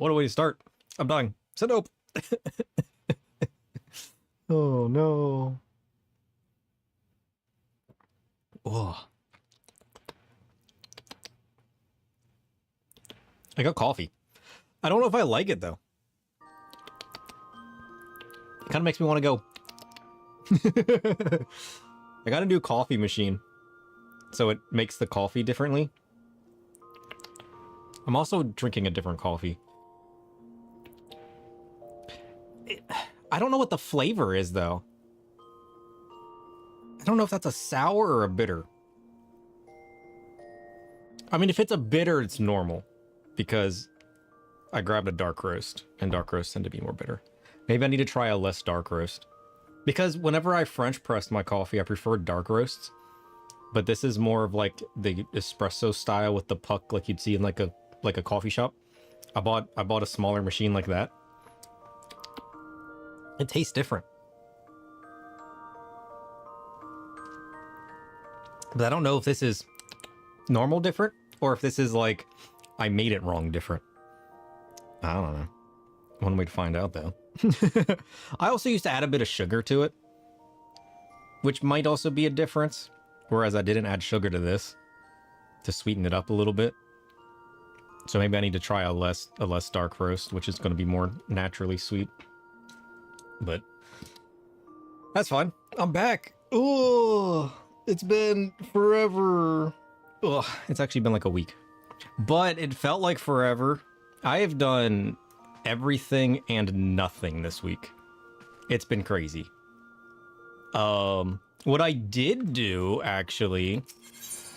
what a way to start. I'm dying. Send hope. Oh, no. Oh. I got coffee. I don't know if I like it, though. It kind of makes me want to go. I got a new coffee machine, so it makes the coffee differently. I'm also drinking a different coffee. I don't know what the flavor is, though. I don't know if that's a sour or a bitter. I mean, if it's a bitter, it's normal, because I grabbed a dark roast, and dark roasts tend to be more bitter. Maybe I need to try a less dark roast. Because whenever I French pressed my coffee, I preferred dark roasts. But this is more of like the espresso style with the puck like you'd see in like a coffee shop. I bought a smaller machine like that. It tastes different. But I don't know if this is normal different or if this is like I made it wrong different. I don't know. One way to find out, though. I also used to add a bit of sugar to it, which might also be a difference, whereas I didn't add sugar to this to sweeten it up a little bit. So maybe I need to try a less dark roast, which is going to be more naturally sweet. But that's fine. I'm back. Oh, it's been forever. Oh, it's actually been like a week, but it felt like forever. I have done everything and nothing this week. It's been crazy. What I did do, actually,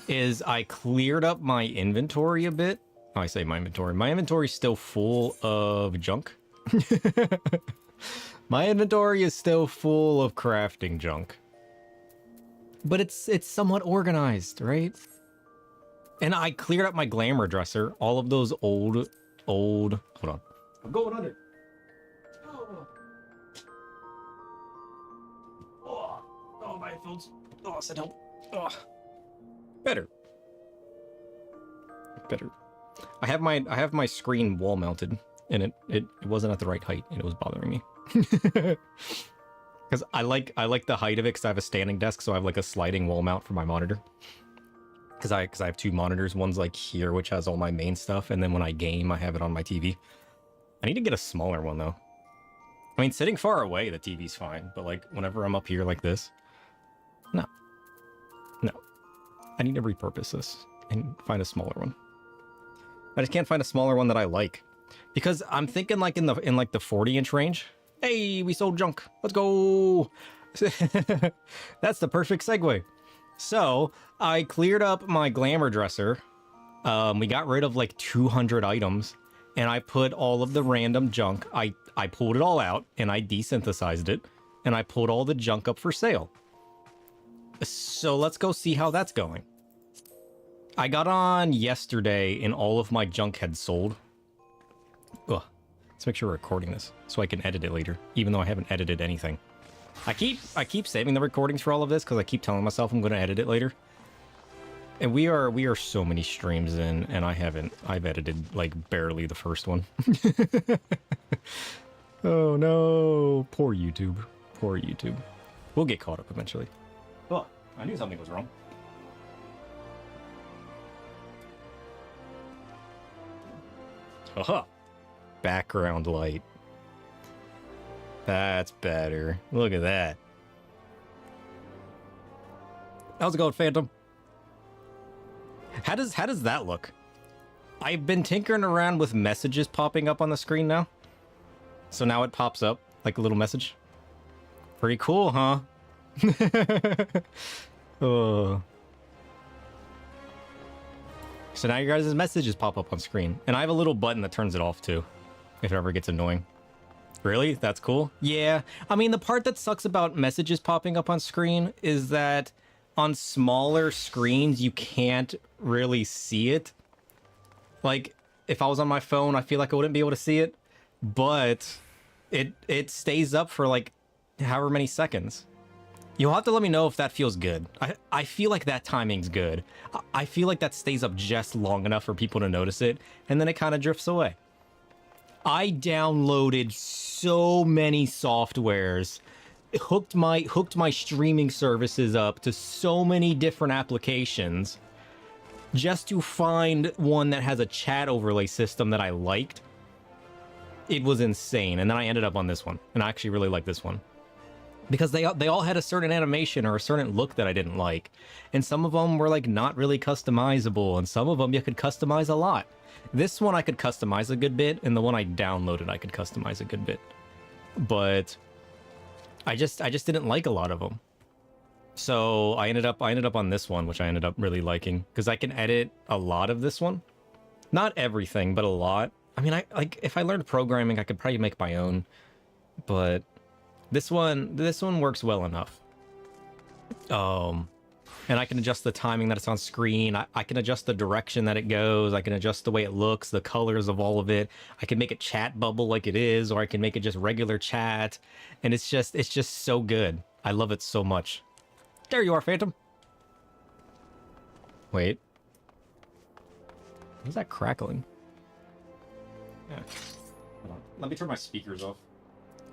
is I cleared up my inventory a bit. Oh, I say my inventory. My inventory is still full of junk. My inventory is still full of crafting junk. But it's somewhat organized, right? And I cleared up my glamour dresser. All of those old... Hold on. I'm going under. Oh, my headphones. Oh, said help. Oh. Better. I have my screen wall mounted, and it wasn't at the right height, and it was bothering me. Because I like the height of it, because I have a standing desk, so I have like a sliding wall mount for my monitor. Because I have two monitors. One's like here, which has all my main stuff, and then when I game, I have it on my TV. I need to get a smaller one, though. I mean, sitting far away, the TV's fine, but like whenever I'm up here like this, no. I need to repurpose this and find a smaller one. I just can't find a smaller one that I like, because I'm thinking like in like the 40-inch range. Hey, we sold junk. Let's go. That's the perfect segue. So I cleared up my glamour dresser. We got rid of like 200 items, and I put all of the random junk. I pulled it all out and I desynthesized it, and I pulled all the junk up for sale. So let's go see how that's going. I got on yesterday and all of my junk had sold. Ugh. Let's make sure we're recording this so I can edit it later, even though I haven't edited anything. I keep saving the recordings for all of this because I keep telling myself I'm going to edit it later. And we are so many streams in, and I've edited like barely the first one. Oh no, poor YouTube. We'll get caught up eventually. Oh, I knew something was wrong. Haha. Background light. That's better. Look at that. How's it going, Phantom? How does that look? I've been tinkering around with messages popping up on the screen now. So now it pops up like a little message. Pretty cool, huh? Oh. So now your guys' messages pop up on screen. And I have a little button that turns it off too, if it ever gets annoying. Really? That's cool? Yeah. I mean, the part that sucks about messages popping up on screen is that on smaller screens, you can't really see it. Like, if I was on my phone, I feel like I wouldn't be able to see it. But it stays up for like however many seconds. You'll have to let me know if that feels good. I feel like that timing's good. I feel like that stays up just long enough for people to notice it, and then it kind of drifts away. I downloaded so many softwares, hooked my streaming services up to so many different applications just to find one that has a chat overlay system that I liked. It was insane. And then I ended up on this one, and I actually really like this one because they all had a certain animation or a certain look that I didn't like, and some of them were like not really customizable, and some of them you could customize a lot. This one I could customize a good bit, and the one I downloaded I could customize a good bit, but I just didn't like a lot of them. So I ended up on this one, which I ended up really liking because I can edit a lot of this one, not everything, but a lot. I mean, if I learned programming, I could probably make my own, but this one works well enough. And I can adjust the timing that it's on screen. I can adjust the direction that it goes. I can adjust the way it looks, the colors of all of it. I can make it chat bubble like it is, or I can make it just regular chat. And it's just so good. I love it so much. There you are, Phantom. Wait. What's that crackling? Yeah. Hold on. Let me turn my speakers off.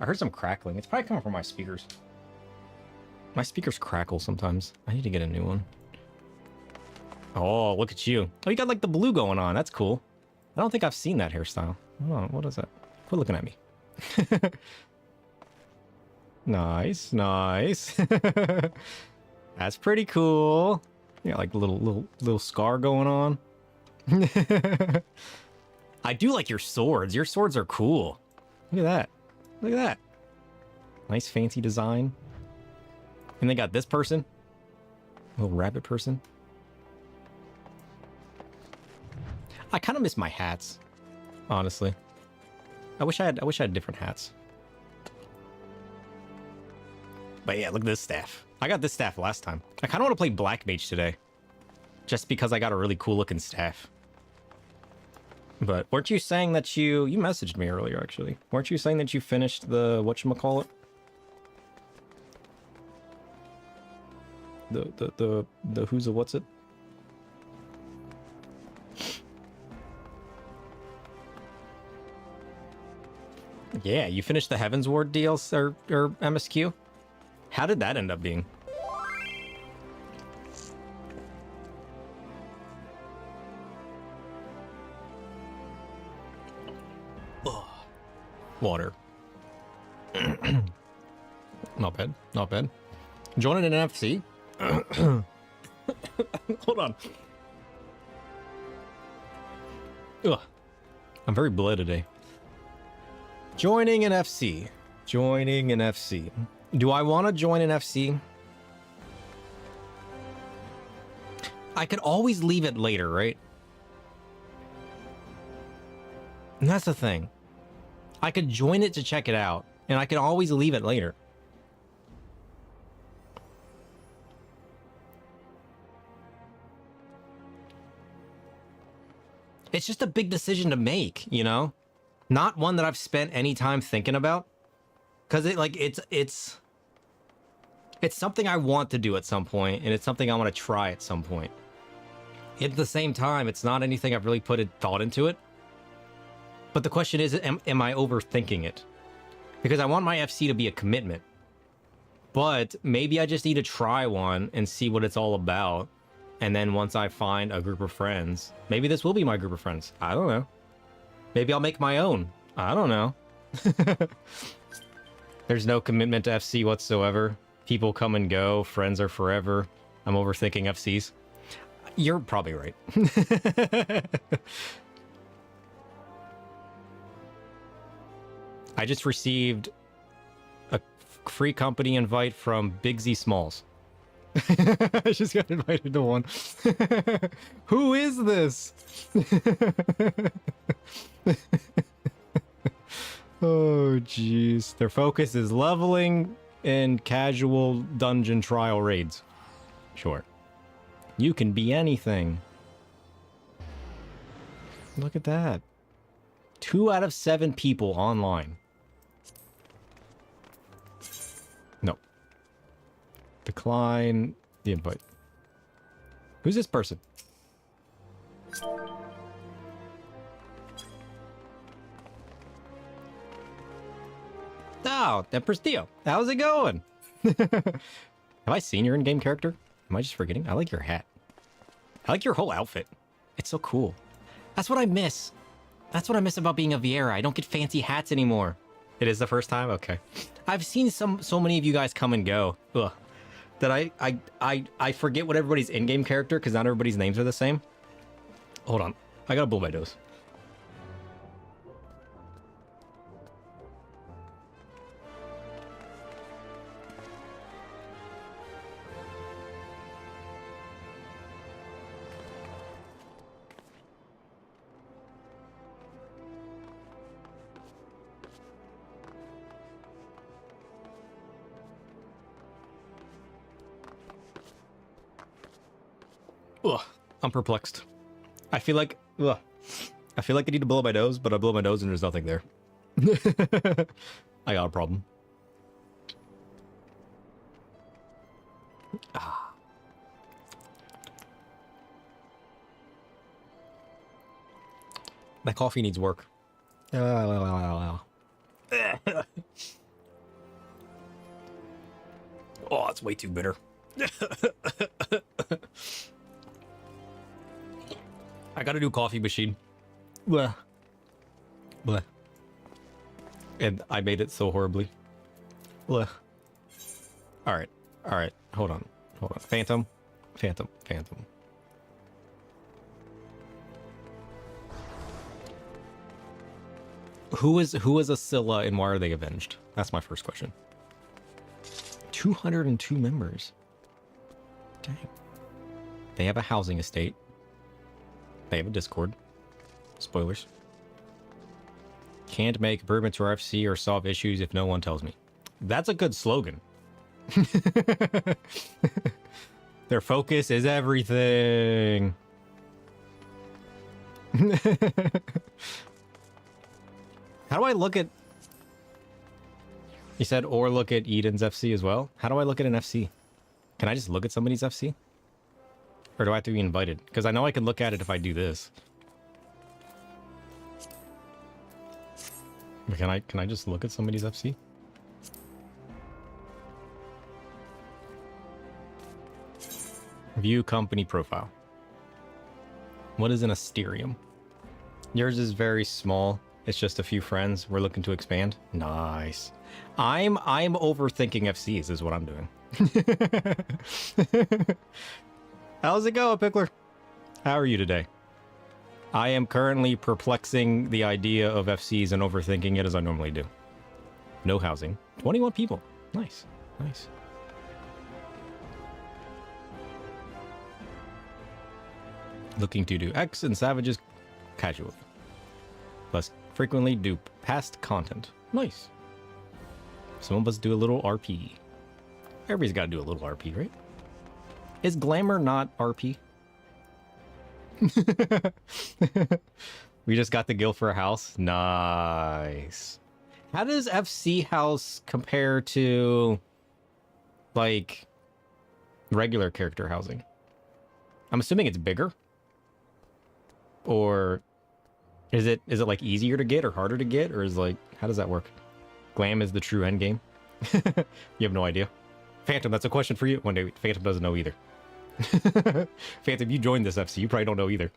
I heard some crackling. It's probably coming from my speakers. My speakers crackle sometimes. I need to get a new one. Oh, look at you. Oh, you got like the blue going on. That's cool. I don't think I've seen that hairstyle. Hold on. What is that? Quit looking at me. Nice, nice. That's pretty cool. Yeah, like a little scar going on. I do like your swords. Your swords are cool. Look at that. Look at that. Nice fancy design. And they got this person. Little rabbit person. I kind of miss my hats, honestly. I wish I had different hats. But yeah, look at this staff. I got this staff last time. I kind of want to play Black Mage today. Just because I got a really cool looking staff. But weren't you saying that you messaged me earlier, actually. Weren't you saying that you finished the whatchamacallit? The who's a what's it? Yeah, you finished the Heaven's Ward DLC or MSQ? How did that end up being? Ugh. Water. Not bad, not bad. Joining an NFC. Hold on. Ugh. I'm very bleh today. Joining an FC. Joining an FC. Do I want to join an FC? I could always leave it later, right? And that's the thing. I could join it to check it out, and I could always leave it later. It's just a big decision to make, you know? Not one that I've spent any time thinking about. Because it's something I want to do at some point, and it's something I want to try at some point. At the same time, it's not anything I've really put thought into it. But the question is, am I overthinking it? Because I want my FC to be a commitment. But maybe I just need to try one and see what it's all about. And then once I find a group of friends, maybe this will be my group of friends. I don't know. Maybe I'll make my own. I don't know. There's no commitment to FC whatsoever. People come and go. Friends are forever. I'm overthinking FCs. You're probably right. I just received a free company invite from Big Z Smalls. I just got invited to one. Who is this? Oh, jeez. Their focus is leveling and casual dungeon trial raids. Sure. You can be anything. Look at that. 2 out of 7 people online. No. Decline the invite. Who's this person? Oh, Empress Theo. How's it going? Have I seen your in-game character? Am I just forgetting? I like your hat. I like your whole outfit. It's so cool. That's what I miss. That's what I miss about being a Vieira. I don't get fancy hats anymore. It is the first time? Okay. I've seen so many of you guys come and go. Ugh. That I forget what everybody's in-game character, because not everybody's names are the same. Hold on. I gotta blow my nose. Ugh, I'm perplexed. I feel like I need to blow my nose, but I blow my nose and there's nothing there. I got a problem. Ah. My coffee needs work. Oh, it's way too bitter. I got a new coffee machine. Blah. Blah. And I made it so horribly. Blah. Alright. Alright. Hold on. Hold on. Phantom. Phantom. Phantom. Who is a Scylla and why are they avenged? That's my first question. 202 members. Dang. They have a housing estate. They have a Discord. Spoilers. Can't make improvements to our FC or solve issues if no one tells me. That's a good slogan. Their focus is everything. How do I look at... You said, or look at Eden's FC as well? How do I look at an FC? Can I just look at somebody's FC? Or do I have to be invited? Because I know I can look at it if I do this. But can I just look at somebody's FC? View company profile. What is an Asterium? Yours is very small. It's just a few friends. We're looking to expand. Nice. I'm overthinking FCs is what I'm doing. How's it going, Pickler? How are you today? I am currently perplexing the idea of FCs and overthinking it as I normally do. No housing. 21 people. Nice. Nice. Looking to do X and Savages casually. Plus frequently do past content. Nice. Some of us do a little RP. Everybody's got to do a little RP, right? Is glamour not RP? We just got the guild for a house. Nice. How does FC house compare to like regular character housing? I'm assuming it's bigger. Or is it like easier to get or harder to get, or is like how does that work? Glam is the true end game. You have no idea. Phantom, that's a question for you. One day, Phantom doesn't know either. Phantom, you joined this FC. You probably don't know either.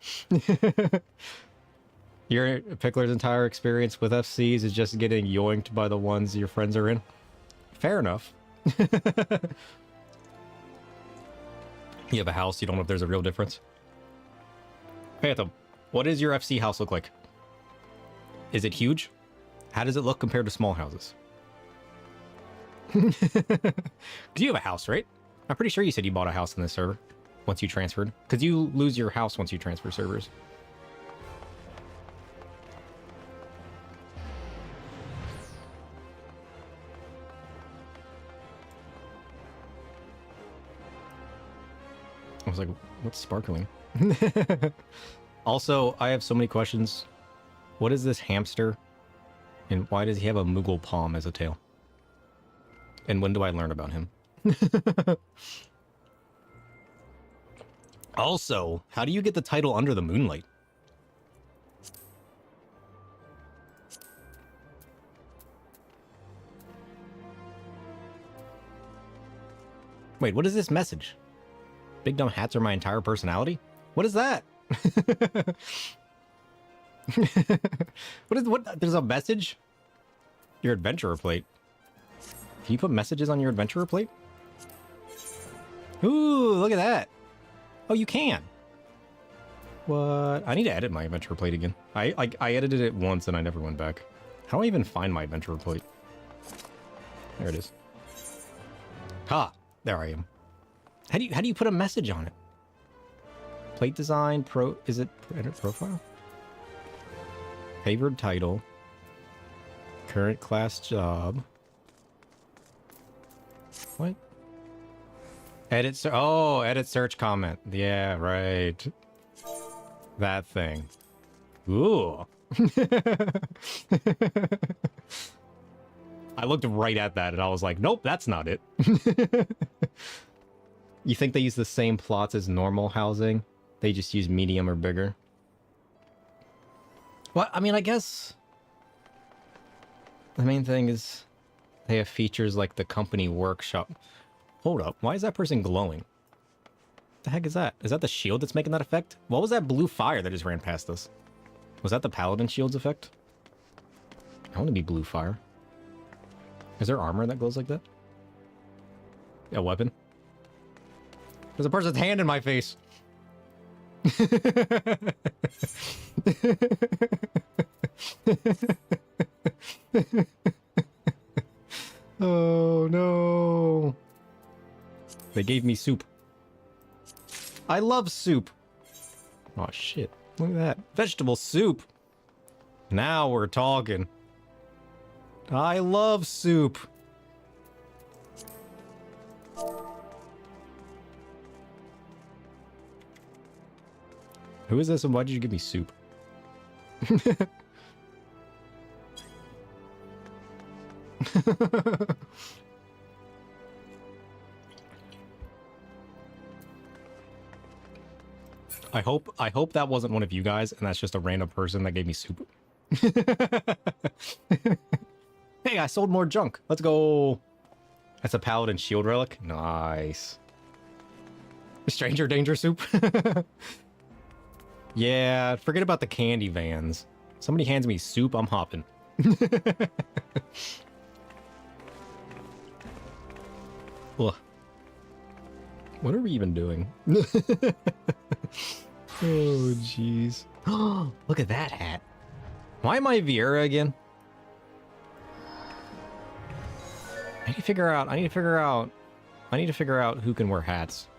Your Pickler's entire experience with FCs is just getting yoinked by the ones your friends are in. Fair enough. You have a house. You don't know if there's a real difference. Phantom, what does your FC house look like? Is it huge? How does it look compared to small houses? Because you have a house, right? I'm pretty sure you said you bought a house in this server once you transferred. Because you lose your house once you transfer servers. I was like, what's sparkling? Also, I have so many questions. What is this hamster? And why does he have a Moogle palm as a tail? And when do I learn about him? Also, how do you get the title Under the Moonlight? Wait, what is this message? Big dumb hats are my entire personality? What is that? What? There's a message? Your adventurer plate. Can you put messages on your adventurer plate? Ooh, look at that. Oh, you can. What? I need to edit my adventurer plate again. I edited it once and I never went back. How do I even find my adventurer plate? There it is. Ha! There I am. How do you put a message on it? Plate design, is it edit profile? Favored title. Current class job. What? Edit, edit search comment. Yeah, right. That thing. Ooh. I looked right at that and I was like, nope, that's not it. You think they use the same plots as normal housing? They just use medium or bigger? Well, I mean, I guess the main thing is they have features like the company workshop. Hold up, why is that person glowing? What the heck is that? Is that the shield that's making that effect? What was that blue fire that just ran past us? Was that the paladin shield's effect? I want to be blue fire. Is there armor that glows like that? A weapon? There's a person's hand in my face. Oh no. They gave me soup. I love soup. Oh shit. Look at that. Vegetable soup. Now we're talking. I love soup. Who is this and why did you give me soup? I hope that wasn't one of you guys and that's just a random person that gave me soup. Hey, I sold more junk. Let's go. That's a paladin shield relic. Nice. Stranger danger soup. Yeah, forget about the candy vans. Somebody hands me soup, I'm hopping. Ugh. What are we even doing? Oh, jeez. Look at that hat. Why am I Vieira again? I need to figure out who can wear hats.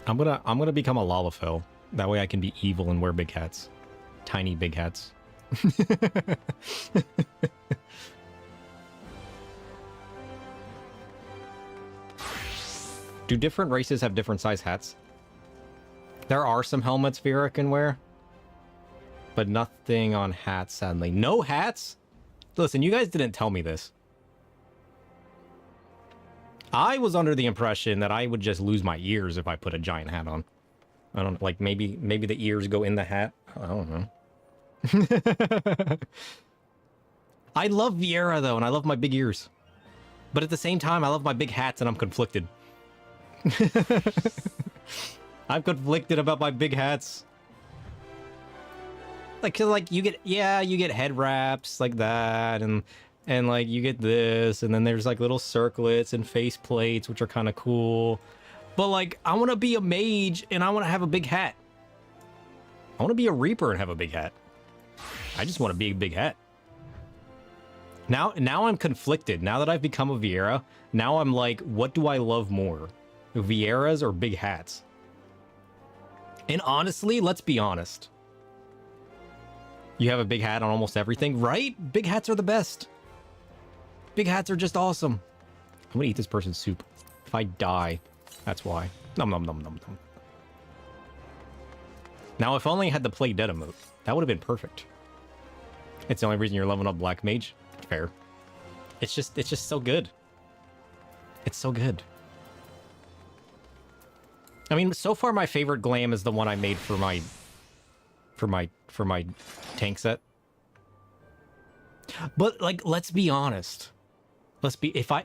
I'm gonna become a Lalafell. That way I can be evil and wear big hats. Tiny big hats. Do different races have different size hats? There are some helmets Vera can wear, but nothing on hats, sadly. No hats? Listen, you guys didn't tell me this. I was under the impression that I would just lose my ears if I put a giant hat on. I don't like maybe the ears go in the hat. I don't know. I love Vieira though, and I love my big ears. But at the same time, I love my big hats and I'm conflicted. I'm conflicted about my big hats. Like, 'cause, like you get head wraps like that and like you get this, and then there's like little circlets and face plates, which are kind of cool. But like, I want to be a mage and I want to have a big hat. I want to be a reaper and have a big hat. I just want to be a big hat. Now I'm conflicted. Now that I've become a Vieira, now I'm like, what do I love more? Vieiras or big hats? And honestly, let's be honest. You have a big hat on almost everything, right? Big hats are the best. Big hats are just awesome. I'm gonna eat this person's soup. If I die, that's why. Nom nom nom nom nom. Now, if only I had the play dead emote, that would have been perfect. It's the only reason you're leveling up Black Mage. Fair. It's just so good. It's so good. I mean, so far my favorite glam is the one I made for my tank set. But like, let's be honest. Let's be, if I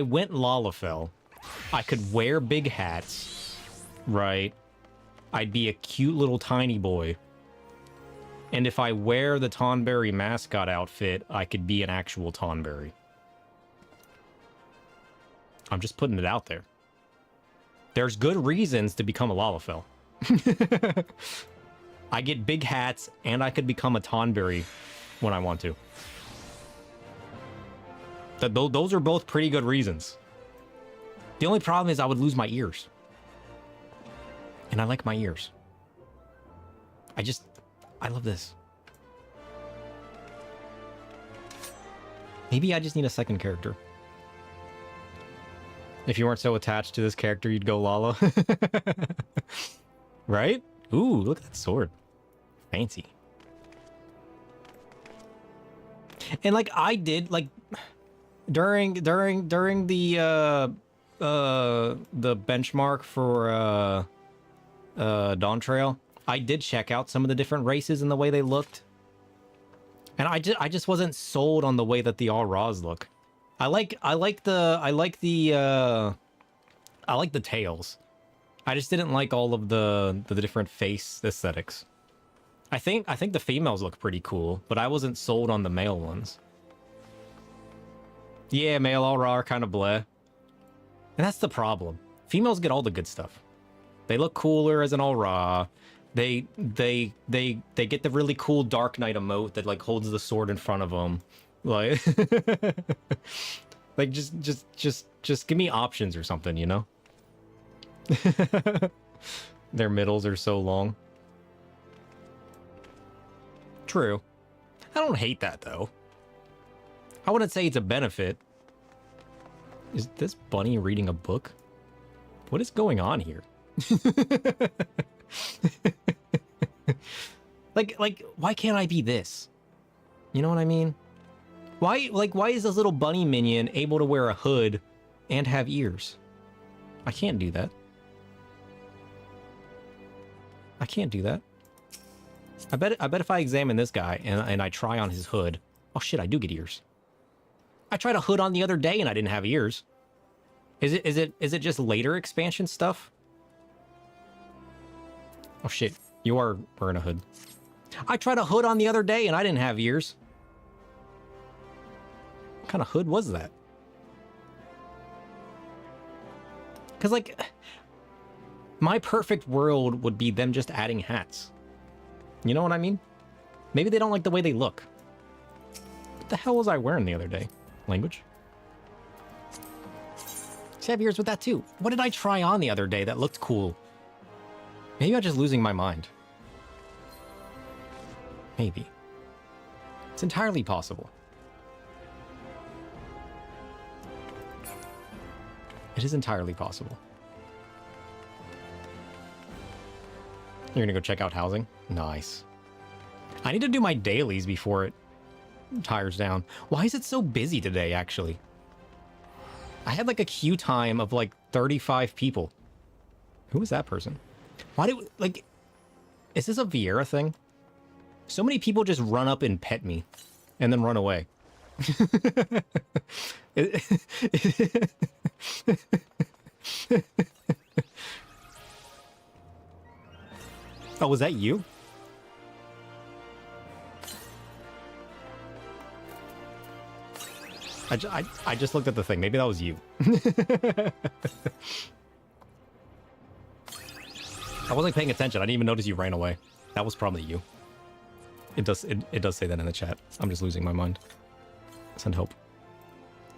went Lalafell, I could wear big hats, right? I'd be a cute little tiny boy. And if I wear the Tonberry mascot outfit, I could be an actual Tonberry. I'm just putting it out there. There's good reasons to become a Lalafell. I get big hats, and I could become a Tonberry when I want to. Those are both pretty good reasons. The only problem is I would lose my ears. And I like my ears. I love this. Maybe I just need a second character. If you weren't so attached to this character, you'd go Lala. Right? Ooh, look at that sword. Fancy. And like I did, like during the benchmark for Dawn Trail, I did check out some of the different races and the way they looked. And I just wasn't sold on the way that the ARRs look. I like the tails. I just didn't like all of the different face aesthetics. I think the females look pretty cool, but I wasn't sold on the male ones. Yeah, male ARR are kind of bleh. And that's the problem. Females get all the good stuff. They look cooler as an ARR. They get the really cool Dark Knight emote that like holds the sword in front of them. Like, like just give me options or something, you know? Their middles are so long. True. I don't hate that though. I wouldn't say it's a benefit. Is this bunny reading a book? What is going on here? like why can't I be this? You know what I mean? Why is this little bunny minion able to wear a hood and have ears? I can't do that. I can't do that. I bet if I examine this guy and I try on his hood, oh shit, I do get ears. I tried a hood on the other day and I didn't have ears. Is it just later expansion stuff? Oh shit, you are wearing a hood. I tried a hood on the other day and I didn't have ears. What kind of hood was that? Because like, my perfect world would be them just adding hats. You know what I mean? Maybe they don't like the way they look. What the hell was I wearing the other day? Language? See, I have ears with that too. What did I try on the other day that looked cool? Maybe I'm just losing my mind. Maybe. It's entirely possible. It is entirely possible. You're gonna go check out housing? Nice. I need to do my dailies before it tires down. Why is it so busy today, actually? I had like a queue time of like 35 people. Who was that person? Why do, like, is this a Vieira thing? So many people just run up and pet me and then run away. Oh, was that you? I just looked at the thing. Maybe that was you. I wasn't paying attention. I didn't even notice you ran away. That was probably you. It does say that in the chat. I'm just losing my mind. Send hope.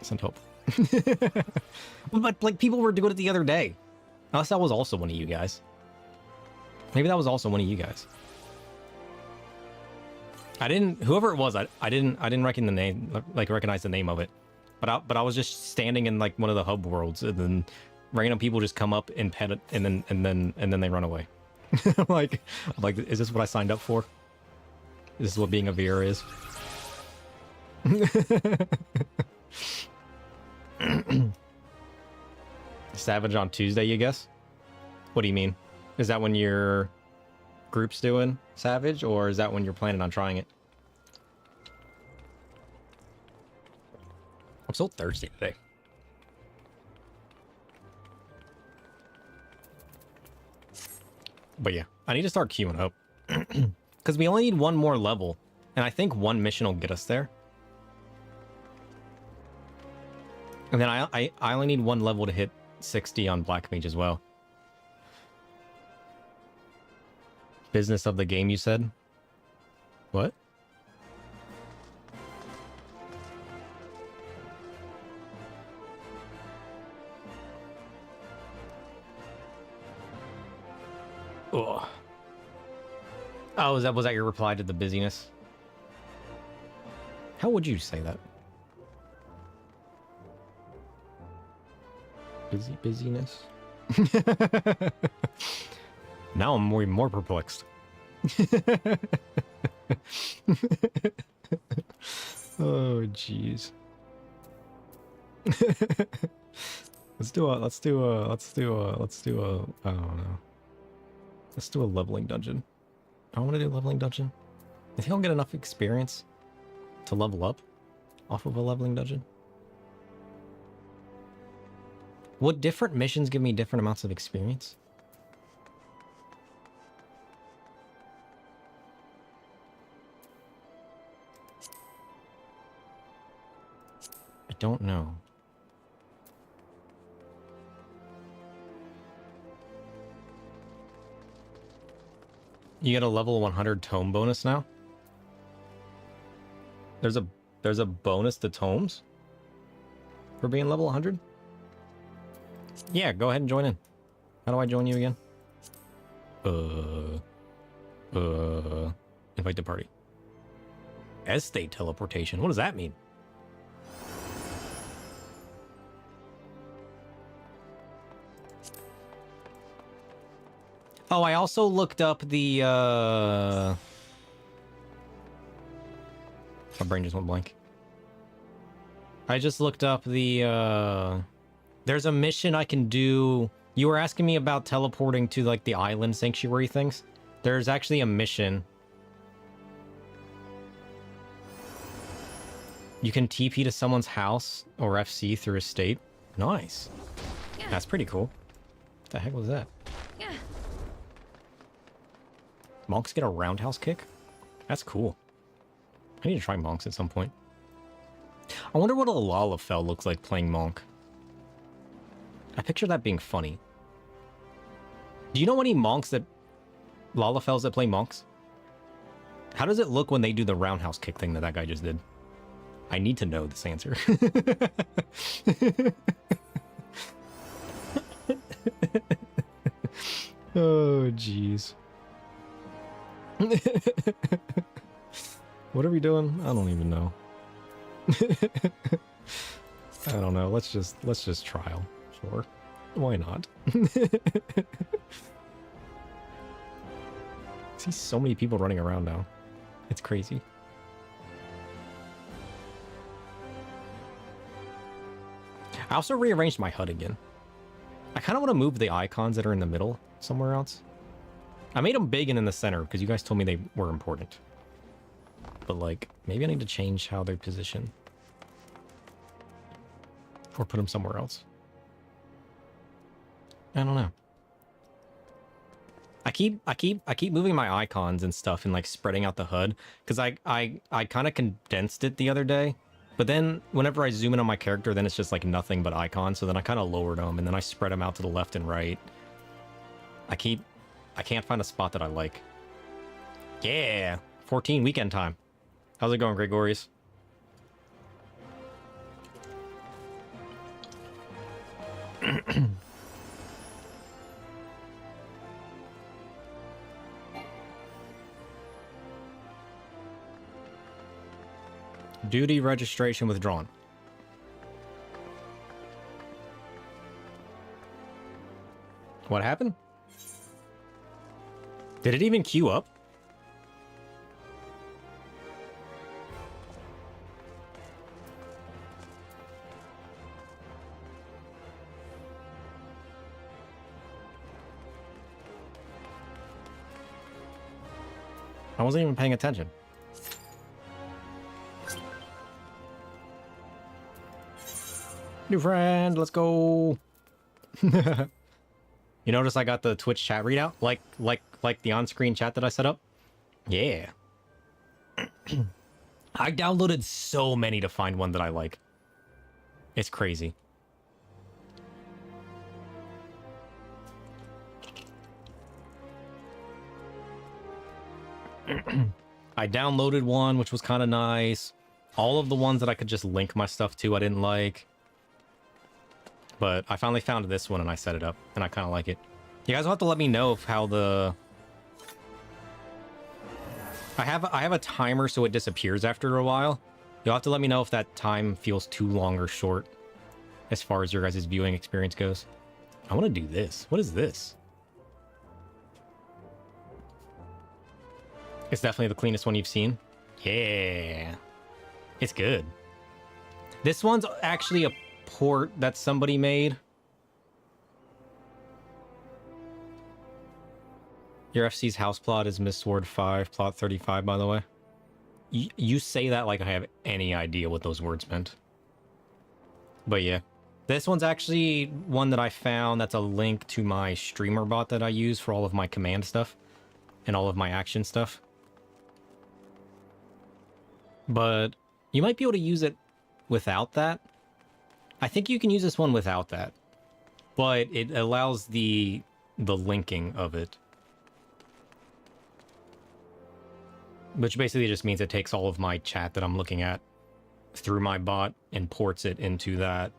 Send hope. But like people were doing it the other day. Unless that was also one of you guys. Maybe that was also one of you guys. I didn't. Whoever it was, I didn't recognize the name. Recognize the name of it. But I was just standing in like one of the hub worlds, and then random people just come up and pet it, and then they run away. I'm like, is this what I signed up for? This is what being a VR is. Savage on Tuesday, you guess? What do you mean? Is that when your group's doing Savage, or is that when you're planning on trying it? I'm so thirsty today. But yeah, I need to start queuing up. Because we only need one more level. And I think one mission will get us there. And then I only need one level to hit 60 on Black Mage as well. Business of the game, you said? What? Ugh. Oh, was that your reply to the busyness? How would you say that? Busyness? Now I'm more perplexed. Oh, jeez. Let's do a I don't know. Let's do a leveling dungeon. I want to do a leveling dungeon. I think I'll get enough experience to level up off of a leveling dungeon. Would different missions give me different amounts of experience? I don't know. You get a level 100 tome bonus now? There's a bonus to tomes for being level 100? Yeah, go ahead and join in. How do I join you again? Invite to party. Estate teleportation. What does that mean? Oh, I also looked up the, my brain just went blank. I just looked up the, there's a mission I can do. You were asking me about teleporting to, like, the island sanctuary things. There's actually a mission. You can TP to someone's house or FC through a state. Nice. That's pretty cool. What the heck was that? Monks get a roundhouse kick? That's cool. I need to try monks at some point. I wonder what a Lalafell looks like playing monk. I picture that being funny. Do you know any monks that... Lalafells that play monks? How does it look when they do the roundhouse kick thing that guy just did? I need to know this answer. Oh, jeez. What are we doing? I don't even know. I don't know. Let's just trial. Sure. Why not? I see so many people running around now. It's crazy. I also rearranged my HUD again. I kind of want to move the icons that are in the middle somewhere else. I made them big and in the center because you guys told me they were important. But, like, maybe I need to change how they're positioned. Or put them somewhere else. I don't know. I keep moving my icons and stuff and, like, spreading out the HUD because I kind of condensed it the other day. But then whenever I zoom in on my character, then it's just like nothing but icons. So then I kind of lowered them and then I spread them out to the left and right. I can't find a spot that I like. Yeah, 14 weekend time. How's it going, Gregorius? Duty registration withdrawn. What happened? Did it even queue up? I wasn't even paying attention. New friend, let's go. You notice I got the Twitch chat readout? Like the on-screen chat that I set up? Yeah. I downloaded so many to find one that I like. It's crazy. I downloaded one, which was kind of nice. All of the ones that I could just link my stuff to, I didn't like. But I finally found this one and I set it up, and I kind of like it. You guys will have to let me know of how the... I have a timer so it disappears after a while. You'll have to let me know if that time feels too long or short as far as your guys' viewing experience goes. I want to do this. What is this? It's definitely the cleanest one you've seen. Yeah. It's good. This one's actually a port that somebody made. Your FC's house plot is Miss Sword 5, plot 35, by the way. You say that like I have any idea what those words meant. But yeah. This one's actually one that I found that's a link to my streamer bot that I use for all of my command stuff and all of my action stuff. But you might be able to use it without that. I think you can use this one without that. But it allows the linking of it. Which basically just means it takes all of my chat that I'm looking at through my bot and ports it into that.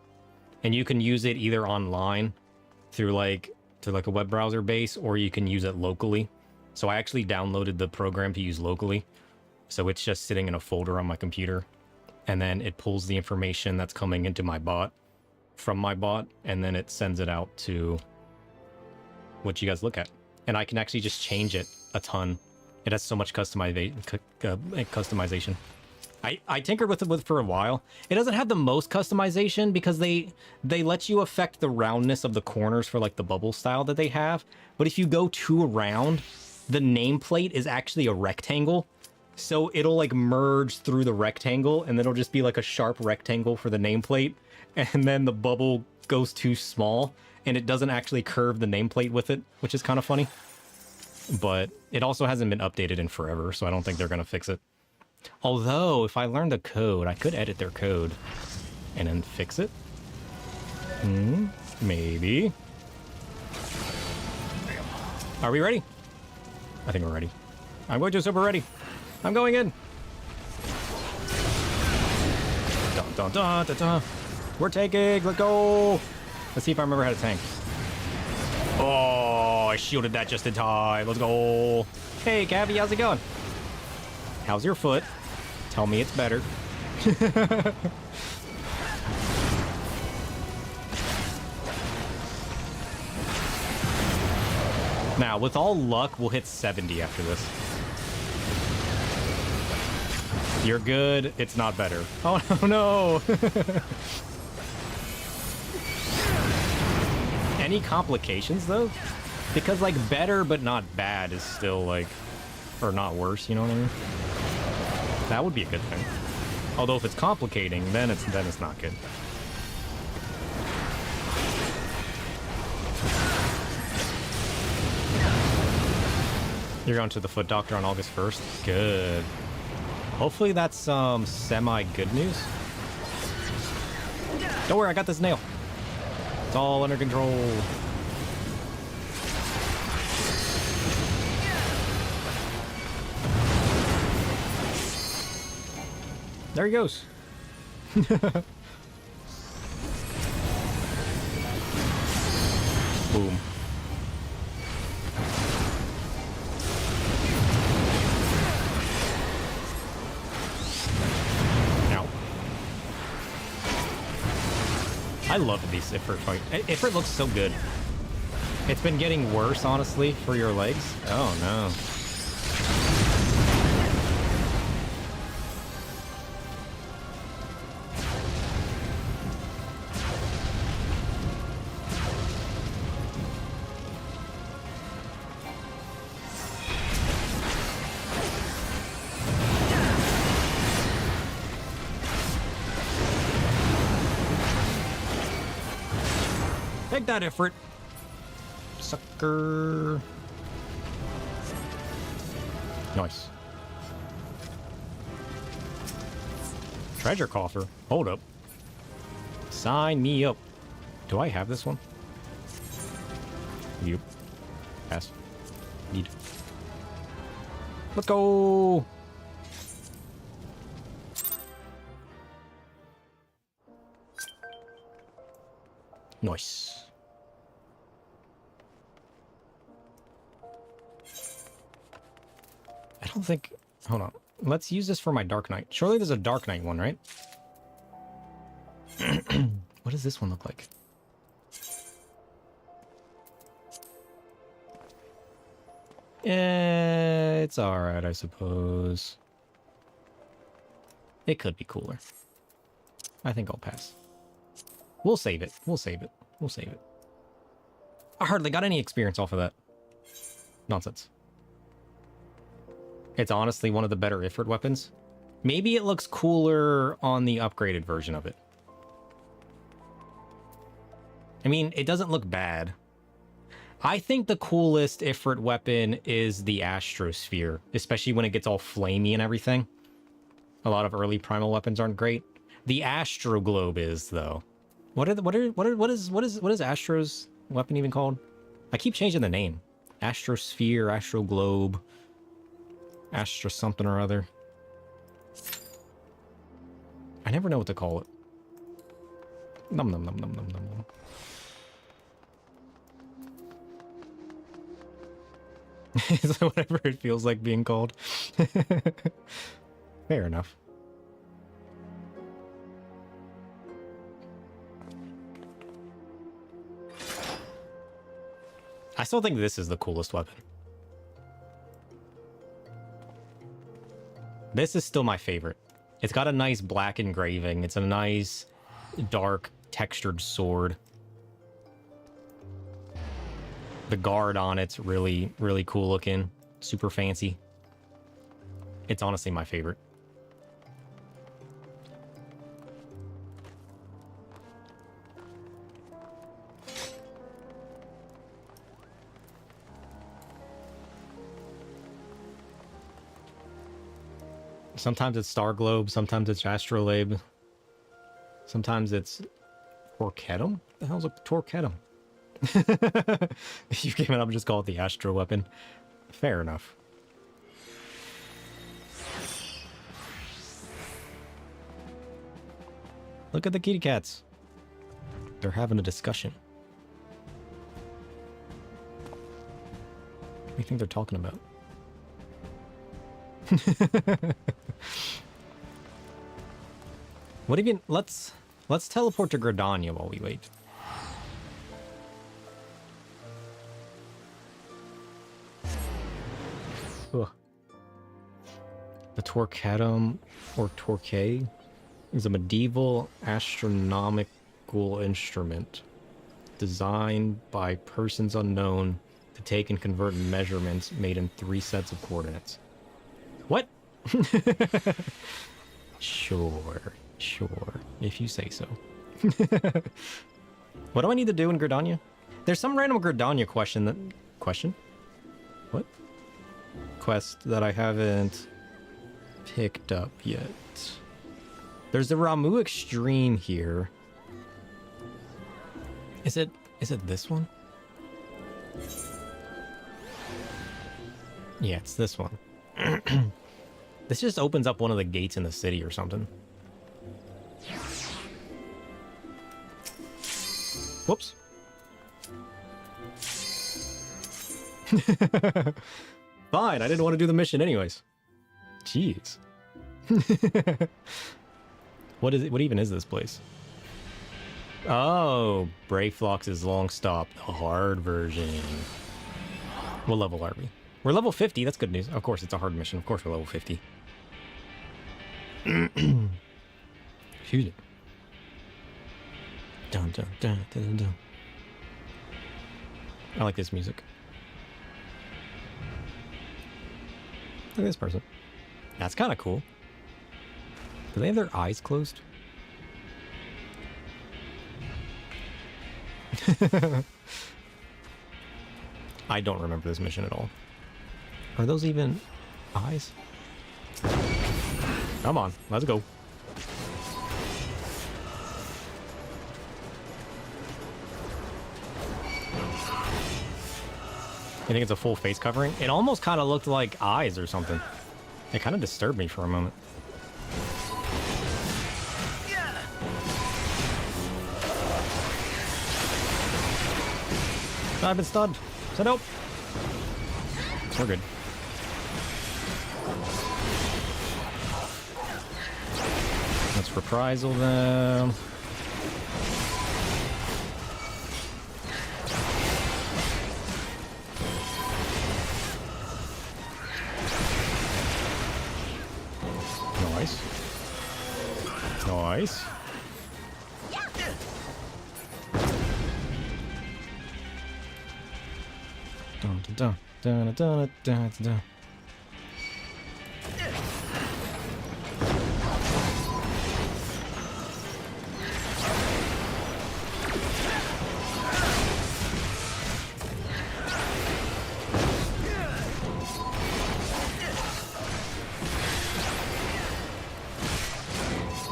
And you can use it either online through like a web browser base, or you can use it locally. So I actually downloaded the program to use locally. So it's just sitting in a folder on my computer. And then it pulls the information that's coming into my bot from my bot, and then it sends it out to what you guys look at. And I can actually just change it a ton. It has so much customization. I tinkered with it for a while. It doesn't have the most customization because they let you affect the roundness of the corners for like the bubble style that they have. But if you go too round, the nameplate is actually a rectangle. So it'll like merge through the rectangle, and then it'll just be like a sharp rectangle for the nameplate. And then the bubble goes too small, and it doesn't actually curve the nameplate with it, which is kind of funny. But it also hasn't been updated in forever, so I don't think they're going to fix it. Although, if I learned the code, I could edit their code and then fix it. Maybe. Are we ready? I think we're ready. I'm going to super ready. I'm going in. Dun, dun, dun, dun, dun. We're taking. Let's go. Let's see if I remember how to tank. Oh, I shielded that just in time. Let's go. Hey, Cavi, how's it going? How's your foot? Tell me it's better. Now, with all luck, we'll hit 70 after this. You're good. It's not better. Oh, no. Any complications, though? Because, like, better but not bad is still, like... Or not worse, you know what I mean? That would be a good thing. Although if it's complicating, then it's not good. You're going to the foot doctor on August 1st? Good. Hopefully that's semi-good news. Don't worry, I got this nail. It's all under control. There he goes. Boom. Ow. I love these Ifrit fight. Ifrit looks so good. It's been getting worse, honestly, for your legs. Oh, no. Take that, Ifrit. Sucker. Nice. Treasure coffer. Hold up. Sign me up. Do I have this one? You. Pass. Need. Let's go. Nice. I don't think... Hold on. Let's use this for my Dark Knight. Surely there's a Dark Knight one, right? What does this one look like? It's alright, I suppose. It could be cooler. I think I'll pass. We'll save it. We'll save it. We'll save it. I hardly got any experience off of that. Nonsense. It's honestly one of the better Ifrit weapons. Maybe it looks cooler on the upgraded version of it. I mean, it doesn't look bad. I think the coolest Ifrit weapon is the Astrosphere, especially when it gets all flamey and everything. A lot of early primal weapons aren't great. The Astro Globe is, though. What is Astro's weapon even called? I keep changing the name. Astrosphere, Astro Globe, Astro something or other. I never know what to call it. Num num num num num num num. Is that whatever it feels like being called? Fair enough. I still think this is the coolest weapon. This is still my favorite. It's got a nice black engraving. It's a nice, dark, textured sword. The guard on it's really, really cool looking. Super fancy. It's honestly my favorite. Sometimes it's Star Globe, sometimes it's Astrolabe. Sometimes it's Torquetum? What the hell's a Torquetum? You've given up, just call it the Astro weapon. Fair enough. Look at the kitty cats. They're having a discussion. What do you think they're talking about? What even? Let's teleport to Gridania while we wait. Ugh. The Torquetum, or Torque, is a medieval astronomical instrument designed by persons unknown to take and convert measurements made in 3 sets of coordinates. What? Sure, if you say so. What do I need to do in Gridania? There's some random Gridania question? What? Quest that I haven't picked up yet. There's the Ramu Extreme here. Is it this one? Yeah, it's this one. This just opens up one of the gates in the city or something. Whoops. Fine, I didn't want to do the mission anyways. Jeez. What is it? What even is this place? Oh, Brayflox's long stop, the hard version. What level are we? We're level 50, that's good news. Of course, it's a hard mission. Of course, we're level 50. Excuse me. Dun, dun, dun, dun, dun. I like this music. Look at this person. That's kind of cool. Do they have their eyes closed? I don't remember this mission at all. Are those even eyes? Come on, let's go. You think it's a full face covering? It almost kind of looked like eyes or something. It kind of disturbed me for a moment. I've been stunned. So nope. We're good. Let's reprisal them. Nice. Nice. Dun, dun, dun, dun, dun, dun, dun.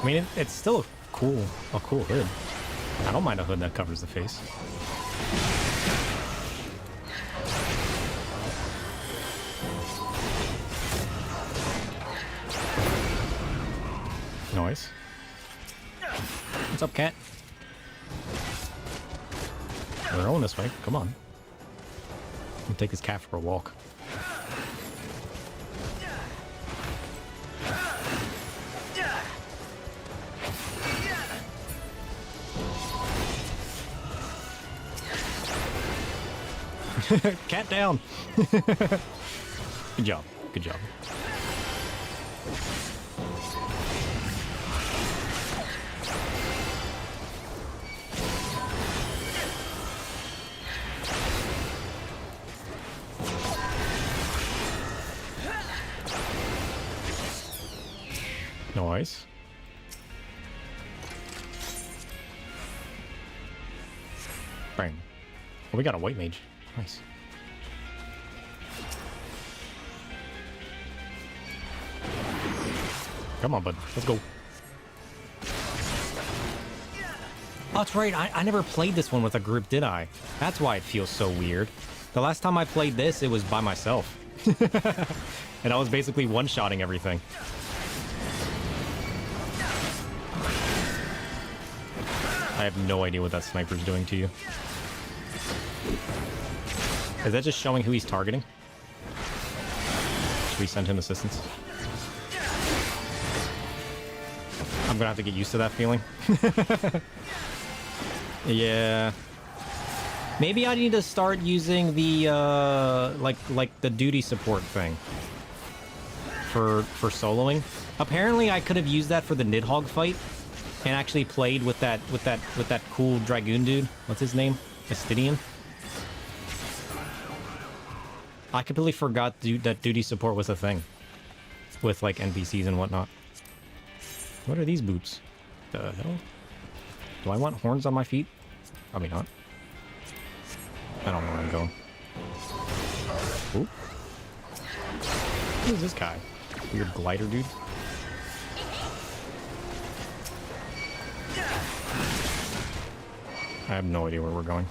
I mean, it's still a cool hood. I don't mind a hood that covers the face. Nice. What's up, cat? We're going this way. Come on. I'll take this cat for a walk. Cat down. Good job. Good job. Nice. Bang. Oh, we got a white mage. Nice. Come on, bud. Let's go. Oh, that's right. I never played this one with a group, did I? That's why it feels so weird. The last time I played this, it was by myself. And I was basically one-shotting everything. I have no idea what that sniper's doing to you. Is that just showing who he's targeting? Should we send him assistance? I'm gonna have to get used to that feeling. Yeah. Maybe I need to start using the like the duty support thing for soloing. Apparently I could have used that for the Nidhogg fight and actually played with that cool Dragoon dude. What's his name? Astidian. I completely forgot that duty support was a thing with like NPCs and whatnot. What are these boots? The hell? Do I want horns on my feet? Probably not. I don't know where I'm going. Ooh. Who is this guy? Weird glider dude? I have no idea where we're going.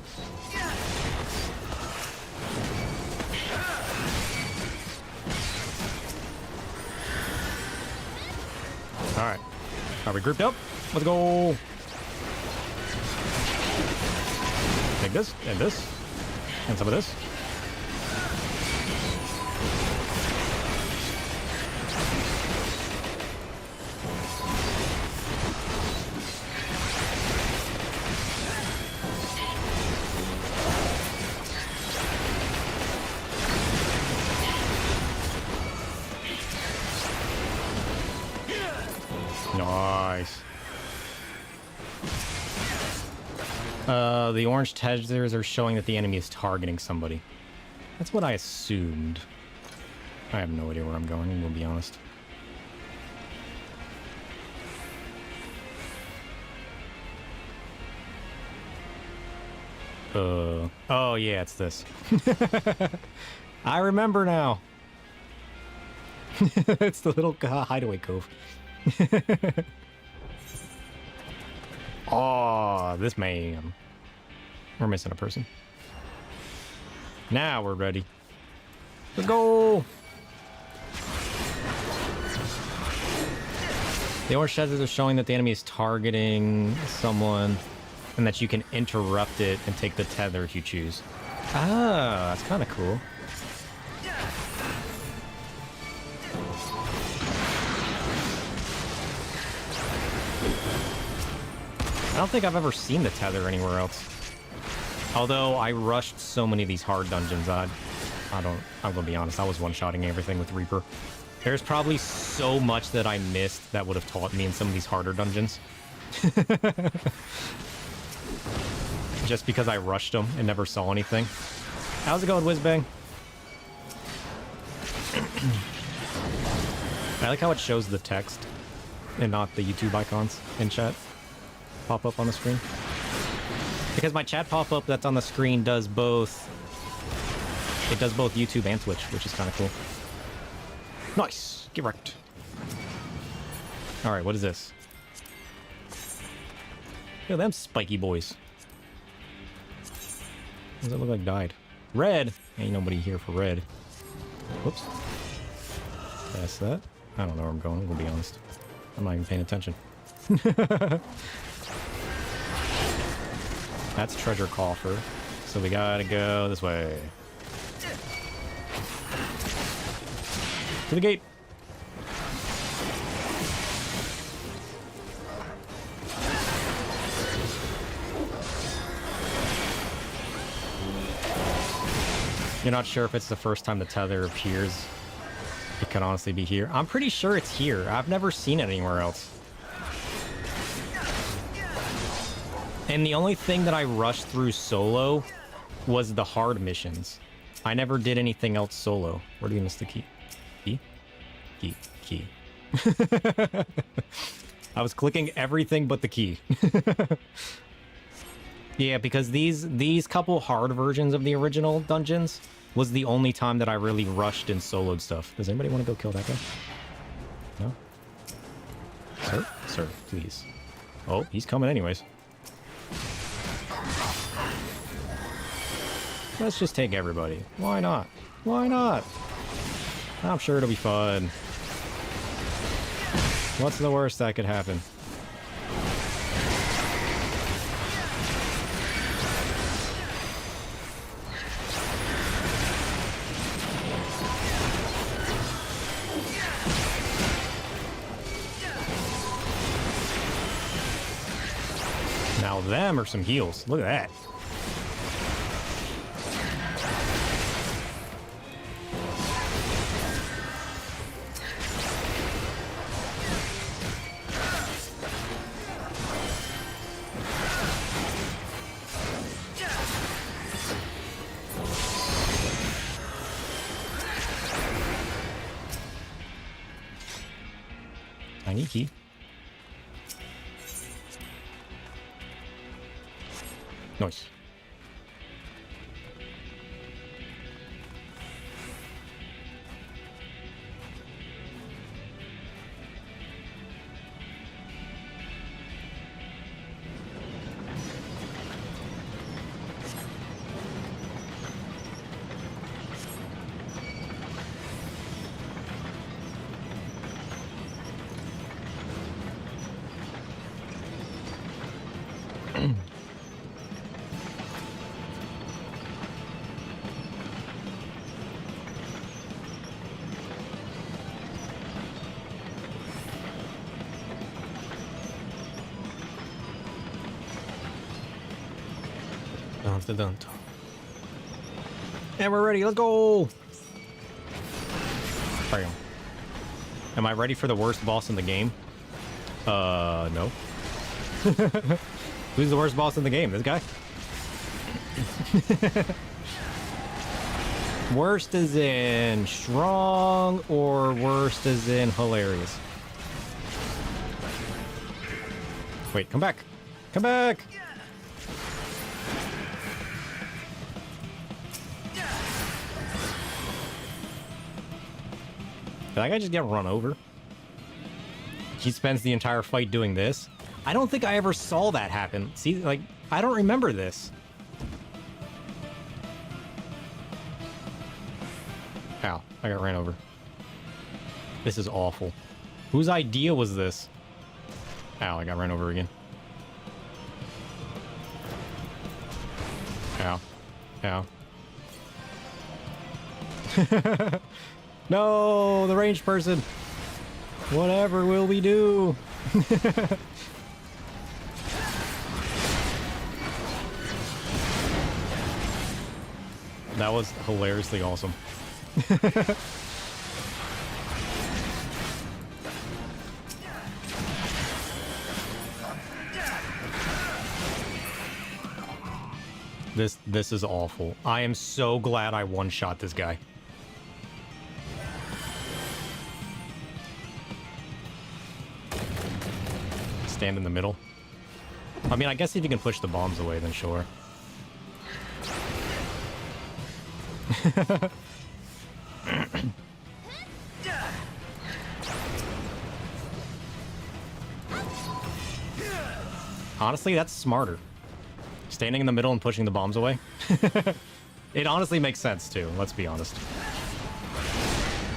Alright. Are we grouped up? Let's go! Take this, and this, and some of this. Nice. The orange tethers are showing that the enemy is targeting somebody. That's what I assumed. I have no idea where I'm going, we'll be honest. Oh yeah, it's this. I remember now. It's the little hideaway cove. Oh, this man. We're missing a person. Now we're ready. Let's go! The orange shutters are showing that the enemy is targeting someone and that you can interrupt it and take the tether if you choose. Ah, that's kind of cool. I don't think I've ever seen the tether anywhere else. Although I rushed so many of these hard dungeons, I'm gonna be honest, I was one-shotting everything with Reaper. There's probably so much that I missed that would have taught me in some of these harder dungeons. Just because I rushed them and never saw anything. How's it going, Whizbang? I like how it shows the text and not the YouTube icons in chat pop up on the screen. Because my chat pop-up that's on the screen does both... It does both YouTube and Twitch, which is kind of cool. Nice! Get wrecked. Alright, what is this? Look at them spiky boys. What does it look like died? Red! Ain't nobody here for red. Whoops. That's that. I don't know where I'm going, I'm gonna be honest. I'm not even paying attention. That's treasure coffer. So we gotta go this way. To the gate. You're not sure if it's the first time the tether appears. It could honestly be here. I'm pretty sure it's here. I've never seen it anywhere else. And the only thing that I rushed through solo was the hard missions. I never did anything else solo. Where do you miss the key? Key? Key. Key. I was clicking everything but the key. Yeah, because these couple hard versions of the original dungeons was the only time that I really rushed and soloed stuff. Does anybody want to go kill that guy? No? Sir? Sir, please. Oh, he's coming anyways. Let's just take everybody. Why not? Why not? I'm sure it'll be fun. What's the worst that could happen? Now them are some heals. Look at that. Tiny key. Nice. Dun. And we're ready. Let's go. Bam. Am I ready for the worst boss in the game? No. Who's the worst boss in the game? This guy? Worst as in strong or worst as in hilarious? Wait, come back. Come back. that guy just get run over? He spends the entire fight doing this? I don't think I ever saw that happen. See, like, I don't remember this. Ow, I got ran over. This is awful. Whose idea was this? Ow, I got ran over again. Ow. Ow. No, the ranged person. Whatever will we do? That was hilariously awesome. This is awful. I am so glad I one-shot this guy. Stand in the middle. I mean, I guess if you can push the bombs away, then sure. Honestly, that's smarter. Standing in the middle and pushing the bombs away. It honestly makes sense, too. Let's be honest.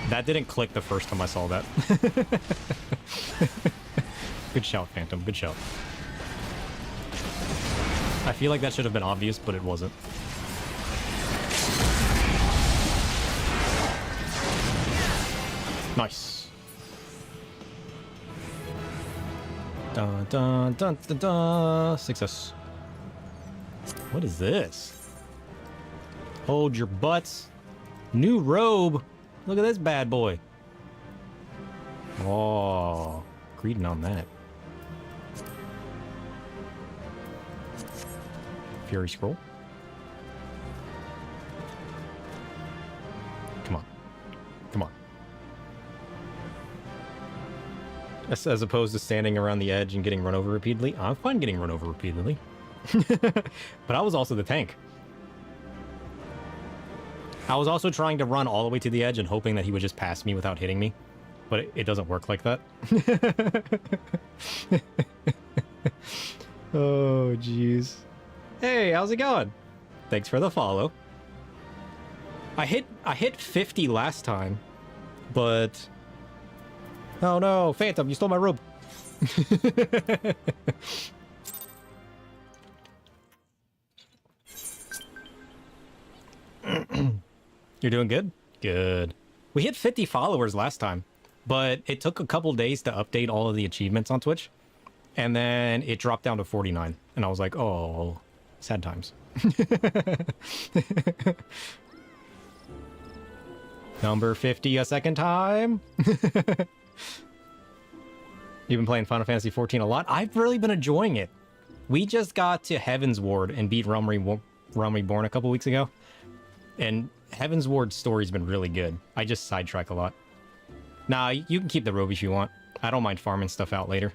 That didn't click the first time I saw that. Good shout, Phantom. Good shout. I feel like that should have been obvious, but it wasn't. Nice. Dun dun dun dun dun. Success. What is this? Hold your butts. New robe. Look at this bad boy. Oh, greeting on that. Fury scroll. Come on. Come on. As opposed to standing around the edge and getting run over repeatedly. I'm fine getting run over repeatedly. But I was also the tank. I was also trying to run all the way to the edge and hoping that he would just pass me without hitting me. But it doesn't work like that. Oh, jeez. Hey, how's it going? Thanks for the follow. I hit 50 last time, but... Oh no, Phantom, you stole my robe. You're doing good? Good. We hit 50 followers last time, but it took a couple days to update all of the achievements on Twitch, and then it dropped down to 49, and I was like, oh, sad times. Number 50 a second time. You've been playing Final Fantasy XIV a lot? I've really been enjoying it. We just got to Heaven's Ward and beat Realm Reborn a couple weeks ago. And Heaven's Ward's story's been really good. I just sidetrack a lot. Nah, you can keep the robe if you want. I don't mind farming stuff out later.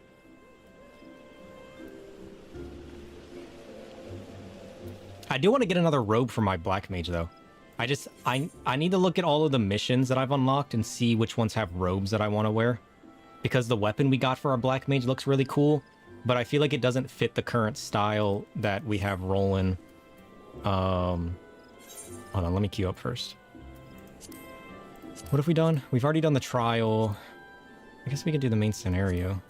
I do want to get another robe for my Black Mage, though. I need to look at all of the missions that I've unlocked and see which ones have robes that I want to wear. Because the weapon we got for our Black Mage looks really cool, but I feel like it doesn't fit the current style that we have rolling. Hold on, let me queue up first. What have we done? We've already done the trial. I guess we can do the main scenario.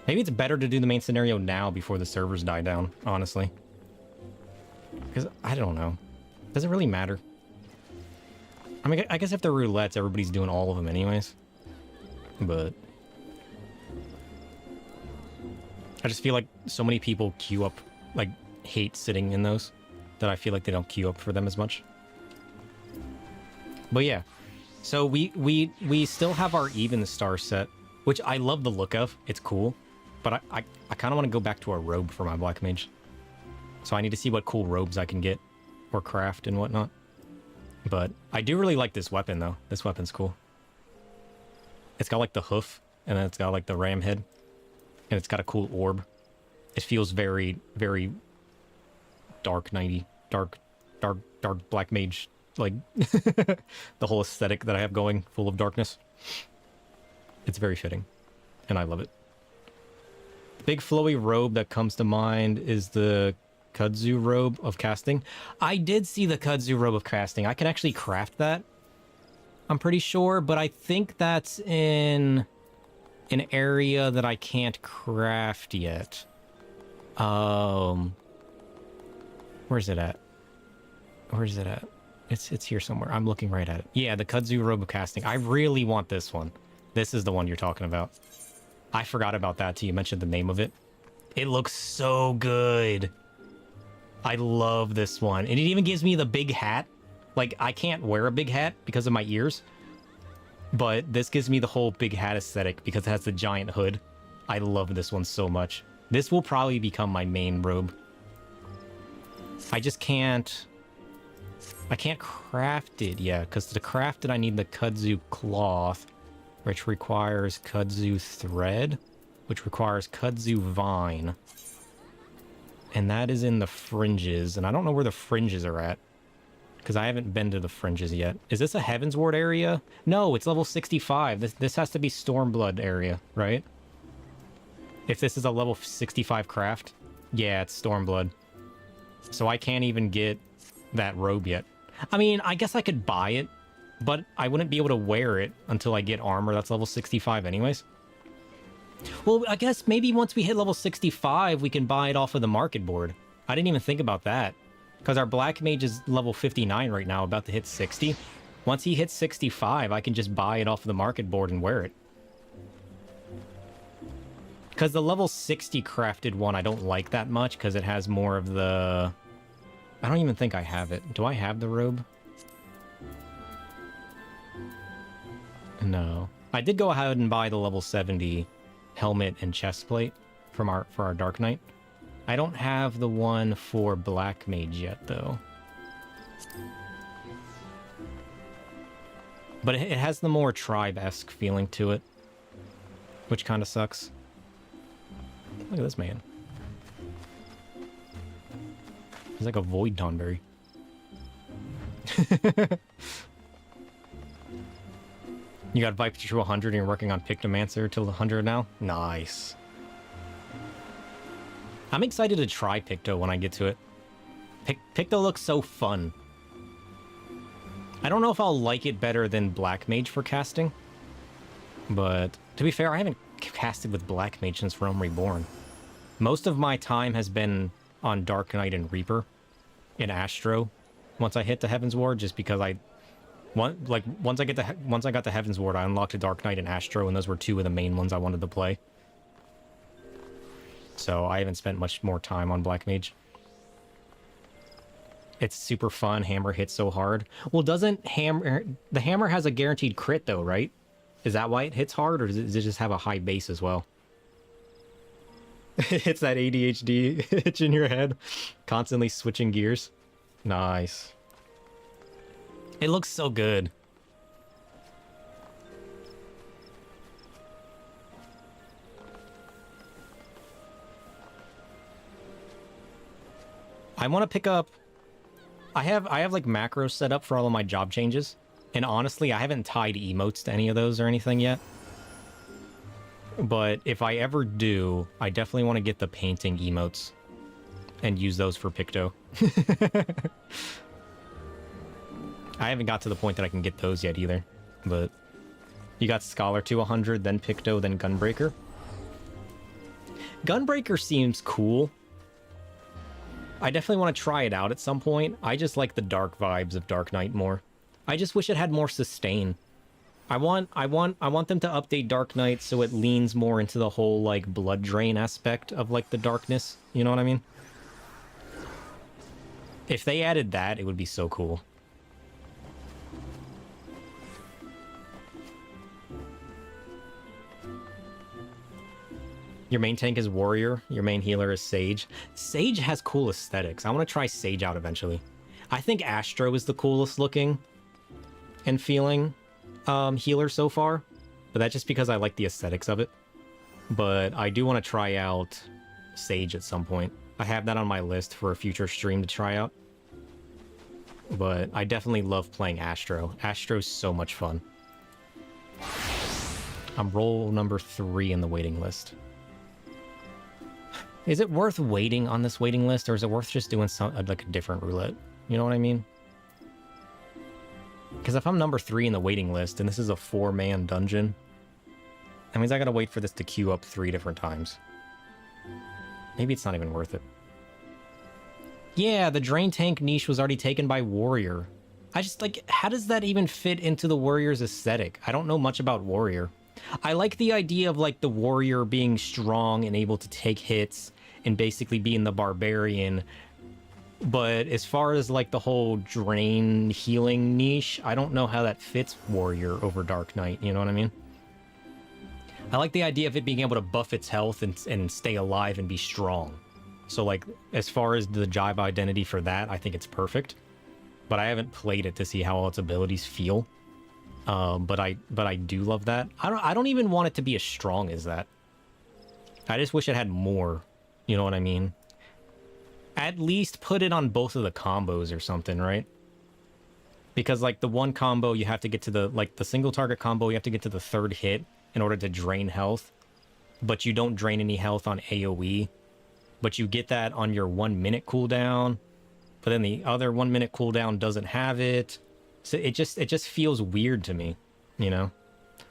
Maybe it's better to do the main scenario now before the servers die down, honestly. Because, I don't know. Does it really matter? I mean, I guess if they're roulettes, everybody's doing all of them anyways. But... I just feel like so many people queue up, like, hate sitting in those, that I feel like they don't queue up for them as much. But yeah. So we still have our even star set, which I love the look of. It's cool. But I kind of want to go back to a robe for my Black Mage. So I need to see what cool robes I can get or craft and whatnot. But I do really like this weapon, though. This weapon's cool. It's got, like, the hoof, and then it's got, like, the ram head. And it's got a cool orb. It feels very, very dark nighty. Dark Black Mage. Like, the whole aesthetic that I have going, full of darkness. It's very fitting, and I love it. The big flowy robe that comes to mind is the kudzu robe of casting. I did see the kudzu robe of casting. I can actually craft that, I'm pretty sure, but I think that's in an area that I can't craft yet. Where's it at? Where's it at? It's here somewhere. I'm looking right at it. Yeah, the kudzu robe of casting. I really want this one. This is the one you're talking about. I forgot about that till you mentioned the name of it. It looks so good. I love this one. And it even gives me the big hat. Like, I can't wear a big hat because of my ears. But this gives me the whole big hat aesthetic because it has the giant hood. I love this one so much. This will probably become my main robe. I just can't... I can't craft it yet, because to craft it I need the kudzu cloth, which requires kudzu thread, which requires kudzu vine. And that is in the fringes, and I don't know where the fringes are at, because I haven't been to the fringes yet. Is this a Heavensward area? No, it's level 65. This has to be Stormblood area, right? If this is a level 65 craft? Yeah, it's Stormblood. So I can't even get that robe yet. I mean, I guess I could buy it, but I wouldn't be able to wear it until I get armor that's level 65 anyways. Well, I guess maybe once we hit level 65, we can buy it off of the market board. I didn't even think about that, because our black mage is level 59 right now, about to hit 60. Once he hits 65, I can just buy it off of the market board and wear it. Because the level 60 crafted one I don't like that much, because it has more of the... I don't even think I have it. Do I have the robe? No. I did go ahead and buy the level 70 helmet and chestplate for our Dark Knight. I don't have the one for Black Mage yet, though. But it has the more tribe-esque feeling to it, which kind of sucks. Look at this man. He's like a Void Tonberry. You got Viper to 100 and you're working on Pictomancer till 100 now? Nice. I'm excited to try Picto when I get to it. Picto looks so fun. I don't know if I'll like it better than Black Mage for casting. But to be fair, I haven't casted with Black Mage since Realm Reborn. Most of my time has been on Dark Knight and Reaper in Astro once I hit the Heavensward, just because once I got the Heavensward, I unlocked a Dark Knight and Astro, and those were two of the main ones I wanted to play. So I haven't spent much more time on Black Mage. It's super fun. Hammer hits so hard. Well, doesn't the hammer has a guaranteed crit though, right? Is that why it hits hard, or does it just have a high base as well? It's that ADHD itch in your head, constantly switching gears. Nice. It looks so good. I want to pick up... I have like macros set up for all of my job changes. And honestly, I haven't tied emotes to any of those or anything yet. But if I ever do, I definitely want to get the painting emotes and use those for Picto. I haven't got to the point that I can get those yet either. But you got Scholar to 100, then Picto, then Gunbreaker. Gunbreaker seems cool. I definitely want to try it out at some point. I just like the dark vibes of Dark Knight more. I just wish it had more sustain. I want them to update Dark Knight so it leans more into the whole like blood drain aspect of like the darkness. You know what I mean? If they added that, it would be so cool. Your main tank is Warrior. Your main healer is Sage. Sage has cool aesthetics. I want to try Sage out eventually. I think Astro is the coolest looking and feeling healer so far, but that's just because I like the aesthetics of it. But I do want to try out Sage at some point. I have that on my list for a future stream to try out. But I definitely love playing Astro. Astro's so much fun. I'm role number 3 in the waiting list. Is it worth waiting on this waiting list, or is it worth just doing some like a different roulette? You know what I mean? Because if I'm number 3 in the waiting list, and this is a 4-man dungeon, that means I gotta wait for this to queue up 3 different times. Maybe it's not even worth it. Yeah, the drain tank niche was already taken by warrior. I just, like, how does that even fit into the warrior's aesthetic? I don't know much about warrior. I like the idea of, like, the warrior being strong and able to take hits and basically being the barbarian. But as far as, like, the whole drain healing niche, I don't know how that fits warrior over Dark Knight, you know what I mean? I like the idea of it being able to buff its health and stay alive and be strong. So, like, as far as the job identity for that, I think it's perfect. But I haven't played it to see how all its abilities feel. But I do love that. I don't even want it to be as strong as that. I just wish it had more. You know what I mean? At least put it on both of the combos or something, right? Because, like, the one combo you have to get to the, like, the single target combo, you have to get to the 3rd hit in order to drain health. But you don't drain any health on AoE. But you get that on your 1-minute cooldown. But then the other 1-minute cooldown doesn't have it. So it just feels weird to me, you know?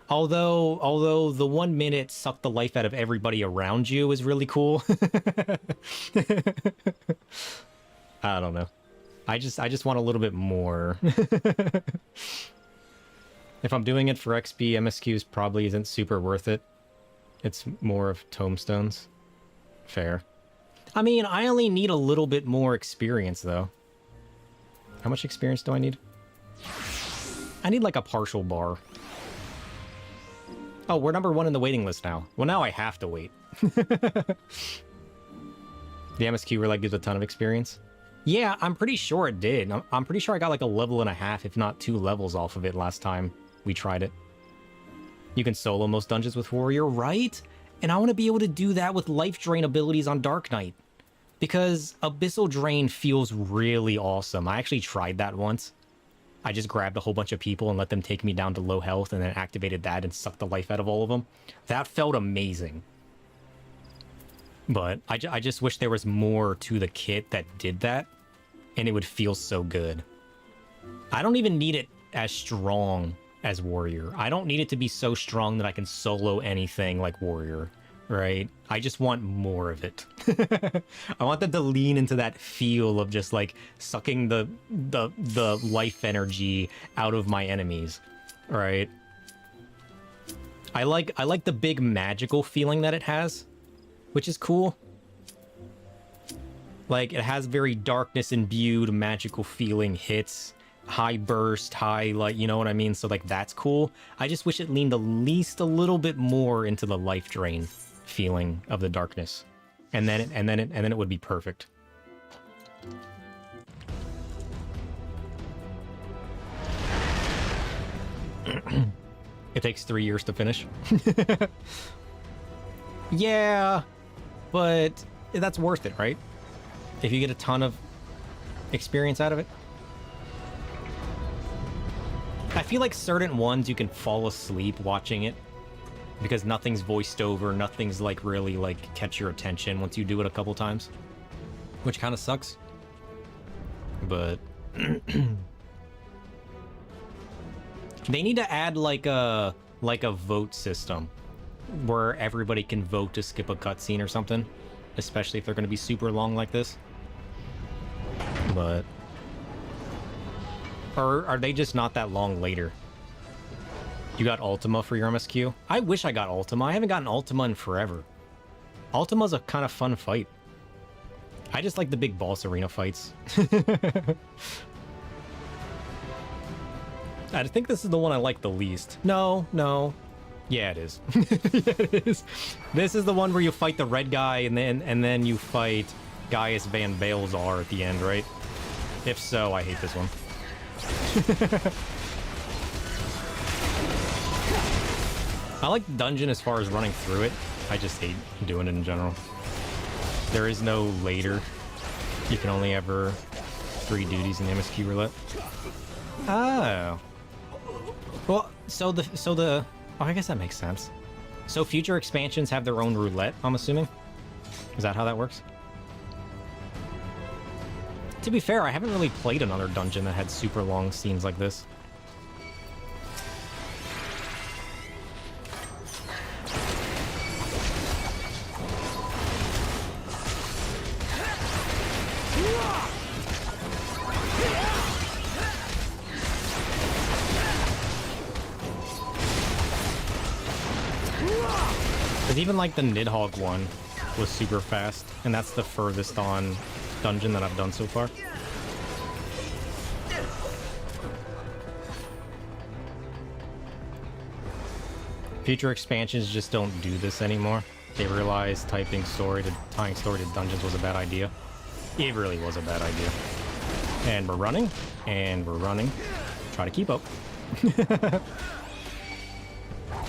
Although the 1 minute suck the life out of everybody around you is really cool. I don't know. I just want a little bit more. If I'm doing it for XP, MSQs probably isn't super worth it. It's more of tomestones. Fair. I mean, I only need a little bit more experience, though. How much experience do I need? I need, like, a partial bar. Oh, we're number 1 in the waiting list now. Well, now I have to wait. The MSQ really gives a ton of experience. Yeah, I'm pretty sure it did. I'm pretty sure I got, like, a level and a half, if not 2 levels off of it last time we tried it. You can solo most dungeons with Warrior, right? And I want to be able to do that with life drain abilities on Dark Knight. Because Abyssal Drain feels really awesome. I actually tried that once. I just grabbed a whole bunch of people and let them take me down to low health and then activated that and sucked the life out of all of them. That felt amazing. But I just wish there was more to the kit that did that, and it would feel so good. I don't even need it as strong as Warrior. I don't need it to be so strong that I can solo anything like Warrior, right? I just want more of it. I want them to lean into that feel of just like sucking the life energy out of my enemies, right? I like the big magical feeling that it has, which is cool. Like, it has very darkness imbued magical feeling hits, high burst, high, like, you know what I mean? So, like, that's cool. I just wish it leaned at least a little bit more into the life drain feeling of the darkness, and then it would be perfect. It takes 3 years to finish. Yeah, but that's worth it, right? If you get a ton of experience out of it. I feel like certain ones you can fall asleep watching it because nothing's voiced over, nothing's like really like catch your attention once you do it a couple times, which kind of sucks. But they need to add like a vote system where everybody can vote to skip a cutscene or something, especially if they're going to be super long like this. But or are they just not that long later? You got Ultima for your MSQ? I wish I got Ultima. I haven't gotten Ultima in forever. Ultima's a kind of fun fight. I just like the big boss arena fights. I think this is the one I like the least. No. Yeah, it is. Yeah, it is. This is the one where you fight the red guy and then you fight Gaius Van Balezar at the end, right? If so, I hate this one. I like the dungeon as far as running through it. I just hate doing it in general. There is no later. You can only ever 3 duties in the MSQ roulette. Oh. Well, so the Oh, I guess that makes sense. So future expansions have their own roulette, I'm assuming? Is that how that works? To be fair, I haven't really played another dungeon that had super long scenes like this. Because even like the Nidhogg one was super fast, and that's the furthest on dungeon that I've done so far. Future expansions just don't do this anymore. They realized tying story to dungeons was a bad idea. It really was a bad idea. And we're running, and we're running. Try to keep up.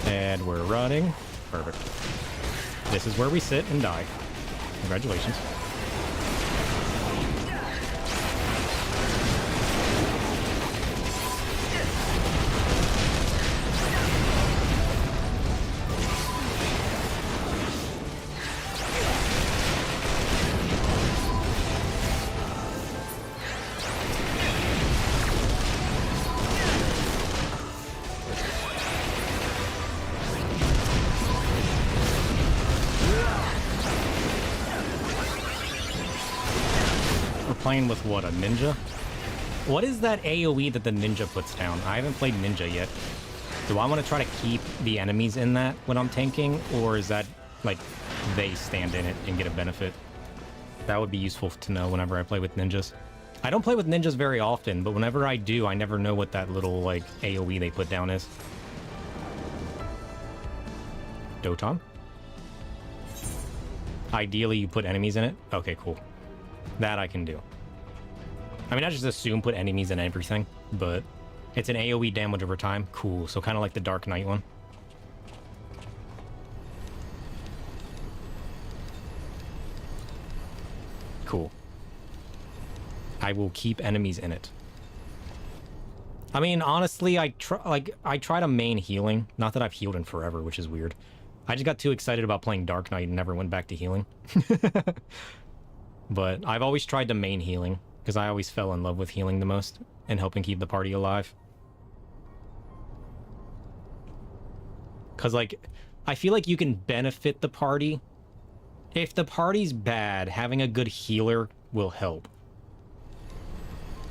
And we're running. Perfect. This is where we sit and die. Congratulations. Playing with what, a ninja? What is that AoE that the ninja puts down? I haven't played ninja yet. Do I want to try to keep the enemies in that when I'm tanking, or is that like they stand in it and get a benefit? That would be useful to know whenever I play with ninjas. I don't play with ninjas very often, but whenever I do, I never know what that little like AoE they put down is. Doton? Ideally, you put enemies in it? Okay, cool. That I can do. I mean, I just assume put enemies in everything, but it's an AoE damage over time. Cool. So kind of like the Dark Knight one. Cool. I will keep enemies in it. I mean, honestly, I try to main healing. Not that I've healed in forever, which is weird. I just got too excited about playing Dark Knight and never went back to healing. But I've always tried to main healing, because I always fell in love with healing the most and helping keep the party alive. Because, like, I feel like you can benefit the party. If the party's bad, having a good healer will help.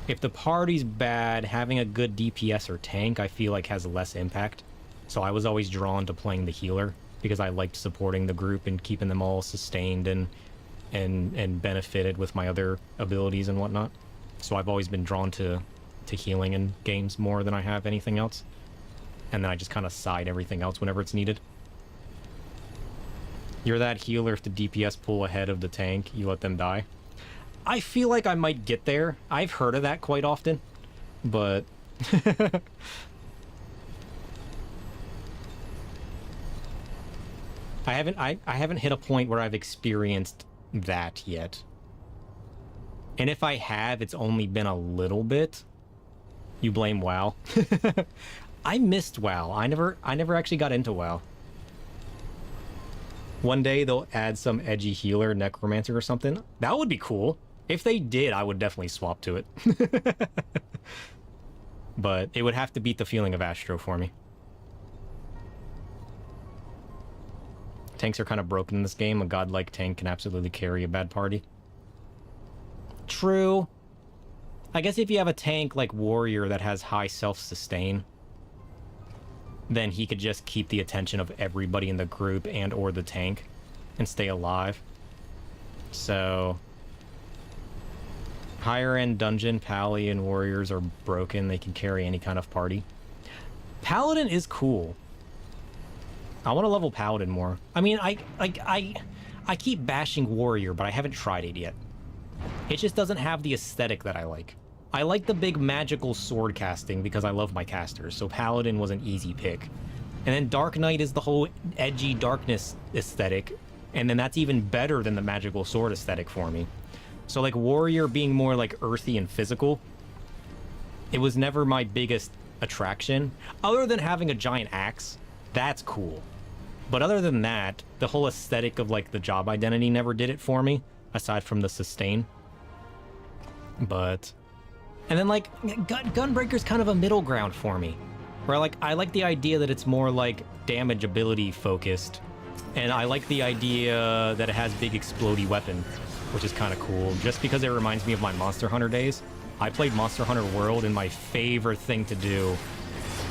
If the party's bad, having a good DPS or tank, I feel like has less impact. So I was always drawn to playing the healer, because I liked supporting the group and keeping them all sustained and benefited with my other abilities and whatnot. So I've always been drawn to healing in games more than I have anything else. And then I just kind of side everything else whenever it's needed. You're that healer if the DPS pull ahead of the tank, you let them die. I feel like I might get there. I've heard of that quite often, but... I haven't hit a point where I've experienced that yet. And if I have, it's only been a little bit. You blame WoW. I missed WoW. I never actually got into WoW. One day they'll add some edgy healer, necromancer or something. That would be cool. If they did, I would definitely swap to it. But it would have to beat the feeling of Astro for me. Tanks are kind of broken in this game. A godlike tank can absolutely carry a bad party. True. I guess if you have a tank like Warrior that has high self-sustain, then he could just keep the attention of everybody in the group and or the tank and stay alive. So higher end dungeon, Pally and Warriors are broken. They can carry any kind of party. Paladin is cool. I want to level Paladin more. I mean, I keep bashing Warrior, but I haven't tried it yet. It just doesn't have the aesthetic that I like. I like the big magical sword casting because I love my casters, so Paladin was an easy pick. And then Dark Knight is the whole edgy darkness aesthetic, and then that's even better than the magical sword aesthetic for me. So like Warrior being more like earthy and physical, it was never my biggest attraction, other than having a giant axe. That's cool. But other than that, the whole aesthetic of like the job identity never did it for me, aside from the sustain. But, and then like Gunbreaker's kind of a middle ground for me, where like I like the idea that it's more like damage ability focused, and I like the idea that it has big explodey weapon, which is kind of cool, just because it reminds me of my Monster Hunter days. I played Monster Hunter World, and my favorite thing to do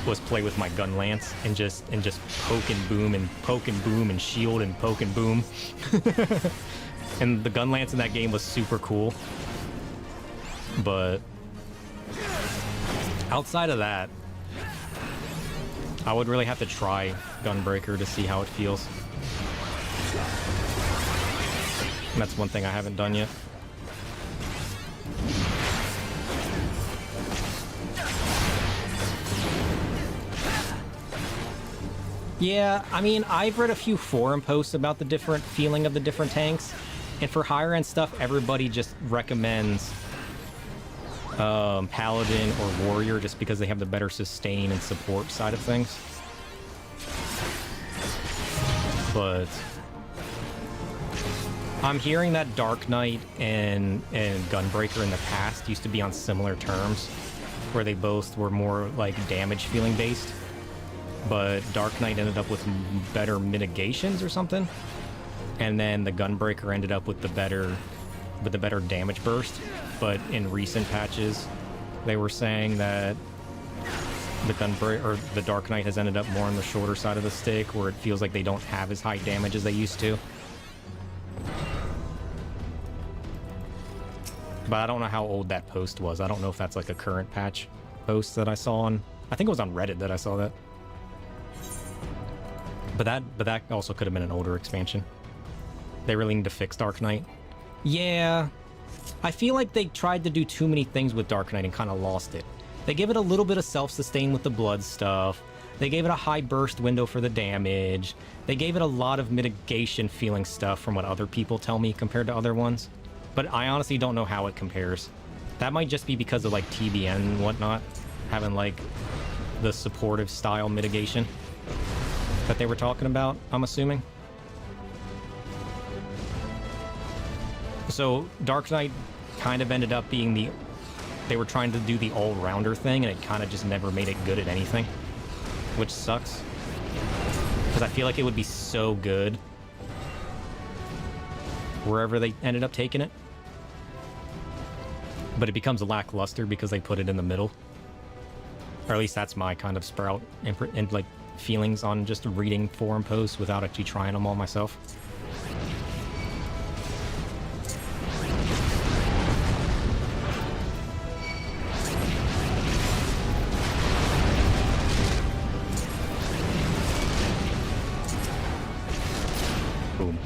was play with my gun lance and just poke and boom and shield and poke and boom. And the gun lance in that game was super cool. But outside of that, I would really have to try Gunbreaker to see how it feels. And that's one thing I haven't done yet. Yeah, I mean, I've read a few forum posts about the different feeling of the different tanks, and for higher end stuff, everybody just recommends Paladin or Warrior just because they have the better sustain and support side of things. But I'm hearing that Dark Knight and Gunbreaker in the past used to be on similar terms, where they both were more like damage feeling based. But Dark Knight ended up with better mitigations or something, and then the Gunbreaker ended up with the better damage burst. But in recent patches, they were saying that the Dark Knight has ended up more on the shorter side of the stick, where it feels like they don't have as high damage as they used to. But I don't know how old that post was. I don't know if that's like a current patch post that I saw on. I think it was on Reddit that I saw that. But that also could have been an older expansion. They really need to fix Dark Knight. Yeah, I feel like they tried to do too many things with Dark Knight and kind of lost it. They gave it a little bit of self-sustain with the blood stuff. They gave it a high burst window for the damage. They gave it a lot of mitigation feeling stuff from what other people tell me compared to other ones. But I honestly don't know how it compares. That might just be because of like TBN and whatnot, having like the supportive style mitigation that they were talking about, I'm assuming. So Dark Knight kind of ended up being they were trying to do the all-rounder thing, and it kind of just never made it good at anything, which sucks. Because I feel like it would be so good wherever they ended up taking it. But it becomes lackluster because they put it in the middle. Or at least that's my kind of sprout and like feelings on just reading forum posts without actually trying them all myself. Boom.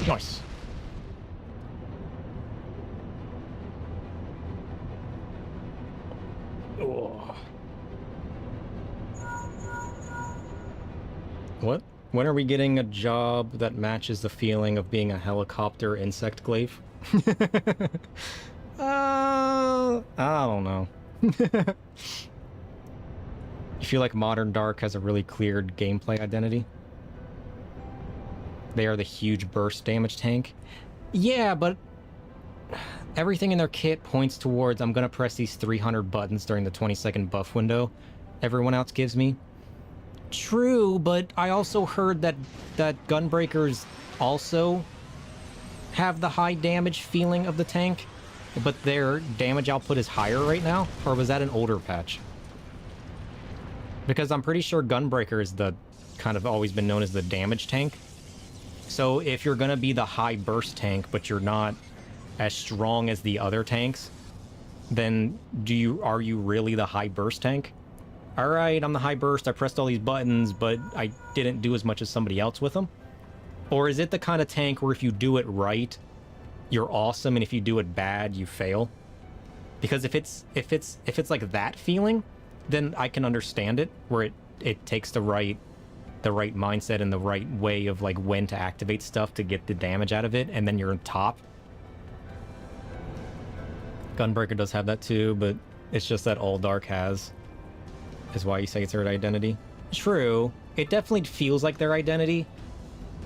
Nice. Oh. What? When are we getting a job that matches the feeling of being a helicopter insect glaive? I don't know. You feel like Modern Dark has a really cleared gameplay identity? They are the huge burst damage tank. Yeah, but everything in their kit points towards I'm gonna press these 300 buttons during the 20-second buff window everyone else gives me. True, but I also heard that Gunbreakers also have the high damage feeling of the tank, but their damage output is higher right now? Or was that an older patch? Because I'm pretty sure Gunbreaker is the kind of always been known as the damage tank. So if you're gonna be the high burst tank, but you're not as strong as the other tanks, then are you really the high burst tank? Alright, I'm the high burst, I pressed all these buttons, but I didn't do as much as somebody else with them. Or is it the kind of tank where if you do it right, you're awesome, and if you do it bad, you fail? Because if it's like that feeling, then I can understand it, where it takes the right mindset and the right way of like when to activate stuff to get the damage out of it, and then you're on top. Gunbreaker does have that too, but it's just that all Dark has. Is why you say it's their identity. True, it definitely feels like their identity,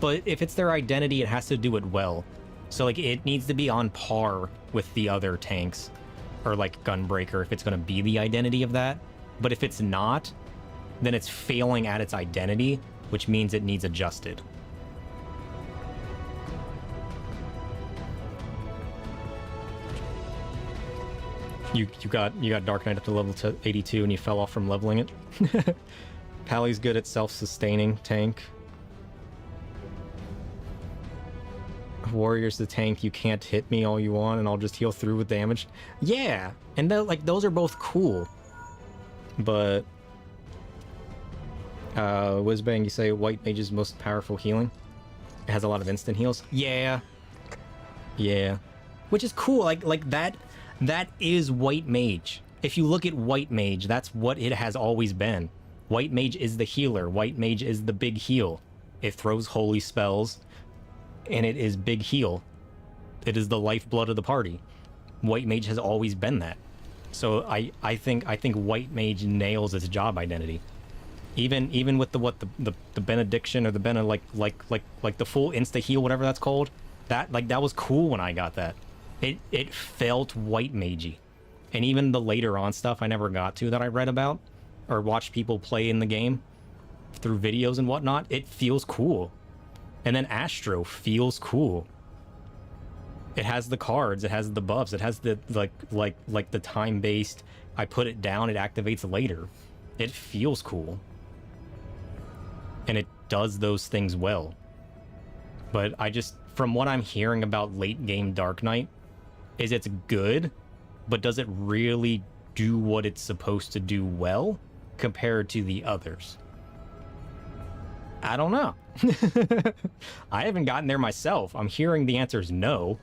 but if it's their identity, it has to do it well. So like it needs to be on par with the other tanks, or like Gunbreaker if it's going to be the identity of that. But if it's not, then it's failing at its identity, which means it needs adjusted. You got Dark Knight up to level 82 and you fell off from leveling it. Pally's good at self-sustaining tank. Warrior's the tank, you can't hit me all you want and I'll just heal through with damage. Yeah, and like those are both cool. But Whizbang, you say White Mage is most powerful healing. It has a lot of instant heals. Yeah. Yeah. Which is cool, like that is White Mage. If you look at White Mage, that's what it has always been. White Mage is the healer. White Mage is the big heal. It throws holy spells, and it is big heal. It is the lifeblood of the party. White Mage has always been that. So I think White Mage nails its job identity. Even with the benediction or the like the full insta heal, whatever that's called. That was cool when I got that. It felt White Magey. And even the later on stuff I never got to that I read about or watched people play in the game through videos and whatnot, it feels cool. And then Astro feels cool. It has the cards, it has the buffs, it has the like the time-based, I put it down, it activates later. It feels cool. And it does those things well. But I just, from what I'm hearing about late game Dark Knight, is it's good, but does it really do what it's supposed to do well compared to the others? I don't know. I haven't gotten there myself. I'm hearing the answer is no,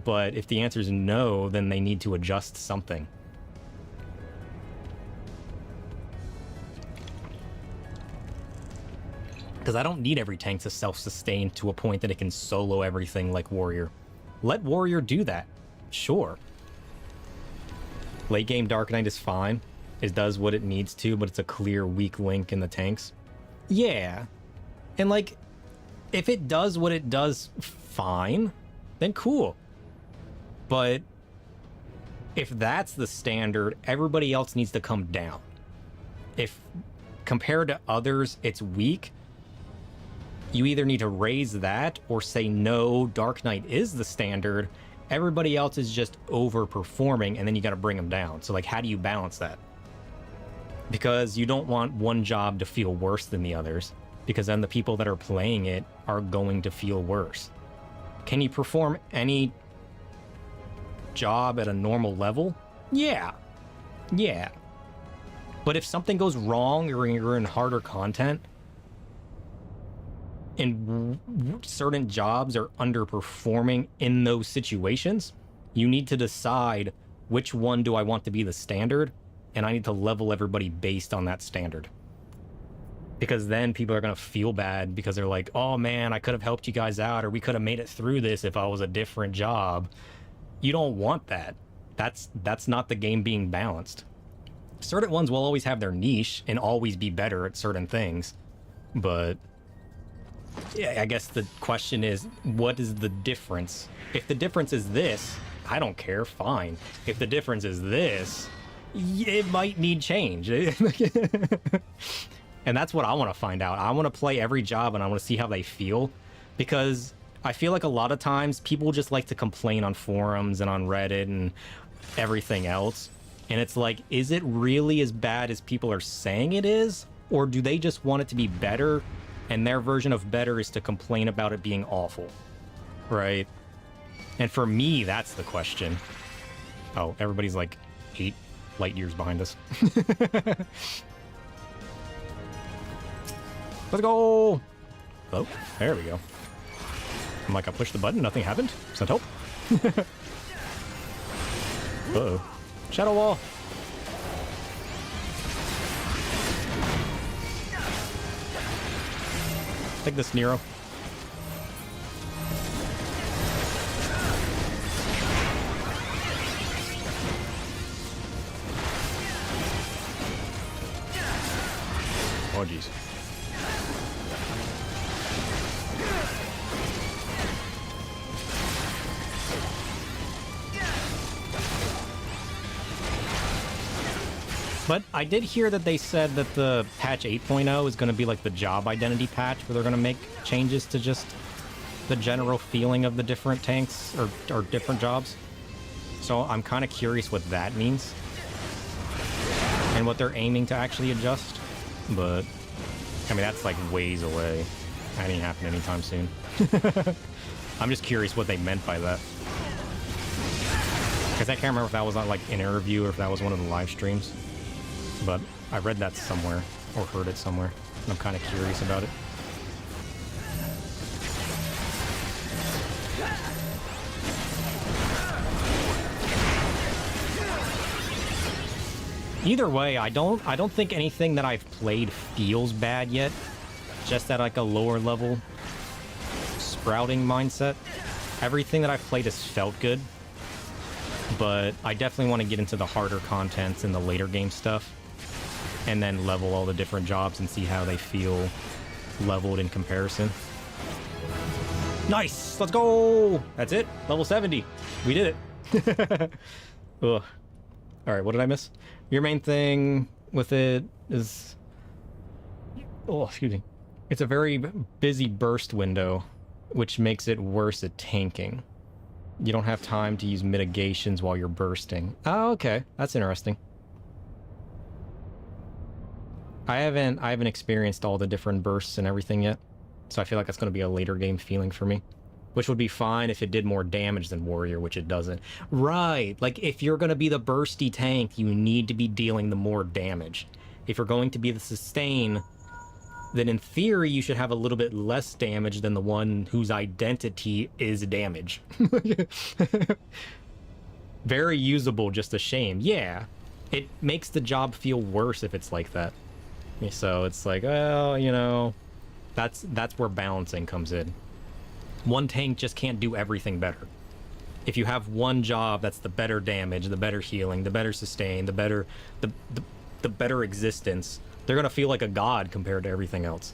but if the answer is no, then they need to adjust something. Because I don't need every tank to self-sustain to a point that it can solo everything like Warrior. Let Warrior do that. Sure. Late game Dark Knight is fine. It does what it needs to, but it's a clear weak link in the tanks. Yeah. And like, if it does what it does fine, then cool. But if that's the standard, everybody else needs to come down. If compared to others, it's weak, you either need to raise that or say, no, Dark Knight is the standard. Everybody else is just overperforming, and then you got to bring them down. So like, how do you balance that? Because you don't want one job to feel worse than the others, because then the people that are playing it are going to feel worse. Can you perform any job at a normal level? Yeah. Yeah. But if something goes wrong or you're in harder content, and certain jobs are underperforming in those situations, you need to decide which one do I want to be the standard, and I need to level everybody based on that standard. Because then people are going to feel bad because they're like, oh man, I could have helped you guys out, or we could have made it through this if I was a different job. You don't want that. That's not the game being balanced. Certain ones will always have their niche and always be better at certain things, but yeah, I guess the question is, what is the difference? If the difference is this, I don't care, fine. If the difference is this, it might need change. And that's what I want to find out. I want to play every job and I want to see how they feel, because I feel like a lot of times people just like to complain on forums and on Reddit and everything else. And it's like, is it really as bad as people are saying it is? Or do they just want it to be better? And their version of better is to complain about it being awful, right? And for me, that's the question. Oh, everybody's like 8 light years behind us. Let's go! Oh, there we go. I'm like, I pushed the button, nothing happened. Sent hope. Uh-oh. Shadow wall. Take this, Nero. Oh, jeez. But I did hear that they said that the patch 8.0 is going to be like the job identity patch, where they're going to make changes to just the general feeling of the different tanks or different jobs. So I'm kind of curious what that means and what they're aiming to actually adjust. But I mean, that's like ways away. That ain't happening anytime soon. I'm just curious what they meant by that. Because I can't remember if that was on like an interview or if that was one of the live streams. But I read that somewhere or heard it somewhere. And I'm kind of curious about it. Either way, I don't think anything that I've played feels bad yet. Just at like a lower level sprouting mindset. Everything that I've played has felt good. But I definitely want to get into the harder contents and the later game stuff. And then level all the different jobs and see how they feel leveled in comparison. Nice! Let's go! That's it. Level 70. We did it. Ugh. Alright, what did I miss? Your main thing with it is... Oh, excuse me. It's a very busy burst window, which makes it worse at tanking. You don't have time to use mitigations while you're bursting. Oh, okay. That's interesting. I haven't experienced all the different bursts and everything yet, so I feel like that's going to be a later game feeling for me. Which would be fine if it did more damage than Warrior, which it doesn't. Right, like if you're going to be the bursty tank, you need to be dealing the more damage. If you're going to be the sustain, then in theory you should have a little bit less damage than the one whose identity is damage. Very usable, just a shame. Yeah, it makes the job feel worse if it's like that. So it's like, well, you know, that's where balancing comes in. One tank just can't do everything better. If you have one job that's the better damage, the better healing, the better sustain, the better the better existence, they're gonna feel like a god compared to everything else.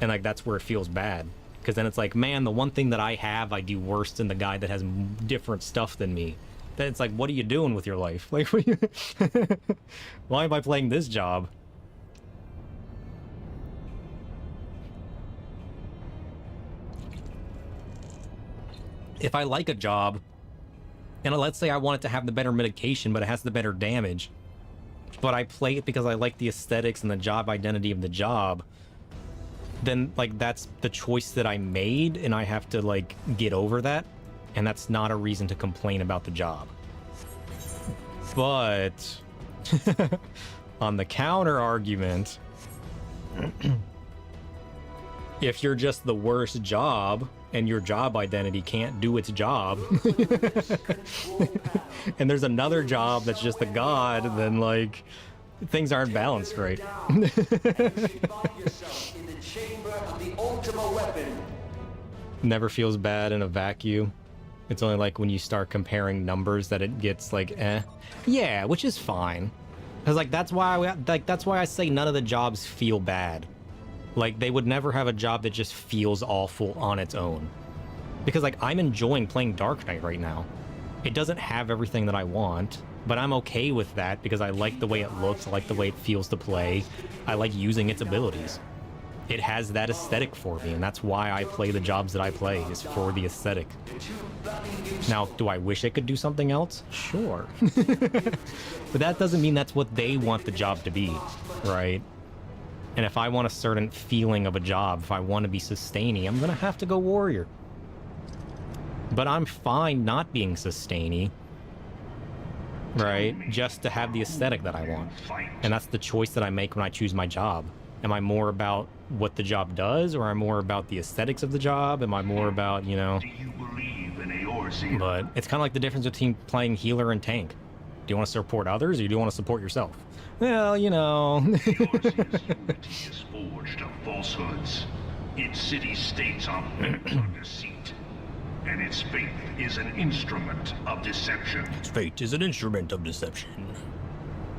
And like that's where it feels bad. Because then it's like, man, the one thing that I have, I do worse than the guy that has different stuff than me. Then it's like, what are you doing with your life? Like, why am I playing this job? If I like a job, and let's say I want it to have the better mitigation, but it has the better damage, but I play it because I like the aesthetics and the job identity of the job, then like that's the choice that I made, and I have to like get over that, and that's not a reason to complain about the job. But on the counter argument, if you're just the worst job and your job identity can't do its job and there's another job that's just a god, then like things aren't balanced right. Never feels bad in a vacuum. It's only like when you start comparing numbers that it gets like yeah, which is fine, because like that's why I say none of the jobs feel bad. Like, they would never have a job that just feels awful on its own. Because, like, I'm enjoying playing Dark Knight right now. It doesn't have everything that I want, but I'm okay with that because I like the way it looks, I like the way it feels to play, I like using its abilities. It has that aesthetic for me, and that's why I play the jobs that I play, is for the aesthetic. Now, do I wish it could do something else? Sure. But that doesn't mean that's what they want the job to be, right? And if I want a certain feeling of a job, if I want to be sustainy, I'm gonna have to go Warrior. But I'm fine not being sustainy, right? Just to have the aesthetic that I want. And that's the choice that I make when I choose my job. Am I more about what the job does, or am I more about the aesthetics of the job? Am I more about, you know? Do you believe in Eorzea? But it's kind of like the difference between playing healer and tank. Do you want to support others, or do you want to support yourself? Well, you know. Eorzea's unity is forged of falsehoods. Its city-states are built on deceit. And its faith is an instrument of deception. Its fate is an instrument of deception.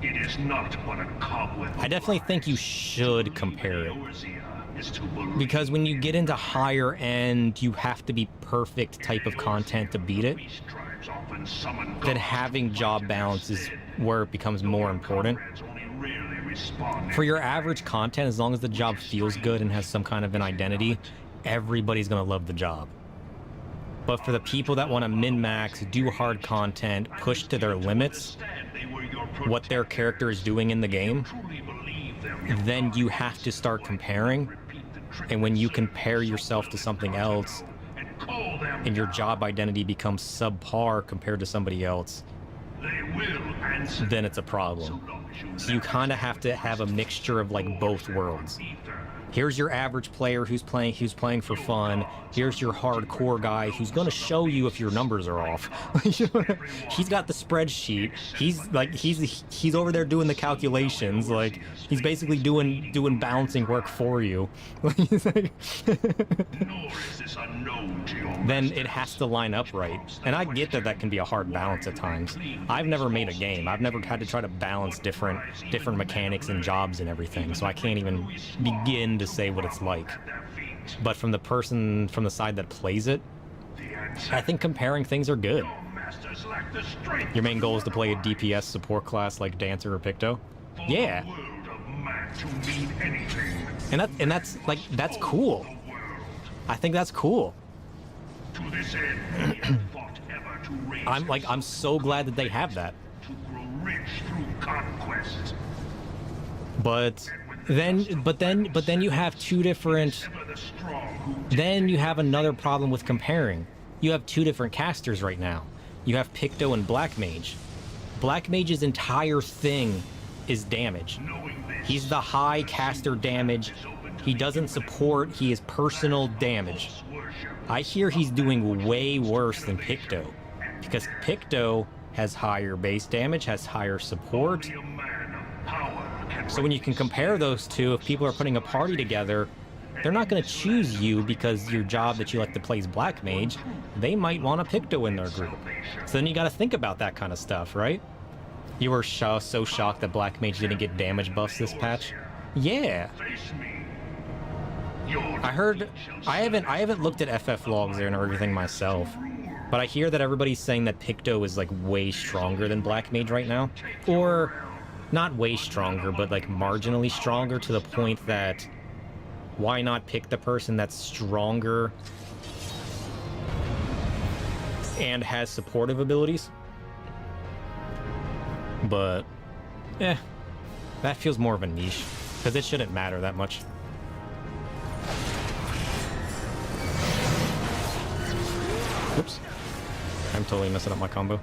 It is not but a cobweb. I definitely think you should compare it. Eorzea is to believe. Because when you get into higher end, you have to be perfect type of content to beat it. Priest tribes often summon Then gods having to job fight balance is instead. where it becomes more important. Comrades only rarely respond For your average content, as long as the job feels good and has some kind of an identity, everybody's gonna love the job. But for the people that want to min-max, do hard content, push to their limits, what their character is doing in the game, then you have to start comparing. And when you compare yourself to something else, and your job identity becomes subpar compared to somebody else, then it's a problem. So you kind of have to have a mixture of like both worlds. Here's your average player who's playing for fun. Here's your hardcore guy who's going to show you if your numbers are off. He's got the spreadsheet. He's over there doing the calculations. Like, he's basically doing balancing work for you. Then it has to line up right. And I get that that can be a hard balance at times. I've never made a game. I've never had to try to balance different mechanics and jobs and everything. So I can't even begin to say what it's like. But from the side that plays it, I think comparing things are good. Your main goal is to play a DPS support class like Dancer or Picto? Yeah. And that's cool. I think that's cool. I'm so glad that they have that. But then you have two different. Then you have another problem with comparing. You have two different casters right now. You have Picto and Black Mage. Black Mage's entire thing is damage. He's the high caster damage. He doesn't support. He is personal damage. I hear he's doing way worse than Picto, because Picto has higher base damage, has higher support. So when you can compare those two, if people are putting a party together, they're not going to choose you because your job that you like to play is Black Mage. They might want a Picto in their group. So then you got to think about that kind of stuff, right? You were so shocked that Black Mage didn't get damage buffs this patch? Yeah. I heard, I haven't looked at FF logs or everything myself, but I hear that everybody's saying that Picto is like way stronger than Black Mage right now. Or not way stronger, but like marginally stronger, to the point that why not pick the person that's stronger and has supportive abilities? But that feels more of a niche, because it shouldn't matter that much. Oops. I'm totally messing up my combo.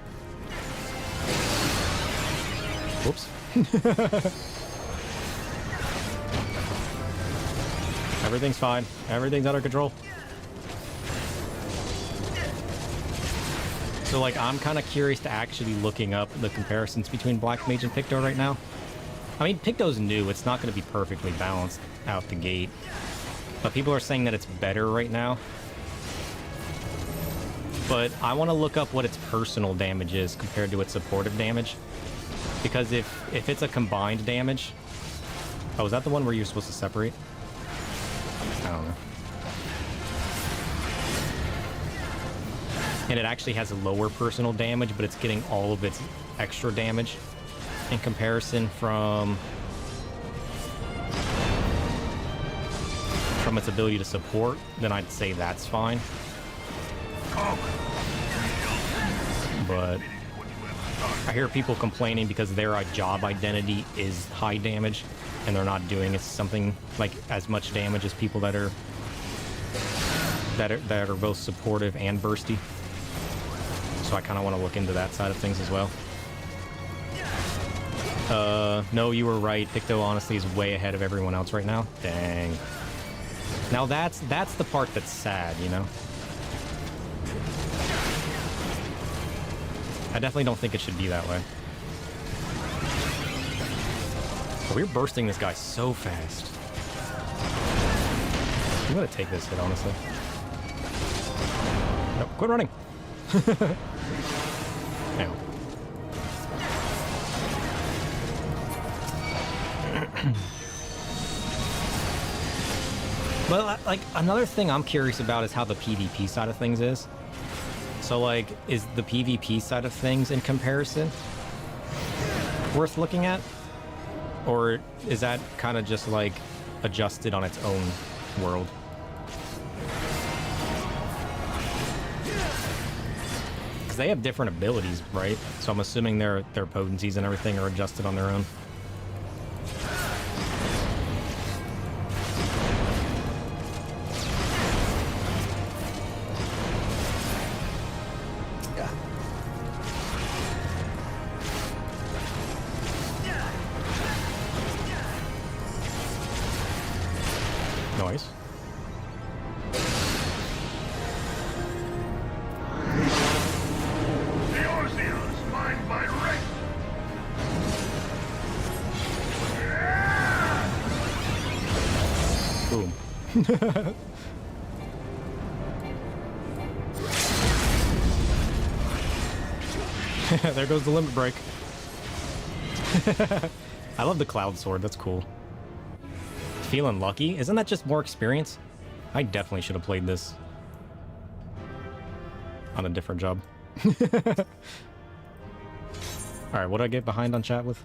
Whoops. Everything's fine. Everything's under control. So, like, I'm kind of curious to actually looking up the comparisons between Black Mage and Picto right now. I mean, Picto's new. It's not going to be perfectly balanced out the gate. But people are saying that it's better right now. But I want to look up what its personal damage is compared to its supportive damage. Because if it's a combined damage... Oh, is that the one where you're supposed to separate? I don't know. And it actually has a lower personal damage, but it's getting all of its extra damage in comparison from its ability to support, then I'd say that's fine. But I hear people complaining because their job identity is high damage and they're not doing something like as much damage as people that are both supportive and bursty. So I kind of want to look into that side of things as well. No, you were right. Picto honestly is way ahead of everyone else right now. Dang. Now that's the part that's sad, you know? I definitely don't think it should be that way. But we're bursting this guy so fast. I'm gonna take this hit, honestly. Nope, quit running. Ow. But like another thing I'm curious about is how the PvP side of things is. So like, is the PvP side of things in comparison worth looking at? Or is that kind of just like adjusted on its own world? Because they have different abilities, right? So I'm assuming their potencies and everything are adjusted on their own. Nice. Eorzea's mine by right. Boom. There goes the limit break. I love the cloud sword. That's cool. Feeling lucky? Isn't that just more experience? I definitely should have played this on a different job. Alright, what did I get behind on chat with?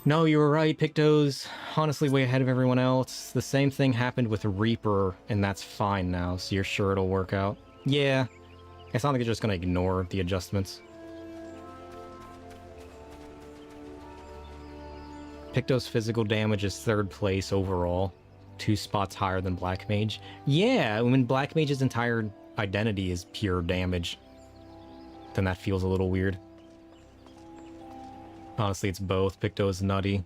No, you were right, Picto's honestly way ahead of everyone else. The same thing happened with Reaper, and that's fine now, so you're sure it'll work out. Yeah, it's not like you're just gonna ignore the adjustments. Picto's physical damage is 3rd place overall, 2 spots higher than Black Mage. Yeah, when Black Mage's entire identity is pure damage, then that feels a little weird. Honestly, it's both. Picto is nutty,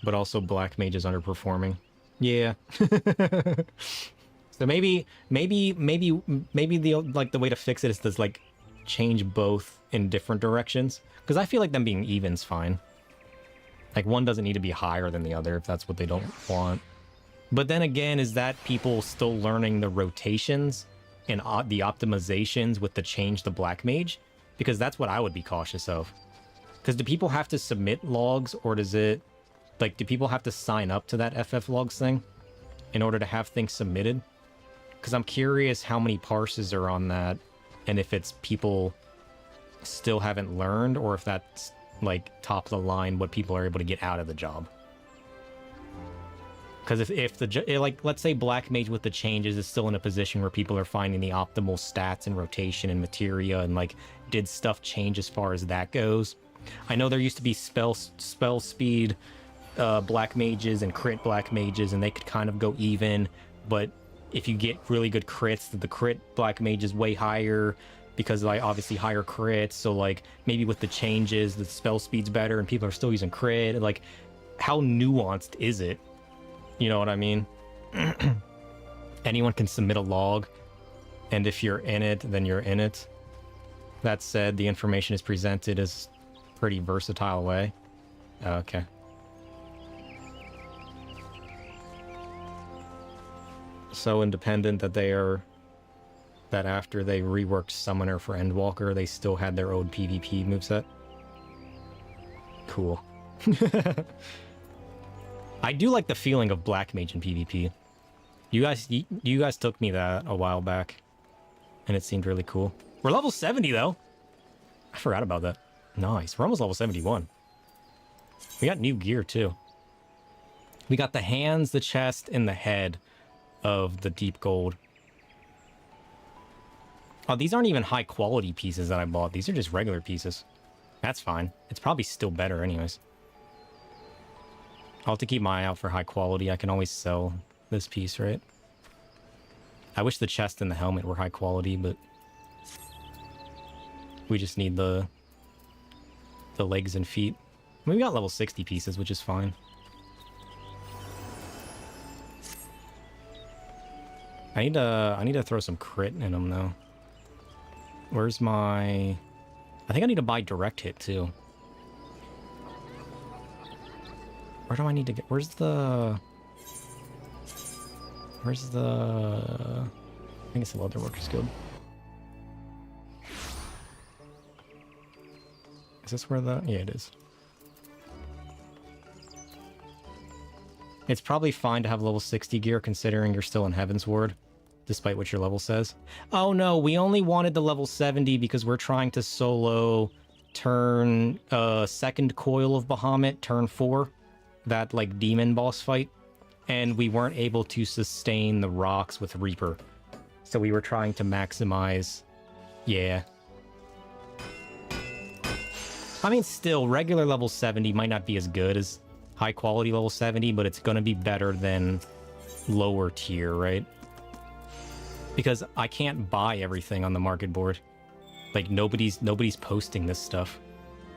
but also Black Mage is underperforming. Yeah. So maybe the way to fix it is to like change both in different directions, because I feel like them being even's fine. Like, one doesn't need to be higher than the other if that's what they don't want. But then again, is that people still learning the rotations and the optimizations with the change to Black Mage? Because that's what I would be cautious of. Because do people have to submit logs, or does it... Like, do people have to sign up to that FF logs thing in order to have things submitted? Because I'm curious how many parses are on that, and if it's people still haven't learned, or if that's... like top of the line what people are able to get out of the job. Because if the like, let's say Black Mage with the changes is still in a position where people are finding the optimal stats and rotation and materia, and like, did stuff change as far as that goes? I know there used to be spell speed Black Mages and crit Black Mages, and they could kind of go even, but if you get really good crits, the crit Black Mage is way higher, because like obviously higher crits, so like maybe with the changes the spell speed's better and people are still using crit. Like, how nuanced is it? You know what I mean? Anyone can submit a log, and if you're in it, then you're in it. That said, the information is presented as pretty versatile way. Okay. So independent that they are... that after they reworked Summoner for Endwalker, they still had their old PvP moveset. Cool. I do like the feeling of Black Mage in PvP. You guys took me that a while back, and it seemed really cool. We're level 70 though. I forgot about that. Nice. We're almost level 71. We got new gear too. We got the hands, the chest, and the head of the deep gold. Oh, these aren't even high quality pieces that I bought. These are just regular pieces. That's fine. It's probably still better anyways. I'll have to keep my eye out for high quality. I can always sell this piece, right? I wish the chest and the helmet were high quality, but we just need the legs and feet. We got level 60 pieces, which is fine. I need to throw some crit in them though. Where's my... I think I need to buy direct hit too. Where do I need to get... Where's the... I think it's the Leather Workers Guild. Is this where the... Yeah, it is. It's probably fine to have level 60 gear considering you're still in Heaven's Ward, despite what your level says. Oh no, we only wanted the level 70 because we're trying to solo turn second coil of Bahamut, turn 4, that like demon boss fight, and we weren't able to sustain the rocks with Reaper. So we were trying to maximize... Yeah. I mean, still, regular level 70 might not be as good as high quality level 70, but it's going to be better than lower tier, right? Because I can't buy everything on the market board. Like, nobody's posting this stuff.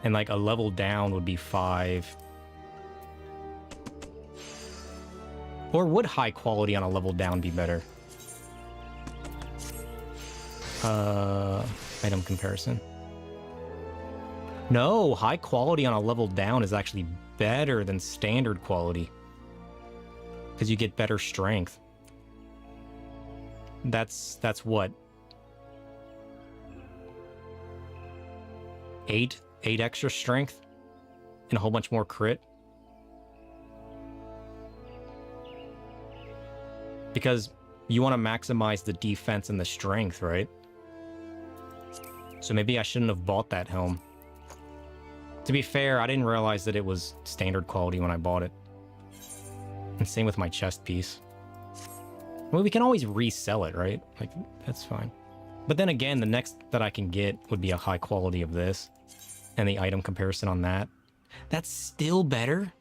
And like a level down would be 5. Or would high quality on a level down be better? Item comparison. No, high quality on a level down is actually better than standard quality. Because you get better strength. That's what? 8 extra strength? And a whole bunch more crit? Because you want to maximize the defense and the strength, right? So maybe I shouldn't have bought that helm. To be fair, I didn't realize that it was standard quality when I bought it. And same with my chest piece. Well, we can always resell it, right? Like, that's fine. But then again, the next that I can get would be a high quality of this. And the item comparison on that. That's still better?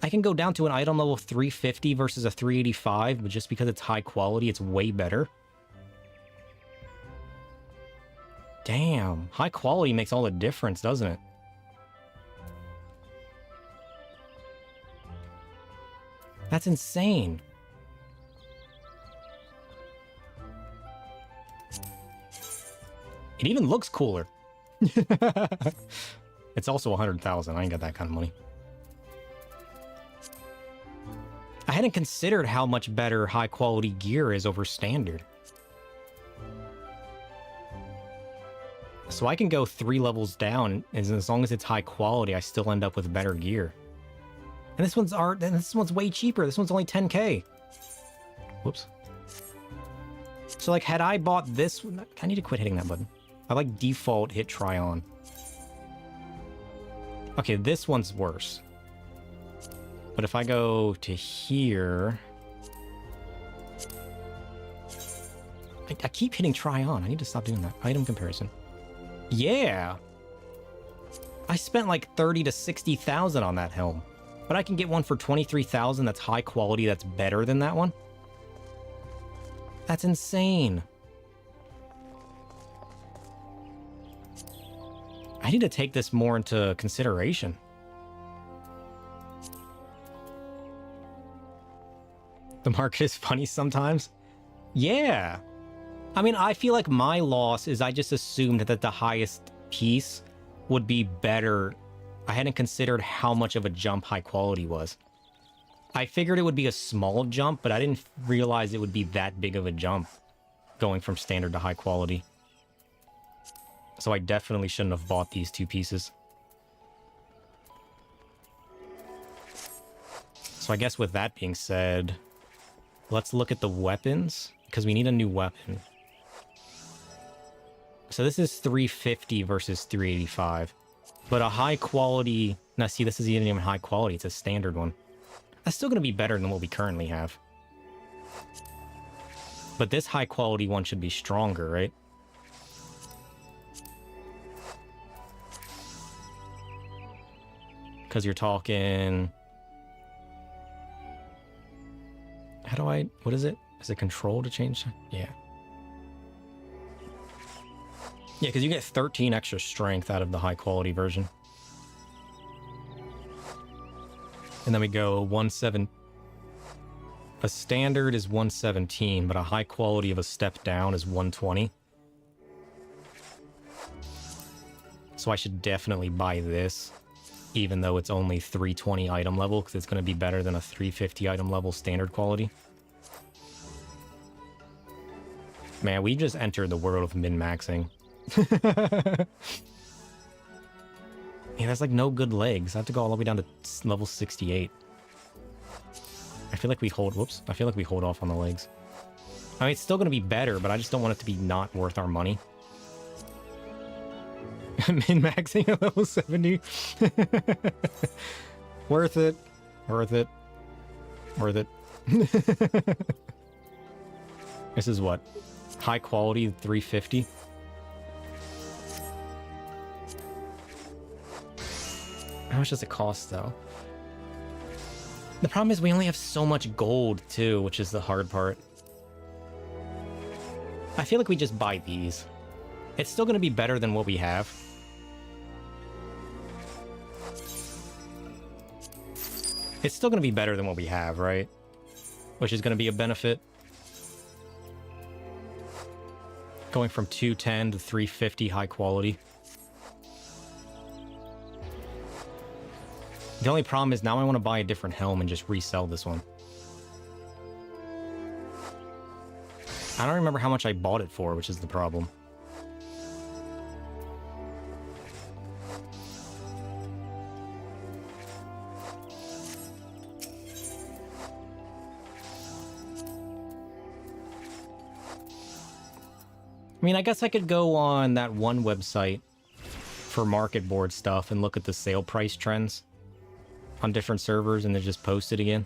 I can go down to an item level 350 versus a 385, but just because it's high quality, it's way better. Damn, high quality makes all the difference, doesn't it? That's insane. It even looks cooler. It's also 100,000. I ain't got that kind of money. I hadn't considered how much better high quality gear is over standard. So I can go 3 levels down, and as long as it's high quality, I still end up with better gear. And this one's way cheaper. This one's only 10k. Whoops. So like, had I bought this one, I need to quit hitting that button. I like default hit try on. Okay, this one's worse. But if I go to here, I keep hitting try on. I need to stop doing that. Item comparison. Yeah. I spent like 30 to 60,000 on that helm. But I can get one for 23,000 that's high quality, that's better than that one. That's insane. I need to take this more into consideration. The market is funny sometimes. Yeah. I mean, I feel like my loss is I just assumed that the highest piece would be better. I hadn't considered how much of a jump high quality was. I figured it would be a small jump, but I didn't realize it would be that big of a jump going from standard to high quality. So I definitely shouldn't have bought these 2 pieces. So I guess with that being said, let's look at the weapons, because we need a new weapon. So this is 350 versus 385. But a high quality... Now see, this isn't even high quality, it's a standard one. That's still going to be better than what we currently have. But this high quality one should be stronger, right? Because you're talking... How do I... What is it? Is it control to change? Yeah. Yeah, because you get 13 extra strength out of the high quality version. And then we go 17. A standard is 117, but a high quality of a step down is 120. So I should definitely buy this, even though it's only 320 item level, because it's going to be better than a 350 item level standard quality. Man, we just entered the world of min-maxing. Yeah, that's like no good legs. I have to go all the way down to level 68. I feel like we hold... Whoops. I feel like we hold off on the legs. I mean, it's still going to be better, but I just don't want it to be not worth our money. Min-maxing at level 70. Worth it. Worth it. Worth it. This is what? High quality 350. How much does it cost, though? The problem is we only have so much gold, too, which is the hard part. I feel like we just buy these. It's still going to be better than what we have. It's still going to be better than what we have, right? Which is going to be a benefit. Going from 210 to 350 high quality. The only problem is now I want to buy a different helm and just resell this one. I don't remember how much I bought it for, which is the problem. I mean, I guess I could go on that one website for market board stuff and look at the sale price trends on different servers and then just post it again.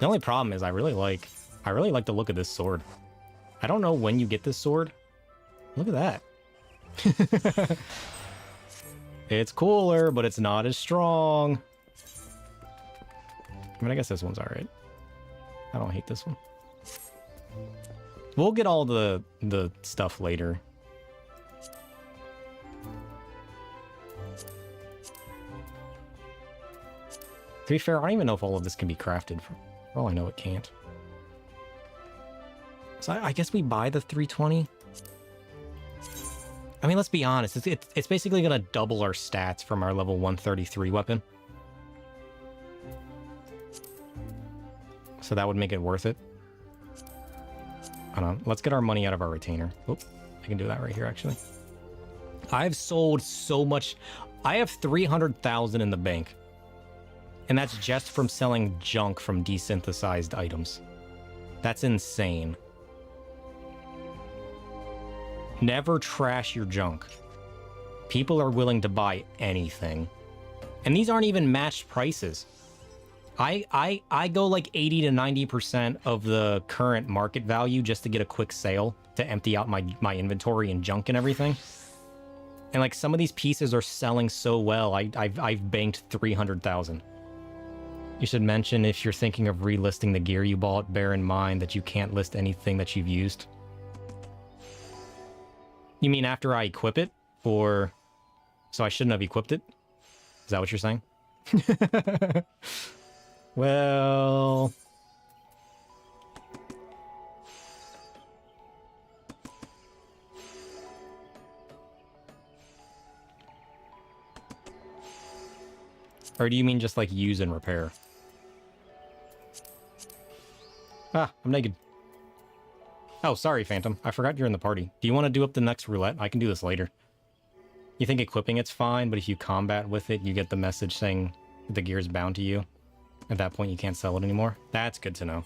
The only problem is I really like the look of this sword. I don't know when you get this sword. Look at that. It's cooler, but it's not as strong. I mean, I guess this one's alright. I don't hate this one. We'll get all the stuff later. To be fair, I don't even know if all of this can be crafted. For all I know, it can't. So I guess we buy the 320. I mean, let's be honest. It's basically going to double our stats from our level 133 weapon. So that would make it worth it. Hold on. Let's get our money out of our retainer. Oop, I can do that right here, actually. I've sold so much. I have 300,000 in the bank. And that's just from selling junk from desynthesized items. That's insane. Never trash your junk. People are willing to buy anything. And these aren't even matched prices. I go like 80 to 90% of the current market value just to get a quick sale to empty out my inventory and junk and everything. And like some of these pieces are selling so well, I've banked 300,000. You should mention if you're thinking of relisting the gear you bought, bear in mind that you can't list anything that you've used. You mean after I equip it? Or... So I shouldn't have equipped it? Is that what you're saying? Well... Or do you mean just like use and repair? Ah, I'm naked. Oh, sorry, Phantom. I forgot you're in the party. Do you want to do up the next roulette? I can do this later. You think equipping it's fine, but if you combat with it, you get the message saying the gear is bound to you. At that point, you can't sell it anymore. That's good to know.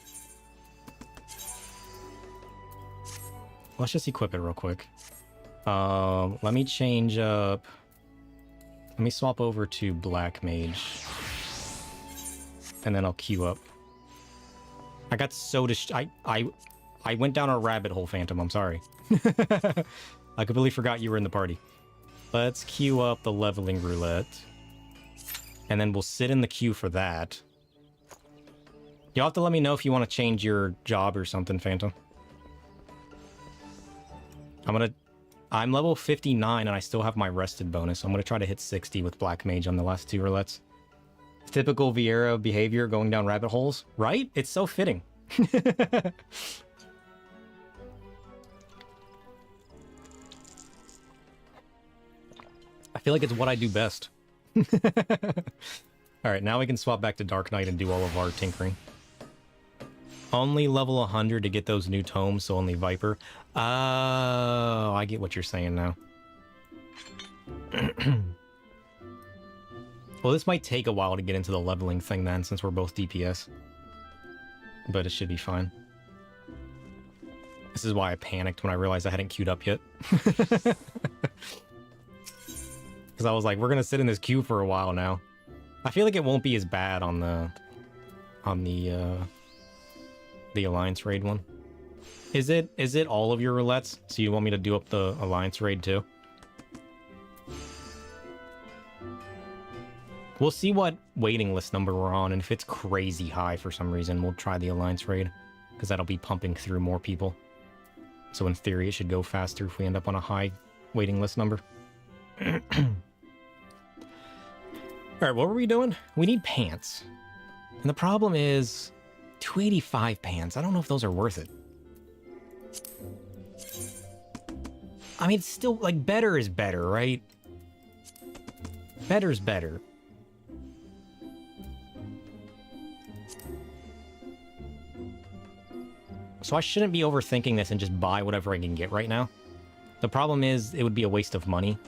Let's just equip it real quick. Let me change up... Let me swap over to Black Mage. And then I'll queue up. I got so I went down a rabbit hole, Phantom. I'm sorry. I completely forgot you were in the party. Let's queue up the leveling roulette. And then we'll sit in the queue for that. You'll have to let me know if you want to change your job or something, Phantom. I'm I'm level 59 and I still have my rested bonus. So I'm going to try to hit 60 with Black Mage on the last 2 roulettes. Typical Vieira behavior, going down rabbit holes, right? It's so fitting. I feel like it's what I do best. Alright, now we can swap back to Dark Knight and do all of our tinkering. Only level 100 to get those new tomes, so only Viper. Oh, I get what you're saying now. Well, this might take a while to get into the leveling thing then, since we're both DPS. But it should be fine. This is why I panicked when I realized I hadn't queued up yet. Because I was like, we're going to sit in this queue for a while now. I feel like it won't be as bad on the Alliance raid one. Is it all of your roulettes? So you want me to do up the Alliance raid too? We'll see what waiting list number we're on, and if it's crazy high for some reason, we'll try the Alliance raid, because that'll be pumping through more people. So in theory, it should go faster if we end up on a high waiting list number. Alright, what were we doing? We need pants. And the problem is 285 pants. I don't know if those are worth it. I mean, it's still, like, better is better, right? Better's better. So I shouldn't be overthinking this and just buy whatever I can get right now. The problem is, it would be a waste of money.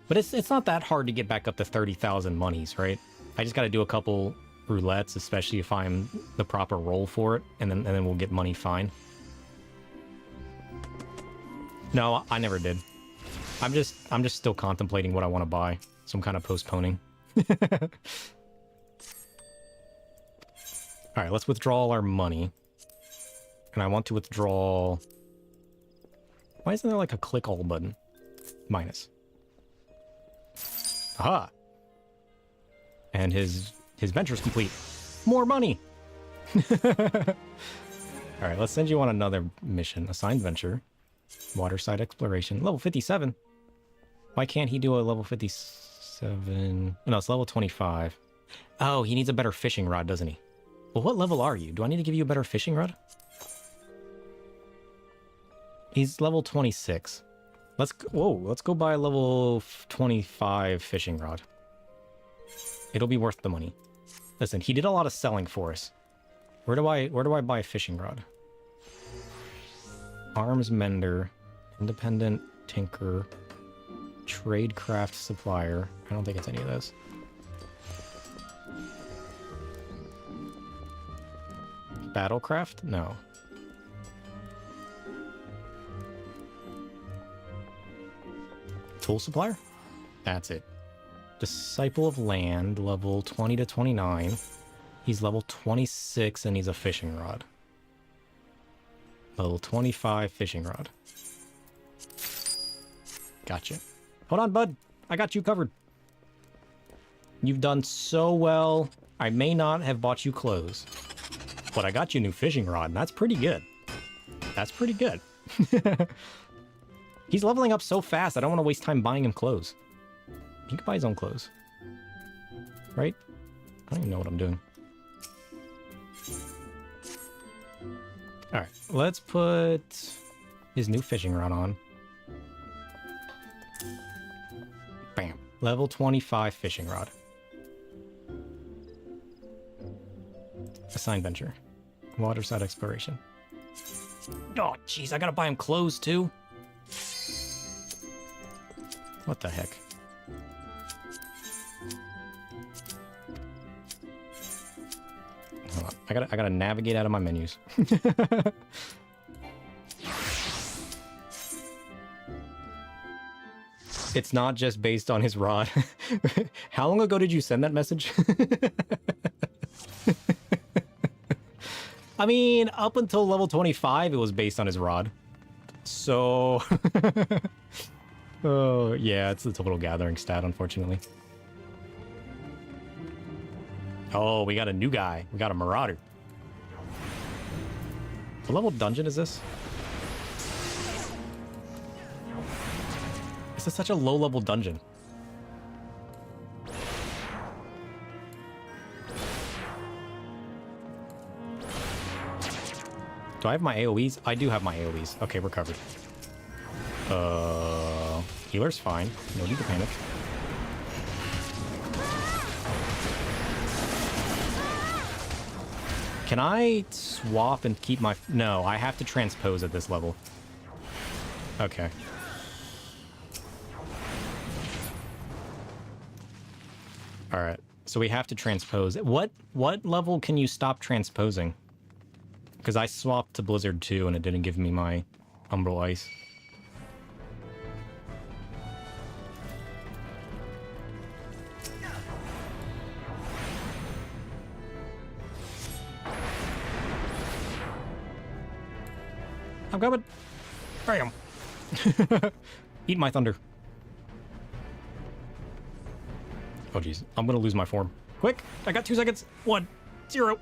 But it's not that hard to get back up to 30,000 monies, right? I just got to do a couple roulettes, especially if I'm the proper roll for it, and then we'll get money fine. No, I never did. I'm just still contemplating what I want to buy, so I'm kind of postponing. All right, let's withdraw all our money. And I want to withdraw... Why isn't there like a click all button? Minus. Aha! And his venture's complete. More money! Alright, let's send you on another mission. Assigned venture. Waterside exploration. Level 57. Why can't he do a level 57? No, it's level 25. Oh, he needs a better fishing rod, doesn't he? Well, what level are you? Do I need to give you a better fishing rod? He's level 26. Let's go buy a level 25 fishing rod. It'll be worth the money. Listen, he did a lot of selling for us. Where do I buy a fishing rod? Arms mender, independent tinker, tradecraft supplier. I don't think it's any of those. Battlecraft? No. Tool supplier? That's it. Disciple of Land, level 20 to 29. He's level 26 and he's a fishing rod. Level 25 fishing rod. Gotcha. Hold on, bud. I got you covered. You've done so well. I may not have bought you clothes, but I got you a new fishing rod, and that's pretty good. That's pretty good. He's leveling up so fast, I don't want to waste time buying him clothes. He can buy his own clothes. Right? I don't even know what I'm doing. Alright, let's put his new fishing rod on. Bam. Level 25 fishing rod. Assigned venture. Waterside exploration. Oh, jeez, I gotta buy him clothes, too. What the heck? Hold on. I gotta navigate out of my menus. It's not just based on his rod. How long ago did you send that message? I mean, up until level 25, it was based on his rod. So... Oh, yeah, it's the total gathering stat, unfortunately. Oh, we got a new guy. We got a marauder. What level dungeon is this? This is such a low-level dungeon. Do I have my AoEs? I do have my AoEs. Okay, we're covered. Healer's fine. No need to panic. Can I swap and keep my... No, I have to transpose at this level. Okay. Alright, so we have to transpose. What level can you stop transposing? Because I swapped to Blizzard 2 and it didn't give me my Umbral Ice. I'm coming. Bam. Eat my thunder. Oh, jeez. I'm going to lose my form. Quick. I got 2 seconds. 1, 0.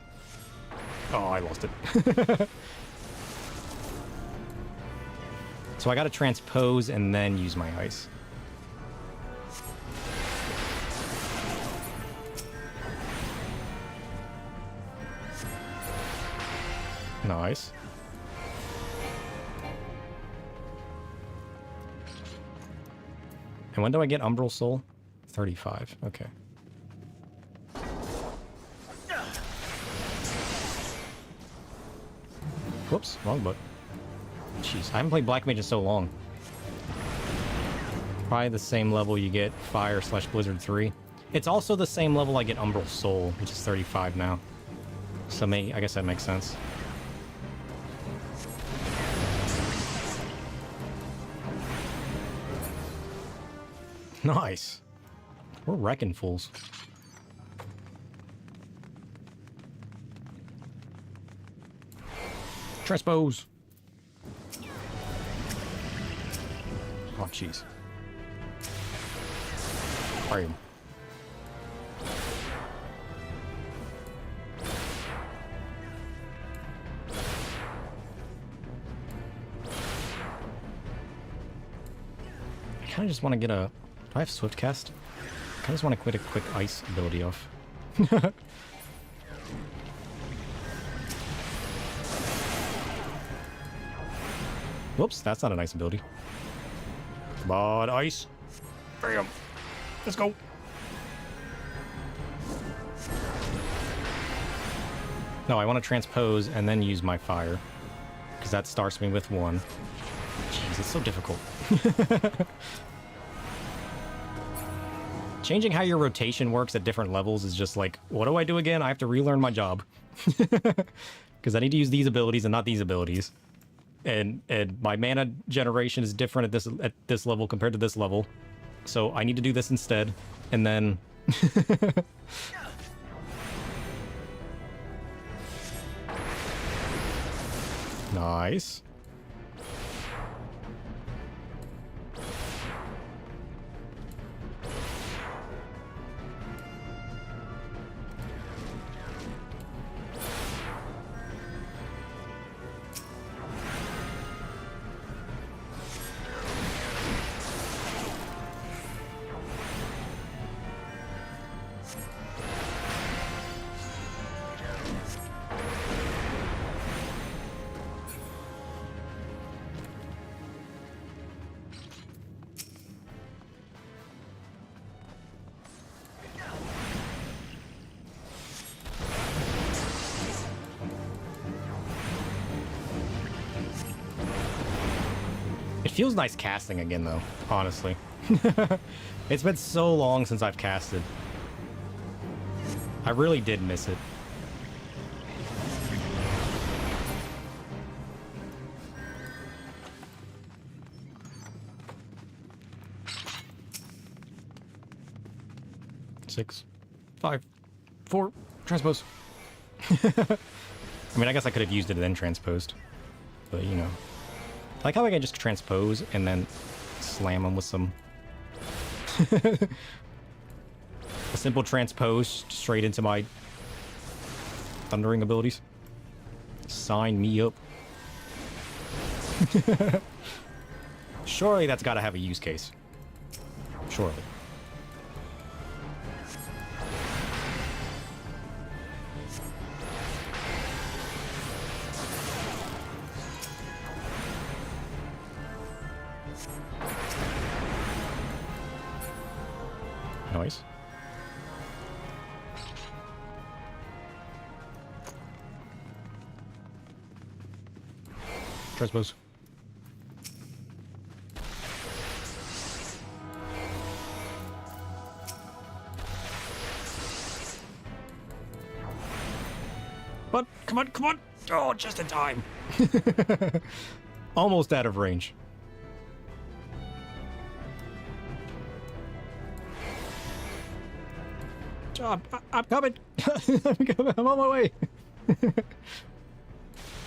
Oh, I lost it. So I got to transpose and then use my ice. Nice. And when do I get Umbral Soul? 35. Okay. Whoops, wrong button. Jeez, I haven't played Black Mage in so long. Probably the same level you get Fire/Blizzard 3. It's also the same level I get Umbral Soul, which is 35 now. So I guess that makes sense. Nice. We're wrecking fools. Transpose. Oh, jeez. Are you? I kind of just want to get a... Do I have Swift Cast? I just want to quit a quick ice ability off. Whoops, that's not a nice ability. Come on, ice. Bam. Let's go. No, I want to transpose and then use my fire. Because that starts me with 1. Jeez, it's so difficult. Changing how your rotation works at different levels is just like, what do I do again? I have to relearn my job. Because I need to use these abilities and not these abilities. And my mana generation is different at this level compared to this level. So I need to do this instead. And then... Nice. It feels nice casting again, though, honestly. It's been so long since I've casted. I really did miss it. Six, 5, 4, transpose. I mean, I guess I could have used it and then transposed. But, you know. I like how I can just transpose and then slam them with some... a simple transpose straight into my thundering abilities. Sign me up. Surely that's got to have a use case. Surely. Nice. Transpose. But come on, come on! Oh, just in time. Almost out of range. I'm coming. I'm on my way.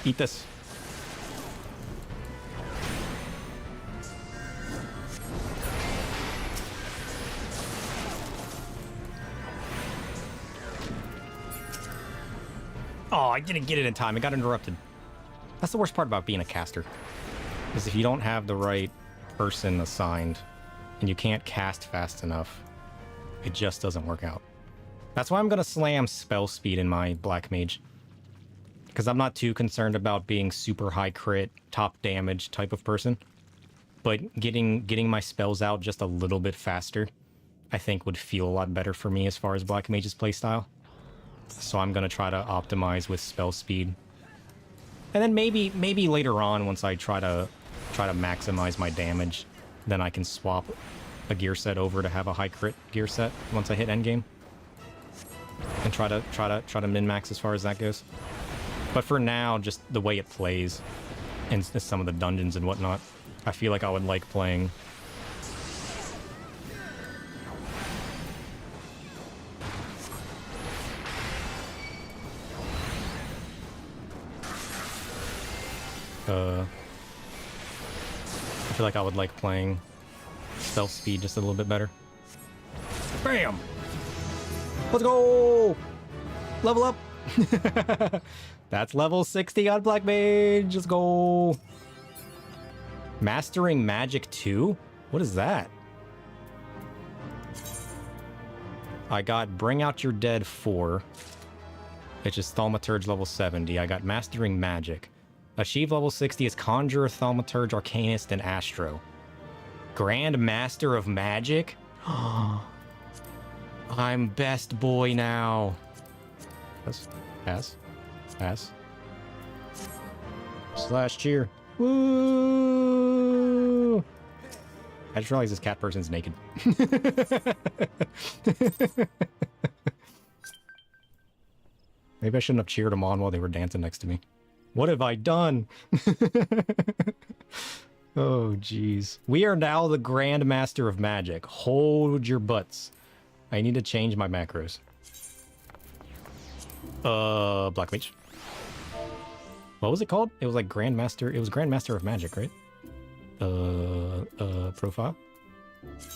Eat this. Oh, I didn't get it in time. It got interrupted. That's the worst part about being a caster. Is if you don't have the right person assigned and you can't cast fast enough, it just doesn't work out. That's why I'm going to slam spell speed in my Black Mage. Because I'm not too concerned about being super high crit, top damage type of person. But getting my spells out just a little bit faster, I think would feel a lot better for me as far as Black Mage's playstyle. So I'm going to try to optimize with spell speed. And then maybe later on, once I try to maximize my damage, then I can swap a gear set over to have a high crit gear set once I hit endgame. And try to min-max as far as that goes. But for now, just the way it plays in some of the dungeons and whatnot, I feel like I would like playing. I feel like I would like playing stealth speed just a little bit better. Bam! Let's go! Level up! That's level 60 on Black Mage. Let's go! Mastering Magic 2? What is that? I got Bring Out Your Dead 4, which is Thaumaturge level 70. I got Mastering Magic. Achieve level 60 is Conjurer, Thaumaturge, Arcanist, and Astro. Grand Master of Magic? I'm best boy now. Pass. Slash cheer. Woo! I just realized this cat person's naked. Maybe I shouldn't have cheered them on while they were dancing next to me. What have I done? Oh, jeez. We are now the Grand Master of Magic. Hold your butts. I need to change my macros. Black Mage. What was it called? It was like Grandmaster. It was Grandmaster of Magic, right? Profile.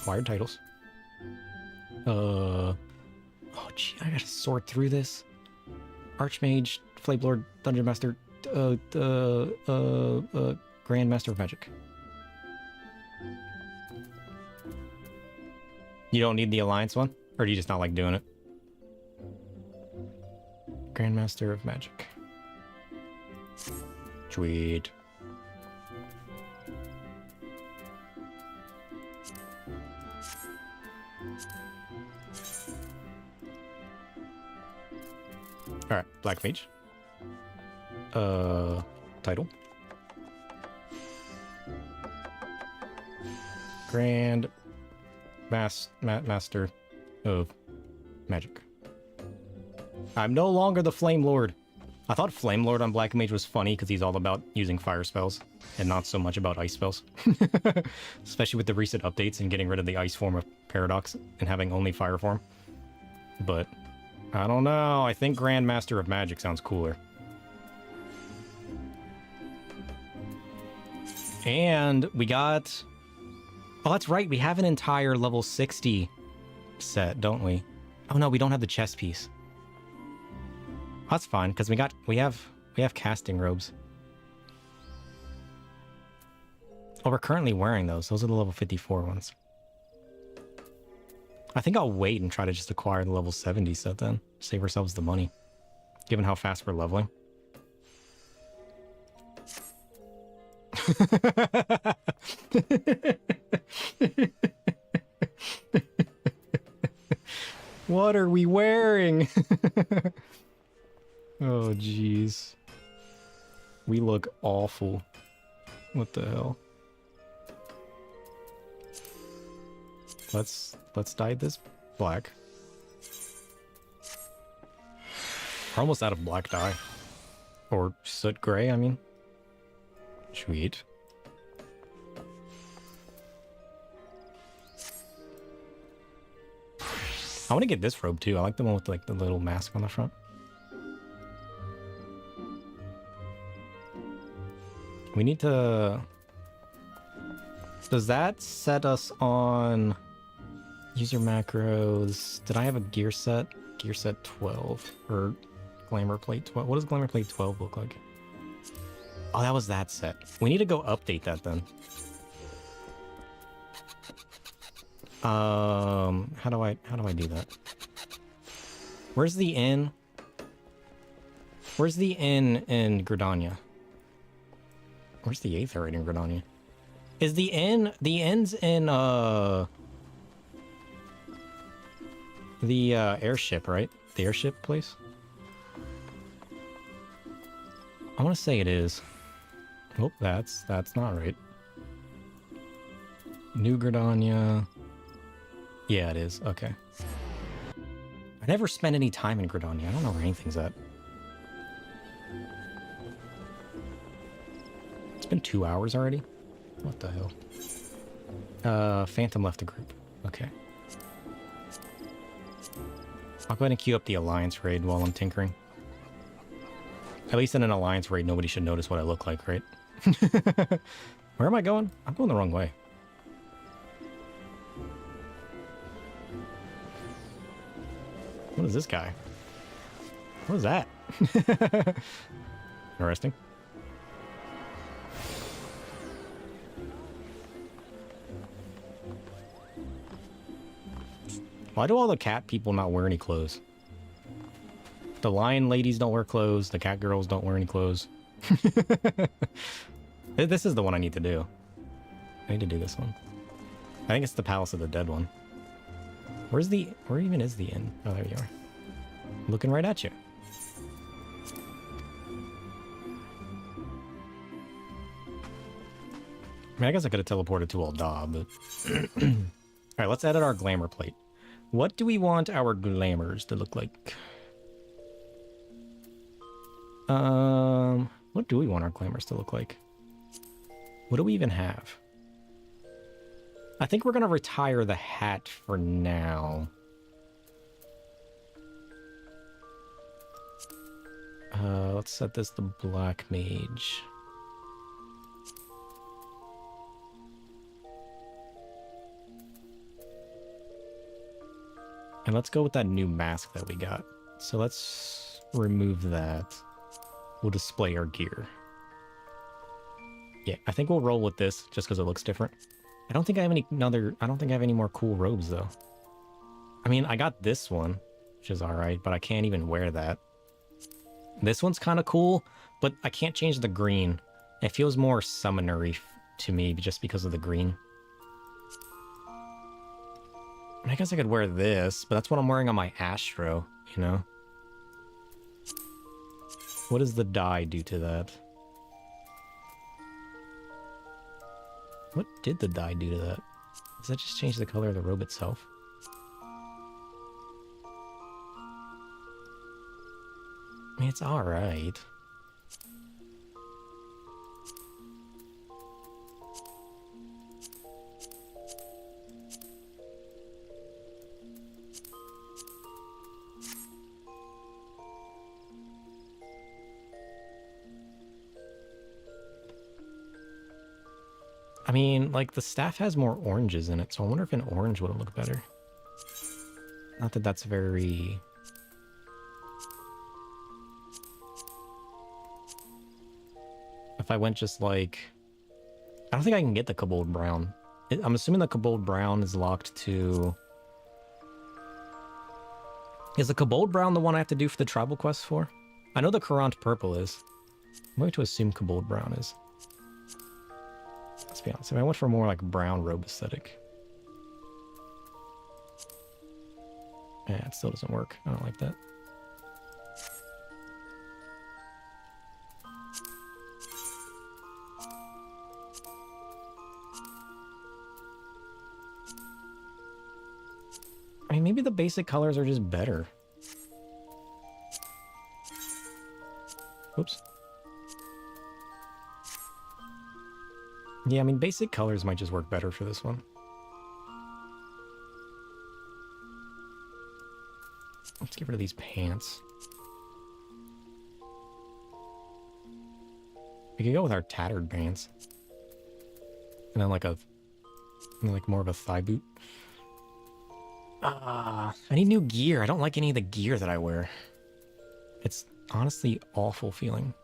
Acquired titles. Oh, gee, I gotta sort through this. Archmage, Flamelord, Dungeon Master, Grandmaster of Magic. You don't need the Alliance one? Or do you just not like doing it? Grandmaster of Magic. Sweet. Alright, Black Mage. Title. Grand Master of Magic. I'm no longer the Flame Lord. I thought Flame Lord on Black Mage was funny because he's all about using fire spells and not so much about ice spells. Especially with the recent updates and getting rid of the ice form of Paradox and having only fire form. But I don't know. I think Grand Master of Magic sounds cooler. And we got... Oh, that's right. We have an entire level 60 set, don't we? Oh no, we don't have the chest piece. That's fine, because we have casting robes. Oh, we're currently wearing those. Those are the level 54 ones. I think I'll wait and try to just acquire the level 70 set then. Save ourselves the money. Given how fast we're leveling. What are we wearing? Oh, jeez. We look awful. What the hell? Let's dye this black. We're almost out of black dye. Or soot gray, I mean. Sweet. I want to get this robe too. I like the one with like the little mask on the front. We need to... Does that set us on user macros? Did I have a gear set? Gear set 12 or glamour plate 12? What does glamour plate 12 look like? Oh, that was that set. We need to go update that then. How do I do that? Where's the inn? Where's the inn in Gridania? Where's the 8th area in Gridania? Is the inn, the inn's in the airship, right? The airship place? I want to say it is. Oh, that's not right. New Gridania. Yeah, it is. Okay. I never spent any time in Gridania. I don't know where anything's at. It's been 2 hours already? What the hell? Phantom left the group. Okay. I'll go ahead and queue up the Alliance raid while I'm tinkering. At least in an Alliance raid, nobody should notice what I look like, right? Where am I going? I'm going the wrong way. What is this guy? What is that? Interesting. Why do all the cat people not wear any clothes? The lion ladies don't wear clothes. The cat girls don't wear any clothes. This is the one I need to do. I need to do this one. I think it's the Palace of the Dead one. Where even is the inn? Oh, there you are. Looking right at you. I mean, I guess I could have teleported to Alda, but... Alright, let's edit our glamour plate. What do we want our glamours to look like? What do we want our glamours to look like? What do we even have? I think we're gonna retire the hat for now. Let's set this to Black Mage. And let's go with that new mask that we got. So let's remove that. We'll display our gear. Yeah, I think we'll roll with this just because it looks different. I don't think I have any more cool robes though. I mean, I got this one, which is alright, but I can't even wear that. This one's kind of cool, but I can't change the green. It feels more summonery to me just because of the green. I guess I could wear this, but that's what I'm wearing on my Astro, you know? What does the dye do to that? What did the dye do to that? Does that just change the color of the robe itself? I mean, it's alright. I mean, like, the staff has more oranges in it, so I wonder if an orange would look better. Not that that's very... If I went just like... I don't think I can get the Kobold Brown. I'm assuming the Kobold Brown is locked to Is the Kobold Brown the one I have to do for the tribal quest for? I know the Courant Purple is. I'm going to assume Kobold Brown is. Let's be honest. If I went for more like brown robe aesthetic. Yeah, it still doesn't work. I don't like that. I mean, maybe the basic colors are just better. Oops. Yeah, I mean, basic colors might just work better for this one. Let's get rid of these pants. We could go with our tattered pants. And then like more of a thigh boot. I need new gear. I don't like any of the gear that I wear. It's honestly awful feeling.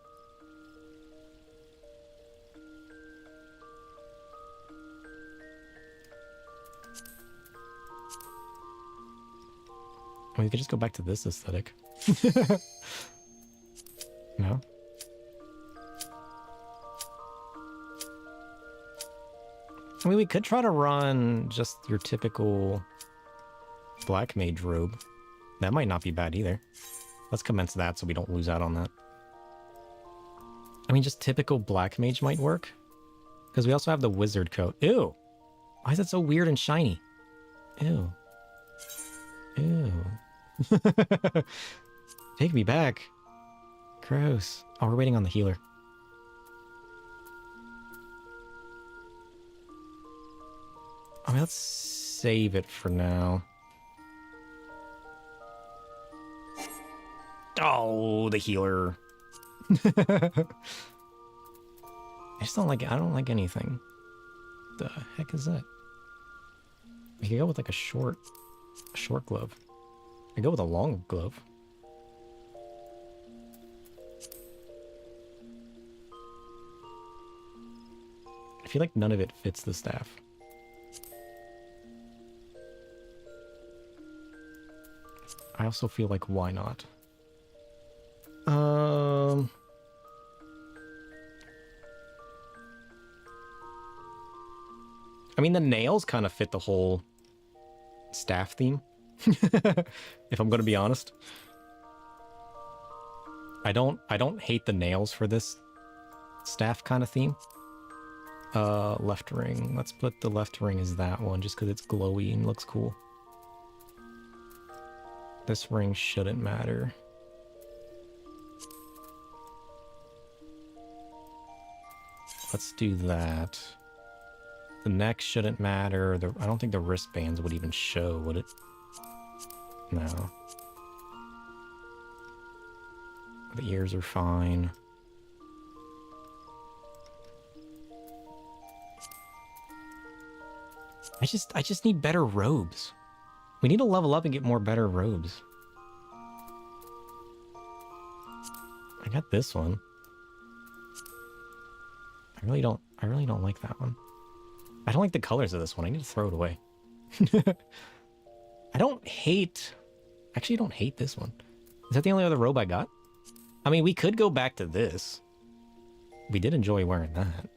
I mean, we could just go back to this aesthetic. No? I mean, we could try to run just your typical Black Mage robe. That might not be bad either. Let's commence that so we don't lose out on that. I mean, just typical Black Mage might work. Because we also have the Wizard coat. Ew! Why is it so weird and shiny? Ew. Ew. Take me back. Gross. Oh, we're waiting on the healer. I mean, let's save it for now. Oh, the healer. I just don't like it. I don't like anything. The heck is that? We could go with like a short glove. I go with a long glove. I feel like none of it fits the staff. I also feel like why not? I mean, the nails kind of fit the whole staff theme, if I'm going to be honest. I don't hate the nails for this staff kind of theme. Left ring. Let's put the left ring as that one, just because it's glowy and looks cool. This ring shouldn't matter. Let's do that. The neck shouldn't matter. I don't think the wristbands would even show, would it? No. The ears are fine. I just need better robes. We need to level up and get more better robes. I got this one. I really don't like that one. I don't like the colors of this one. I need to throw it away. I don't hate this one. Is that the only other robe I got? I mean, we could go back to this. We did enjoy wearing that.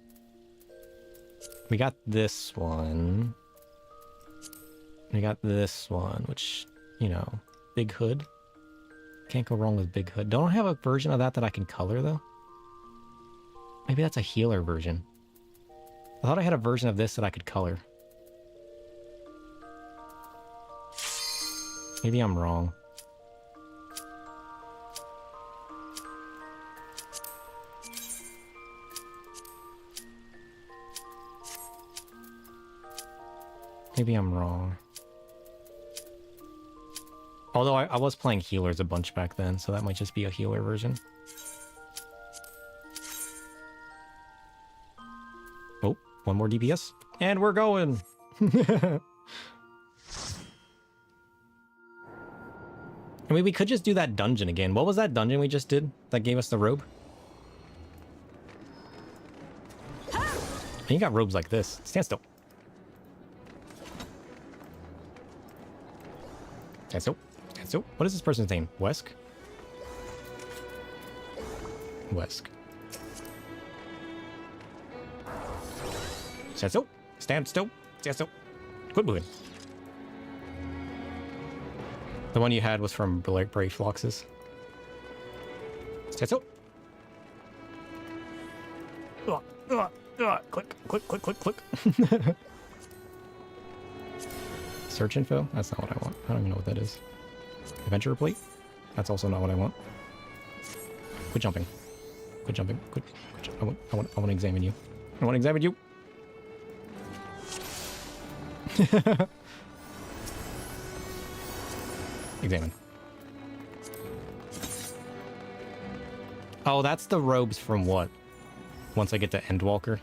We got this one. We got this one, which, you know, big hood. Can't go wrong with big hood. Don't I have a version of that I can color, though? Maybe that's a healer version. I thought I had a version of this that I could color. Maybe I'm wrong. Maybe I'm wrong. Although I was playing healers a bunch back then, so that might just be a healer version. Oh, one more DPS. And we're going! I mean, we could just do that dungeon again. What was that dungeon we just did that gave us the robe? And you got robes like this. Stand still. Stand still. So, what is this person's name? Wesk? Wesk. Stand still. Stand still. Stand still. Quit moving. The one you had was from Brave Floxes. Stand still. Click, click, click, click, click. Search info? That's not what I want. I don't even know what that is. Adventure plate? That's also not what I want. Quit jumping. Quit jumping. Quit I want to examine you. I want to examine you. Examine. Oh, that's the robes from what? Once I get to Endwalker.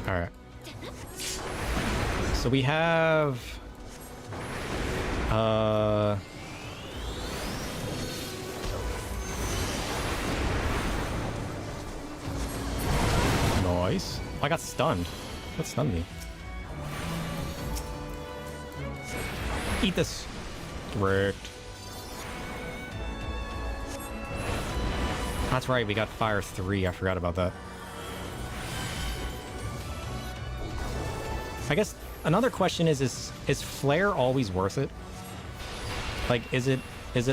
All right. So we have nice. I got stunned. What stunned me? Eat this. Wrecked. That's right, we got Fire 3. I forgot about that. I guess another question is flare always worth it? Like, is it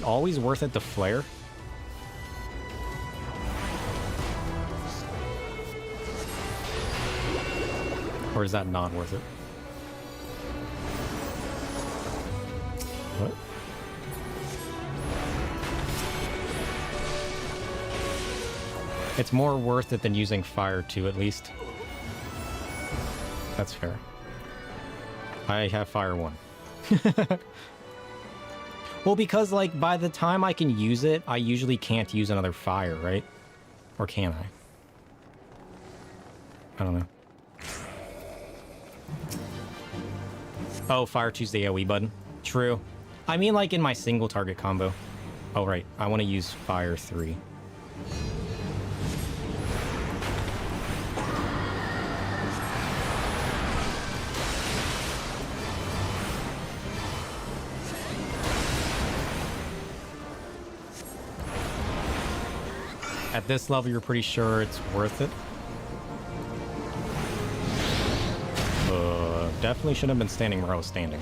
always worth it to flare? Or is that not worth it? What? It's more worth it than using Fire 2 at least. That's fair. I have Fire 1. Well, because, like, by the time I can use it, I usually can't use another Fire, right? Or can I? I don't know. Oh, Fire 2's the AoE button. True. I mean, like, in my single target combo. Oh, right. I want to use Fire 3. At this level, you're pretty sure it's worth it. Definitely should have been standing where I was standing.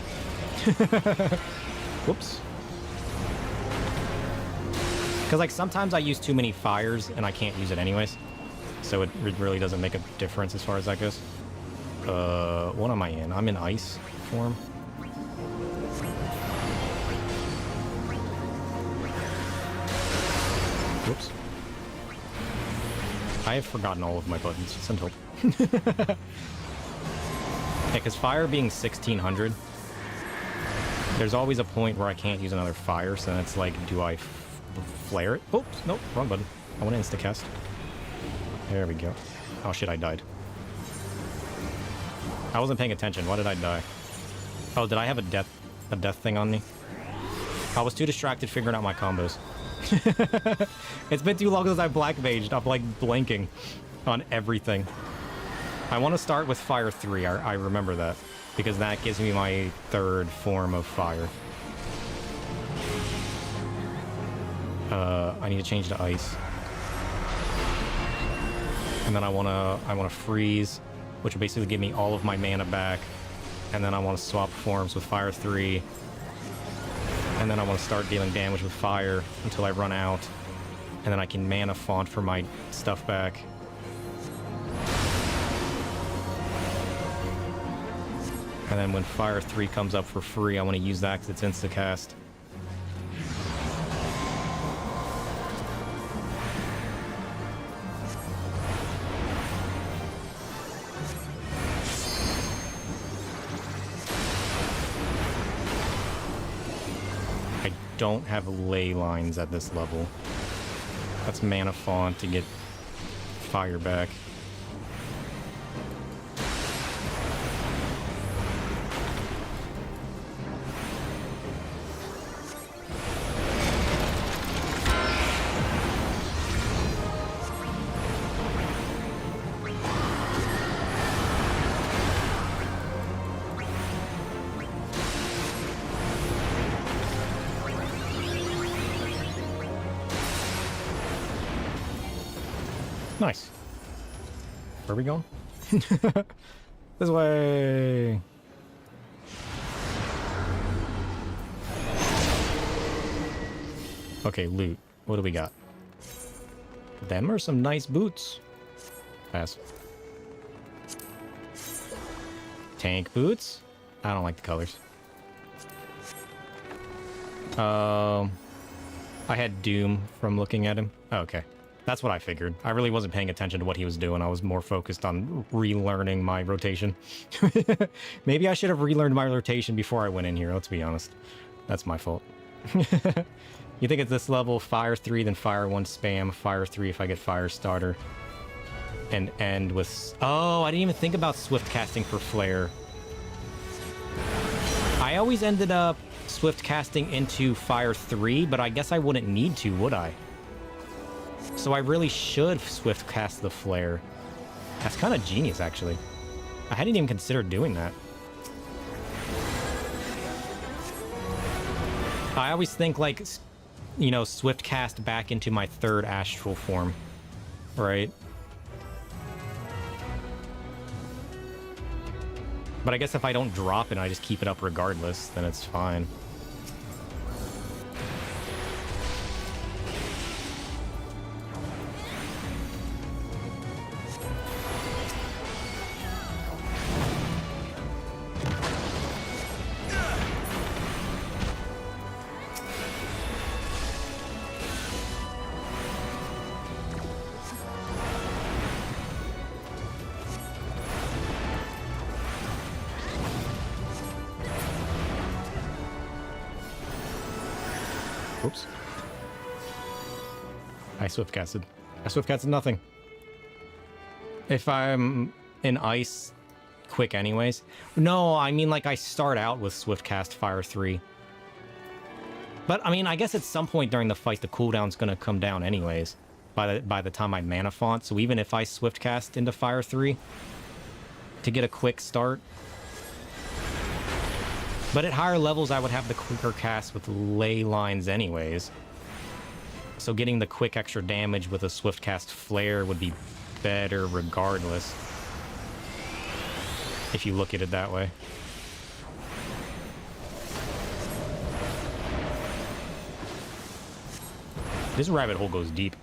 Whoops. Because, like, sometimes I use too many fires and I can't use it anyways. So it really doesn't make a difference as far as that goes. What am I in? I'm in ice form. Whoops. I have forgotten all of my buttons. Send hope. Yeah, because fire being 1600, there's always a point where I can't use another fire, so then it's like, do I flare it? Oops, nope, wrong button. I want to insta-cast. There we go. Oh shit, I died. I wasn't paying attention. Why did I die? Oh, did I have a death thing on me? I was too distracted figuring out my combos. It's been too long since I black maged. I'm like blanking on everything. I want to start with Fire 3. I remember that because that gives me my third form of fire. I need to change to ice, and then I wanna freeze, which will basically give me all of my mana back, and then I want to swap forms with Fire 3. And then I want to start dealing damage with fire until I run out. And then I can mana font for my stuff back. And then when Fire 3 comes up for free, I want to use that because it's insta-cast. Don't have ley lines at this level. That's mana font to get fire back. Nice. Where are we going? This way. Okay, loot. What do we got? Them are some nice boots. Pass. Tank boots? I don't like the colors. I had Doom from looking at him. Oh, okay. That's what I figured. I really wasn't paying attention to what he was doing. I was more focused on relearning my rotation. Maybe I should have relearned my rotation before I went in here, let's be honest. That's my fault. You think at this level, fire 3, then fire 1 spam, fire 3 if I get fire starter, and end with... Oh, I didn't even think about swift casting for flare. I always ended up swift casting into fire 3, but I guess I wouldn't need to, would I? So I really should swift cast the flare. That's kind of genius, actually. I hadn't even considered doing that. I always think, like, you know, swift cast back into my third astral form, right? But I guess if I don't drop it and I just keep it up regardless, then it's fine. Oops. I swift casted. I swift casted nothing. If I'm in ice quick anyways. No, I mean like I start out with swift cast fire 3. But I mean, I guess at some point during the fight the cooldown's gonna come down anyways. By the time I mana font. So even if I swift cast into fire 3 to get a quick start. But at higher levels, I would have the quicker cast with ley lines anyways. So getting the quick extra damage with a swift cast flare would be better regardless. If you look at it that way. This rabbit hole goes deep.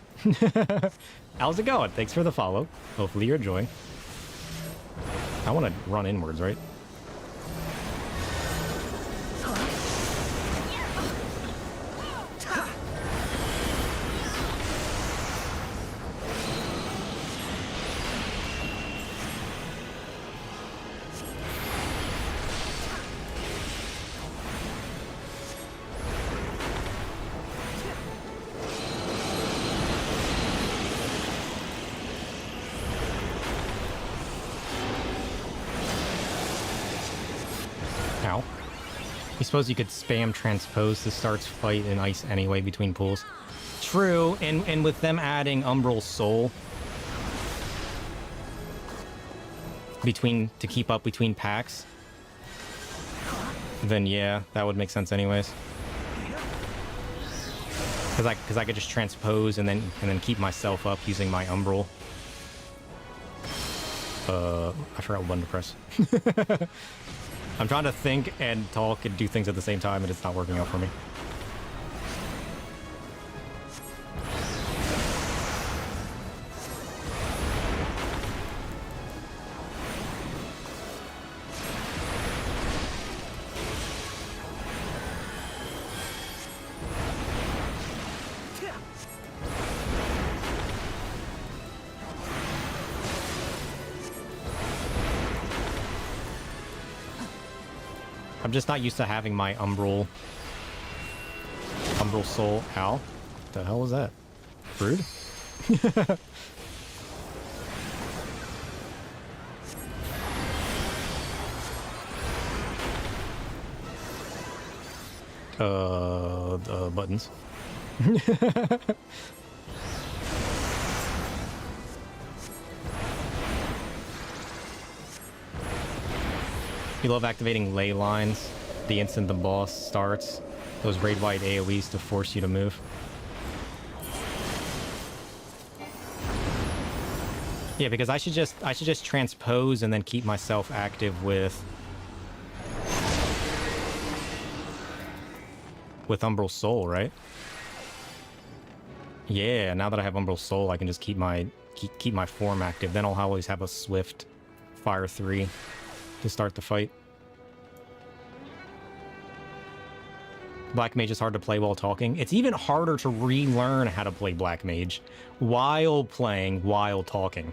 How's it going? Thanks for the follow. Hopefully you're enjoying. I want to run inwards, right? Ow. You suppose you could spam transpose to starts fight in ice anyway between pools? True, and with them adding Umbral Soul to keep up between packs, then yeah, that would make sense anyways. Because I could just transpose and then keep myself up using my Umbral. I forgot what button to press. I'm trying to think and talk and do things at the same time, and it's not working out for me. I'm just not used to having my Umbral Soul. Ow. What the hell was that? Rude? Buttons. You love activating ley lines the instant the boss starts. Those raid-wide AoEs to force you to move. Yeah, because I should just transpose and then keep myself active with Umbral Soul, right? Yeah, now that I have Umbral Soul, I can just keep my form active. Then I'll always have a swift Fire 3 to start the fight. Black Mage is hard to play while talking. It's even harder to relearn how to play Black Mage while playing, while talking.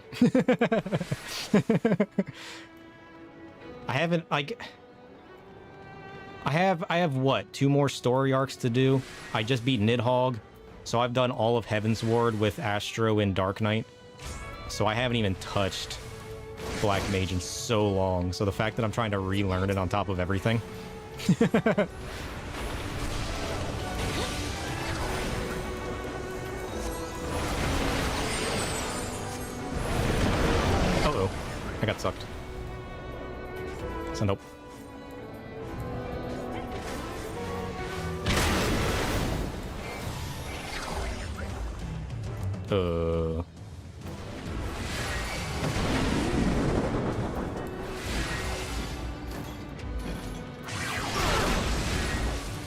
I haven't, like... I have what, 2 more story arcs to do? I just beat Nidhogg, so I've done all of Heaven's Ward with Astro and Dark Knight. So I haven't even touched Black Mage in so long. So the fact that I'm trying to relearn it on top of everything. Uh-oh. I got sucked. So nope.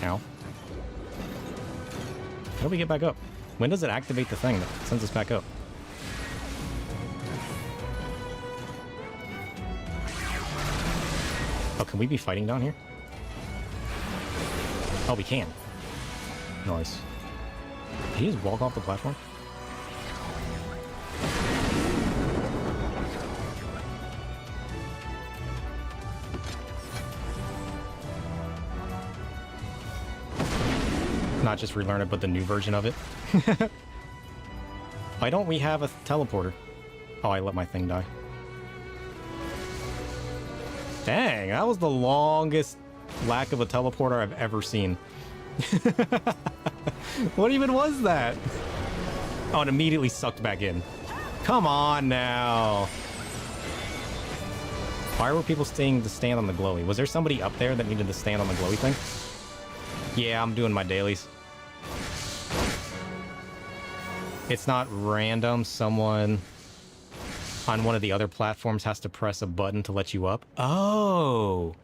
Ow. How do we get back up? When does it activate the thing that sends us back up? Oh, can we be fighting down here? Oh, we can. Nice. Did he just walk off the platform? Not just relearn it, but the new version of it. Why don't we have a teleporter? Oh, I let my thing die. Dang, that was the longest lack of a teleporter I've ever seen. What even was that? Oh, it immediately sucked back in. Come on now. Why were people staying to stand on the glowy? Was there somebody up there that needed to stand on the glowy thing? Yeah, I'm doing my dailies. It's not random. Someone on one of the other platforms has to press a button to let you up. Oh.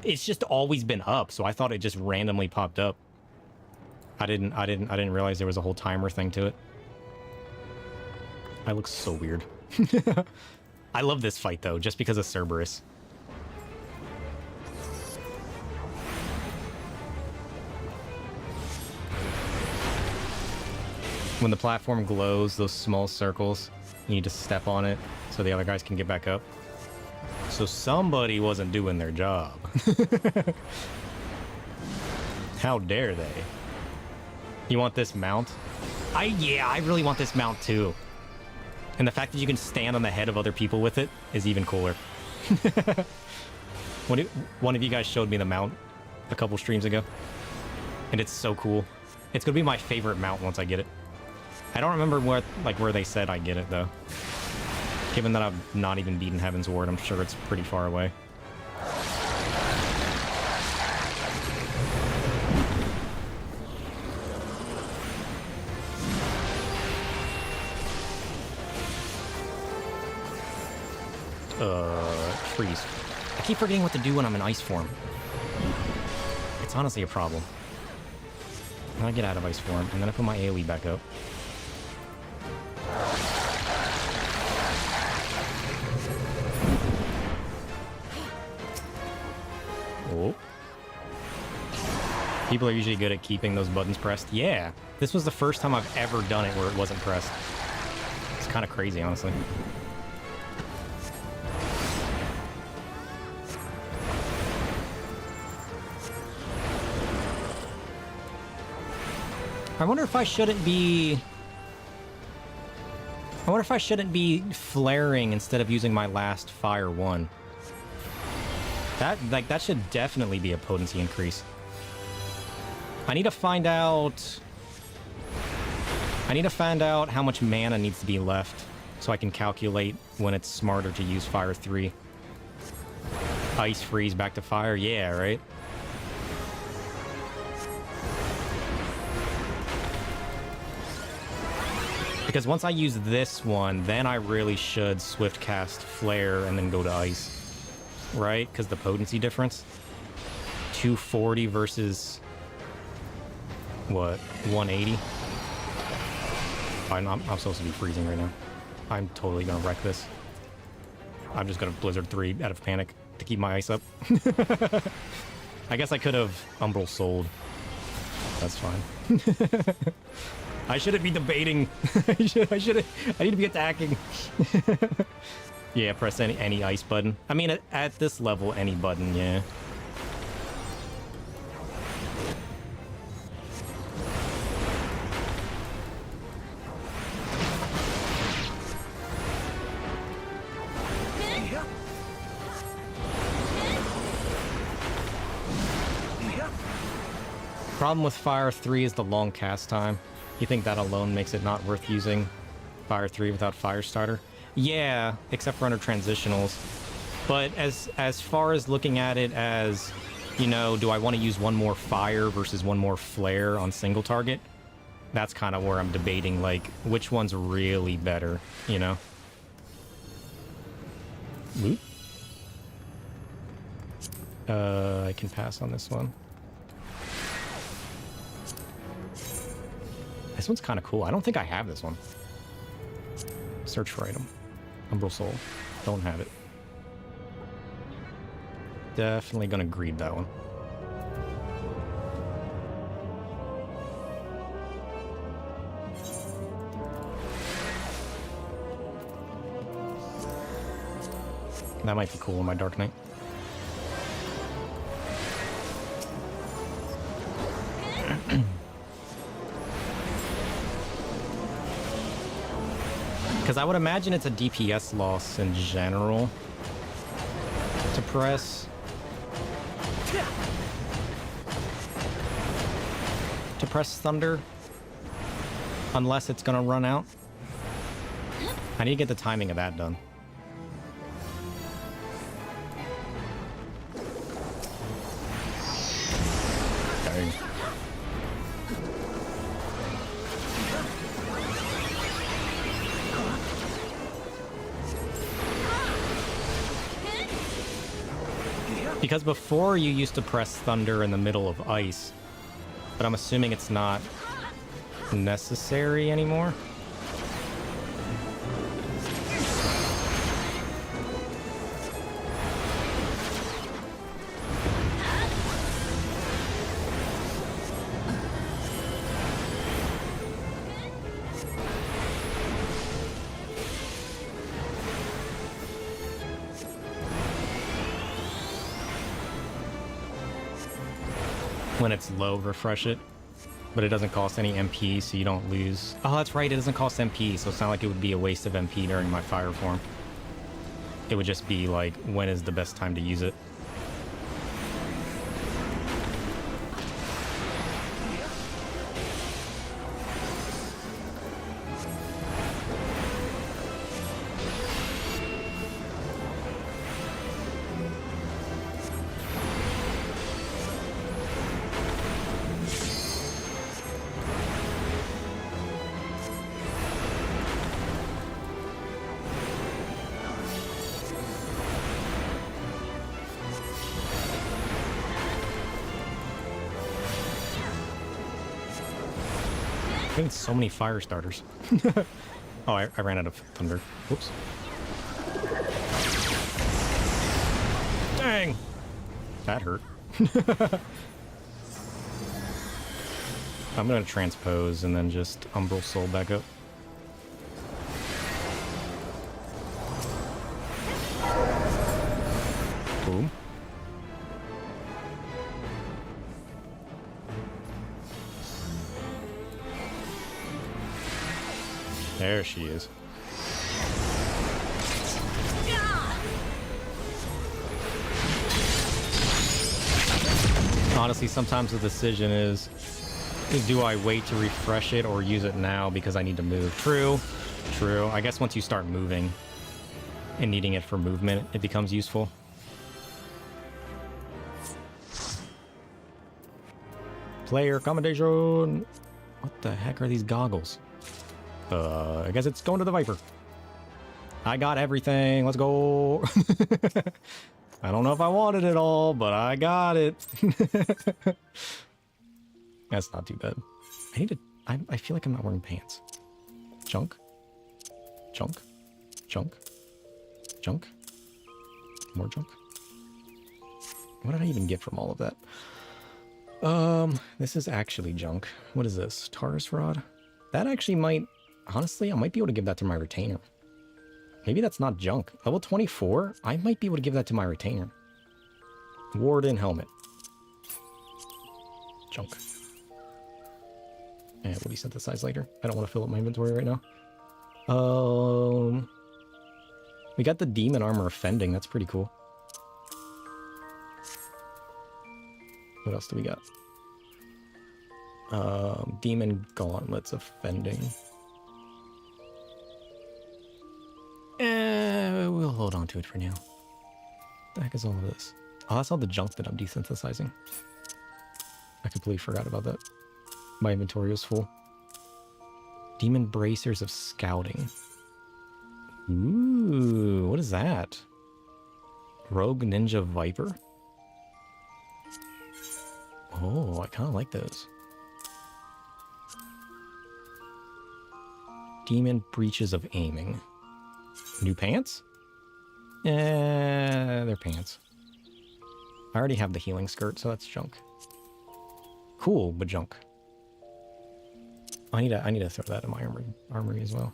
It's just always been up, so I thought it just randomly popped up. I didn't realize there was a whole timer thing to it. I look so weird. I love this fight though, just because of Cerberus. When the platform glows, those small circles, you need to step on it so the other guys can get back up. So somebody wasn't doing their job. How dare they? You want this mount? Yeah, I really want this mount too. And the fact that you can stand on the head of other people with it is even cooler. One of you guys showed me the mount a couple streams ago. And it's so cool. It's gonna be my favorite mount once I get it. I don't remember where they said I get it though. Given that I've not even beaten Heaven's Ward, I'm sure it's pretty far away. Freeze. I keep forgetting what to do when I'm in ice form. It's honestly a problem. And I get out of ice form, and then I put my AoE back up. Oh. People are usually good at keeping those buttons pressed. Yeah, this was the first time I've ever done it where it wasn't pressed. It's kind of crazy, honestly. I wonder if I shouldn't be flaring instead of using my last Fire 1. That should definitely be a potency increase. I need to find out how much mana needs to be left so I can calculate when it's smarter to use Fire 3. Ice freeze back to fire, yeah, right? Because once I use this one, then I really should swift cast flare and then go to ice. Right? Because the potency difference. 240 versus... what? 180? I'm supposed to be freezing right now. I'm totally gonna wreck this. I'm just gonna Blizzard 3 out of panic to keep my ice up. I guess I could have Umbral Souled. That's fine. I shouldn't be debating. I need to be attacking. Yeah, press any ice button. I mean, at this level, any button, yeah. Problem with Fire 3 is the long cast time. You think that alone makes it not worth using Fire 3 without Firestarter? Yeah, except for under transitionals. But as far as looking at it as, you know, do I want to use one more fire versus one more flare on single target? That's kind of where I'm debating, like, which one's really better, you know? Oop. I can pass on this one. This one's kind of cool. I don't think I have this one. Search for item. Umbral Soul. Don't have it. Definitely gonna greed that one. That might be cool in my Dark Knight. Because I would imagine it's a DPS loss in general to press Thunder, unless it's gonna run out. I need to get the timing of that done. Dang. Because before you used to press Thunder in the middle of ice, but I'm assuming it's not necessary anymore. When it's low, refresh it. But it doesn't cost any MP, so you don't lose. Oh, that's right, it doesn't cost MP, so it's not like it would be a waste of MP during my fire form. It would just be like, when is the best time to use it? I need so many fire starters. Oh, I ran out of thunder. Whoops. Dang! That hurt. I'm gonna transpose and then just Umbral Soul back up. Boom. There she is. Honestly, sometimes the decision is do I wait to refresh it or use it now because I need to move? True. True. I guess once you start moving and needing it for movement, it becomes useful. Player accommodation. What the heck are these goggles? I guess it's going to the Viper. I got everything. Let's go. I don't know if I wanted it all, but I got it. That's not too bad. I need to... I feel like I'm not wearing pants. Junk. Junk. Junk. Junk. More junk. What did I even get from all of that? This is actually junk. What is this? Taurus rod? That actually might... Honestly, I might be able to give that to my retainer. Maybe that's not junk. Level 24? I might be able to give that to my retainer. Warden helmet. Junk. And we'll be synthesized later. I don't want to fill up my inventory right now. We got the demon armor of fending. That's pretty cool. What else do we got? Demon gauntlets of fending. We'll hold on to it for now. What the heck is all of this? Oh, that's all the junk that I'm desynthesizing. I completely forgot about that. My inventory was full. Demon bracers of scouting. Ooh, what is that? Rogue ninja viper? Oh, I kind of like those. Demon breaches of aiming. New pants? They're pants. I already have the healing skirt, so that's junk. Cool, but junk. I need to throw that in my armory as well.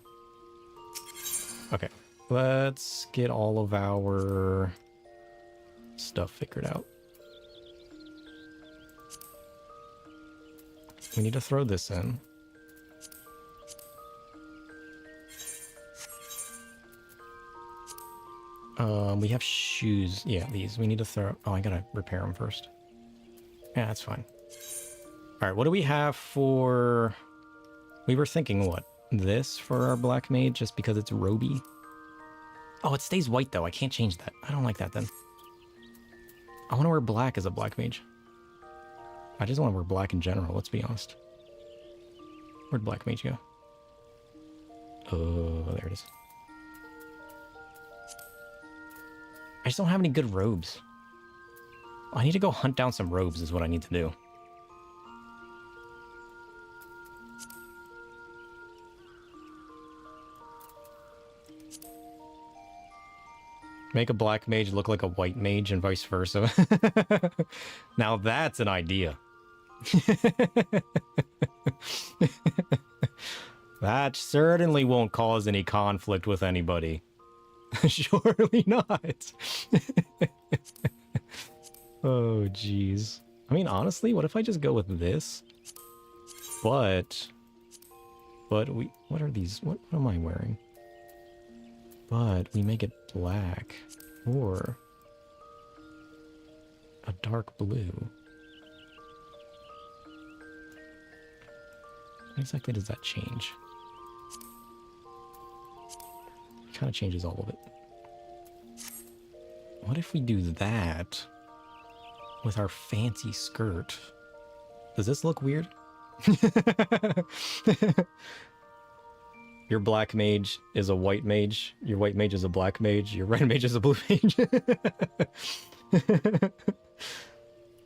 Okay, let's get all of our stuff figured out. We need to throw this in. We have shoes. Yeah, these. We need to throw... Oh, I gotta repair them first. Yeah, that's fine. All right, what do we have for... We were thinking, what? This for our black mage, just because it's roby? Oh, it stays white, though. I can't change that. I don't like that, then. I want to wear black as a black mage. I just want to wear black in general, let's be honest. Where'd black mage go? Oh, there it is. I just don't have any good robes. I need to go hunt down some robes is what I need to do. Make a black mage look like a white mage and vice versa. Now that's an idea. That certainly won't cause any conflict with anybody. Surely not. Oh, jeez. I mean, honestly, what if I just go with this? But we... What are these? What am I wearing? But we make it black or a dark blue. What exactly does that change? It kind of changes all of it. What if we do that with our fancy skirt? Does this look weird? Your black mage is a white mage. Your white mage is a black mage. Your red mage is a blue mage.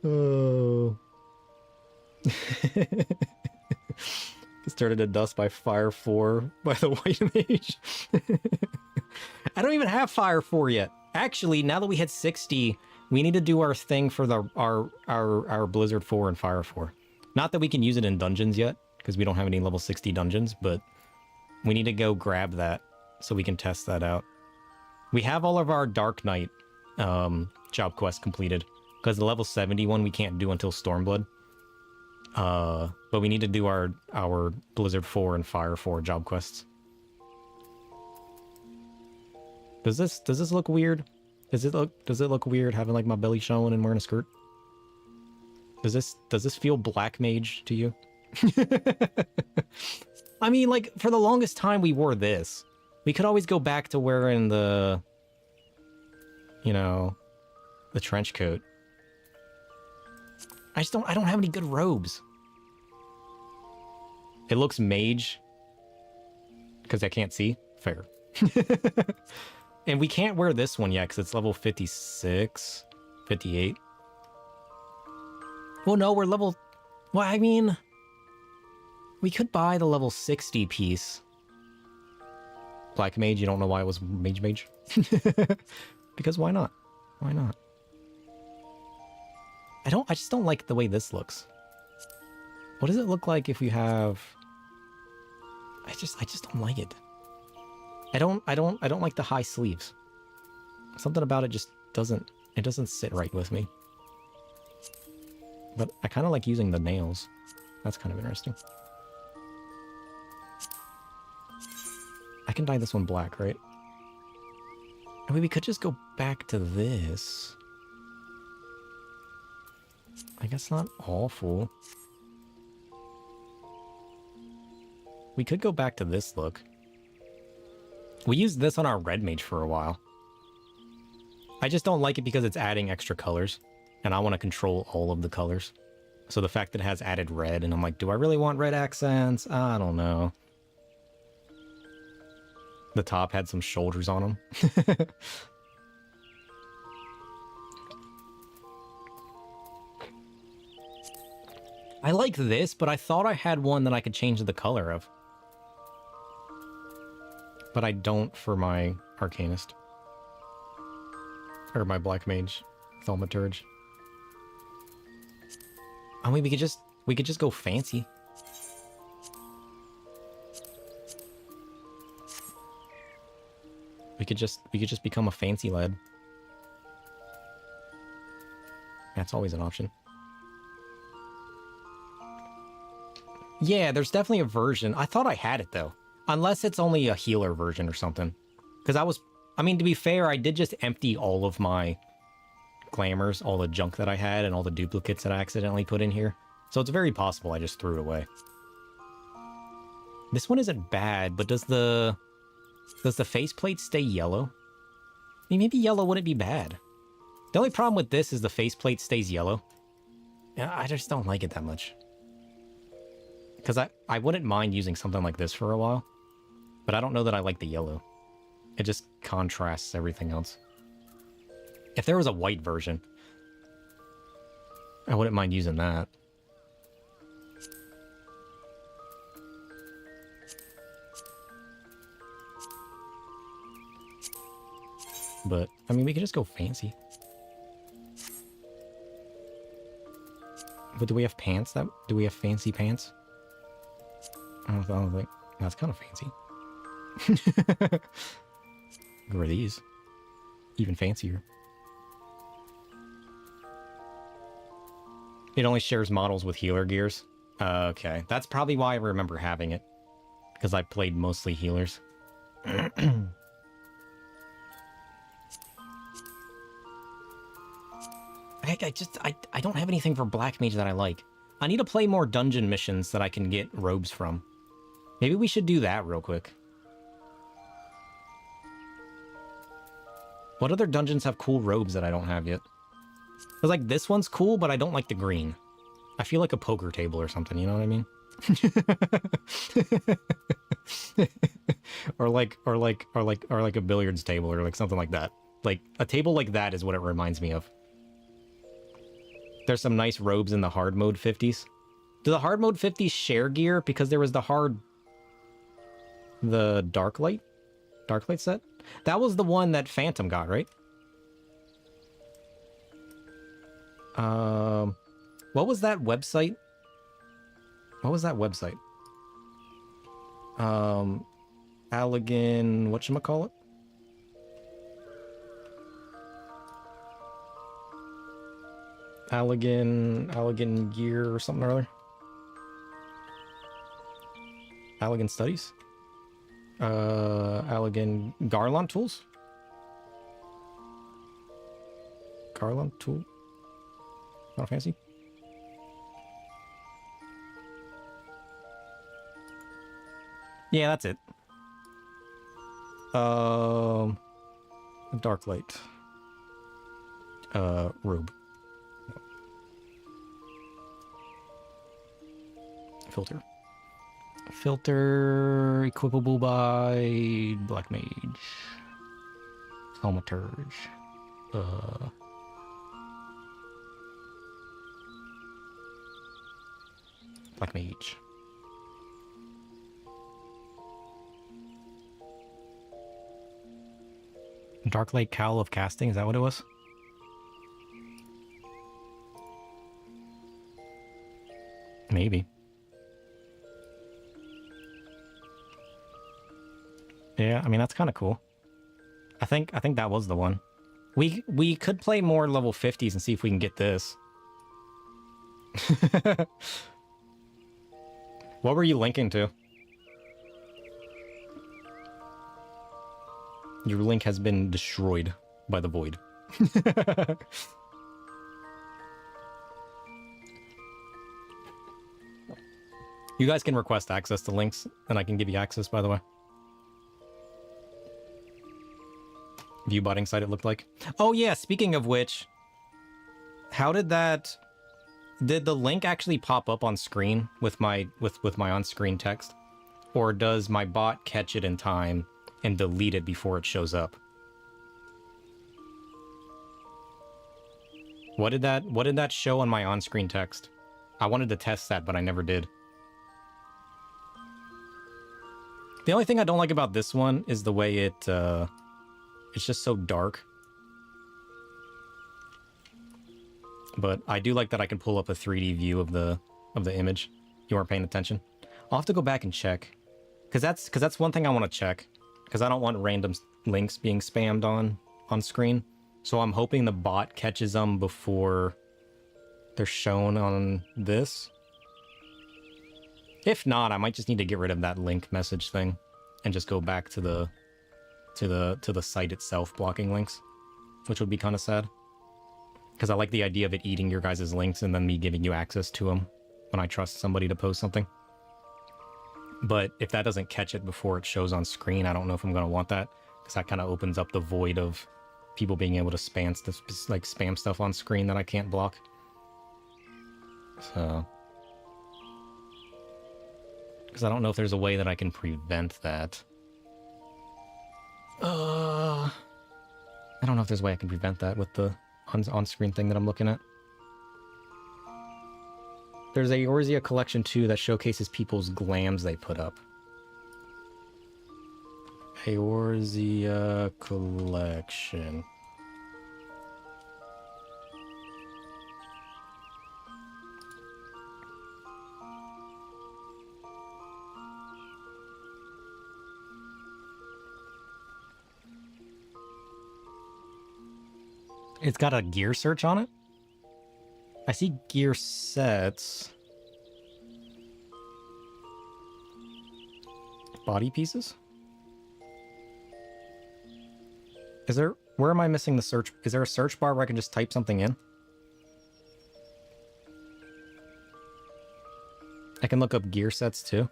Oh. Started to dust by Fire 4 by the white mage. I don't even have Fire 4 yet. Actually, now that we hit 60, we need to do our thing for our Blizzard 4 and Fire 4. Not that we can use it in dungeons yet, because we don't have any level 60 dungeons, but we need to go grab that so we can test that out. We have all of our Dark Knight job quests completed, because the level 70 one we can't do until Stormblood. But we need to do our Blizzard 4 and Fire 4 job quests. Does this look weird? Does it look weird having like my belly showing and wearing a skirt? Does this feel black mage to you? I mean, like, for the longest time we wore this. We could always go back to wearing the, you know, the trench coat. I don't have any good robes. It looks mage. Because I can't see? Fair. And we can't wear this one yet because it's level 56, 58. Well, no, we're level... Well, I mean... We could buy the level 60 piece. Black Mage, you don't know why it was Mage? Because why not? Why not? I just don't like the way this looks. What does it look like if we have... I just don't like it. I don't like the high sleeves. Something about it just doesn't sit right with me. But I kind of like using the nails. That's kind of interesting. I can dye this one black, right? I mean, we could just go back to this. I guess not awful. We could go back to this look. We used this on our red mage for a while. I just don't like it because it's adding extra colors. And I want to control all of the colors. So the fact that it has added red, and I'm like, do I really want red accents? I don't know. The top had some shoulders on them. I like this, but I thought I had one that I could change the color of. But I don't for my Arcanist. Or my Black Mage Thaumaturge. I mean, we could just go fancy. We could just become a fancy lad. That's always an option. Yeah, there's definitely a version. I thought I had it though. Unless it's only a healer version or something. Because I mean, to be fair, I did just empty all of my glamours, all the junk that I had, and all the duplicates that I accidentally put in here. So it's very possible I just threw it away. This one isn't bad, but does the faceplate stay yellow? I mean, maybe yellow wouldn't be bad. The only problem with this is the faceplate stays yellow. Yeah, I just don't like it that much. Because I wouldn't mind using something like this for a while. But I don't know that I like the yellow. It just contrasts everything else. If there was a white version, I wouldn't mind using that. But, I mean, we could just go fancy. But do we have pants? Do we have fancy pants? I don't think... That's kind of fancy. Who are these? Even fancier. It only shares models with healer gears. Okay, that's probably why I remember having it. Because I played mostly healers. I don't have anything for Black Mage that I like. I need to play more dungeon missions that I can get robes from. Maybe we should do that real quick. What other dungeons have cool robes that I don't have yet? Because, like, this one's cool, but I don't like the green. I feel like a poker table or something, you know what I mean? or like a billiards table or like something like that. Like, a table like that is what it reminds me of. There's some nice robes in the hard mode 50s. Do the hard mode 50s share gear? Because there was the dark light set? That was the one that Phantom got, right? What was that website? Allegan, whatchamacallit? Allegan Gear or something or other. Allegan Studies? Allegan Garland Tools? Garland Tool? Not fancy? Yeah, that's it. Dark light. Robe. Filter. filter equipable by Black Mage. Thaumaturge. Black Mage. Darklight Cowl of Casting, is that what it was? Maybe. Yeah, I mean that's kind of cool. I think that was the one. We could play more level 50s and see if we can get this. What were you linking to? Your link has been destroyed by the void. You guys can request access to links, and I can give you access, by the way. View botting site it looked like. Oh yeah, speaking of which, how did that... Did the link actually pop up on screen with my on-screen text? Or does my bot catch it in time and delete it before it shows up? What did that show on my on-screen text? I wanted to test that, but I never did. The only thing I don't like about this one is the way it's just so dark. But I do like that I can pull up a 3D view of the image. You weren't paying attention. I'll have to go back and check. Cause that's one thing I want to check. Because I don't want random links being spammed on screen. So I'm hoping the bot catches them before they're shown on this. If not, I might just need to get rid of that link message thing and just go back to the site itself blocking links, which would be kind of sad. Because I like the idea of it eating your guys' links and then me giving you access to them when I trust somebody to post something. But if that doesn't catch it before it shows on screen, I don't know if I'm going to want that. Because that kind of opens up the void of people being able to spam stuff on screen that I can't block. So... Because I don't know if there's a way that I can prevent that. I don't know if there's a way I can prevent that with the on-screen thing that I'm looking at. There's a Eorzea collection too that showcases people's glams they put up. Eorzea collection. It's got a gear search on it? I see gear sets. Body pieces? Is there... Where am I missing the search? Is there a search bar where I can just type something in? I can look up gear sets too.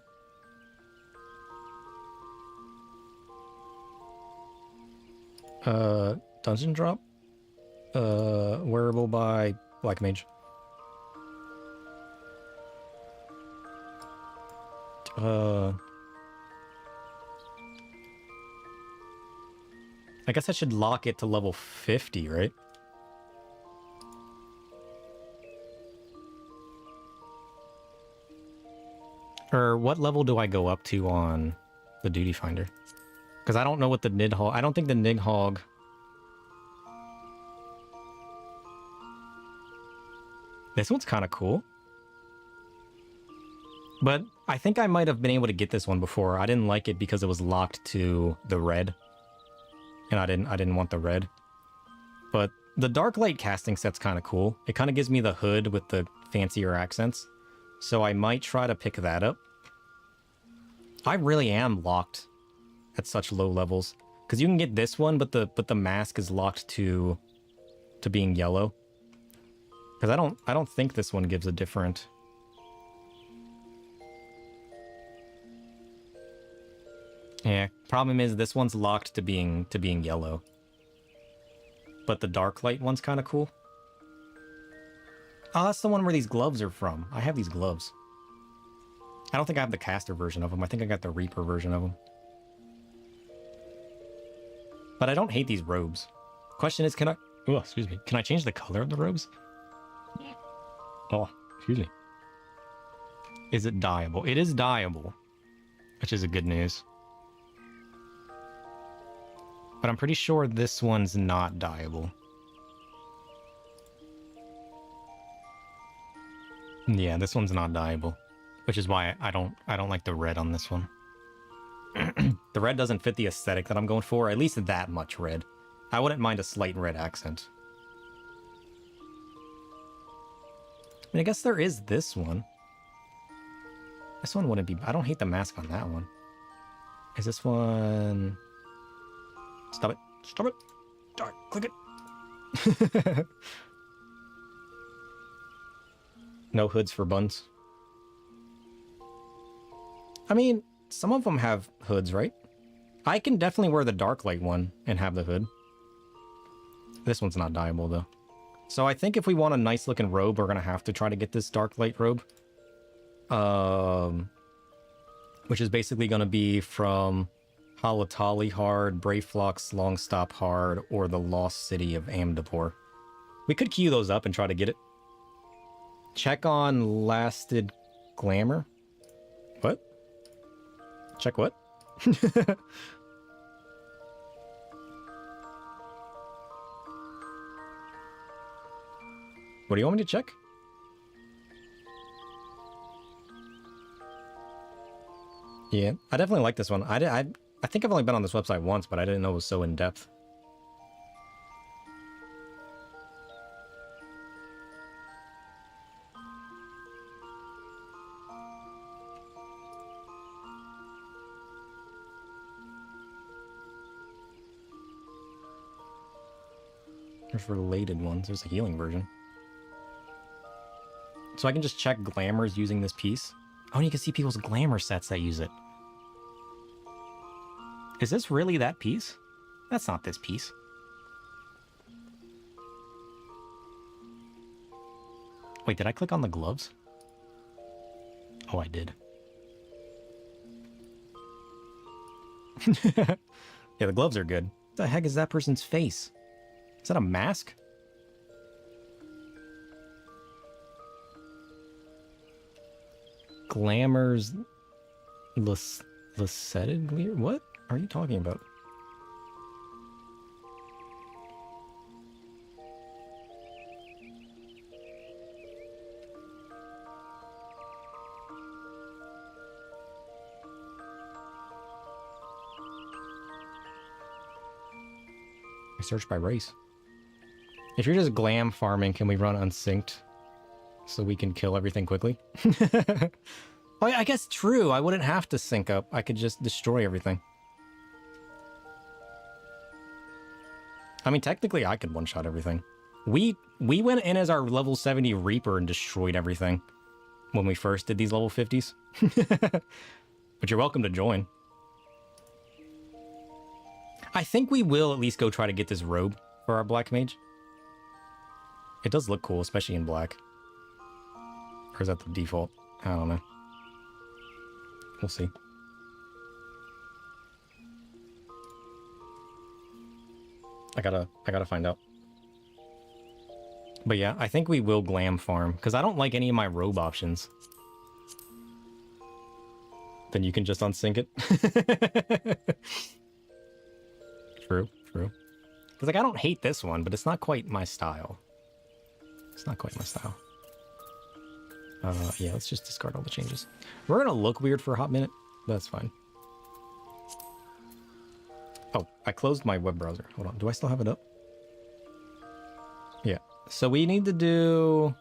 Dungeon drop? Wearable by Black Mage. I guess I should lock it to level 50, right? Or what level do I go up to on the Duty Finder? Because I don't know what the Nidhogg... I don't think the Nidhogg... This one's kind of cool. But I think I might have been able to get this one before. I didn't like it because it was locked to the red. And I didn't want the red. But the dark light casting set's kind of cool. It kind of gives me the hood with the fancier accents. So I might try to pick that up. I really am locked at such low levels. Because you can get this one, but the mask is locked to being yellow. Because I don't think this one gives a different... Yeah, problem is this one's locked to being yellow. But the dark light one's kind of cool. Oh, that's the one where these gloves are from. I have these gloves. I don't think I have the caster version of them. I think I got the Reaper version of them. But I don't hate these robes. Question is, can I... Oh, excuse me. Can I change the color of the robes? Oh, excuse me. Is it dyeable? It is dyeable, which is a good news. But I'm pretty sure this one's not dyeable. Yeah, this one's not dyeable, which is why I don't like the red on this one. The red doesn't fit the aesthetic that I'm going for, at least that much red. I wouldn't mind a slight red accent. I mean, I guess there is this one. This one wouldn't be... I don't hate the mask on that one. Is this one... Stop it. Stop it. Darn, click it. No hoods for buns. I mean, some of them have hoods, right? I can definitely wear the dark light one and have the hood. This one's not dyeable, though. So I think if we want a nice looking robe, we're going to have to try to get this dark light robe. Which is basically going to be from Halatali Hard, Brayflox, Longstop Hard, or the Lost City of Amdapor. We could queue those up and try to get it. Check on Lasted Glamour. What? Check what? What do you want me to check? Yeah, I definitely like this one. I think I've only been on this website once, but I didn't know it was so in-depth. There's related ones. There's a healing version. So I can just check glamours using this piece. Oh, and you can see people's glamour sets that use it. Is this really that piece? That's not this piece. Wait, did I click on the gloves? Oh, I did. Yeah, the gloves are good. What the heck is that person's face? Is that a mask? Glamour's Lv70? What are you talking about? I searched by race. If you're just glam farming, can we run unsynced so we can kill everything quickly? Oh, yeah, I guess true. I wouldn't have to sync up. I could just destroy everything. I mean, technically, I could one-shot everything. We went in as our level 70 Reaper and destroyed everything when we first did these level 50s. But you're welcome to join. I think we will at least go try to get this robe for our Black Mage. It does look cool, especially in black. Or is that the default? I don't know. We'll see. I gotta find out. But yeah, I think we will glam farm, because I don't like any of my robe options. Then you can just unsync it. True, true. Because like, I don't hate this one, but it's not quite my style. It's not quite my style. Yeah, let's just discard all the changes. We're gonna look weird for a hot minute, but that's fine. Oh, I closed my web browser. Hold on, do I still have it up? Yeah, so we need to do...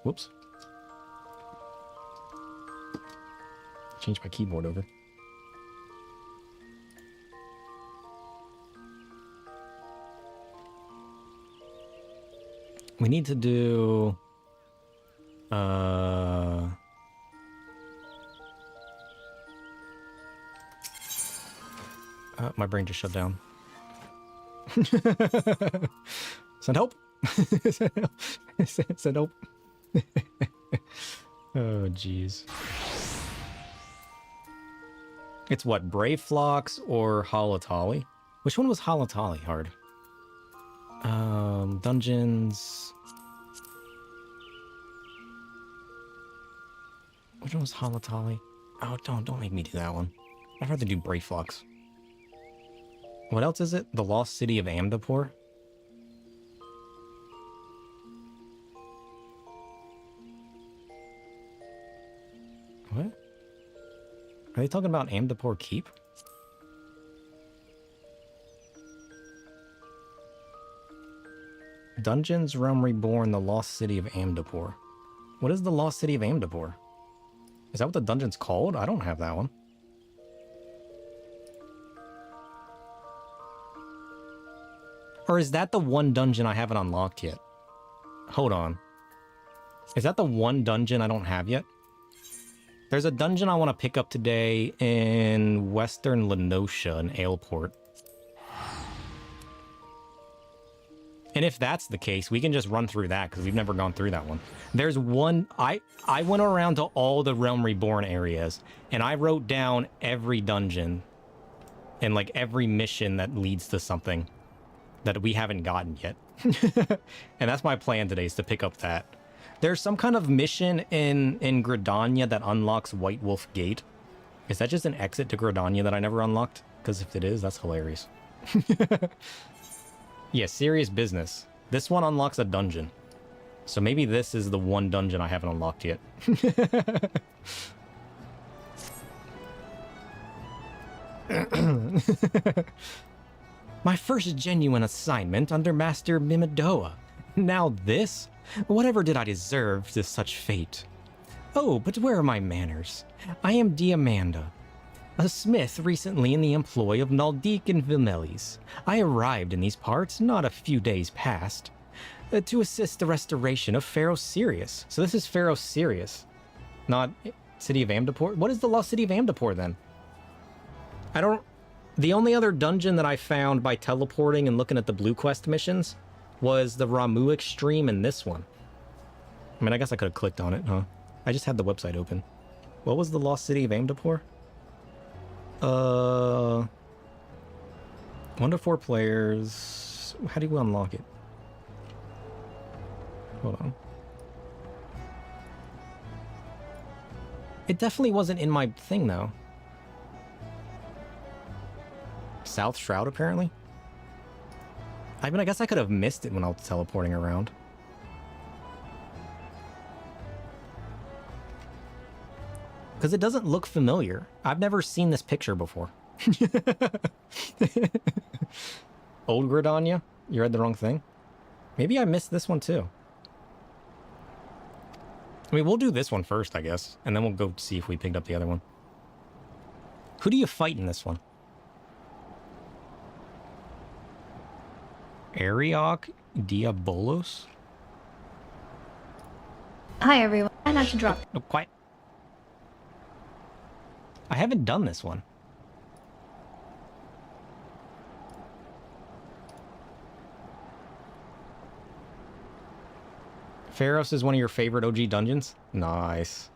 Whoops. Change my keyboard over. We need to do... my brain just shut down. Send help! Send help. Oh, jeez. It's what, Brave Flocks or Halatali? Which one was Halatali hard? Dungeons. Which one was Halatali? Oh, don't make me do that one. I'd rather do Brave Flocks. What else is it? The Lost City of Amdapur? What? Are they talking about Amdapur Keep? Dungeons, Realm Reborn, the Lost City of Amdapur. What is the Lost City of Amdapur? Is that what the dungeon's called? I don't have that one. Or is that the one dungeon I haven't unlocked yet? Hold on. Is that the one dungeon I don't have yet? There's a dungeon I want to pick up today in Western Lenosha in Aleport. And if that's the case, we can just run through that because we've never gone through that one. There's one... I went around to all the Realm Reborn areas and I wrote down every dungeon and like every mission that leads to something that we haven't gotten yet. And that's my plan today, is to pick up that. There's some kind of mission in Gridania that unlocks White Wolf Gate. Is that just an exit to Gridania that I never unlocked? Because if it is, that's hilarious. Yeah, serious business. This one unlocks a dungeon. So maybe this is the one dungeon I haven't unlocked yet. My first genuine assignment under Master Mimidoa. Now this? Whatever did I deserve to such fate? Oh, but where are my manners? I am Diamanda, a smith recently in the employ of Naldik and Vimelis. I arrived in these parts not a few days past to assist the restoration of Pharaoh Sirius. So this is Pharaoh Sirius, not City of Amdapur. What is the Lost City of Amdapur then? I don't... The only other dungeon that I found by teleporting and looking at the Blue Quest missions was the Ramu Extreme and this one. I mean, I guess I could have clicked on it, huh? I just had the website open. What was the Lost City of Amdapur? 1 to 4 players. How do we unlock it? Hold on. It definitely wasn't in my thing, though. South Shroud, apparently? I mean, I guess I could have missed it when I was teleporting around. Because it doesn't look familiar. I've never seen this picture before. Old Gridania? You read the wrong thing? Maybe I missed this one too. I mean, we'll do this one first, I guess. And then we'll go see if we picked up the other one. Who do you fight in this one? Ariok Diabolos? Hi everyone, I not to drop. Oh, quiet. I haven't done this one. Pharos is one of your favorite OG dungeons? Nice.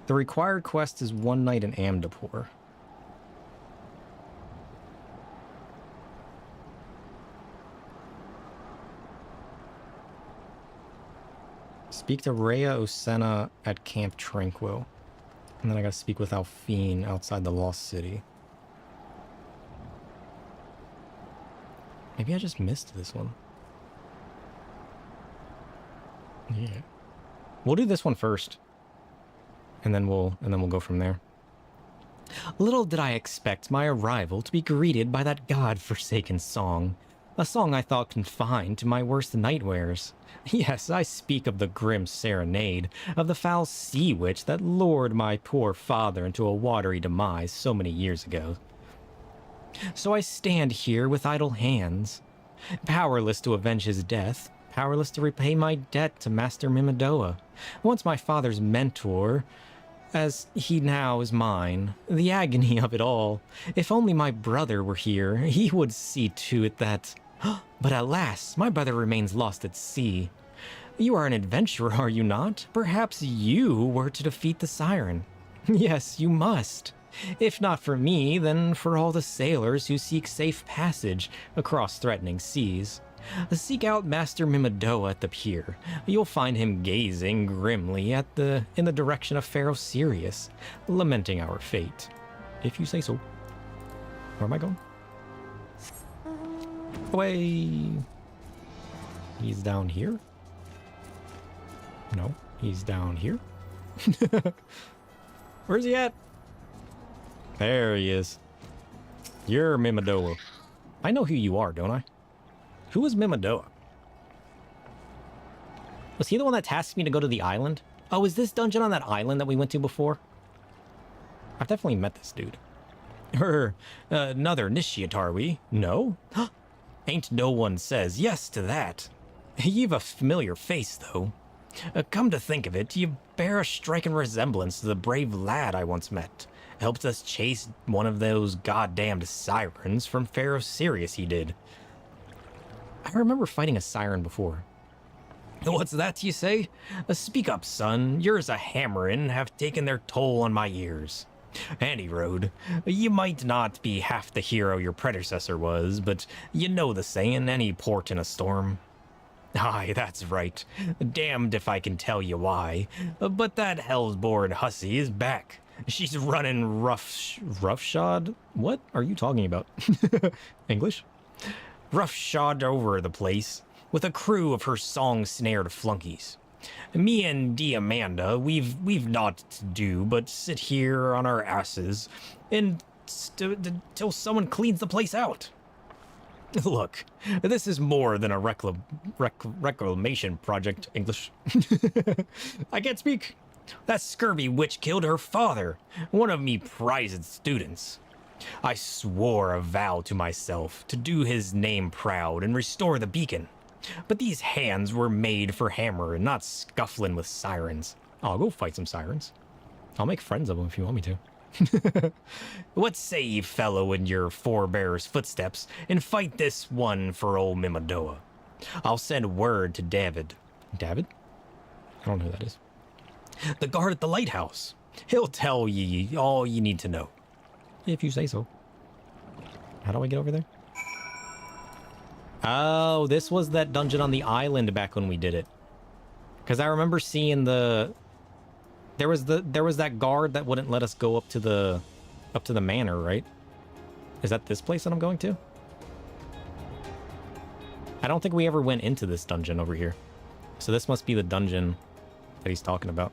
The required quest is one night in Amdapur. Speak to Rhea Osena at Camp Tranquil. And then I gotta speak with Alphine outside the Lost City. Maybe I just missed this one. Yeah. We'll do this one first. And then we'll go from there. Little did I expect my arrival to be greeted by that god-forsaken song. A song I thought confined to my worst nightmares. Yes, I speak of the grim serenade of the foul sea witch that lured my poor father into a watery demise so many years ago. So I stand here with idle hands, powerless to avenge his death, powerless to repay my debt to Master Mimidoa, once my father's mentor, as he now is mine. The agony of it all. If only my brother were here, he would see to it that... But alas, my brother remains lost at sea. You are an adventurer, are you not? Perhaps you were to defeat the siren. Yes, you must. If not for me, then for all the sailors who seek safe passage across threatening seas. Seek out Master Mimidoa at the pier. You'll find him gazing grimly in the direction of Pharaoh Sirius, lamenting our fate. If you say so. Where am I going? Away. He's down here? No, he's down here. Where's he at? There he is. You're Mimidoa. I know who you are, don't I? Who is Mimidoa? Was he the one that tasked me to go to the island? Oh, is this dungeon on that island that we went to before? I've definitely met this dude. Another initiate, are we? No? Ain't no one says yes to that. You've a familiar face, though. Come to think of it, you bear a striking resemblance to the brave lad I once met. Helped us chase one of those goddamned sirens from Pharaoh Sirius, he did. I remember fighting a siren before. What's that, you say? Speak up, son. Yours a hammerin' have taken their toll on my ears. Any road, you might not be half the hero your predecessor was, but you know the saying, any port in a storm. Aye, that's right. Damned if I can tell you why, but that hell's-bored hussy is back. She's running roughshod? What are you talking about? English? Roughshod over the place, with a crew of her song-snared flunkies. Me and Amanda, we've naught to do but sit here on our asses and till someone cleans the place out. Look, this is more than a reclamation project, English. I can't speak. That scurvy witch killed her father, one of me prized students. I swore a vow to myself to do his name proud and restore the beacon. But these hands were made for hammer and not scuffling with sirens. I'll go fight some sirens. I'll make friends of them if you want me to. What say ye, fellow, in your forebear's footsteps, and fight this one for old Mimidoa? I'll send word to David. David? I don't know who that is. The guard at the lighthouse. He'll tell ye all ye need to know. If you say so. How do I get over there? Oh, this was that dungeon on the island back when we did it. Because I remember seeing the... There was that guard that wouldn't let us go up to the manor, right? Is that this place that I'm going to? I don't think we ever went into this dungeon over here. So this must be the dungeon that he's talking about.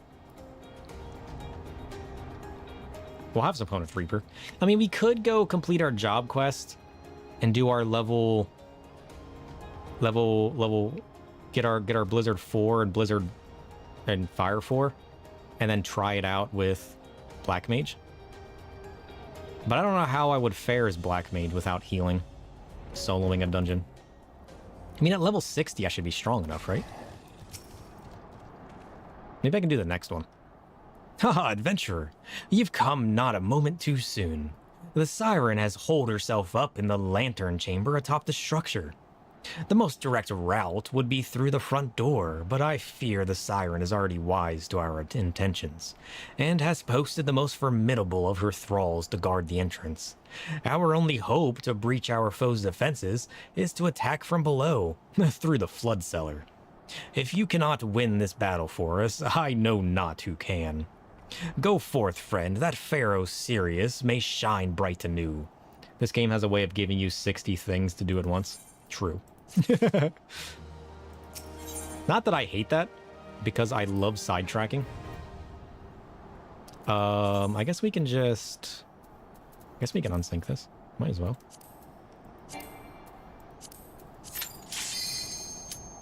We'll have some opponent Reaper. I mean, we could go complete our job quest and do our get our Blizzard 4 and Blizzard and Fire 4, and then try it out with Black Mage. But I don't know how I would fare as Black Mage without healing, soloing a dungeon. I mean, at level 60, I should be strong enough, right? Maybe I can do the next one. Haha, adventurer, you've come not a moment too soon. The siren has holed herself up in the lantern chamber atop the structure. The most direct route would be through the front door, but I fear the siren is already wise to our intentions, and has posted the most formidable of her thralls to guard the entrance. Our only hope to breach our foe's defenses is to attack from below, through the flood cellar. If you cannot win this battle for us, I know not who can. Go forth, friend, that Pharaoh Sirius may shine bright anew. This game has a way of giving you 60 things to do at once. True. Not that I hate that, because I love sidetracking. I guess we can just... I guess we can unsync this. Might as well.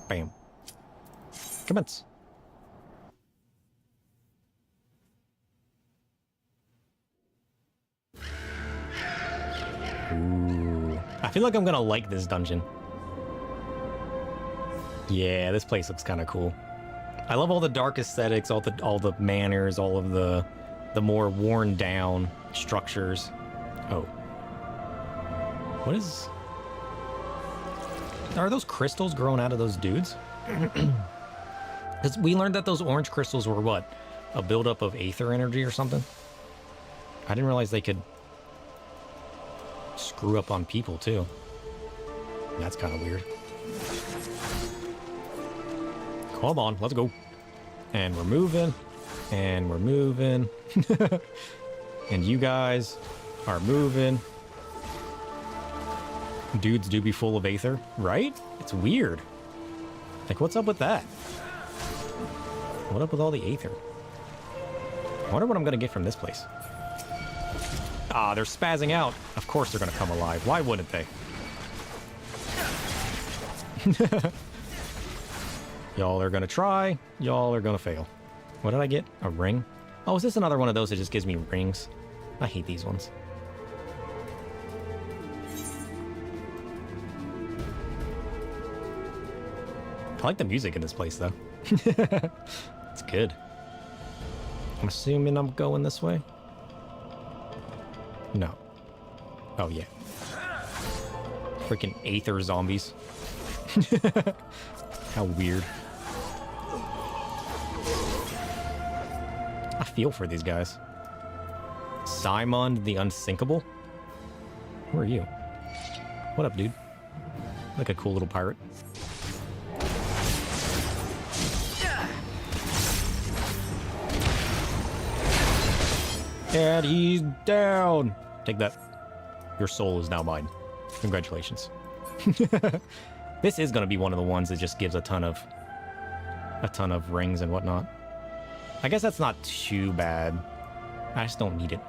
Bam. Commence. Ooh. I feel like I'm gonna like this dungeon. Yeah, this place looks kind of cool. I love all the dark aesthetics, all the manners, all of the more worn down structures. Oh. What is... Are those crystals growing out of those dudes? Because we learned that those orange crystals were what? A buildup of aether energy or something? I didn't realize they could screw up on people too. That's kind of weird. Come on, let's go. And we're moving. And we're moving. And you guys are moving. Dudes do be full of aether, right? It's weird. Like, what's up with that? What up with all the aether? I wonder what I'm gonna get from this place. Ah, they're spazzing out. Of course they're gonna come alive. Why wouldn't they? Y'all are gonna try. Y'all are gonna fail. What did I get? A ring? Oh, is this another one of those that just gives me rings? I hate these ones. I like the music in this place, though. It's good. I'm assuming I'm going this way? No. Oh, yeah. Freaking aether zombies. How weird. I feel for these guys. Simon the Unsinkable? Who are you? What up, dude? Like a cool little pirate. And he's down. Take that. Your soul is now mine. Congratulations. This is going to be one of the ones that just gives a ton of rings and whatnot. I guess that's not too bad. I just don't need it.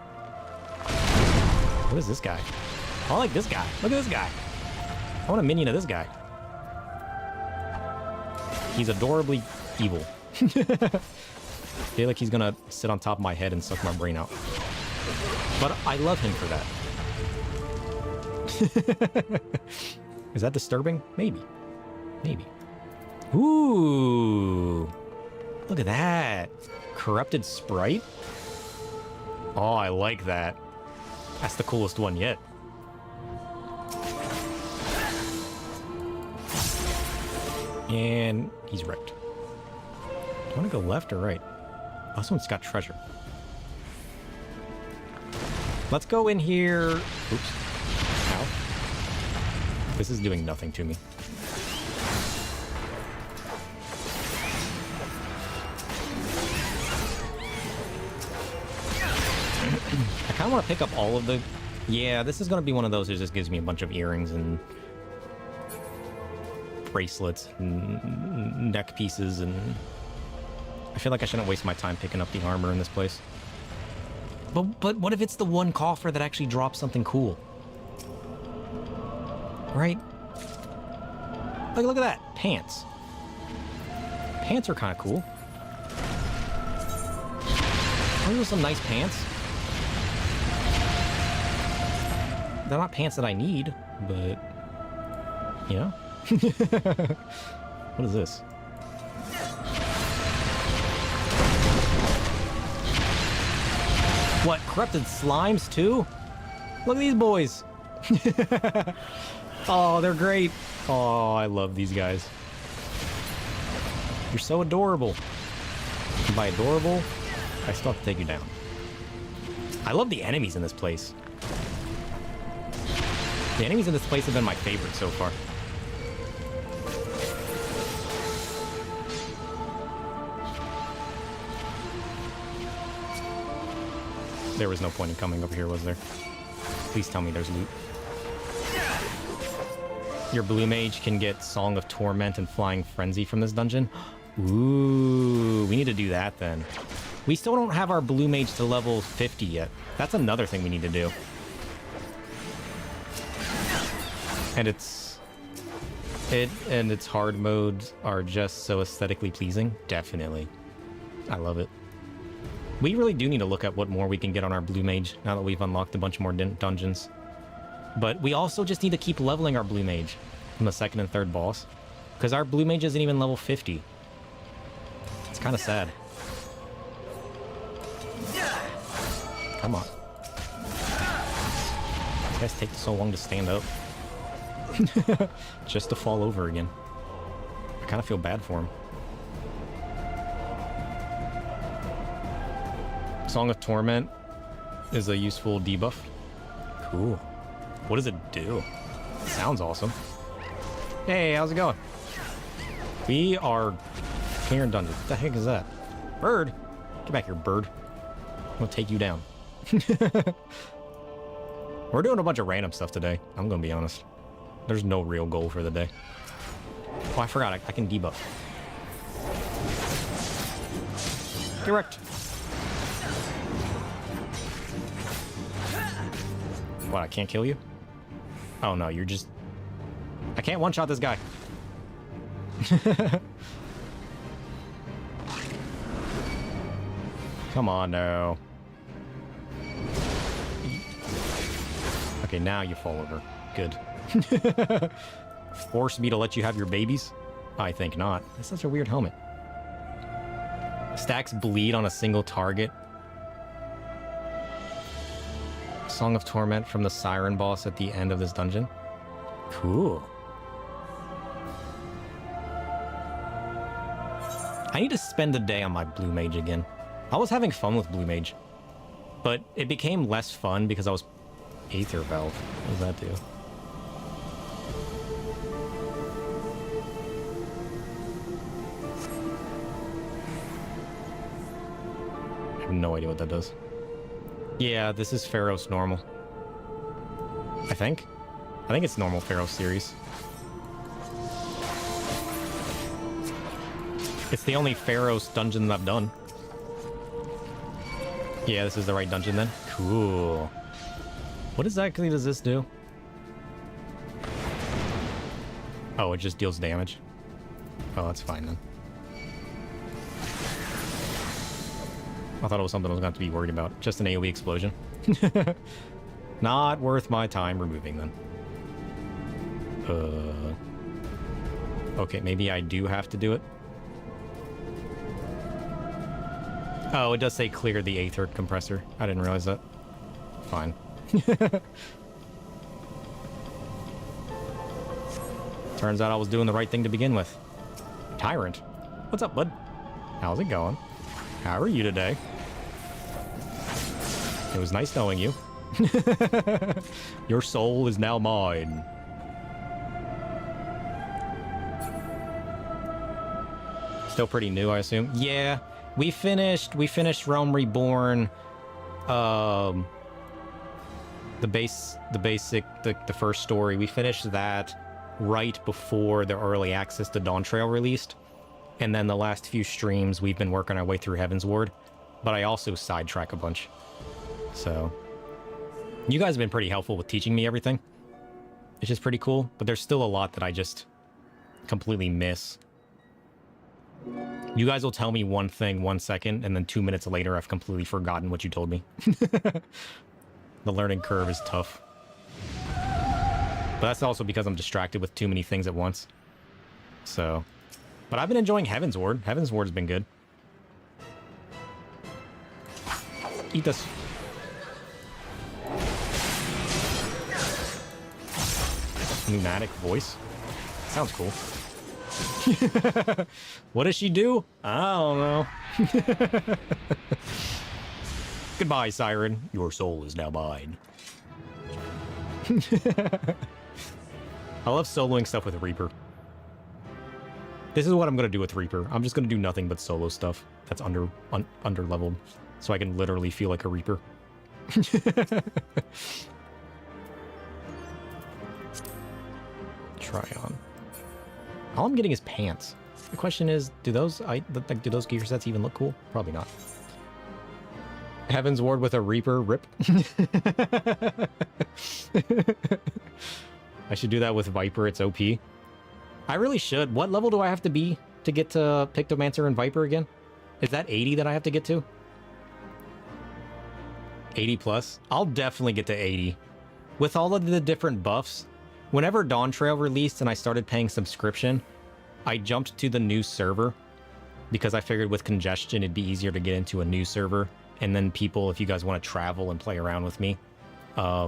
What is this guy? I like this guy. Look at this guy. I want a minion of this guy. He's adorably evil. I feel like he's gonna sit on top of my head and suck my brain out. But I love him for that. Is that disturbing? Maybe. Maybe. Ooh. Look at that. Corrupted sprite? Oh, I like that. That's the coolest one yet. And he's wrecked. Do you want to go left or right? Oh, this one's got treasure. Let's go in here. Oops. Ow. This is doing nothing to me. I kind of want to pick up all of the... Yeah, this is going to be one of those that just gives me a bunch of earrings and bracelets and neck pieces, and I feel like I shouldn't waste my time picking up the armor in this place. But what if it's the one coffer that actually drops something cool? Right? Look at that. Pants. Pants are kind of cool. Those are some nice pants. They're not pants that I need, but, you know? What is this? What, corrupted slimes too? Look at these boys. Oh, they're great. Oh, I love these guys. You're so adorable. And by adorable, I still have to take you down. I love the enemies in this place. The enemies in this place have been my favorite so far. There was no point in coming over here, was there? Please tell me there's loot. Your blue mage can get Song of Torment and Flying Frenzy from this dungeon. Ooh, we need to do that then. We still don't have our blue mage to level 50 yet. That's another thing we need to do. And its hard modes are just so aesthetically pleasing. Definitely. I love it. We really do need to look at what more we can get on our blue mage now that we've unlocked a bunch more dungeons. But we also just need to keep leveling our blue mage from the second and third boss, because our blue mage isn't even level 50. It's kind of sad. Come on. You guys take so long to stand up. Just to fall over again. I kind of feel bad for him. Song of Torment is a useful debuff. Cool. What does it do? Sounds awesome. Hey, how's it going? We are clearing dungeons. What the heck is that? Bird? Get back here, bird. I'm gonna take you down. We're doing a bunch of random stuff today. I'm gonna be honest. There's no real goal for the day. Oh, I forgot. I can debuff. Direct. What, I can't kill you? Oh no, you're just... I can't one-shot this guy. Come on now. Okay, now you fall over. Good. Force me to let you have your babies? I think not. That's such a weird helmet. Stacks bleed on a single target. Song of Torment from the Siren boss at the end of this dungeon. Cool. I need to spend a day on my Blue Mage again. I was having fun with Blue Mage, but it became less fun because I was Aether Valve. What does that do? I have no idea what that does. Yeah, this is Pharaoh's normal. I think it's normal Pharaoh series. It's the only Pharaoh's dungeon that I've done. Yeah, this is the right dungeon then. Cool. What exactly does this do? Oh, it just deals damage. Oh, that's fine then. I thought it was something I was going to have to be worried about. Just an AoE explosion. Not worth my time removing them. Okay, maybe I do have to do it. Oh, it does say clear the Aether compressor. I didn't realize that. Fine. Turns out I was doing the right thing to begin with. Tyrant. What's up, bud? How's it going? How are you today? It was nice knowing you. Your soul is now mine. Still pretty new, I assume. Yeah, we finished Realm Reborn. The first story. We finished that right before the early access to Dawn Trail released. And then the last few streams, we've been working our way through Heaven's Ward. But I also sidetrack a bunch. So, you guys have been pretty helpful with teaching me everything. It's just pretty cool. But there's still a lot that I just completely miss. You guys will tell me one thing 1 second, and then 2 minutes later, I've completely forgotten what you told me. The learning curve is tough. But that's also because I'm distracted with too many things at once. So... But I've been enjoying Heaven's Ward. Heaven's Ward has been good. Eat this. Pneumatic voice. Sounds cool. What does she do? I don't know. Goodbye, Siren. Your soul is now mine. I love soloing stuff with Reaper. This is what I'm going to do with Reaper. I'm just going to do nothing but solo stuff that's under-leveled. So I can literally feel like a Reaper. Try on. All I'm getting is pants. The question is, do those gear sets even look cool? Probably not. Heaven's Ward with a Reaper, rip. I should do that with Viper, it's OP. I really should. What level do I have to be to get to Pictomancer and Viper again? Is that 80 that I have to get to? 80 plus? I'll definitely get to 80. With all of the different buffs, whenever Dawn Trail released and I started paying subscription, I jumped to the new server because I figured with congestion it'd be easier to get into a new server. And then people, if you guys want to travel and play around with me,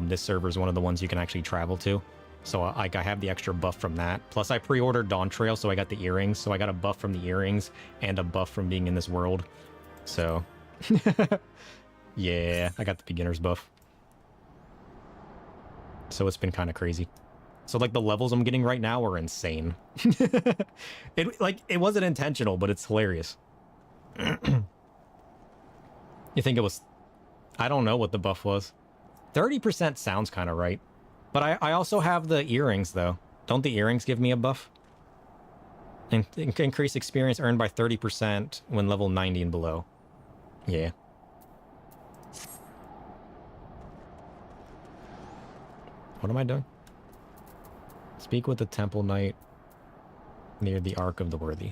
this server is one of the ones you can actually travel to. So I have the extra buff from that. Plus I pre-ordered Dawn Trail, so I got the earrings. So I got a buff from the earrings and a buff from being in this world. So Yeah, I got the beginner's buff. So it's been kind of crazy. So like the levels I'm getting right now are insane. It wasn't intentional, but it's hilarious. You think it was... I don't know what the buff was. 30% sounds kind of right. But I also have the earrings, though. Don't the earrings give me a buff? Increase experience earned by 30% when level 90 and below. Yeah. What am I doing? Speak with the Temple Knight near the Ark of the Worthy.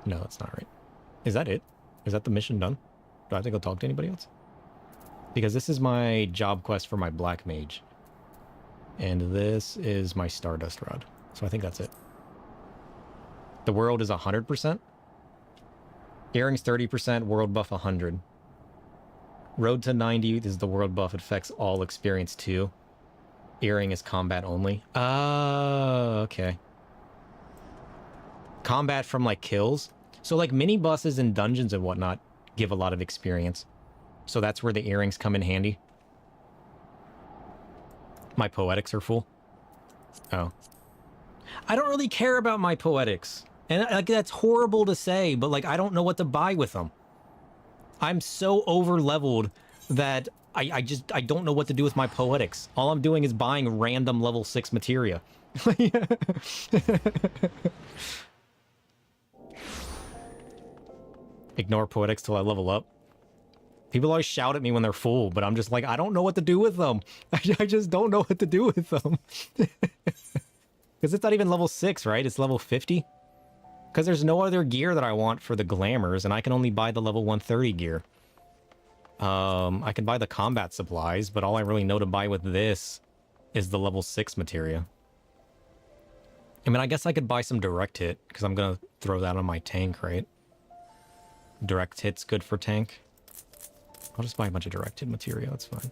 No, that's not right. Is that it? Is that the mission done? Do I have to go talk to anybody else? Because this is my job quest for my Black Mage. And this is my Stardust Rod. So I think that's it. The world is 100%. Earrings 30%, world buff 100. Road to 90 is the world buff. It affects all experience too. Earring is combat only. Oh, okay. Combat from like kills. So like mini bosses and dungeons and whatnot give a lot of experience. So that's where the earrings come in handy. My poetics are full. Oh. I don't really care about my poetics. And like that's horrible to say, but like I don't know what to buy with them. I'm so over leveled that I don't know what to do with my poetics. All I'm doing is buying random level 6 materia. Ignore poetics till I level up. People always shout at me when they're full, but I'm just like, I don't know what to do with them. I just don't know what to do with them. Because it's not even level 6, right? It's level 50. Because there's no other gear that I want for the glamours, and I can only buy the level 130 gear. I can buy the combat supplies, but all I really know to buy with this is the level 6 materia. I mean, I guess I could buy some direct hit, because I'm going to throw that on my tank, right? Direct hit's good for tank. I'll just buy a bunch of direct hit materia, that's fine.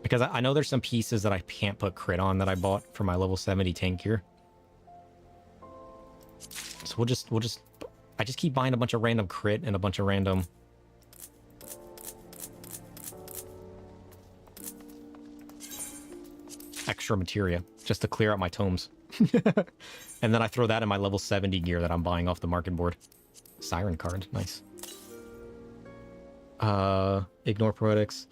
Because I know there's some pieces that I can't put crit on that I bought for my level 70 tank gear. So we'll just I just keep buying a bunch of random crit and a bunch of random extra materia just to clear out my tomes. And then I throw that in my level 70 gear that I'm buying off the market board. Siren card, nice. Ignore poetics.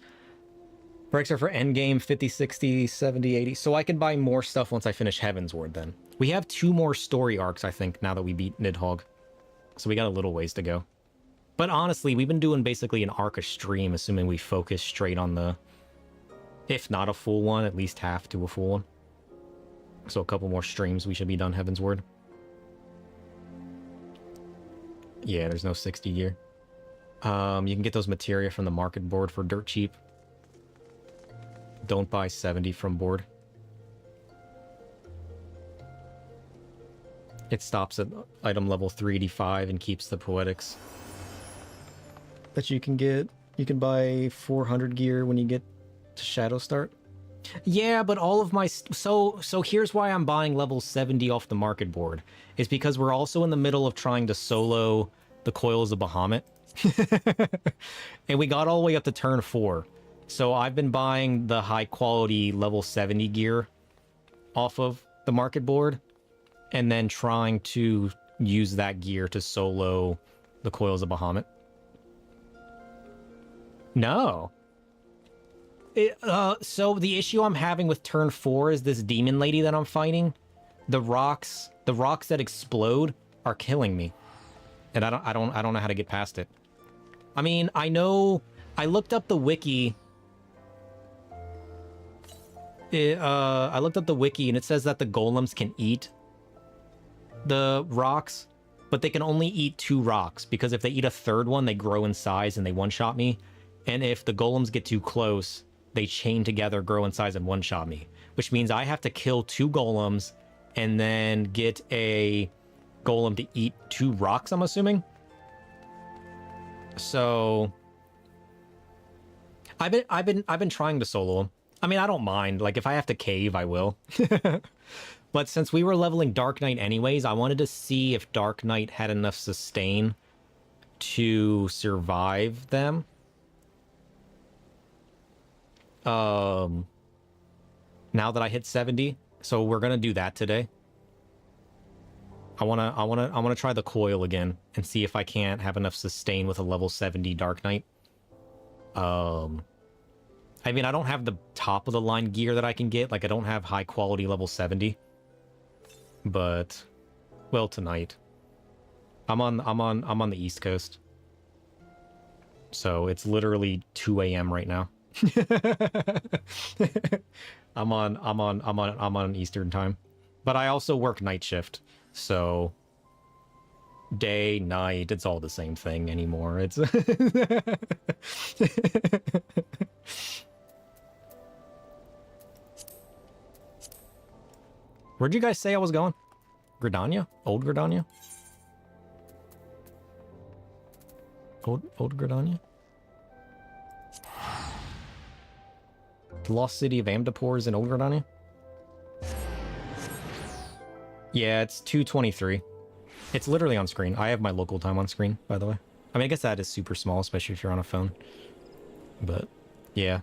Breaks are for endgame 50, 60, 70, 80. So I can buy more stuff once I finish Heavensward then. We have 2 more story arcs, I think, now that we beat Nidhogg. So we got a little ways to go. But honestly, we've been doing basically an arc a stream, assuming we focus straight on the... If not a full one, at least half to a full one. So a couple more streams, we should be done Heavensward. Yeah, there's no 60 gear. You can get those materia from the market board for dirt cheap. Don't buy 70 from board. It stops at item level 385 and keeps the poetics that you can get. You can buy 400 gear when you get to Shadow Start. Yeah, but all of my... So here's why I'm buying level 70 off the market board. Is because we're also in the middle of trying to solo the Coils of Bahamut. And we got all the way up to turn 4. So I've been buying the high quality level 70 gear off of the market board. And then trying to use that gear to solo the Coils of Bahamut. No. So the issue I'm having with turn 4 is this demon lady that I'm fighting. The rocks that explode are killing me. And I don't know how to get past it. I mean, I know I looked up the wiki. I looked up the wiki and it says that the golems can eat the rocks, but they can only eat 2 rocks because if they eat a third one, they grow in size and they one-shot me. And if the golems get too close, they chain together, grow in size, and one-shot me. Which means I have to kill 2 golems and then get a golem to eat 2 rocks, I'm assuming. So I've been trying to solo them. I mean, I don't mind. Like, if I have to cave, I will. But since we were leveling Dark Knight anyways, I wanted to see if Dark Knight had enough sustain to survive them. Now that I hit 70, so we're gonna do that today. I wanna try the coil again and see if I can't have enough sustain with a level 70 Dark Knight. I mean, I don't have the top of the line gear that I can get. Like, I don't have high quality level 70. But, well, tonight. I'm on the East Coast. So it's literally 2 a.m. right now. I'm on Eastern time. But I also work night shift. So day, night, it's all the same thing anymore. It's Where'd you guys say I was going? Gridania? Old Gridania? Old Gridania? The lost city of Amdapor is in Old Gridania? Yeah, it's 2:23. It's literally on screen. I have my local time on screen, by the way. I mean, I guess that is super small, especially if you're on a phone. But, yeah.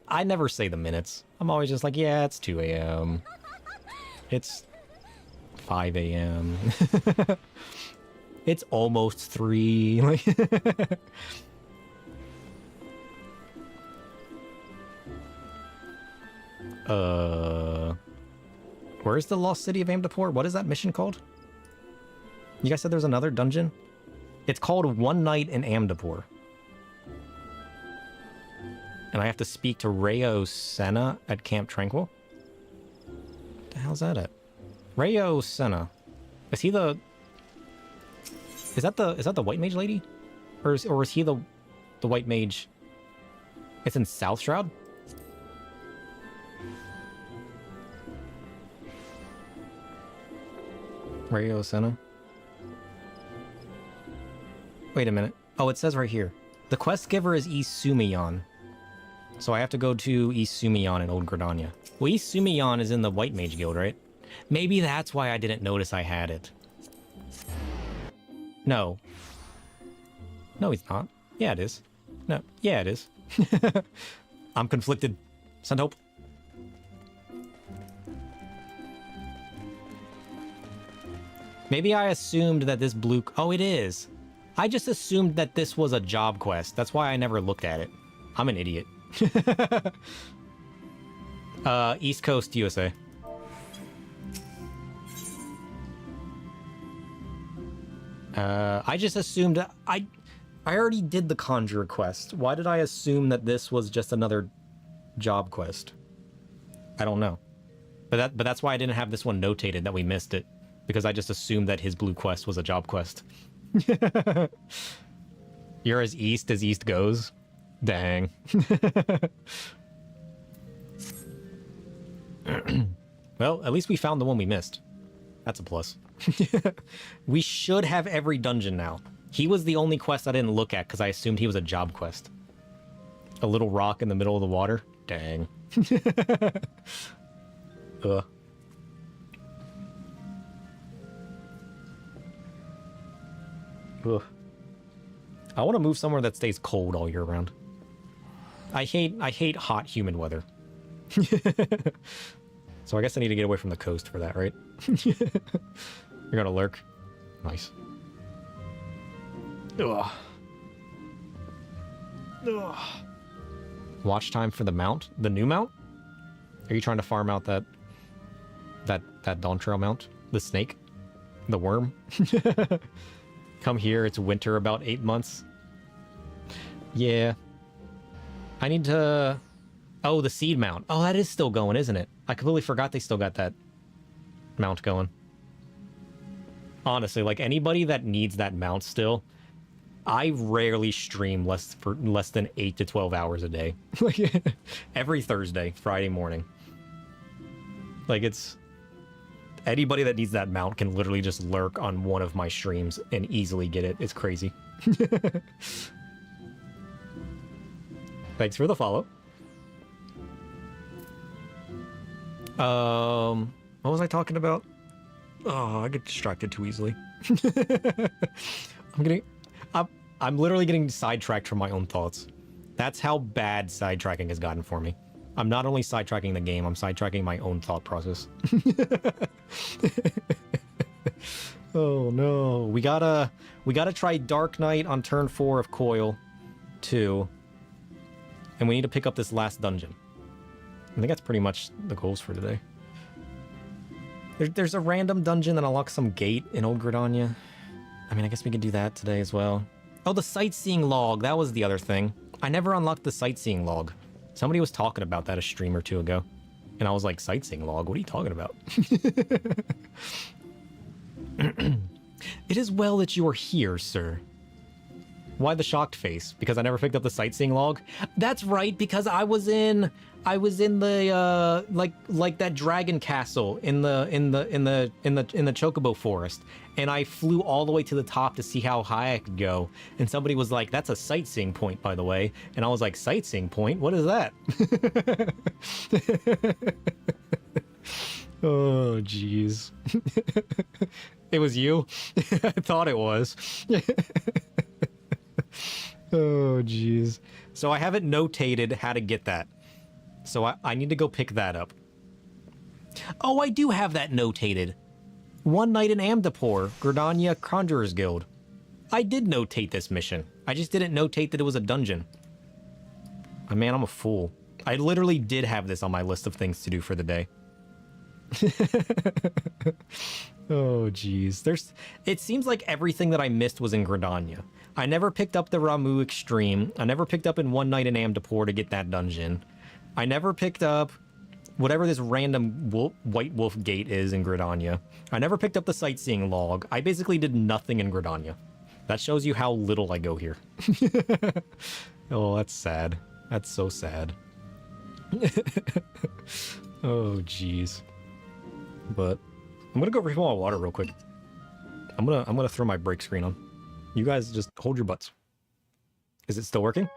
I never say the minutes. I'm always just like, yeah, it's 2 a.m. It's 5 a.m. It's almost 3. Where's the lost city of Amdapor? What is that mission called? You guys said there's another dungeon? It's called One Night in Amdapor. And I have to speak to Rayo Senna at Camp Tranquil? What the hell's that at? Rayo Senna. Is he the... Is that the white mage lady? Or is he the white mage? It's in South Shroud? Rayo Senna. Wait a minute. Oh, it says right here. The quest giver is Isumiyan. So I have to go to Isumiyan in Old Gridania. Well, Isumiyan is in the White Mage Guild, right? Maybe that's why I didn't notice I had it. No. No, he's not. Yeah, it is. No. Yeah, it is. I'm conflicted. Send hope. Maybe I assumed that this blue... Oh, it is. I just assumed that this was a job quest. That's why I never looked at it. I'm an idiot. East Coast, USA. I just assumed... I already did the Conjurer quest. Why did I assume that this was just another job quest? I don't know. But that's why I didn't have this one notated that we missed it. Because I just assumed that his blue quest was a job quest. You're as east goes? Dang. Well, at least we found the one we missed. That's a plus. We should have every dungeon now. He was the only quest I didn't look at because I assumed he was a job quest. A little rock in the middle of the water? Dang. Ugh. Ugh. I want to move somewhere that stays cold all year round. I hate hot, humid weather. So I guess I need to get away from the coast for that, right? You're gonna lurk. Nice. Ugh. Ugh. Watch time for the mount? The new mount? Are you trying to farm out that Dawn Trail mount? The snake? The worm? Come here, it's winter about 8 months. Yeah. I need to... Oh, the seed mount. Oh, that is still going, isn't it? I completely forgot they still got that mount going. Honestly, like, anybody that needs that mount still, I rarely stream for less than 8 to 12 hours a day. Like, every Thursday, Friday morning. Like, it's... Anybody that needs that mount can literally just lurk on one of my streams and easily get it. It's crazy. Thanks for the follow. What was I talking about? Oh, I get distracted too easily. I'm literally getting sidetracked from my own thoughts. That's how bad sidetracking has gotten for me. I'm not only sidetracking the game, I'm sidetracking my own thought process. Oh no. We gotta try Dark Knight on turn 4 of Coil 2. And we need to pick up this last dungeon. I think that's pretty much the goals for today. There's a random dungeon that unlocks some gate in Old Gridania. I mean, I guess we could do that today as well. Oh, the sightseeing log. That was the other thing. I never unlocked the sightseeing log. Somebody was talking about that a stream or two ago. And I was like, sightseeing log? What are you talking about? It is well that you are here, sir. Why the shocked face? Because I never picked up the sightseeing log? That's right, because I was in the like that dragon castle in the chocobo forest, and I flew all the way to the top to see how high I could go, and somebody was like, that's a sightseeing point, by the way, and I was like, sightseeing point? What is that? Oh jeez. It was you? I thought it was. Oh jeez. So I haven't notated how to get that. So I need to go pick that up. Oh, I do have that notated. One night in Amdapor, Gridania Conjurer's Guild. I did notate this mission. I just didn't notate that it was a dungeon. Oh, man, I'm a fool. I literally did have this on my list of things to do for the day. Oh, jeez. It seems like everything that I missed was in Gridania. I never picked up the Ramu Extreme. I never picked up in One Night in Amdapor to get that dungeon. I never picked up whatever this random White Wolf Gate is in Gridania. I never picked up the sightseeing log. I basically did nothing in Gridania. That shows you how little I go here. Oh, that's sad. That's so sad. Oh, jeez. But I'm gonna go refill my water real quick. I'm gonna throw my break screen on. You guys just hold your butts. Is it still working?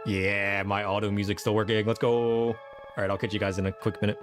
Yeah, my auto music's still working. Let's go. All right, I'll catch you guys in a quick minute.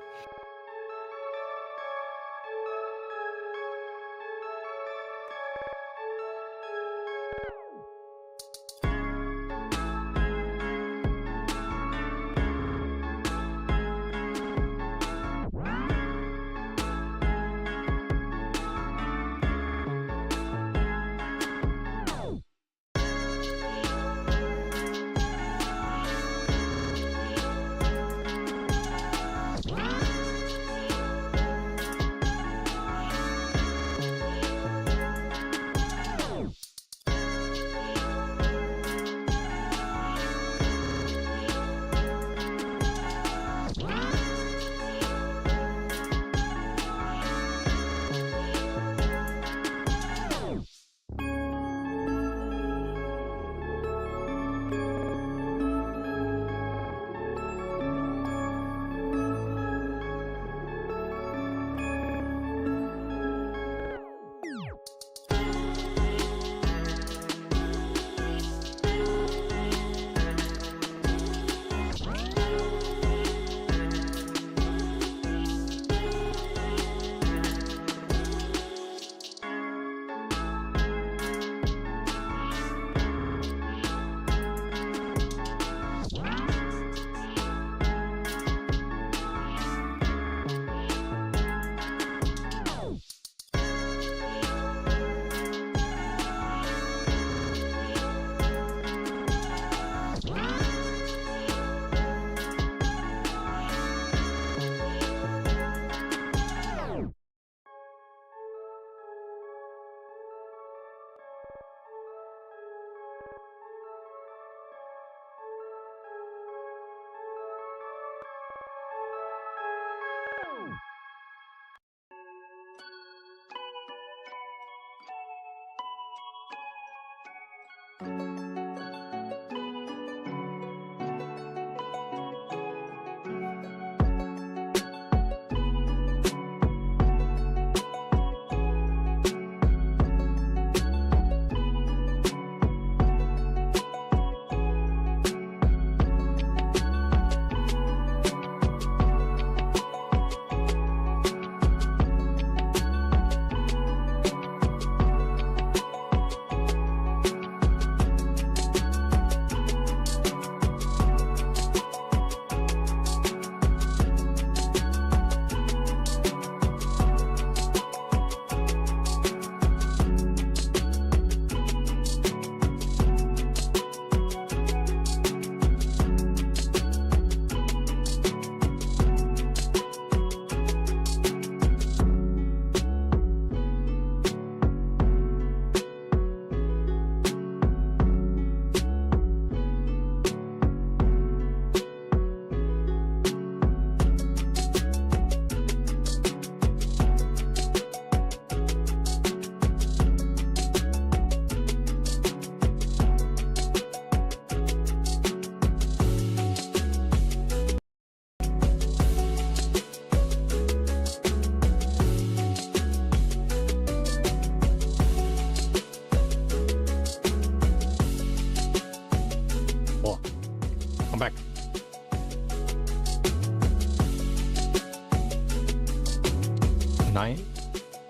I'm back.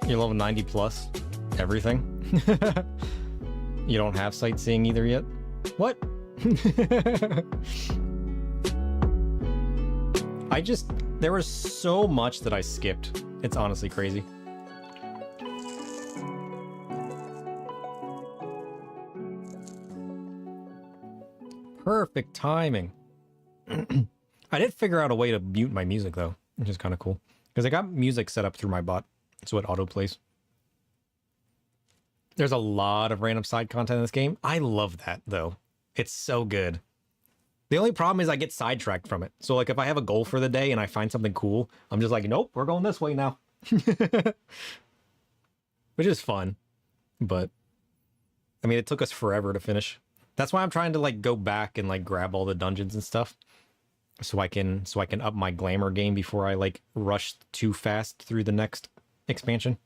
You're level 90 plus everything. You don't have sightseeing either yet? What? There was so much that I skipped. It's honestly crazy. Perfect timing. I did figure out a way to mute my music though, which is kind of cool. Because I got music set up through my bot, so it auto-plays. There's a lot of random side content in this game. I love that, though. It's so good. The only problem is I get sidetracked from it. So, like, if I have a goal for the day and I find something cool, I'm just like, nope, we're going this way now. Which is fun. But, I mean, it took us forever to finish. That's why I'm trying to, like, go back and, like, grab all the dungeons and stuff. So I can up my glamour game before I like rush too fast through the next expansion.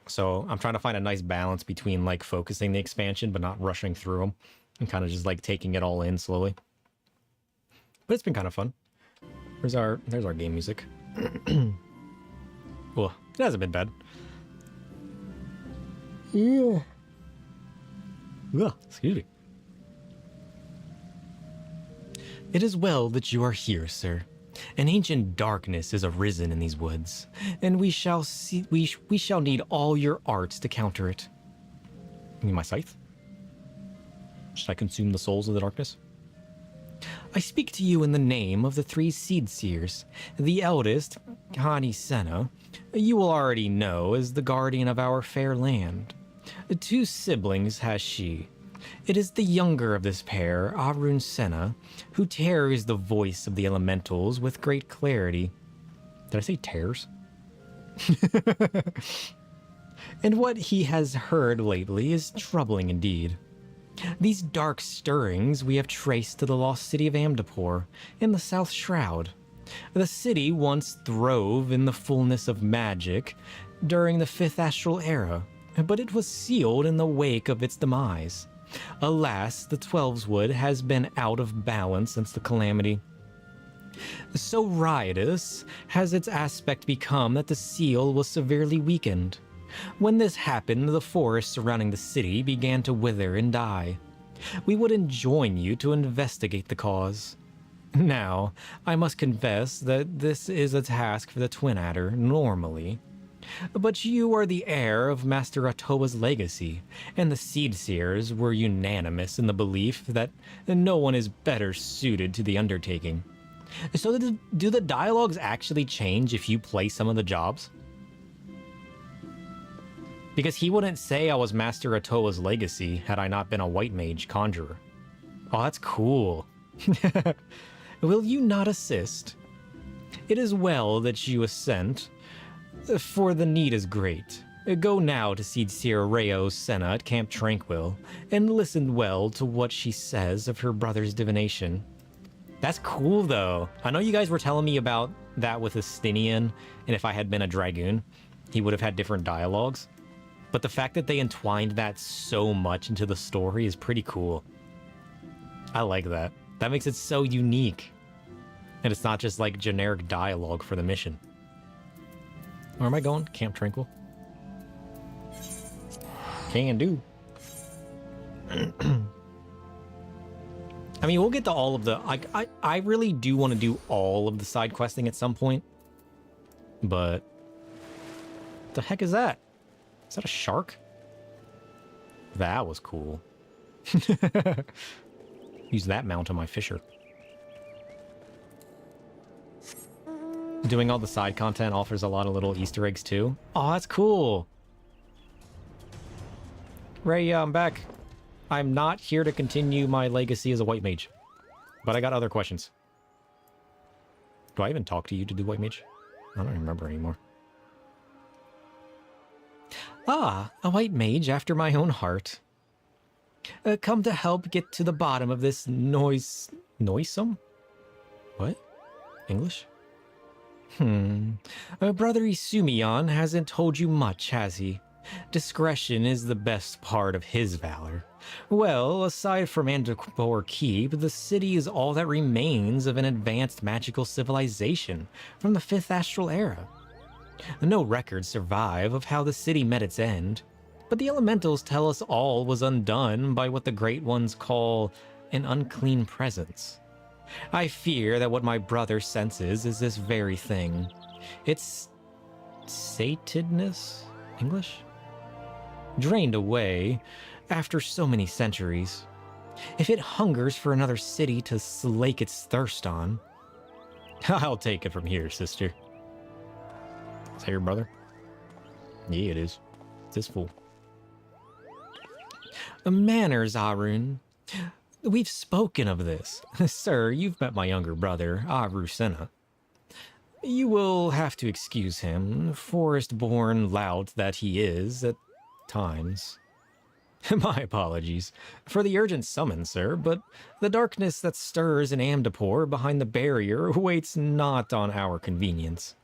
So I'm trying to find a nice balance between like focusing the expansion but not rushing through them and kind of just like taking it all in slowly. But it's been kind of fun. There's our game music. Well, it hasn't been bad. Yeah. Ugh, excuse me. It is well that you are here, sir. An ancient darkness is arisen in these woods, and we shall need all your arts to counter it. You mean my scythe? Should I consume the souls of the darkness? I speak to you in the name of the 3 seed seers. The eldest, Hani Senna, you will already know is the guardian of our fair land. 2 siblings has she. It is the younger of this pair, Arun Senna, who tears the voice of the elementals with great clarity. Did I say tears? And what he has heard lately is troubling indeed. These dark stirrings we have traced to the lost city of Amdapor in the South Shroud. The city once throve in the fullness of magic during the 5th Astral Era, but it was sealed in the wake of its demise. Alas, the Twelveswood has been out of balance since the calamity. So riotous has its aspect become that the seal was severely weakened. When this happened, the forests surrounding the city began to wither and die. We would enjoin you to investigate the cause. Now, I must confess that this is a task for the Twin Adder normally. But you are the heir of Master Atoa's legacy, and the Seed Seers were unanimous in the belief that no one is better suited to the undertaking. So do the dialogues actually change if you play some of the jobs? Because he wouldn't say I was Master Atoa's legacy had I not been a white mage conjurer. Oh, that's cool. Will you not assist? It is well that you assent, for the need is great. Go now to Seed Seer Reo Senna at Camp Tranquil, and listen well to what she says of her brother's divination. That's cool, though. I know you guys were telling me about that with Estinian, and if I had been a Dragoon, he would have had different dialogues. But the fact that they entwined that so much into the story is pretty cool. I like that. That makes it so unique. And it's not just like generic dialogue for the mission. Where am I going? Camp Tranquil. Can do. I mean, we'll get to all of the... I really do want to do all of the side questing at some point. But... what the heck is that? Is that a shark? That was cool. Use that mount on my fisher. Doing all the side content offers a lot of little Easter eggs too. Oh, that's cool. Ray, I'm back. I'm not here to continue my legacy as a white mage. But I got other questions. Do I even talk to you to do white mage? I don't remember anymore. Ah, a white mage after my own heart. Come to help get to the bottom of this noisome? What? English? Brother Isumion hasn't told you much, has he? Discretion is the best part of his valor. Well, aside from Andapur Keep, the city is all that remains of an advanced magical civilization from the 5th Astral Era. No records survive of how the city met its end, but the elementals tell us all was undone by what the Great Ones call an unclean presence. I fear that what my brother senses is this very thing. It's satedness? English? Drained away after so many centuries. If it hungers for another city to slake its thirst on, I'll take it from here, sister. Is that your brother? Yeah, it is. It's this fool. Manners, Arun. We've spoken of this. Sir, you've met my younger brother, Arusena. You will have to excuse him, forest-born lout that he is at times. My apologies for the urgent summons, sir, but the darkness that stirs in Amdapur behind the barrier waits not on our convenience.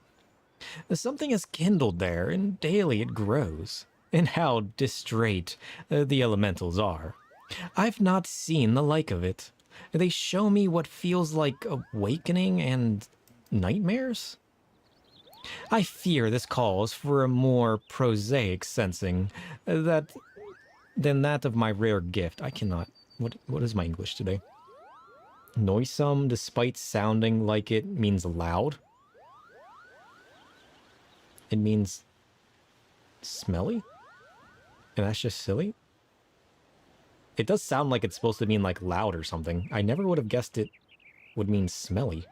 Something has kindled there, and daily it grows. And how distrait the elementals are. I've not seen the like of it. They show me what feels like awakening and nightmares. I fear this calls for a more prosaic sensing than that of my rare gift. I cannot. What is my English today? Noisome, despite sounding like it means loud. It means smelly? And that's just silly? It does sound like it's supposed to mean like loud or something. I never would have guessed it would mean smelly.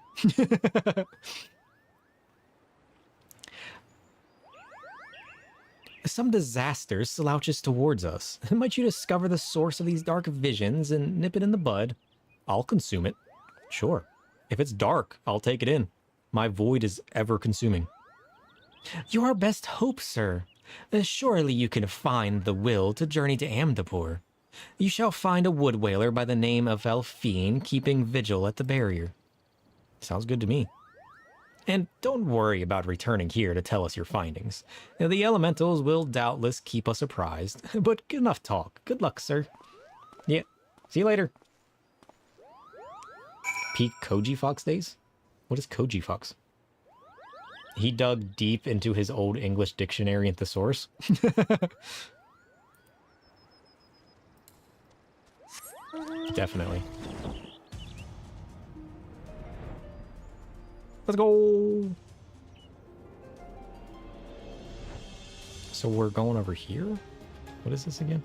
Some disaster slouches towards us. Might you discover the source of these dark visions and nip it in the bud? I'll consume it. Sure. If it's dark, I'll take it in. My void is ever consuming. Your best hope, sir. Surely you can find the will to journey to Amdapur. You shall find a wood whaler by the name of Elfine keeping vigil at the barrier. Sounds good to me. And don't worry about returning here to tell us your findings. The elementals will doubtless keep us apprised. But enough talk. Good luck, sir. Yeah. See you later. Peak Koji Fox days? What is Koji Fox? He dug deep into his old English dictionary and thesaurus. Definitely. Let's go. So we're going over here? What is this again?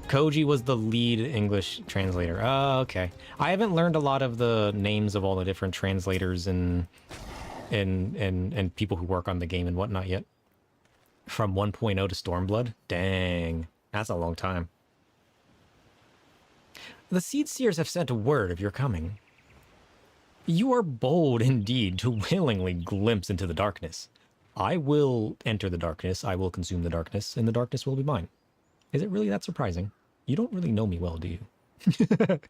Koji was the lead English translator. Oh, okay. I haven't learned a lot of the names of all the different translators and people who work on the game and whatnot yet. From 1.0 to Stormblood? Dang. That's a long time. The Seed Seers have sent word of your coming. You are bold indeed to willingly glimpse into the darkness. I will enter the darkness, I will consume the darkness, and the darkness will be mine. Is it really that surprising? You don't really know me well, do you? The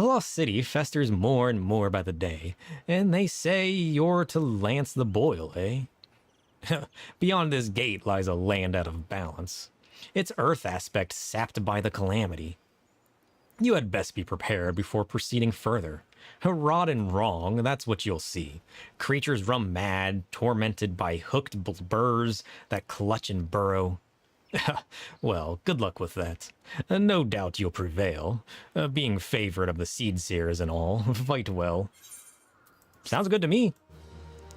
Lost City festers more and more by the day, and they say you're to lance the boil, eh? Beyond this gate lies a land out of balance, its earth aspect sapped by the calamity. You had best be prepared before proceeding further. Rot and wrong, that's what you'll see. Creatures run mad, tormented by hooked burrs that clutch and burrow. Well, good luck with that. No doubt you'll prevail. Being favorite of the Seed Seers and all, fight well. Sounds good to me.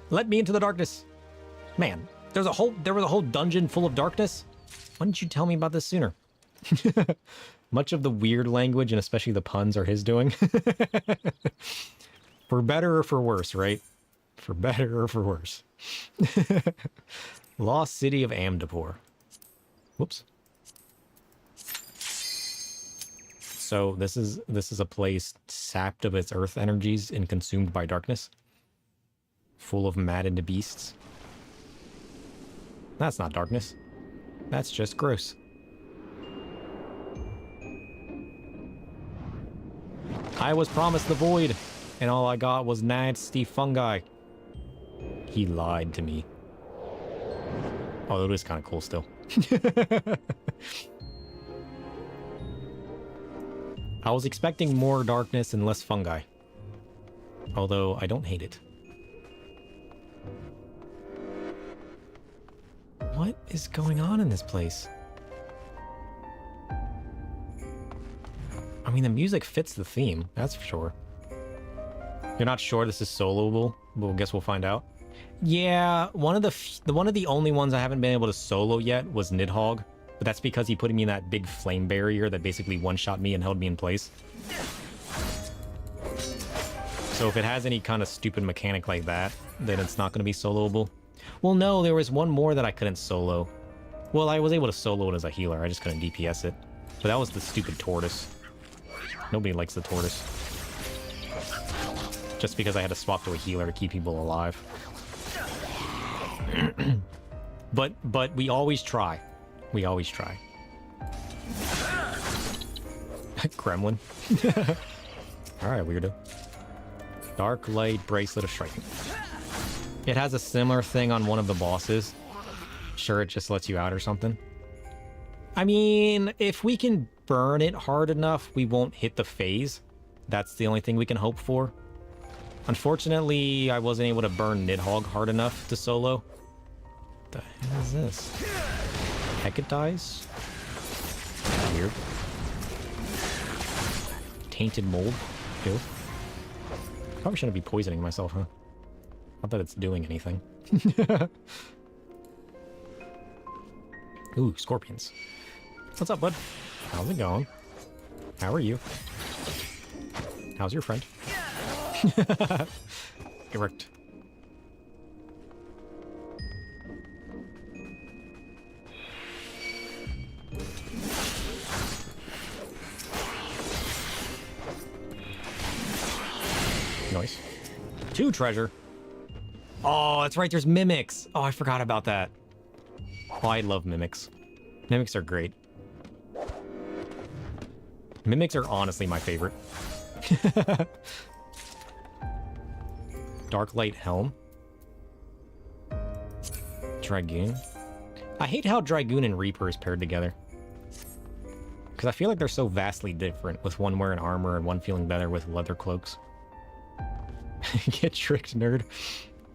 Let me into the darkness. Man, there was a whole dungeon full of darkness. Why didn't you tell me about this sooner? Much of the weird language, and especially the puns, are his doing. For better or for worse, right? For better or for worse. Lost City of Amdapur. Whoops. So this is a place sapped of its earth energies and consumed by darkness. Full of maddened beasts. That's not darkness. That's just gross. I was promised the void, and all I got was nasty fungi. He lied to me. Although it is kind of cool still. I was expecting more darkness and less fungi. Although I don't hate it. What is going on in this place? I mean, the music fits the theme, that's for sure. You're not sure this is soloable? Well, I guess we'll find out. Yeah, one of the only ones I haven't been able to solo yet was Nidhogg, but that's because he put me in that big flame barrier that basically one-shot me and held me in place. So if it has any kind of stupid mechanic like that, then it's not going to be soloable. Well, no, there was one more that I couldn't solo. Well, I was able to solo it as a healer, I just couldn't DPS it. But that was the stupid tortoise. Nobody likes the tortoise. Just because I had to swap to a healer to keep people alive. But we always try. We always try. Gremlin. Alright, weirdo. Dark Light Bracelet of Striking. It has a similar thing on one of the bosses. Sure, it just lets you out or something. I mean, if we can burn it hard enough, we won't hit the phase. That's the only thing we can hope for. Unfortunately, I wasn't able to burn Nidhogg hard enough to solo. What the hell is this? Hecatize? Weird. Tainted mold? Ew. Probably shouldn't be poisoning myself, huh? Not that it's doing anything. Ooh, scorpions. What's up, bud? How's it going? How are you? How's your friend? Erect. Nice. 2 treasure. Oh, that's right, there's mimics. Oh, I forgot about that. Oh, I love mimics. Mimics are great. Mimics are honestly my favorite. Dark Light Helm. Dragoon. I hate how Dragoon and Reaper is paired together. Because I feel like they're so vastly different, with one wearing armor and one feeling better with leather cloaks. Get tricked, nerd.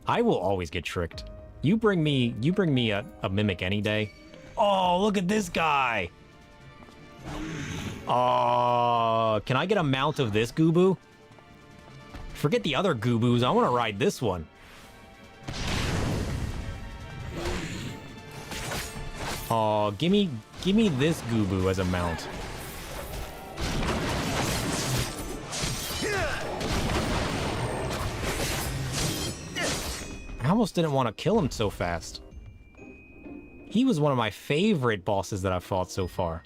I will always get tricked. You bring me a mimic any day. Oh, look at this guy. Oh, can I get a mount of this Gooboo? Forget the other Gooboos. I want to ride this one. Oh, give me this Gooboo as a mount. I almost didn't want to kill him so fast. He was one of my favorite bosses that I've fought so far.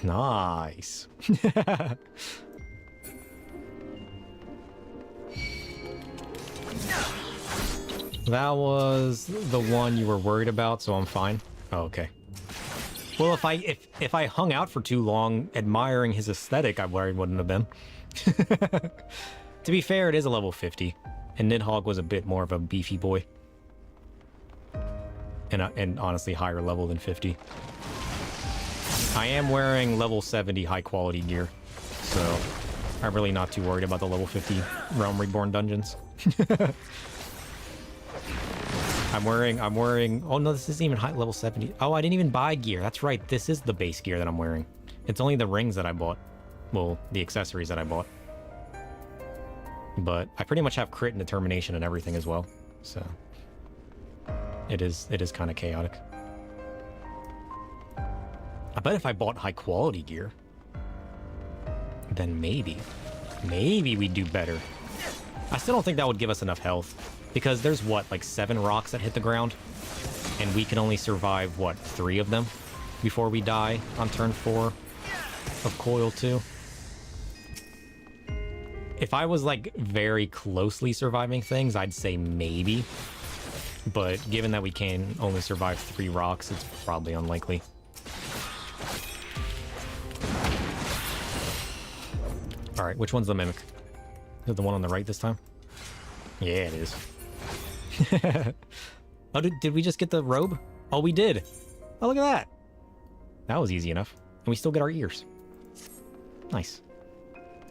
Nice. That was the one you were worried about, so I'm fine. Oh, okay. Well, if I hung out for too long admiring his aesthetic, I worried wouldn't have been. To be fair, it is a level 50, and Nidhogg was a bit more of a beefy boy. And honestly, higher level than 50. I am wearing level 70 high quality gear, so I'm really not too worried about the level 50 Realm Reborn dungeons. I'm wearing, oh no, this isn't even high level 70. Oh, I didn't even buy gear. That's right, this is the base gear that I'm wearing. It's only the rings that I bought. Well, the accessories that I bought. But I pretty much have crit and determination and everything as well, so it is kind of chaotic. I bet if I bought high quality gear, then maybe we'd do better. I still don't think that would give us enough health, because there's what, like 7 rocks that hit the ground, and we can only survive, what, 3 of them before we die on turn 4 of Coil 2. If I was like very closely surviving things, I'd say maybe. But given that we can only survive 3 rocks, it's probably unlikely. Alright, which one's the mimic? Is it the one on the right this time? Yeah, it is. Oh, did we just get the robe? Oh, we did. Oh, look at that. That was easy enough. And we still get our ears. Nice.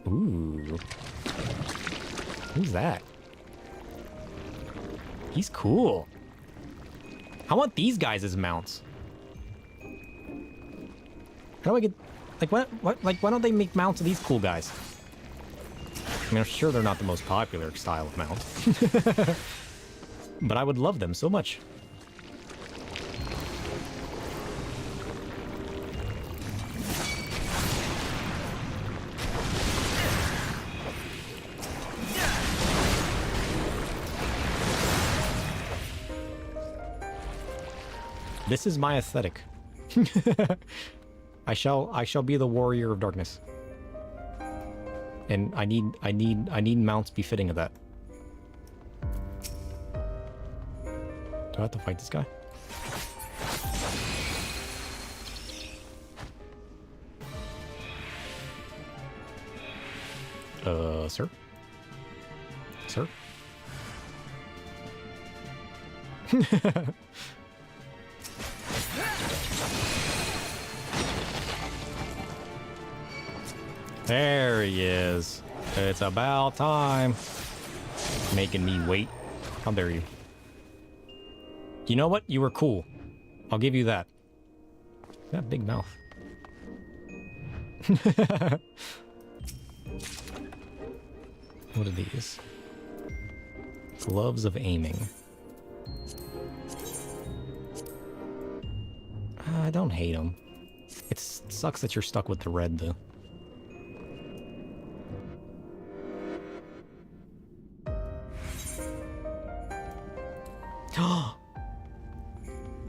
Ooh. Who's that? He's cool. I want these guys as mounts. How do I get... Like, why don't they make mounts of these cool guys? I mean, I'm sure they're not the most popular style of mount. But I would love them so much. This is my aesthetic. I shall be the warrior of darkness. And I need mounts befitting of that. Do I have to fight this guy? Sir? Sir? There he is. It's about time. Making me wait. How dare you? You know what? You were cool. I'll give you that. That big mouth. What are these? Gloves of aiming. I don't hate them. It sucks that you're stuck with the red, though.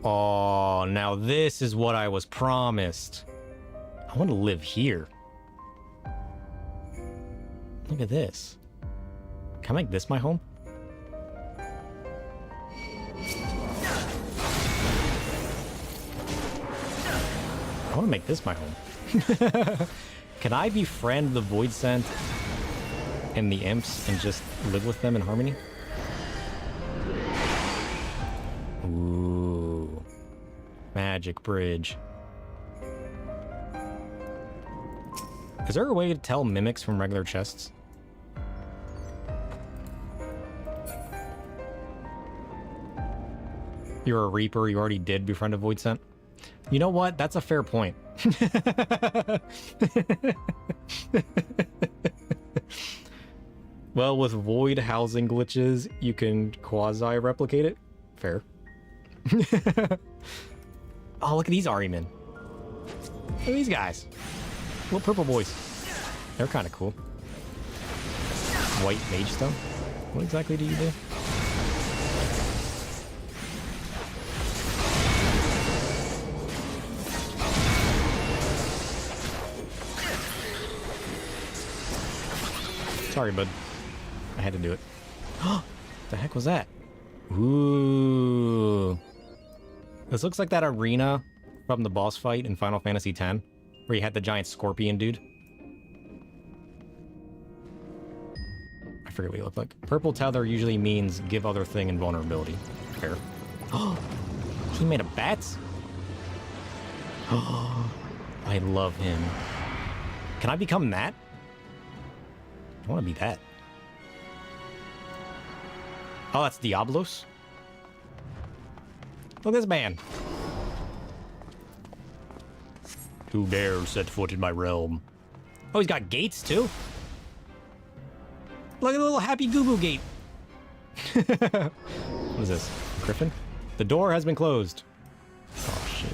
Oh, now this is what I was promised. I want to live here. Look at this. Can I make this my home? I want to make this my home. Can I befriend the Void Scent and the imps and just live with them in harmony? Ooh. Magic bridge. Is there a way to tell mimics from regular chests? You're a Reaper, you already did befriend a Void Scent. You know what? That's a fair point. Well, with void housing glitches, you can quasi-replicate it. Fair. Oh, look at these Arimen. Look at these guys. Little purple boys. They're kind of cool. White mage stone. What exactly do you do? Sorry, bud. I had to do it. The heck was that? Ooh. This looks like that arena from the boss fight in Final Fantasy X, where you had the giant scorpion dude. I forget what he looked like. Purple tether usually means give other thing invulnerability. Fair. Oh, he made a bat? Oh, I love him. Can I become that? I want to be that. Oh, that's Diablos? Look at this man. Who dares set foot in my realm? Oh, he's got gates too? Look at the little happy goo-goo gate. What is this? Griffin? The door has been closed. Oh, shit.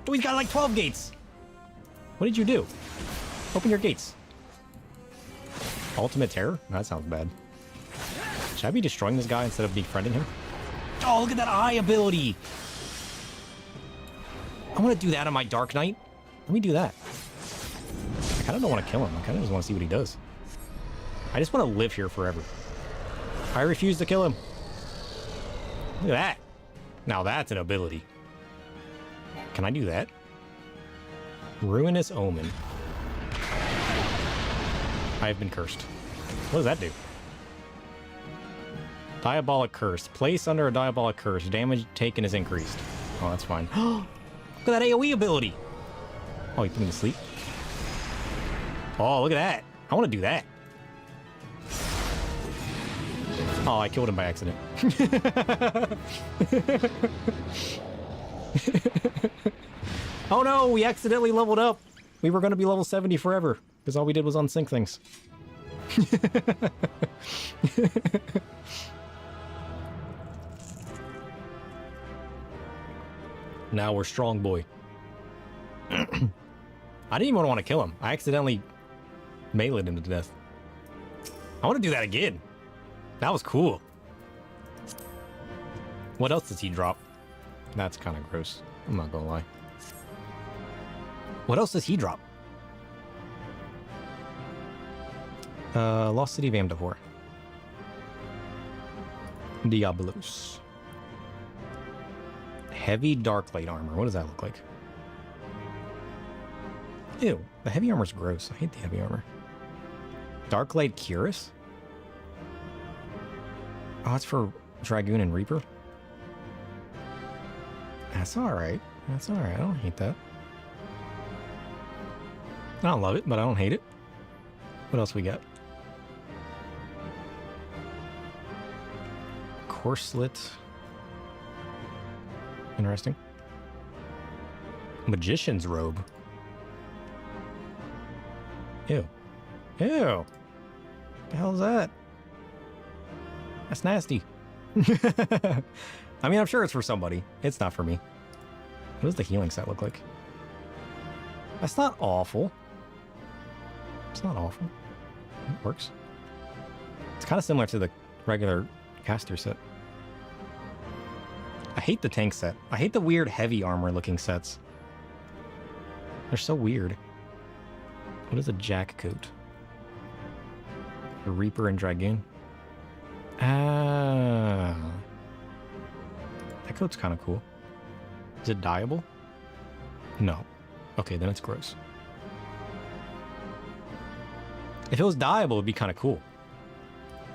Oh, he's got like 12 gates. What did you do? Open your gates. Ultimate terror? That sounds bad. Should I be destroying this guy instead of befriending him? Oh, look at that eye ability! I want to do that on my Dark Knight. Let me do that. I kind of don't want to kill him. I kind of just want to see what he does. I just want to live here forever. I refuse to kill him. Look at that. Now that's an ability. Can I do that? Ruinous Omen. I have been cursed. What does that do? Diabolic curse. Place under a diabolic curse. Damage taken is increased. Oh, that's fine. Look at that AoE ability. Oh, you put me to sleep? Oh, look at that. I want to do that. Oh, I killed him by accident. Oh no, we accidentally leveled up. We were going to be level 70 forever because all we did was unsync things. Now we're strong, boy. I didn't even want to kill him. I accidentally meleeed him to death. I want to do that again. That was cool. What else does he drop? That's kind of gross. I'm not gonna lie. What else does he drop? Lost City of Amdivor. Diablos. Heavy dark light armor. What does that look like? Ew, the heavy armor's gross. I hate the heavy armor. Dark light Cuirass? Oh, it's for Dragoon and Reaper? That's alright. That's alright. I don't hate that. I don't love it, but I don't hate it. What else we got? Corselet. Interesting. Magician's robe. Ew. Ew. What the hell is that? That's nasty. I mean, I'm sure it's for somebody. It's not for me. What does the healing set look like? That's not awful. It's not awful. It works. It's kind of similar to the regular caster set. I hate the tank set. I hate the weird heavy armor looking sets. They're so weird. What is a jack coat? A Reaper and Dragoon? Ah. That coat's kind of cool. Is it dyeable? No. Okay, then it's gross. If it was dyeable, it'd be kind of cool.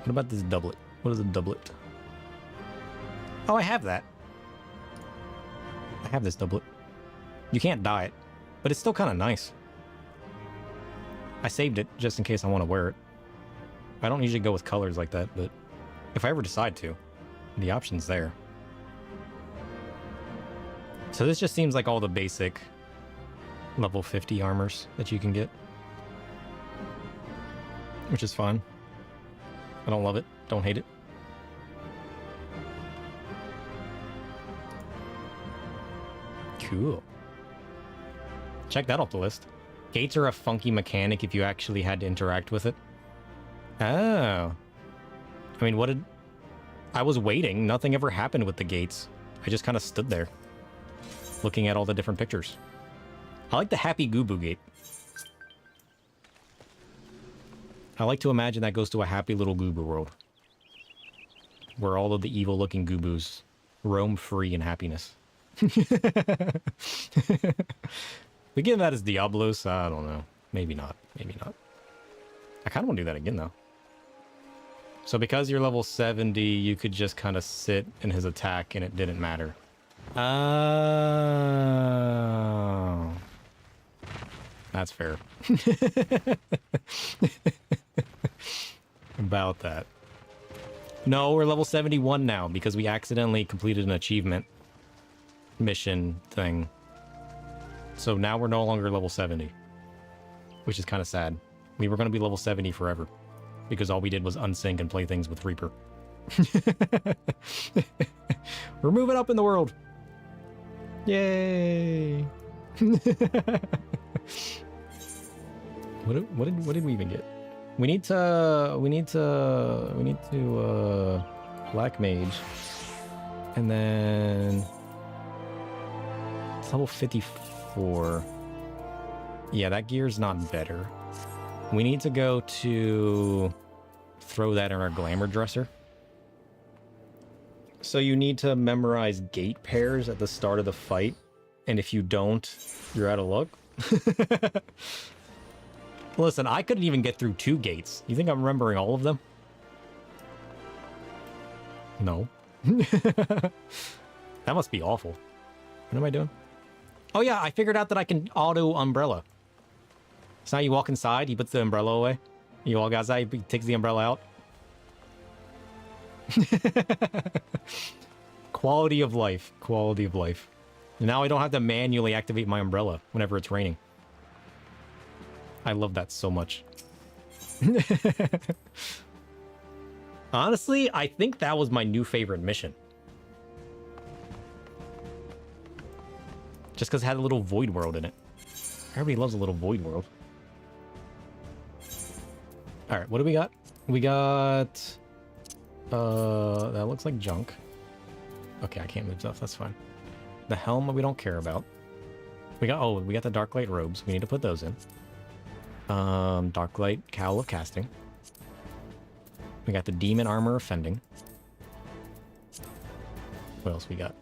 What about this doublet? What is a doublet? Oh, I have that. I have this doublet. You can't dye it, but it's still kind of nice. I saved it just in case I want to wear it. I don't usually go with colors like that, but if I ever decide to, the option's there. So this just seems like all the basic level 50 armors that you can get. Which is fine. I don't love it. Don't hate it. Cool. Check that off the list. Gates are a funky mechanic if you actually had to interact with it. Oh. I mean, what did... I was waiting. Nothing ever happened with the gates. I just kind of stood there, looking at all the different pictures. I like the Happy Goo-Boo gate. I like to imagine that goes to a happy little Goo-Boo world, where all of the evil-looking Goo-Boos roam free in happiness. We give that as Diablos? I don't know. Maybe not. Maybe not. I kind of want to do that again, though. So because you're level 70, you could just kind of sit in his attack and it didn't matter. Oh. That's fair. About that. No, we're level 71 now because we accidentally completed an achievement mission thing. So now we're no longer level 70, which is kind of sad. We were going to be level 70 forever because all we did was unsync and play things with Reaper. We're moving up in the world. Yay. What did we even get? We need to Black Mage. And then it's level 54. Yeah, that gear's not better. We need to go to throw that in our glamour dresser. So you need to memorize gate pairs at the start of the fight. And if you don't, you're out of luck. Listen, I couldn't even get through 2 gates. You think I'm remembering all of them? No. That must be awful. What am I doing? Oh yeah, I figured out that I can auto umbrella. So now you walk inside, he puts the umbrella away. You walk outside, he takes the umbrella out. Quality of life. Quality of life. And now I don't have to manually activate my umbrella whenever it's raining. I love that so much. Honestly, I think that was my new favorite mission. Just because it had a little void world in it. Everybody loves a little void world. Alright, what do we got? We got... that looks like junk. Okay, I can't move stuff, that's fine. The helm we don't care about. We got the dark light robes. We need to put those in. Dark light cowl of casting. We got the demon armor of fending. What else we got?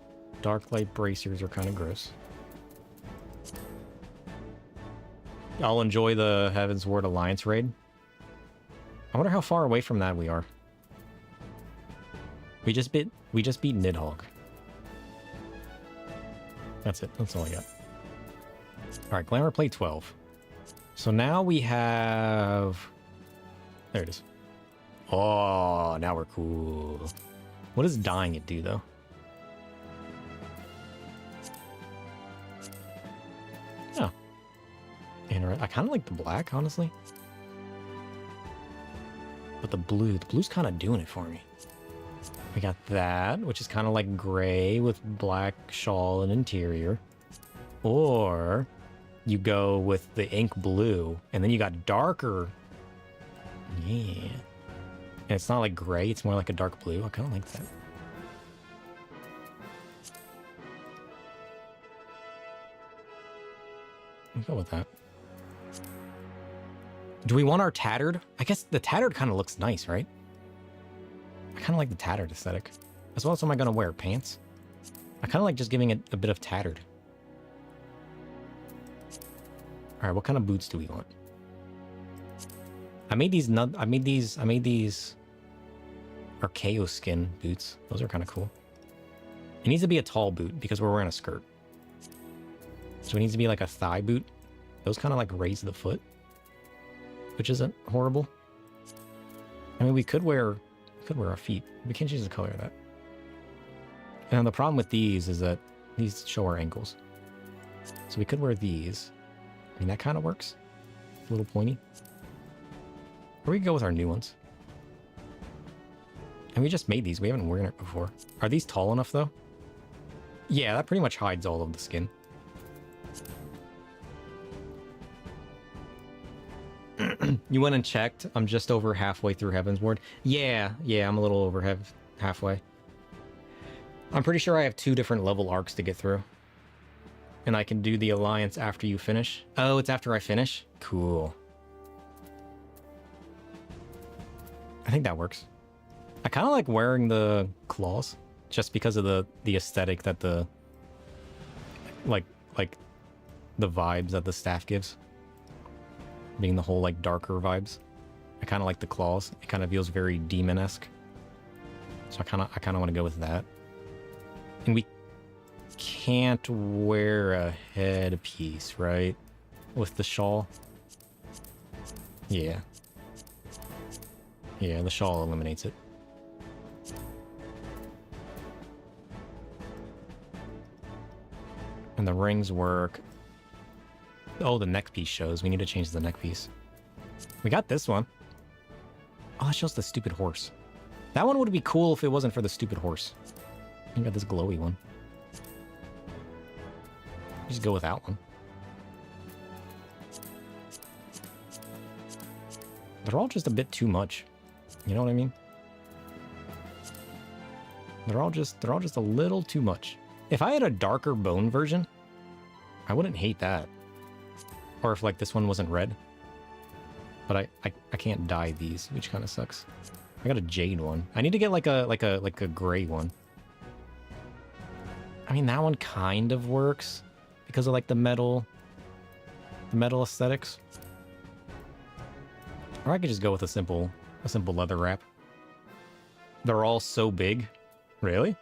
Dark light bracers are kind of gross. I'll enjoy the Heaven's Ward Alliance raid. I wonder how far away from that we are. We just beat Nidhogg. That's it. That's all I got. Alright, Glamour Plate 12. So now we have... There it is. Oh, now we're cool. What does dying it do, though? Oh. I kind of like the black, honestly. But the blue's kind of doing it for me. We got that, which is kind of like gray with black shawl and interior. Or you go with the ink blue, and then you got darker. Yeah. And it's not like gray, it's more like a dark blue. I kind of like that. I'll go with that. Do we want our tattered? I guess the tattered kind of looks nice, right? I kind of like the tattered aesthetic. As well as, am I going to wear pants? I kind of like just giving it a bit of tattered. All right, what kind of boots do we want? I made these Archaeo skin boots. Those are kind of cool. It needs to be a tall boot because we're wearing a skirt. So it needs to be like a thigh boot. Those kind of like raise the foot, which isn't horrible. I mean, we could wear our feet. We can't change the color of that. And the problem with these is that these show our ankles. So we could wear these. I mean, that kind of works. A little pointy. Or we could go with our new ones. And we just made these. We haven't worn it before. Are these tall enough, though? Yeah, that pretty much hides all of the skin. You went and checked. I'm just over halfway through Heaven's Ward. Yeah, I'm a little over halfway. I'm pretty sure I have 2 different level arcs to get through. And I can do the Alliance after you finish. Oh, it's after I finish? Cool. I think that works. I kind of like wearing the claws. Just because of the aesthetic that the... Like the vibes that the staff gives. Being the whole, like, darker vibes. I kind of like the claws. It kind of feels very demon-esque. So I kind of want to go with that. And we can't wear a headpiece, right? With the shawl. Yeah. Yeah, the shawl eliminates it. And the rings work. Oh, the neck piece shows. We need to change the neck piece. We got this one. Oh, that shows the stupid horse. That one would be cool if it wasn't for the stupid horse. We got this glowy one. Just go with that one. They're all just a bit too much. You know what I mean? They're all just a little too much. If I had a darker bone version, I wouldn't hate that. Or if, like, this one wasn't red. But I can't dye these, which kind of sucks. I got a jade one. I need to get like a gray one. I mean, that one kind of works because of, like, the metal aesthetics. Or I could just go with a simple leather wrap. They're all so big Really?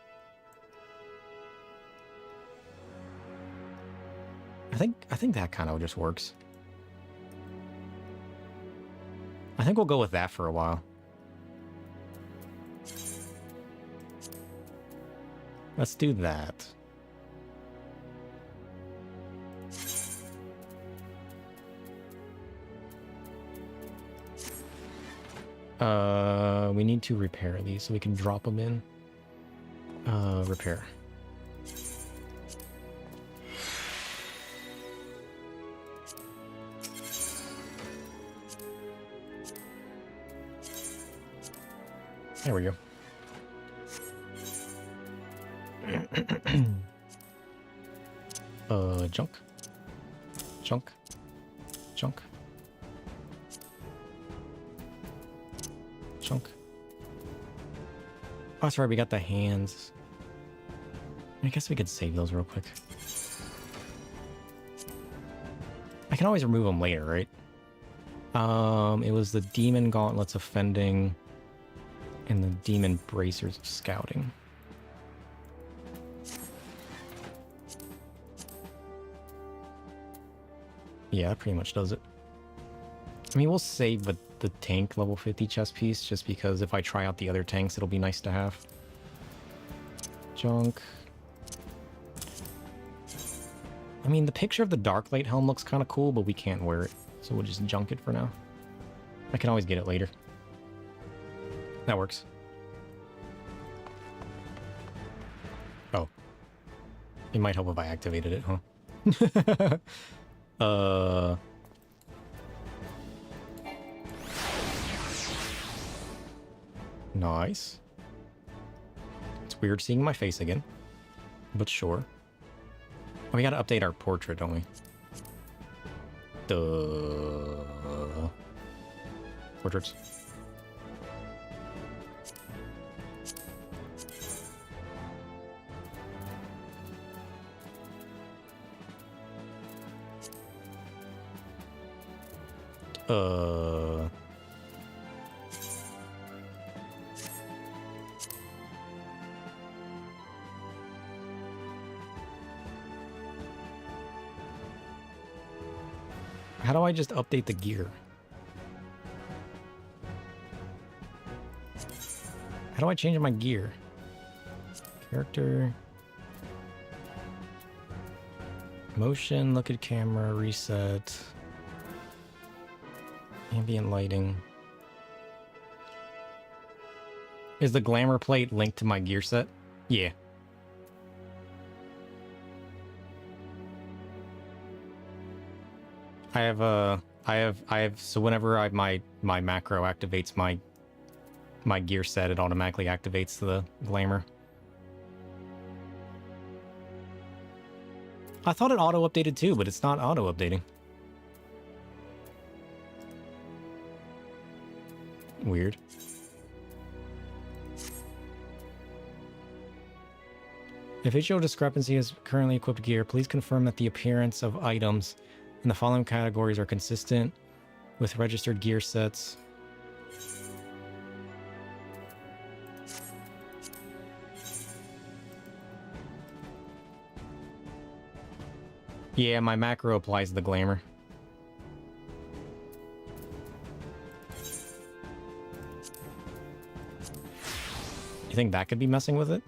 I think that kind of just works. I think we'll go with that for a while. Let's do that. We need to repair these so we can drop them in. Repair. There we go. Junk. Junk. Junk. Junk. Oh, that's right, we got the hands. I guess we could save those real quick. I can always remove them later, right? It was the demon gauntlets of fending and the demon bracers of scouting. Yeah, that pretty much does it. I mean, we'll save the tank level 50 chest piece just because if I try out the other tanks, it'll be nice to have. Junk. I mean, the picture of the Darklight helm looks kind of cool, but we can't wear it. So we'll just junk it for now. I can always get it later. That works. Oh. It might help if I activated it, huh? Nice. It's weird seeing my face again, but sure. Oh, we gotta update our portrait, don't we? Duh. Portraits. How do I just update the gear? How do I change my gear? Character. Motion, look at camera, reset. Ambient lighting. Is the glamour plate linked to my gear set? Yeah. So whenever my macro activates my gear set, it automatically activates the glamour. I thought it auto-updated too, but it's not auto-updating. Weird. If HO discrepancy is currently equipped gear, please confirm that the appearance of items in the following categories are consistent with registered gear sets. Yeah, my macro applies the glamour. You think that could be messing with it?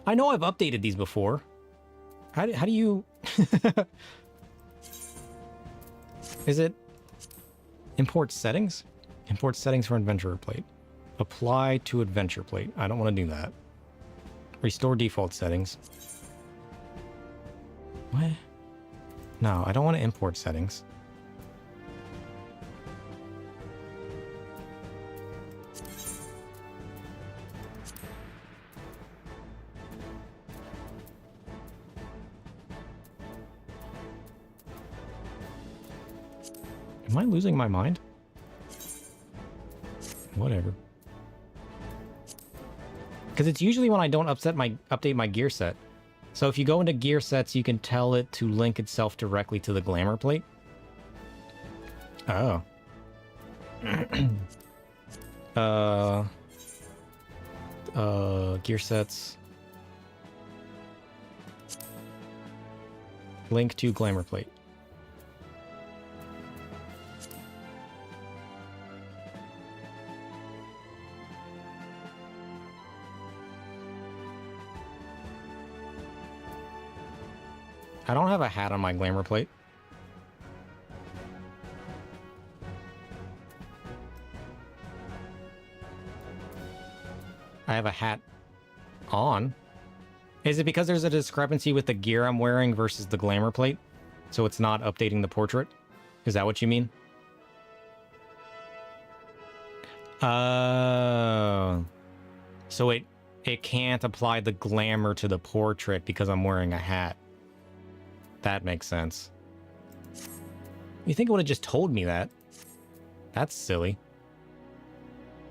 I know I've updated these before. How do you... Is it import settings? Import settings for adventurer plate. Apply to adventure plate. I don't want to do that. Restore default settings. What? No, I don't want to import settings. Am I losing my mind? Whatever. Because it's usually when I don't update my gear set. So if you go into gear sets, you can tell it to link itself directly to the glamour plate. Oh. Gear sets. Link to glamour plate. I don't have a hat on my glamour plate. I have a hat on. Is it because there's a discrepancy with the gear I'm wearing versus the glamour plate? So it's not updating the portrait? Is that what you mean? Oh. So it can't apply the glamour to the portrait because I'm wearing a hat. That makes sense. You think it would have just told me that? That's silly.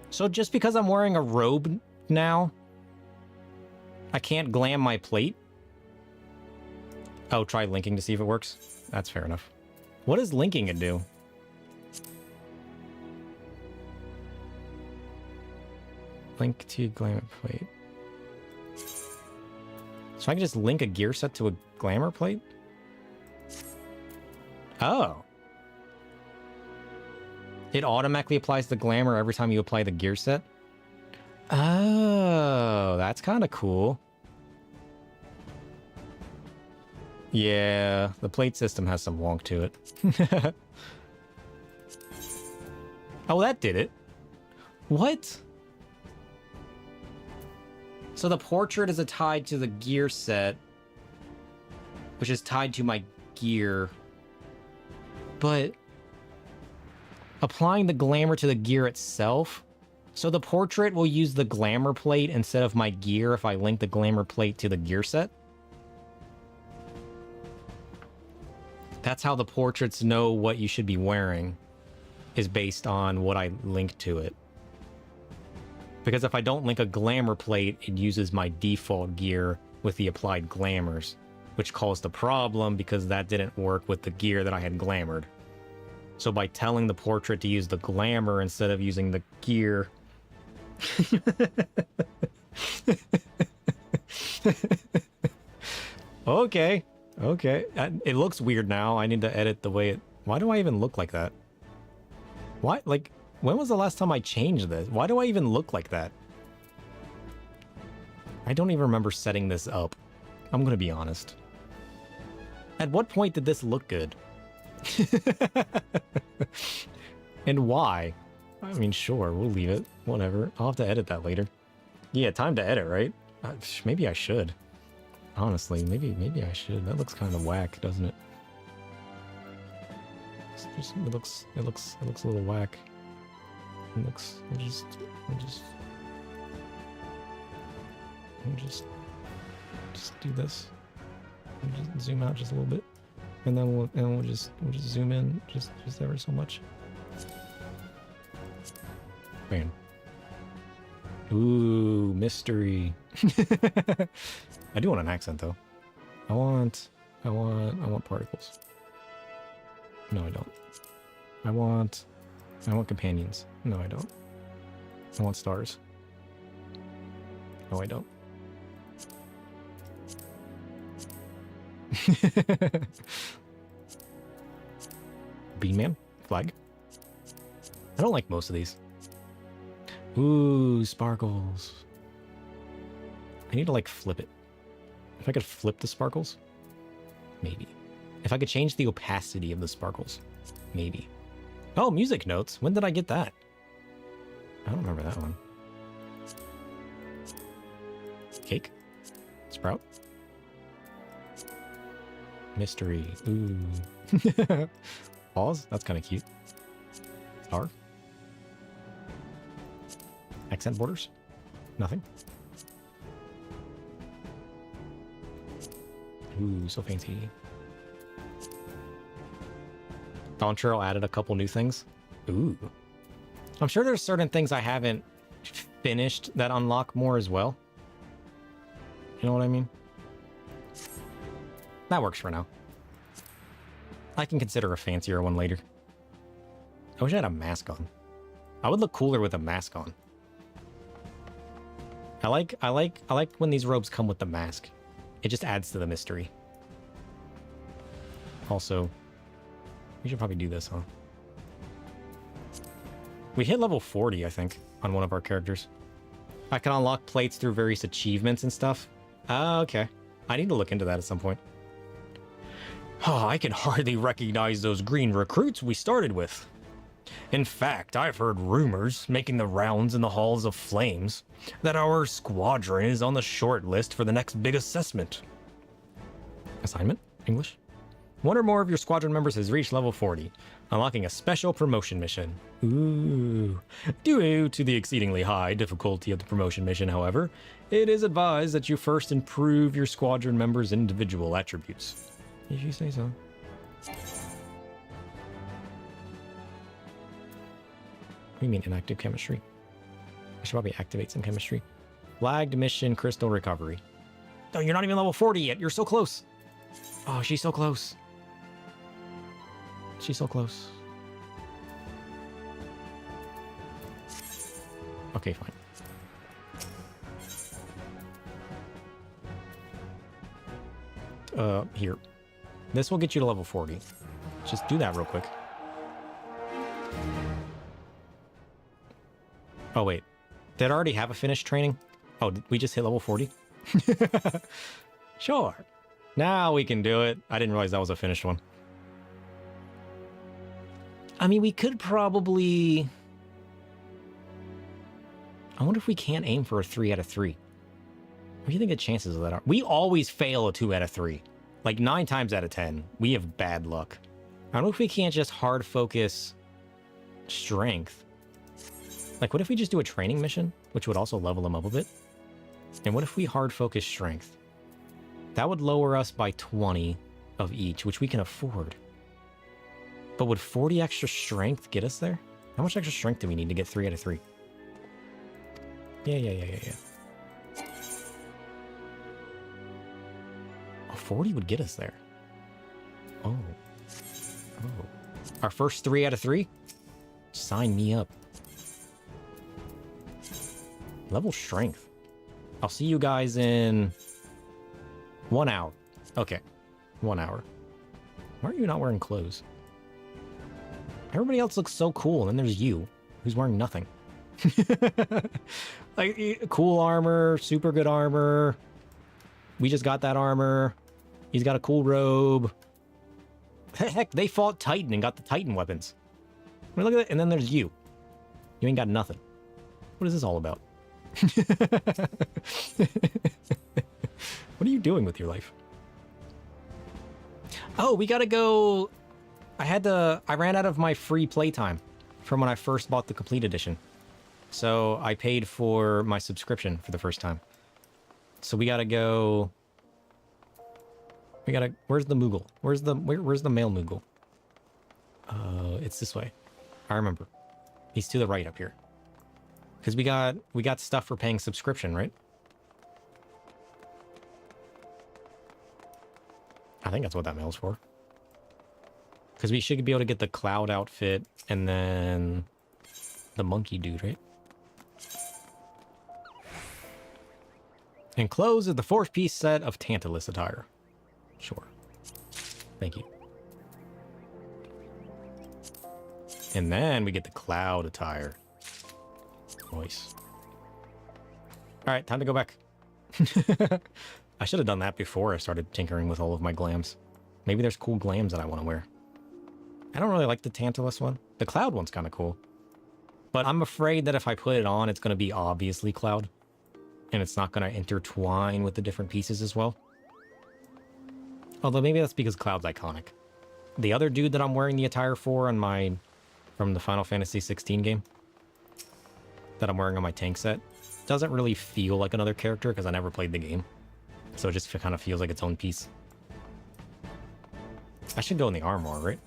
So just because I'm wearing a robe now, I can't glam my plate? Oh, try linking to see if it works. That's fair enough. What does linking it do? Link to glamour plate. So I can just link a gear set to a glamour plate? Oh. It automatically applies the glamour every time you apply the gear set? Oh, that's kind of cool. Yeah, the plate system has some wonk to it. Oh, that did it. What? So the portrait is tied to the gear set, which is tied to my gear. But applying the glamour to the gear itself, so the portrait will use the glamour plate instead of my gear if I link the glamour plate to the gear set. That's how the portraits know what you should be wearing, is based on what I link to it. Because if I don't link a glamour plate, it uses my default gear with the applied glamours, which caused a problem because that didn't work with the gear that I had glamoured. So by telling the portrait to use the glamour instead of using the gear... Okay. Okay. It looks weird now. I need to edit the way it... Why do I even look like that? Why? Like, when was the last time I changed this? Why do I even look like that? I don't even remember setting this up. I'm gonna be honest. At what point did this look good? And why? I mean, sure, we'll leave it. Whatever. I'll have to edit that later. Yeah, time to edit, right? Maybe I should. Honestly, maybe I should. That looks kind of whack, doesn't it? It looks a little whack. It looks. We'll just do this. We'll just zoom out just a little bit, and then we'll just zoom in just ever so much. Man. Ooh, mystery. I do want an accent though. I want particles. No, I don't. I want companions. No, I don't. I want stars. No, I don't. Bean man? Flag? I don't like most of these. Ooh, sparkles. I need to like flip it. If I could flip the sparkles, maybe. If I could change the opacity of the sparkles, maybe. Oh, music notes. When did I get that? I don't remember that one. Cake? Sprout? Mystery. Ooh. Pause? That's kind of cute. Star? Accent borders? Nothing. Ooh, so fancy. Dawn Churl added a couple new things. Ooh. I'm sure there's certain things I haven't finished that unlock more as well. You know what I mean? That works for now. I can consider a fancier one later. I wish I had a mask on. I would look cooler with a mask on. I like when these robes come with the mask. It just adds to the mystery. Also, we should probably do this, huh? We hit level 40, I think, on one of our characters. I can unlock plates through various achievements and stuff. Ah, okay. I need to look into that at some point. Oh, I can hardly recognize those green recruits we started with. In fact, I've heard rumors making the rounds in the halls of flames that our squadron is on the short list for the next big assessment. Assignment? English? One or more of your squadron members has reached level 40, unlocking a special promotion mission. Ooh. Due to the exceedingly high difficulty of the promotion mission, however, it is advised that you first improve your squadron members' individual attributes. If you say so. What do you mean inactive chemistry? I should probably activate some chemistry. Flagged mission crystal recovery. Oh, you're not even level 40 yet. You're so close. Oh, she's so close. She's so close. Okay, fine. Here. This will get you to level 40. Just do that real quick. Oh, wait. Did I already have a finished training? Oh, did we just hit level 40? Sure. Now we can do it. I didn't realize that was a finished one. I mean, we could probably... I wonder if we can't aim for a 3 out of 3. What do you think the chances of that are? We always fail a 2 out of 3. Like 9 times out of 10. We have bad luck. I don't know if we can't just hard focus strength. Like, what if we just do a training mission, which would also level them up a bit? And what if we hard focus strength? That would lower us by 20 of each, which we can afford. But would 40 extra strength get us there? How much extra strength do we need to get 3 out of 3? Yeah. Oh, 40 would get us there. Oh. Our first 3 out of 3? Sign me up. Level strength. I'll see you guys in 1 hour. Okay. 1 hour. Why are you not wearing clothes? Everybody else looks so cool, and then there's you, who's wearing nothing. Like, cool armor, super good armor. We just got that armor. He's got a cool robe. Heck, they fought Titan and got the Titan weapons. I mean, look at that. And then there's you. You ain't got nothing. What is this all about? What are you doing with your life? Oh, we gotta go... I ran out of my free playtime from when I first bought the complete edition. So I paid for my subscription for the first time. So we gotta go... Where's the Moogle? Where's the male Moogle? It's this way. I remember. He's to the right up here. Because we got stuff for paying subscription, right? I think that's what that mail's for. Because we should be able to get the cloud outfit and then the monkey dude, right? Enclosed is the 4-piece set of Tantalus attire. Sure. Thank you. And then we get the cloud attire. Nice. Alright, time to go back. I should have done that before I started tinkering with all of my glams. Maybe there's cool glams that I want to wear. I don't really like the Tantalus one. The cloud one's kind of cool. But I'm afraid that if I put it on, it's going to be obviously cloud. And it's not going to intertwine with the different pieces as well. Although maybe that's because cloud's iconic. The other dude that I'm wearing the attire for from the Final Fantasy 16 game that I'm wearing on my tank set doesn't really feel like another character because I never played the game. So it just kind of feels like its own piece. I should go in the armor, right?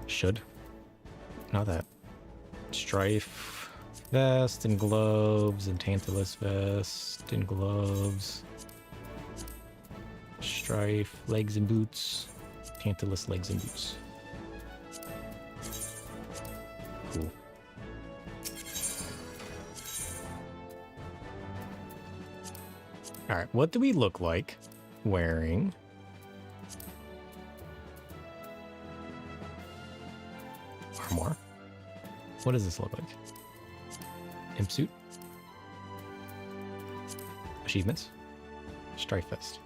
Should. Not that. Strife vest and gloves and Tantalus vest and gloves. Strife, legs and boots. Tantalus, legs and boots. Cool. Alright, what do we look like wearing armor? What does this look like? Imp suit? Achievements? Strife vest.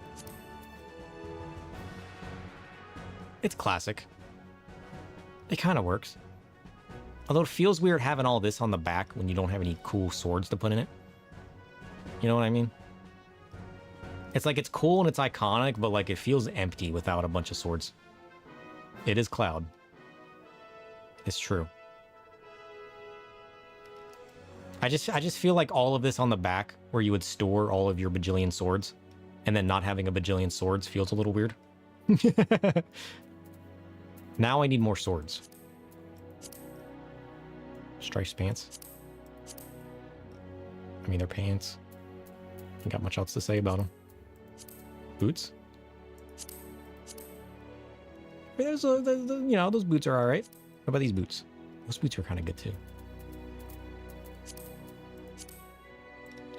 It's classic. It kind of works. Although it feels weird having all this on the back when you don't have any cool swords to put in it. You know what I mean? It's like it's cool and it's iconic, but like it feels empty without a bunch of swords. It is Cloud. It's true. I just feel like all of this on the back where you would store all of your bajillion swords and then not having a bajillion swords feels a little weird. Now I need more swords. Strife's pants. I mean, they're pants. Ain't got much else to say about them. Boots. I mean, there's you know, those boots are all right. What about these boots? Those boots are kind of good too.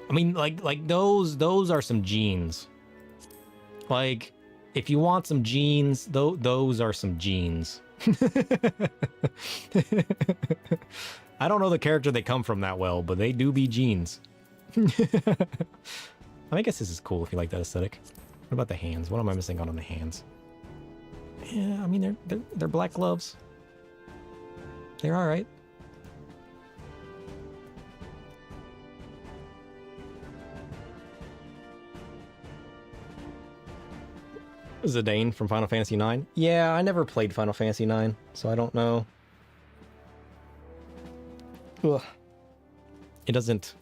I mean, like those are some jeans. Like, if you want some jeans, those are some jeans. I don't know the character they come from that well, but they do be jeans. I guess this is cool if you like that aesthetic. What about the hands? What am I missing out on the hands? Yeah, I mean, they're black gloves. They're all right. Zidane from Final Fantasy IX. Yeah, I never played Final Fantasy IX, so I don't know. Ugh. It doesn't.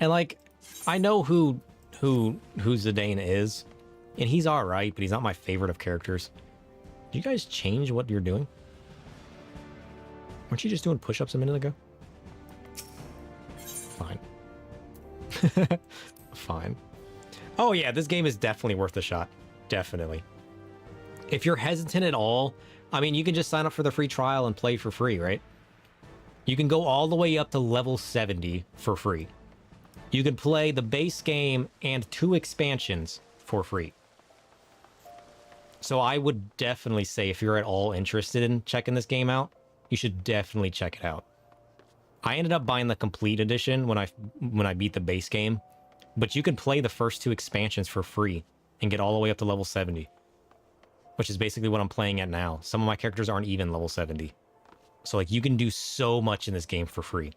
And like, I know who Zidane is, and he's all right, but he's not my favorite of characters. Did you guys change what you're doing? Weren't you just doing push-ups a minute ago? Fine. Fine. Oh yeah, this game is definitely worth a shot. Definitely. If you're hesitant at all, I mean, you can just sign up for the free trial and play for free, right? You can go all the way up to level 70 for free. You can play the base game and 2 expansions for free. So I would definitely say if you're at all interested in checking this game out, you should definitely check it out. I ended up buying the complete edition when I beat the base game, but you can play the first 2 expansions for free and get all the way up to level 70, which is basically what I'm playing at now. Some of my characters aren't even level 70. So like, you can do so much in this game for free.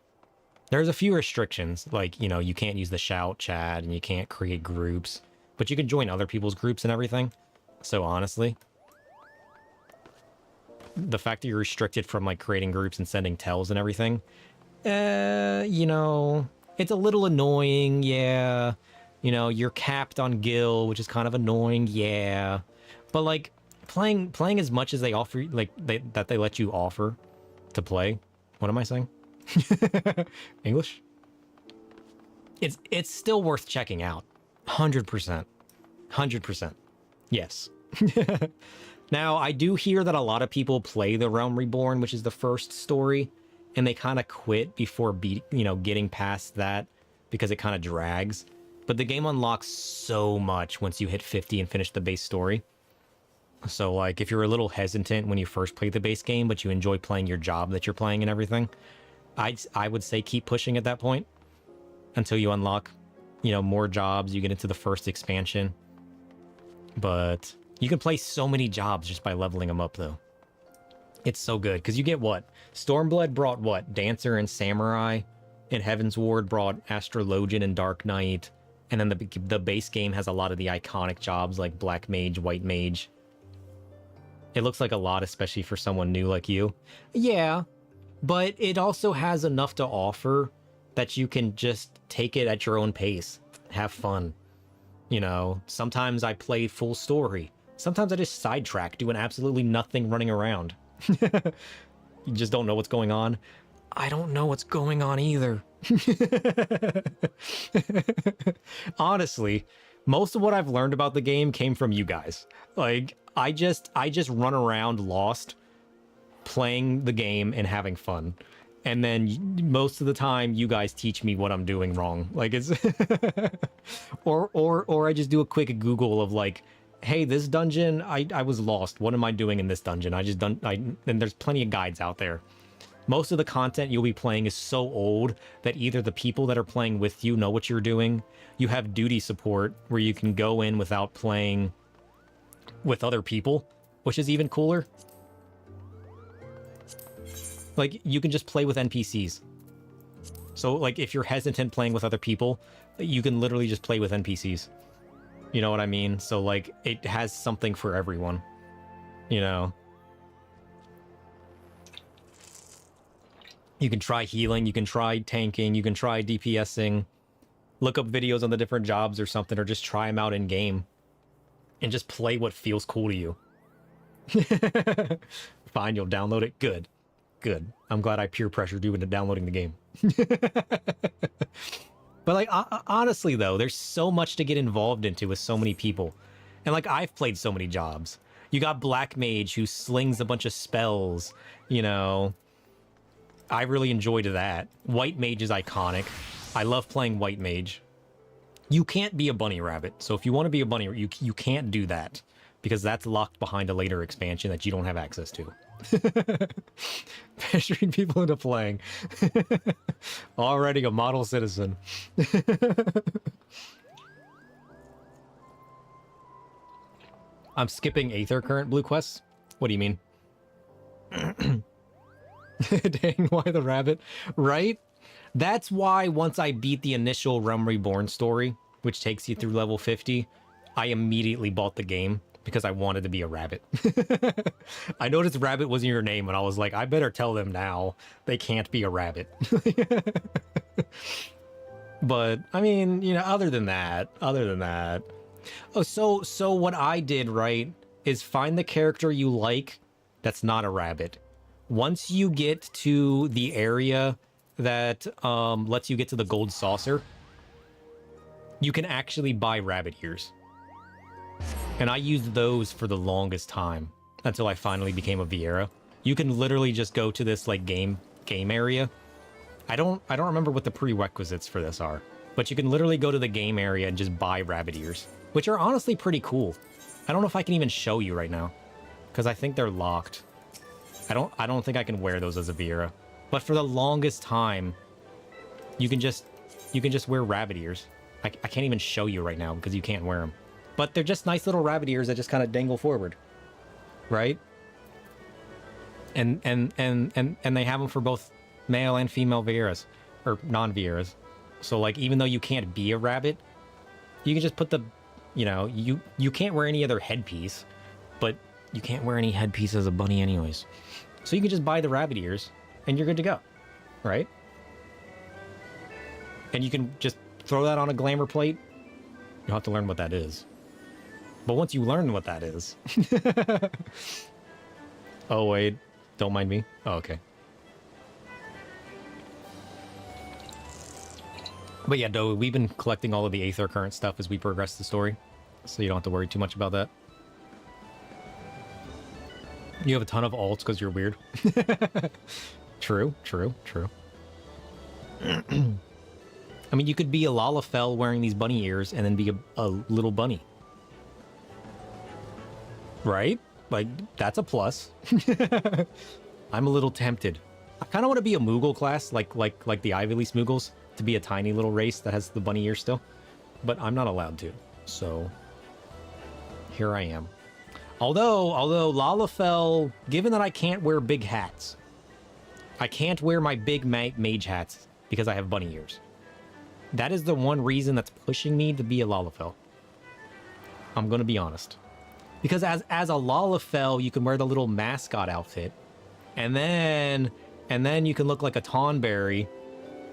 There's a few restrictions, like, you know, you can't use the shout chat and you can't create groups, but you can join other people's groups and everything. So honestly, the fact that you're restricted from like creating groups and sending tells and everything, you know, it's a little annoying, yeah. You know, you're capped on Gil, which is kind of annoying, yeah. But like, playing as much as they offer, like that they let you offer to play. What am I saying? English? It's still worth checking out. 100%. 100%. Yes. Now, I do hear that a lot of people play The Realm Reborn, which is the first story, and they kind of quit before getting past that because it kind of drags. But the game unlocks so much once you hit 50 and finish the base story. So, like, if you're a little hesitant when you first play the base game, but you enjoy playing your job that you're playing and everything, I would say keep pushing at that point until you unlock, you know, more jobs. You get into the first expansion. But you can play so many jobs just by leveling them up, though. It's so good, because you get what? Stormblood brought what? Dancer and Samurai, and Heaven's Ward brought Astrologian and Dark Knight, and then the base game has a lot of the iconic jobs like Black Mage, White Mage. It looks like a lot, especially for someone new like you. Yeah, but it also has enough to offer that you can just take it at your own pace. Have fun. You know, sometimes I play full story. Sometimes I just sidetrack, doing absolutely nothing, running around. You just don't know what's going on. I don't know what's going on either. Honestly, Most of what I've learned about the game came from you guys. Like, I just run around lost, playing the game and having fun. And then most of the time, you guys teach me what I'm doing wrong. Like, it's... or I just do a quick Google of like, hey, this dungeon, I was lost. What am I doing in this dungeon? And there's plenty of guides out there. Most of the content you'll be playing is so old that either the people that are playing with you know what you're doing, you have duty support where you can go in without playing with other people, which is even cooler. Like, you can just play with NPCs. So, like, if you're hesitant playing with other people, you can literally just play with NPCs. You know what I mean? So, like, it has something for everyone. You know? You can try healing, you can try tanking, you can try DPSing. Look up videos on the different jobs or something, or just try them out in game. And just play what feels cool to you. Fine, you'll download it. Good. Good. I'm glad I peer pressured you into downloading the game. But, like, honestly, though, there's so much to get involved into with so many people. And, like, I've played so many jobs. You got Black Mage who slings a bunch of spells, you know. I really enjoyed that. White Mage is iconic. I love playing White Mage. You can't be a bunny rabbit. So if you want to be a bunny, you can't do that. Because that's locked behind a later expansion that you don't have access to. Pressuring people into playing. Already a model citizen. I'm skipping Aether current blue quests? What do you mean? Dang, why the rabbit? Right? That's why once I beat the initial Realm Reborn story, which takes you through level 50, I immediately bought the game because I wanted to be a rabbit. I noticed rabbit wasn't your name and I was like, I better tell them now they can't be a rabbit. But, I mean, you know, other than that. Oh, so what I did, right, is find the character you like that's not a rabbit. Once you get to the area that lets you get to the gold saucer, you can actually buy rabbit ears. And I used those for the longest time until I finally became a Vieira. You can literally just go to this like game area. I don't remember what the prerequisites for this are, but you can literally go to the game area and just buy rabbit ears, which are honestly pretty cool. I don't know if I can even show you right now because I think they're locked. I don't think I can wear those as a Vieira. But for the longest time, you can just wear rabbit ears. I can't even show you right now because you can't wear them. But they're just nice little rabbit ears that just kind of dangle forward. Right? And they have them for both male and female Vieiras. Or non-Vieiras. So like even though you can't be a rabbit, you can just put the, you know, you can't wear any other headpiece, but you can't wear any headpiece as a bunny anyways. So you can just buy the rabbit ears and you're good to go. Right? And you can just throw that on a glamour plate. You'll have to learn what that is. But once you learn what that is... Oh, wait. Don't mind me. Oh, okay. But yeah, Doe, we've been collecting all of the Aether current stuff as we progress the story. So you don't have to worry too much about that. You have a ton of alts because you're weird. True. I mean, you could be a Lalafell wearing these bunny ears and then be a little bunny. Right? Like, that's a plus. I'm a little tempted. I kind of want to be a Moogle class, like the Ivy League Moogles, to be a tiny little race that has the bunny ear still. But I'm not allowed to. So, here I am. Although Lalafell, given that I can't wear big hats, I can't wear my big mage hats because I have bunny ears. That is the one reason that's pushing me to be a Lalafell. I'm gonna be honest. Because as a Lalafell, you can wear the little mascot outfit. And then you can look like a Tonberry.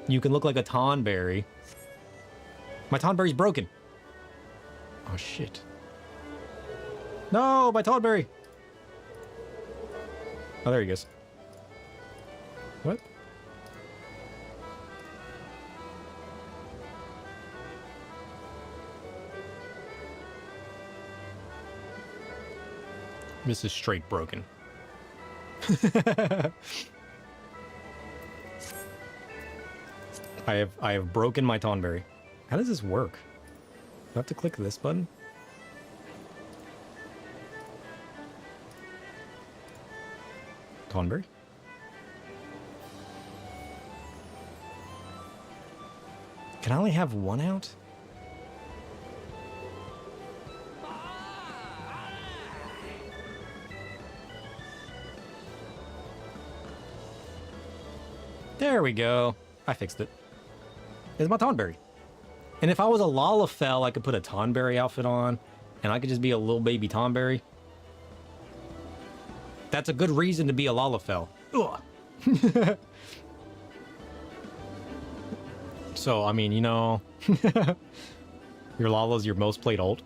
You can look like a Tonberry. My Tonberry's broken. Oh, shit. No, my Tonberry! Oh, there he goes. What? This is straight broken. I have broken my Tonberry. How does this work? Do I have to click this button? Tonberry? Can I only have one out? There we go. I fixed it. It's my Tonberry. And if I was a Lalafell, I could put a Tonberry outfit on, and I could just be a little baby Tonberry. That's a good reason to be a Lalafell. Ugh. So, I mean, you know, your Lala's your most played ult.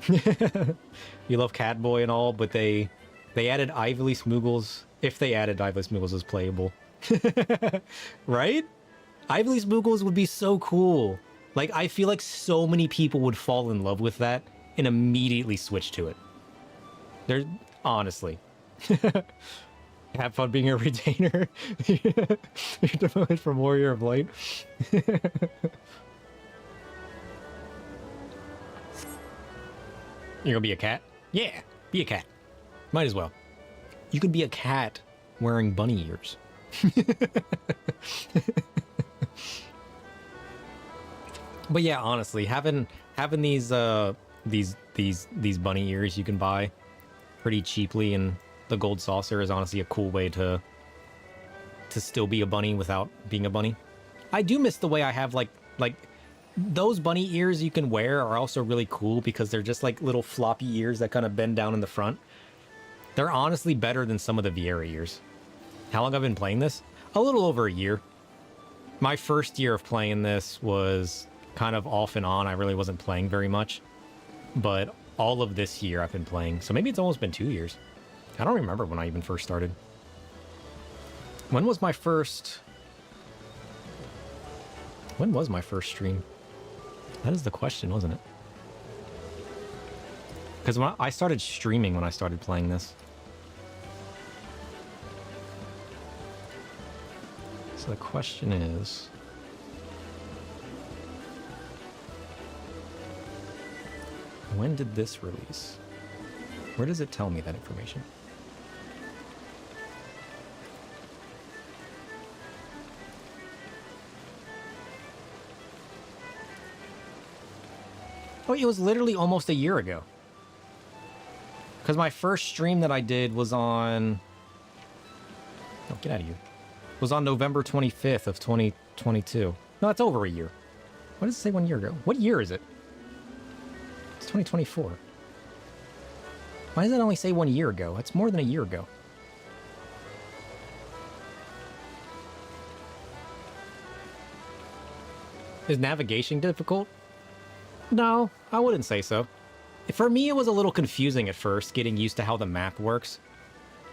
You love Catboy and all, but they added Ivily Smoogles, if they added Ivily Smoogles as playable. Right? Ivily Smoogles would be so cool. Like, I feel like so many people would fall in love with that and immediately switch to it. They're, honestly. Have fun being a retainer. You're demoted from Warrior of Light. You're gonna be a cat? Yeah, be a cat. Might as well. You could be a cat wearing bunny ears. But yeah, honestly, having these bunny ears you can buy pretty cheaply, and the gold saucer is honestly a cool way to still be a bunny without being a bunny. I do miss the way I have like those bunny ears you can wear are also really cool because they're just like little floppy ears that kind of bend down in the front. They're honestly better than some of the Viera ears. How long I've been playing this? A little over a year. My first year of playing this was kind of off and on. I really wasn't playing very much. But all of this year I've been playing. So maybe it's almost been 2 years. I don't remember when I even first started. When was my first stream? That is the question, wasn't it? Because when I started streaming when I started playing this. So the question is... when did this release? Where does it tell me that information? Oh, it was literally almost a year ago. Because my first stream that I did was on... oh, get out of here. Was on November 25th of 2022. No, that's over a year. What does it say 1 year ago? What year is it? It's 2024. Why does it only say 1 year ago? It's more than a year ago. Is navigation difficult? No, I wouldn't say so. For me, it was a little confusing at first, getting used to how the map works.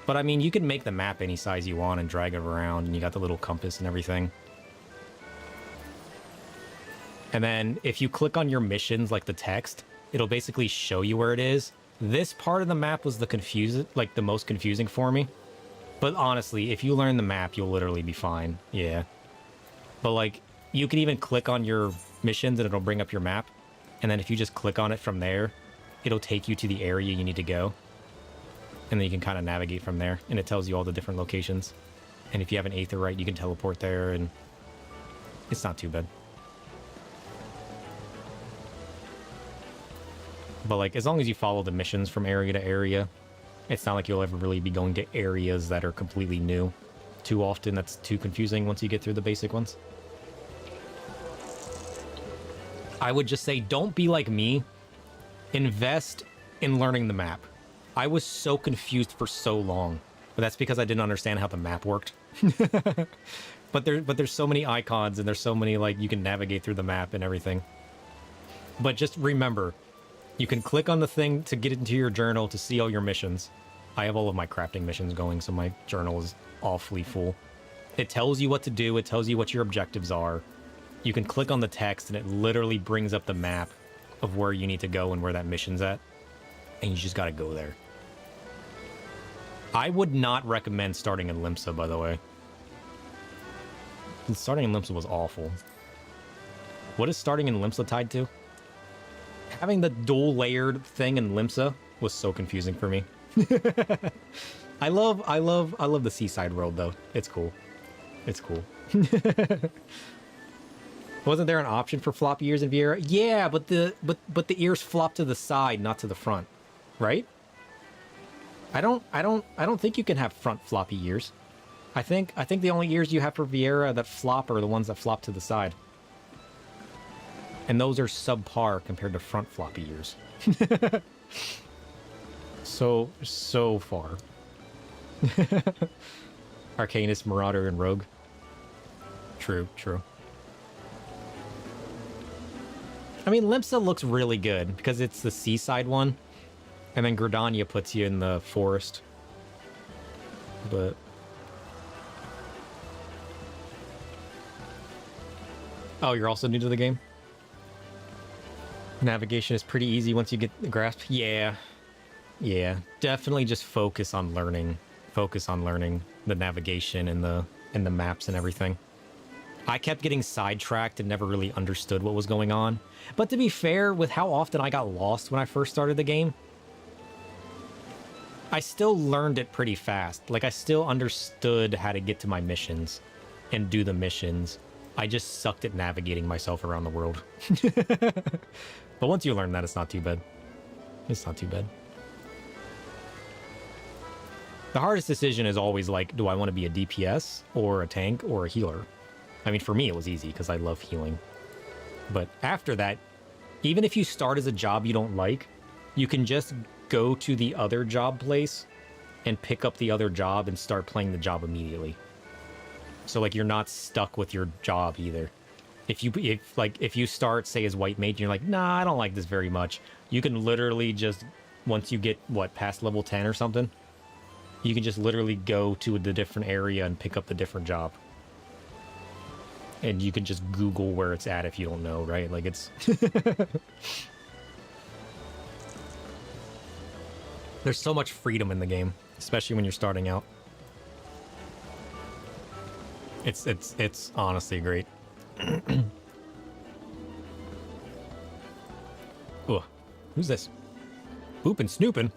But I mean, you can make the map any size you want and drag it around, and you got the little compass and everything. And then if you click on your missions, like the text, it'll basically show you where it is. This part of the map was the most confusing for me. But honestly, if you learn the map, you'll literally be fine. Yeah. But like, you can even click on your missions and it'll bring up your map. And then if you just click on it from there, it'll take you to the area you need to go. And then you can kind of navigate from there. And it tells you all the different locations. And if you have an aetherite, you can teleport there, and it's not too bad. But like, as long as you follow the missions from area to area, it's not like you'll ever really be going to areas that are completely new. Too often, that's too confusing once you get through the basic ones. I would just say, don't be like me. Invest in learning the map. I was so confused for so long, but that's because I didn't understand how the map worked. But there's so many icons, and there's so many, like, you can navigate through the map and everything. But just remember, you can click on the thing to get into your journal to see all your missions. I have all of my crafting missions going, so my journal is awfully full. It tells you what to do. It tells you what your objectives are. You can click on the text, and it literally brings up the map of where you need to go and where that mission's at. And you just gotta go there. I would not recommend starting in Limsa, by the way. Starting in Limsa was awful. What is starting in Limsa tied to? Having the dual layered thing in Limsa was so confusing for me. I love the seaside world though. It's cool. It's cool. Wasn't there an option for floppy ears in Vieira? Yeah, but the ears flop to the side, not to the front, right? I don't think you can have front floppy ears. I think the only ears you have for Vieira that flop are the ones that flop to the side. And those are subpar compared to front floppy ears. So far. Arcanist, Marauder, and Rogue. True. I mean, Limsa looks really good because it's the seaside one. And then Gridania puts you in the forest. But... Oh, you're also new to the game? Navigation is pretty easy once you get the grasp. Yeah. Definitely just focus on learning. Focus on learning the navigation and the maps and everything. I kept getting sidetracked and never really understood what was going on. But to be fair, with how often I got lost when I first started the game, I still learned it pretty fast. Like, I still understood how to get to my missions and do the missions. I just sucked at navigating myself around the world. But once you learn that, it's not too bad. It's not too bad. The hardest decision is always like, do I want to be a DPS or a tank or a healer? I mean, for me, it was easy because I love healing. But after that, even if you start as a job you don't like, you can just go to the other job place and pick up the other job and start playing the job immediately. So like you're not stuck with your job either. If you start, say, as white mage and you're like, nah, I don't like this very much, you can literally just, once you get past level 10 or something, you can just literally go to the different area and pick up the different job. And you can just Google where it's at if you don't know, right? Like, it's... There's so much freedom in the game, especially when you're starting out. It's honestly great. Ugh. Who's this? Boopin' snoopin'.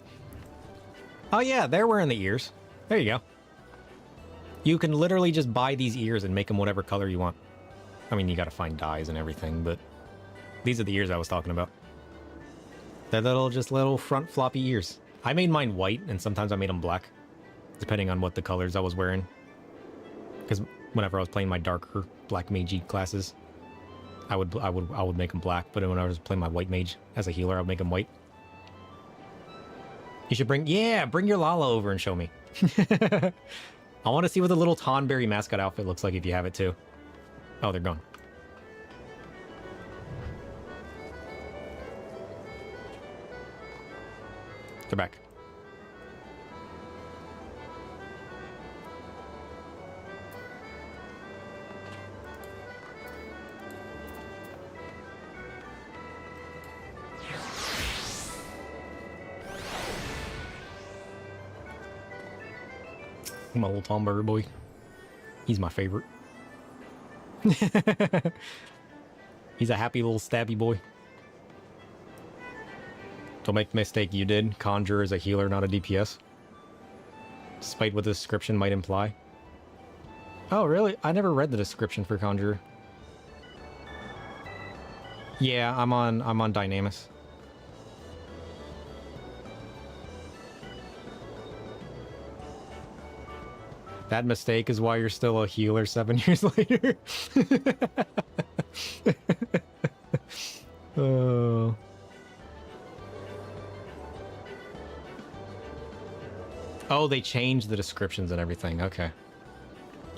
Oh yeah, they're wearing the ears. There you go. You can literally just buy these ears and make them whatever color you want. I mean, you gotta find dyes and everything, but these are the ears I was talking about. They're little front floppy ears. I made mine white, and sometimes I made them black, depending on what the colors I was wearing. Because whenever I was playing my darker black mage classes, I would make them black. But when I was playing my white mage as a healer, I would make them white. You should bring your Lala over and show me. I want to see what the little Tonberry mascot outfit looks like if you have it too. Oh, they're gone. They're back. My little Tomberry boy. He's my favorite. He's a happy little stabby boy. Don't make the mistake you did. Conjure is a healer, not a DPS. Despite what the description might imply. Oh, really? I never read the description for Conjure. Yeah, I'm on Dynamis. That mistake is why you're still a healer 7 years later. Oh. Oh, they changed the descriptions and everything. Okay.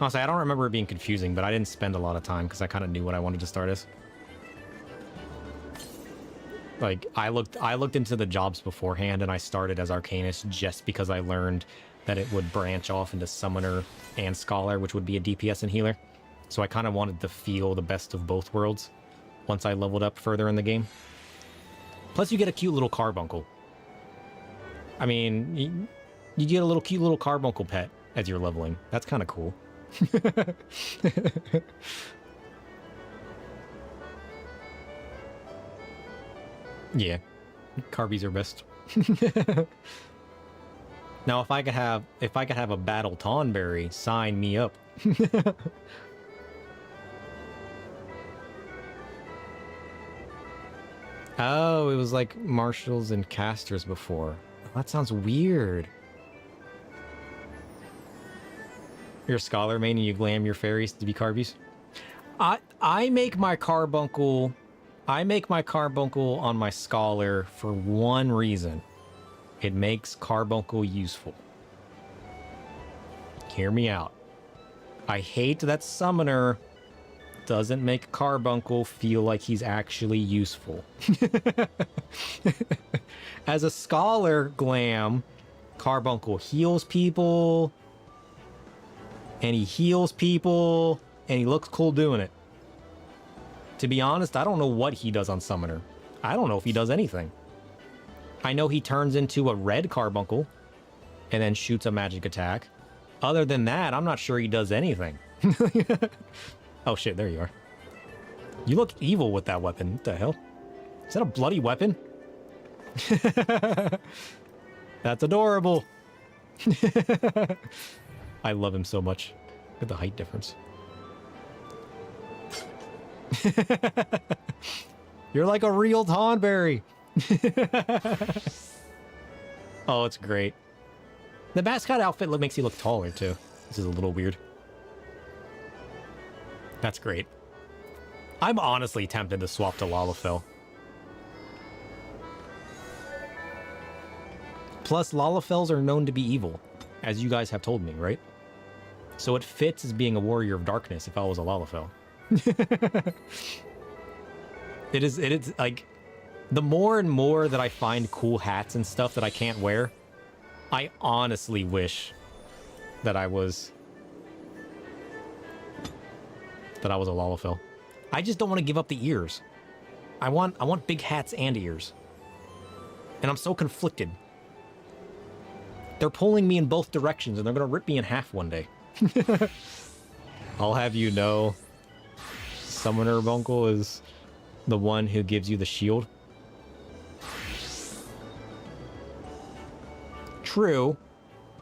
Honestly, I don't remember it being confusing, but I didn't spend a lot of time because I kind of knew what I wanted to start as. Like, I looked into the jobs beforehand, and I started as Arcanist just because I learned that it would branch off into Summoner and Scholar, which would be a DPS and healer. So I kind of wanted to feel the best of both worlds once I leveled up further in the game. Plus, you get a cute little carbuncle. I mean, You get a little cute little carbuncle pet as you're leveling. That's kind of cool. Yeah, Carbies are best. Now, if I could have a battle Tonberry, sign me up. Oh, it was like marshals and casters before. That sounds weird. You're a scholar main and you glam your fairies to be Carbies? I make my carbuncle on my scholar for one reason. It makes carbuncle useful. Hear me out. I hate that summoner doesn't make carbuncle feel like he's actually useful. As a scholar glam, carbuncle heals people, and he looks cool doing it. To be honest, I don't know what he does on summoner. I don't know if he does anything. I know he turns into a red carbuncle and then shoots a magic attack. Other than that, I'm not sure he does anything. Oh shit, there you are. You look evil with that weapon. What the hell? Is that a bloody weapon? That's adorable. I love him so much. Look at the height difference. You're like a real Tonberry. Oh, it's great. The mascot outfit makes you look taller too. This is a little weird. That's great. I'm honestly tempted to swap to Lalafell. Plus, Lalafells are known to be evil, as you guys have told me, right? So it fits as being a warrior of darkness if I was a Lalafell. It is like, the more and more that I find cool hats and stuff that I can't wear, I honestly wish that I was a Lalafell. I just don't want to give up the ears. I want big hats and ears. And I'm so conflicted. They're pulling me in both directions and they're going to rip me in half one day. I'll have you know, Summoner Bunkle is the one who gives you the shield. True.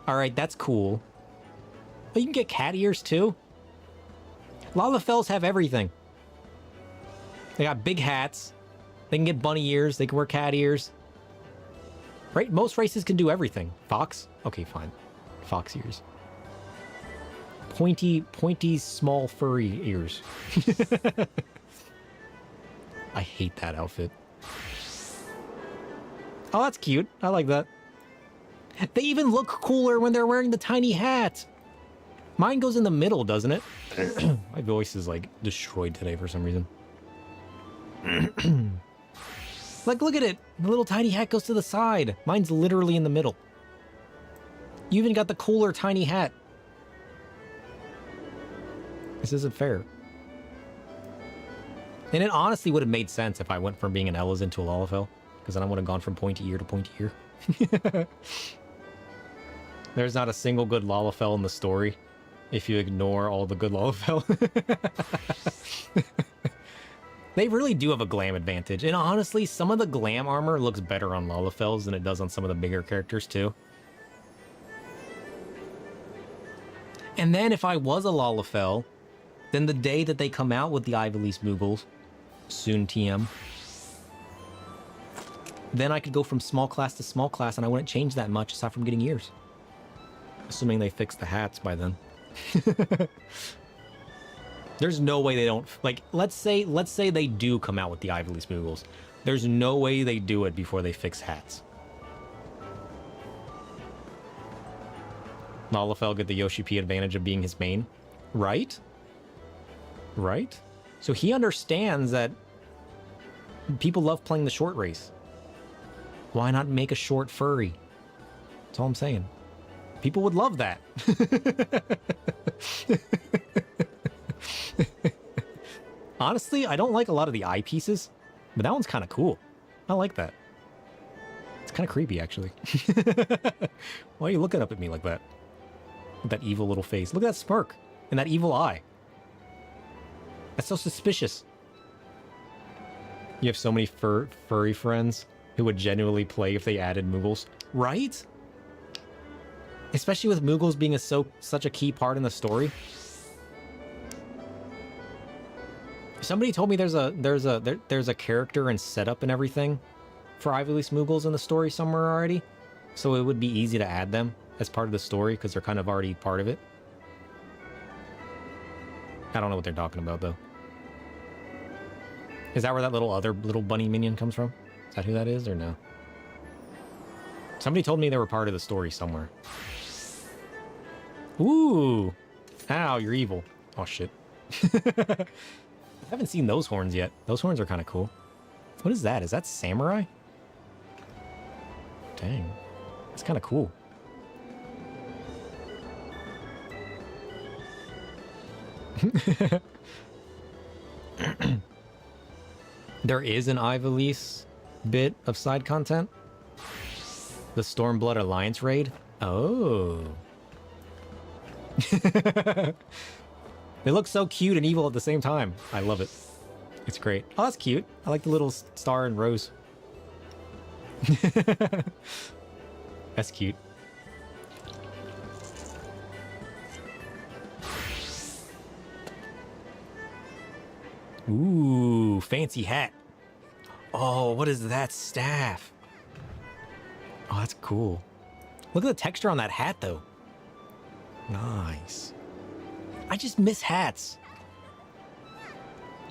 Alright, that's cool. But you can get cat ears too. Lalafells have everything. They got big hats. They can get bunny ears. They can wear cat ears. Right? Most races can do everything. Fox? Okay, fine. Fox ears. Pointy, small, furry ears. I hate that outfit. Oh, that's cute. I like that. They even look cooler when they're wearing the tiny hat. Mine goes in the middle, doesn't it? My voice is like destroyed today for some reason. Like, look at it. The little tiny hat goes to the side. Mine's literally in the middle. You even got the cooler tiny hat. This isn't fair. And it honestly would have made sense if I went from being an Ellis into a Lalafell, because then I would have gone from pointy ear to pointy ear. There's not a single good Lalafell in the story if you ignore all the good Lalafell. They really do have a glam advantage. And honestly, some of the glam armor looks better on Lalafells than it does on some of the bigger characters too. And then if I was a Lalafell, then the day that they come out with the Ivalice Moogles, soon TM, then I could go from small class to small class and I wouldn't change that much aside from getting ears. Assuming they fix the hats by then. There's no way they don't, like, let's say they do come out with the Ivalice Moogles. There's no way they do it before they fix hats. Lalafell get the Yoshi P advantage of being his main. Right? Right? So he understands that people love playing the short race. Why not make a short furry? That's all I'm saying. People would love that. Honestly, I don't like a lot of the eyepieces, but that one's kind of cool. I like that. kind of creepy, actually. Why are you looking up at me like that? With that evil little face. Look at that smirk and that evil eye. That's so suspicious. You have so many furry friends who would genuinely play if they added Moogles. Right? Especially with Moogles being such a key part in the story. Somebody told me there's a character and setup and everything for Ivy League Moogles in the story somewhere already, so it would be easy to add them as part of the story because they're kind of already part of it. I don't know what they're talking about though. Is that where that little bunny minion comes from? Is that who that is or no? Somebody told me they were part of the story somewhere. Ooh! Ow, you're evil. Oh shit. I haven't seen those horns yet. Those horns are kind of cool. What is that? Is that samurai? Dang. That's kind of cool. There is an Ivalice bit of side content. The Stormblood Alliance raid. Oh. They look so cute and evil at the same time. I love it. It's great. Oh, that's cute. I like the little star and rose. That's cute. Ooh, fancy hat. Oh, what is that staff? Oh, that's cool. Look at the texture on that hat, though. Nice. I just miss hats.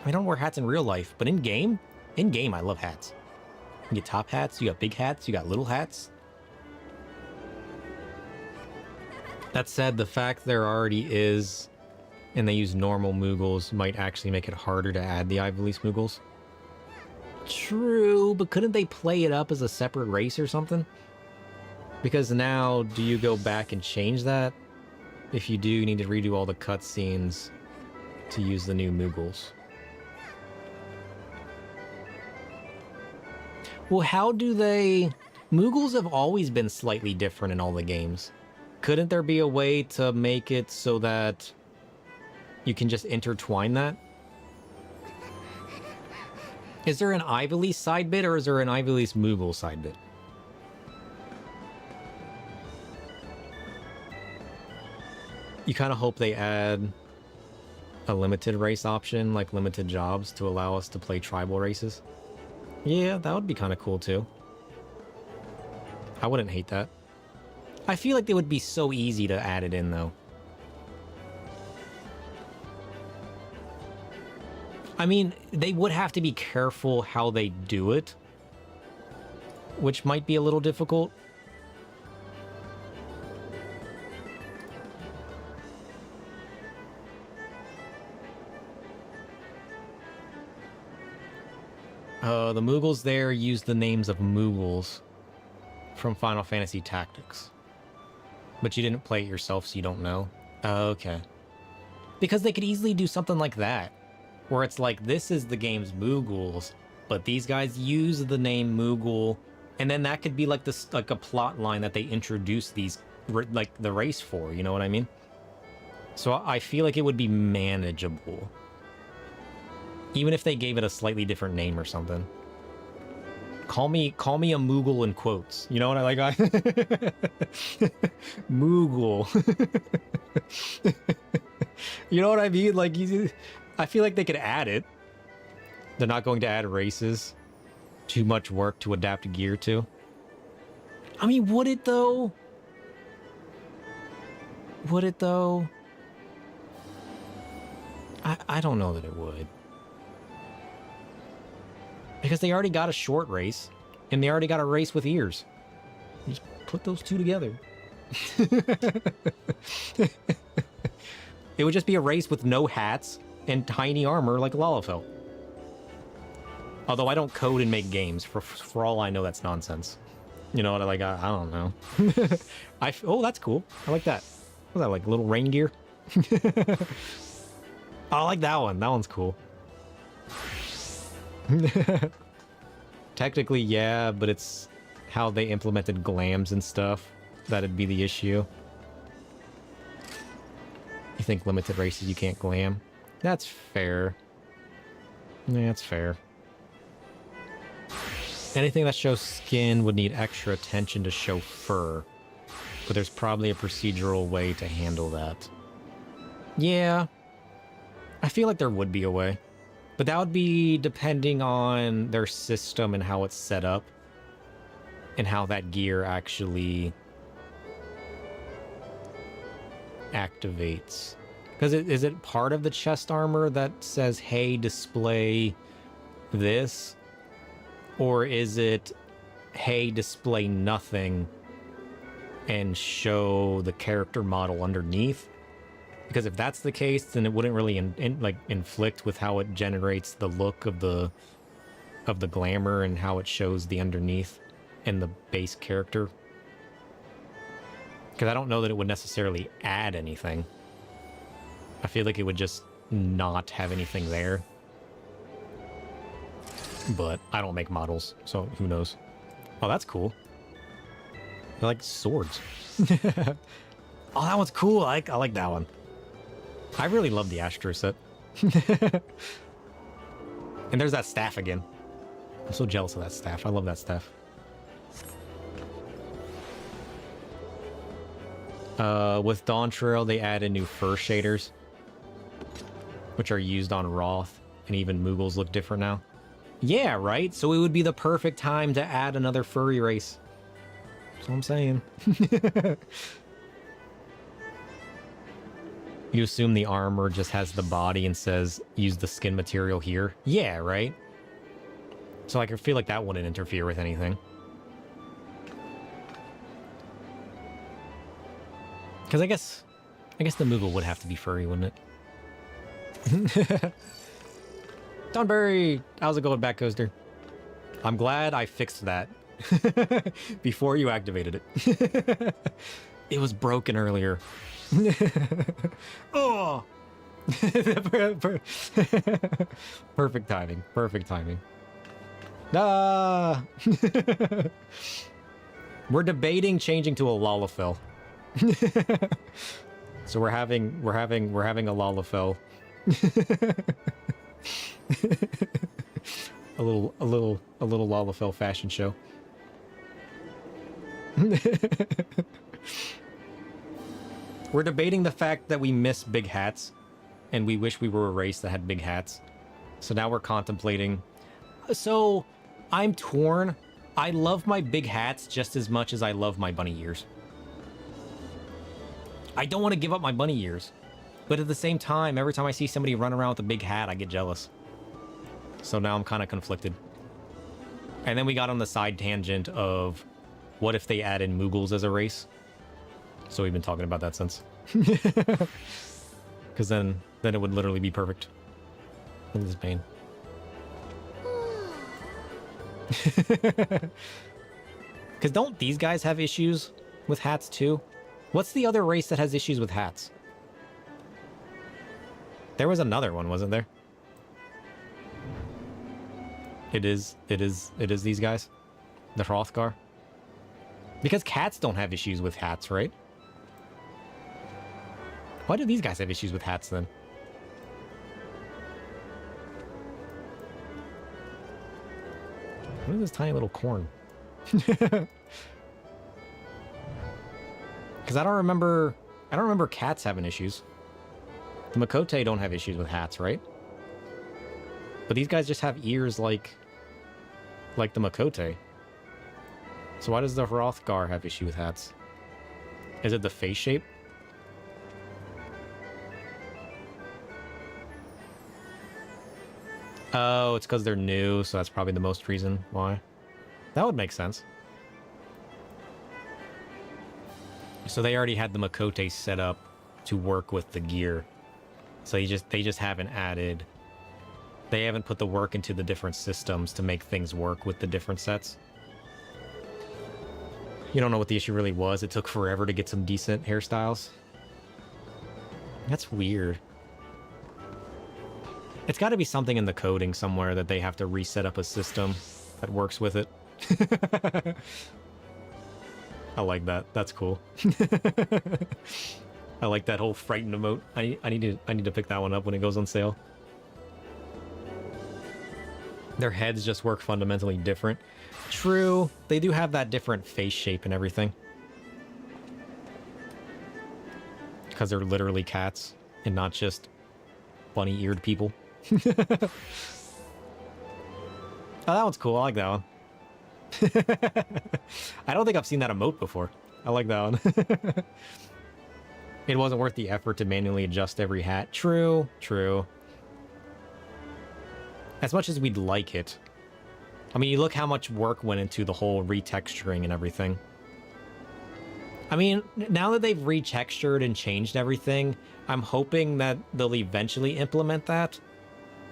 I don't wear hats in real life, but in game, I love hats. You get top hats, you got big hats, you got little hats. That said, the fact there already is, and they use normal Moogles, might actually make it harder to add the Ivalice Moogles. True, but couldn't they play it up as a separate race or something? Because now, do you go back and change that? If you do, you need to redo all the cutscenes to use the new Moogles. Well, how do they... Moogles have always been slightly different in all the games. Couldn't there be a way to make it so that you can just intertwine that? Is there an Ivalice side bit, or is there an Ivalice Moogle side bit? You kind of hope they add a limited race option, like limited jobs, to allow us to play tribal races. Yeah, that would be kind of cool too. I wouldn't hate that. I feel like they would be so easy to add it in though. I mean, they would have to be careful how they do it, which might be a little difficult. The Moogles there use the names of Moogles from Final Fantasy Tactics. But you didn't play it yourself, so you don't know. Oh, okay. Because they could easily do something like that, where it's like, this is the game's Moogles, but these guys use the name Moogle, and then that could be like this, like a plot line that they introduce these, like the race for, you know what I mean? So I feel like it would be manageable. Even if they gave it a slightly different name or something. Call me a Moogle in quotes. You know what I like? Moogle. You know what I mean? Like, I feel like they could add it. They're not going to add races. Too much work to adapt gear to. I mean, would it though? Would it though? I don't know that it would. Because they already got a short race, and they already got a race with ears. You just put those two together. It would just be a race with no hats and tiny armor like Lalafell. Although I don't code and make games. For all I know, that's nonsense. You know what? I don't know. Oh, that's cool. I like that. What's that, like little rain gear? I like that one. That one's cool. Technically, yeah, but it's how they implemented glams and stuff, that'd be the issue. You think limited races you can't glam? That's fair. Yeah, that's fair. Anything that shows skin would need extra attention to show fur. But there's probably a procedural way to handle that. Yeah. I feel like there would be a way. But that would be depending on their system and how it's set up. And how that gear actually activates. Because is it part of the chest armor that says, hey, display this? Or is it, hey, display nothing and show the character model underneath? Because if that's the case, then it wouldn't really inflict with how it generates the look of the glamour and how it shows the underneath and the base character. Because I don't know that it would necessarily add anything. I feel like it would just not have anything there. But I don't make models, so who knows. Oh, that's cool. They're like swords. Oh, that one's cool. I like that one. I really love the Astro set. And there's that staff again. I'm so jealous of that staff. I love that staff. With Dawn Trail, they added new fur shaders, which are used on Roth, and even Moogles look different now. Yeah, right? So it would be the perfect time to add another furry race. That's what I'm saying. You assume the armor just has the body and says, use the skin material here? Yeah, right? So like, I feel like that wouldn't interfere with anything. Because I guess the Moogle would have to be furry, wouldn't it? Donberry! How's it going, Back Coaster? I'm glad I fixed that before you activated it. It was broken earlier. Oh! Perfect timing. Perfect timing. Ah! We're debating changing to a Lalafell. So we're having a Lalafell. a little Lalafell fashion show. We're debating the fact that we miss big hats, and we wish we were a race that had big hats. So now we're contemplating. So I'm torn. I love my big hats just as much as I love my bunny ears. I don't want to give up my bunny ears. But at the same time, every time I see somebody run around with a big hat, I get jealous. So now I'm kind of conflicted. And then we got on the side tangent of what if they added Moogles as a race? So we've been talking about that since. Because then it would literally be perfect. Look at this pain. Because don't these guys have issues with hats too? What's the other race that has issues with hats? There was another one, wasn't there? It is these guys? The Hrothgar? Because cats don't have issues with hats, right? Why do these guys have issues with hats then? What is this tiny little corn? Because I don't remember cats having issues. The Makote don't have issues with hats, right? But these guys just have ears like the Makote. So why does the Hrothgar have issue with hats? Is it the face shape? Oh, it's because they're new, so that's probably the most reason why. That would make sense. So they already had the Makote set up to work with the gear. So they just haven't added... They haven't put the work into the different systems to make things work with the different sets. You don't know what the issue really was. It took forever to get some decent hairstyles. That's weird. It's got to be something in the coding somewhere that they have to reset up a system that works with it. I like that. That's cool. I like that whole frightened emote. I need to pick that one up when it goes on sale. Their heads just work fundamentally different. True, they do have that different face shape and everything. Because they're literally cats and not just bunny-eared people. Oh, that one's cool. I like that one. I don't think I've seen that emote before. I like that one. It wasn't worth the effort to manually adjust every hat. True, true. As much as we'd like it. I mean, you look how much work went into the whole retexturing and everything. I mean, now that they've retextured and changed everything, I'm hoping that they'll eventually implement that.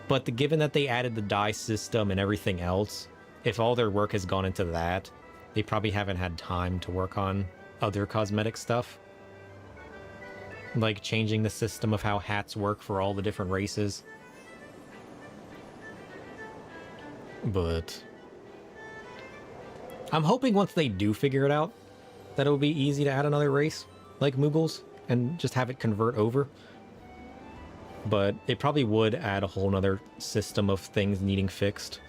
But given that they added the dye system and everything else, if all their work has gone into that, they probably haven't had time to work on other cosmetic stuff. Like changing the system of how hats work for all the different races. But I'm hoping once they do figure it out, that it'll be easy to add another race, like Mughals, and just have it convert over. But it probably would add a whole nother system of things needing fixed.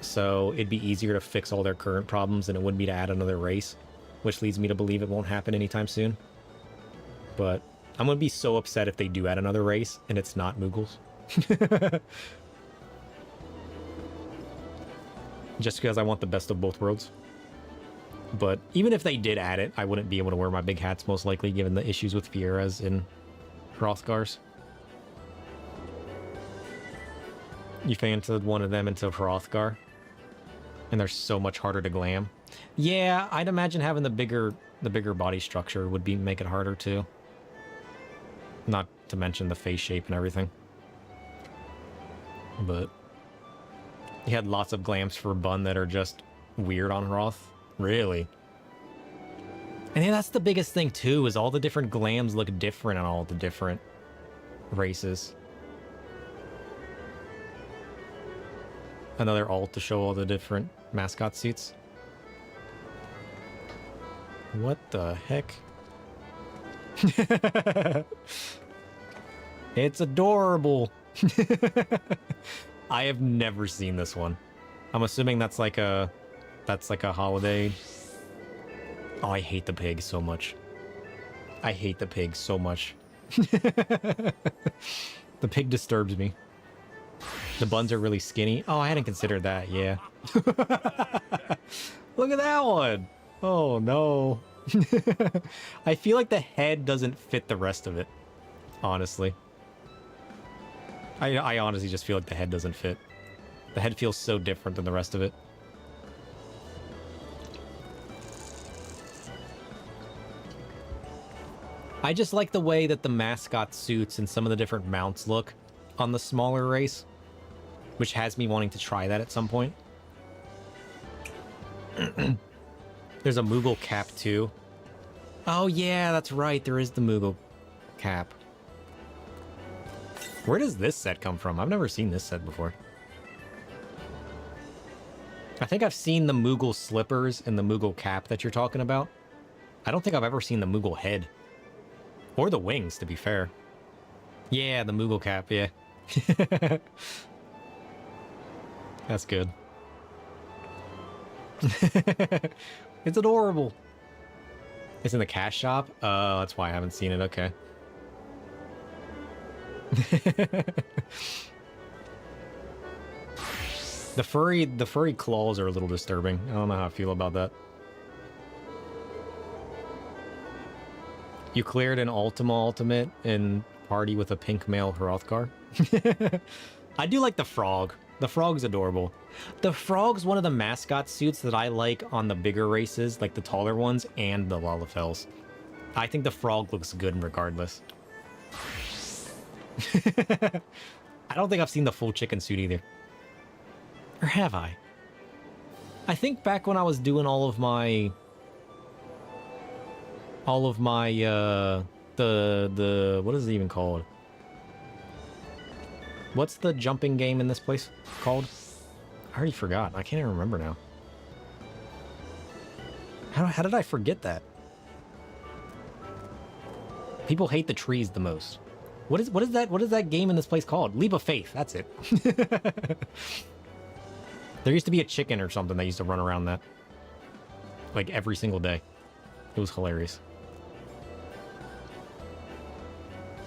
So it'd be easier to fix all their current problems than it would be to add another race, which leads me to believe it won't happen anytime soon. But I'm going to be so upset if they do add another race and it's not Mughals. Just because I want the best of both worlds. But even if they did add it, I wouldn't be able to wear my big hats, most likely, given the issues with Fieras and Hrothgars. You fainted one of them into Hrothgar, and they're so much harder to glam. Yeah, I'd imagine having the bigger body structure would make it harder too. Not to mention the face shape and everything. But you had lots of glams for Bun that are just weird on Hroth. Really? And yeah, that's the biggest thing too, is all the different glams look different on all the different races. Another alt to show all the different mascot suits. What the heck? It's adorable. I have never seen this one. I'm assuming that's like a holiday. Oh, I hate the pig so much. I hate the pig so much. The pig disturbs me. The buns are really skinny. Oh, I hadn't considered that, yeah. Look at that one. Oh, no. I feel like the head doesn't fit the rest of it, honestly. I honestly just feel like the head doesn't fit. The head feels so different than the rest of it. I just like the way that the mascot suits and some of the different mounts look on the smaller race, which has me wanting to try that at some point. There's a Moogle cap too. Oh yeah, that's right, there is the Moogle cap. Where does this set come from? I've never seen this set before. I think I've seen the Moogle slippers and the Moogle cap that you're talking about. I don't think I've ever seen the Moogle head. Or the wings, to be fair. Yeah, the Moogle cap, yeah. That's good. It's adorable. It's in the cash shop? Oh, that's why I haven't seen it, okay. The furry claws are a little disturbing. I don't know how I feel about that. You cleared an Ultimate in party with a pink male Hrothgar. I do like the frog. The frog's adorable. The frog's one of the mascot suits that I like on the bigger races, like the taller ones and the Lalafels. I think the frog looks good regardless. I don't think I've seen the full chicken suit either. Or have I? I think back when I was doing all of my what is it even called? What's the jumping game in this place called? I already forgot. I can't even remember now. How did I forget that? People hate the trees the most. What is that game in this place called? Leap of Faith. That's it. There used to be a chicken or something that used to run around that. Like every single day. It was hilarious.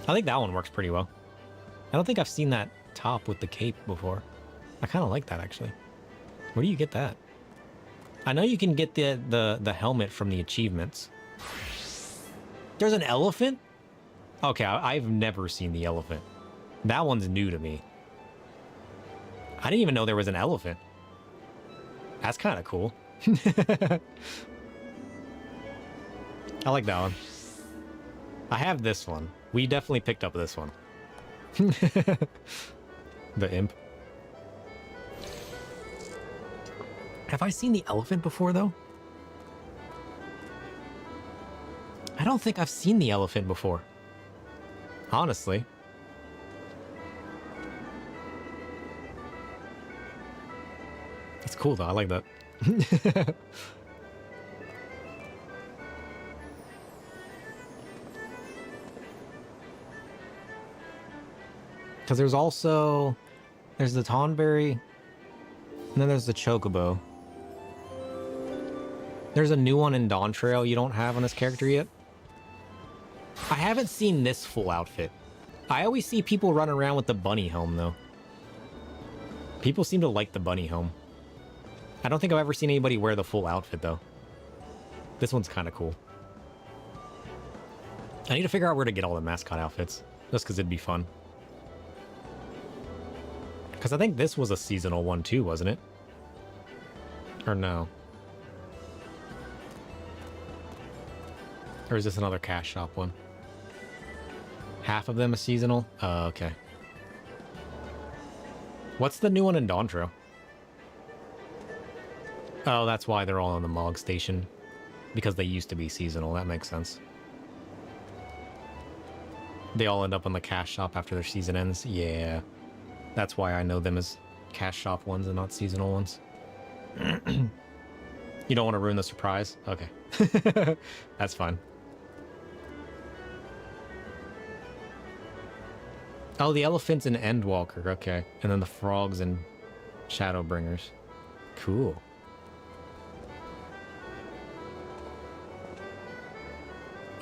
I think that one works pretty well. I don't think I've seen that top with the cape before. I kind of like that, actually. Where do you get that? I know you can get the helmet from the achievements. There's an elephant? Okay, I've never seen the elephant. That one's new to me. I didn't even know there was an elephant. That's kind of cool. I like that one. I have this one. We definitely picked up this one. The imp. Have I seen the elephant before, though? I don't think I've seen the elephant before. Honestly. It's cool, though. I like that. Because there's also... There's the Tonberry, and then there's the Chocobo. There's a new one in Dawn Trail you don't have on this character yet. I haven't seen this full outfit. I always see people run around with the bunny helm, though. People seem to like the bunny helm. I don't think I've ever seen anybody wear the full outfit, though. This one's kind of cool. I need to figure out where to get all the mascot outfits, just because it'd be fun. Because I think this was a seasonal one too, wasn't it? Or no? Or is this another cash shop one? Half of them a seasonal? Okay. What's the new one in Dawn Trail? Oh, that's why they're all on the Mog Station. Because they used to be seasonal, that makes sense. They all end up on the cash shop after their season ends? Yeah. That's why I know them as cash shop ones and not seasonal ones. You don't want to ruin the surprise? Okay. That's fine. Oh, the elephant's an Endwalker. Okay. And then the frogs and Shadowbringers. Cool.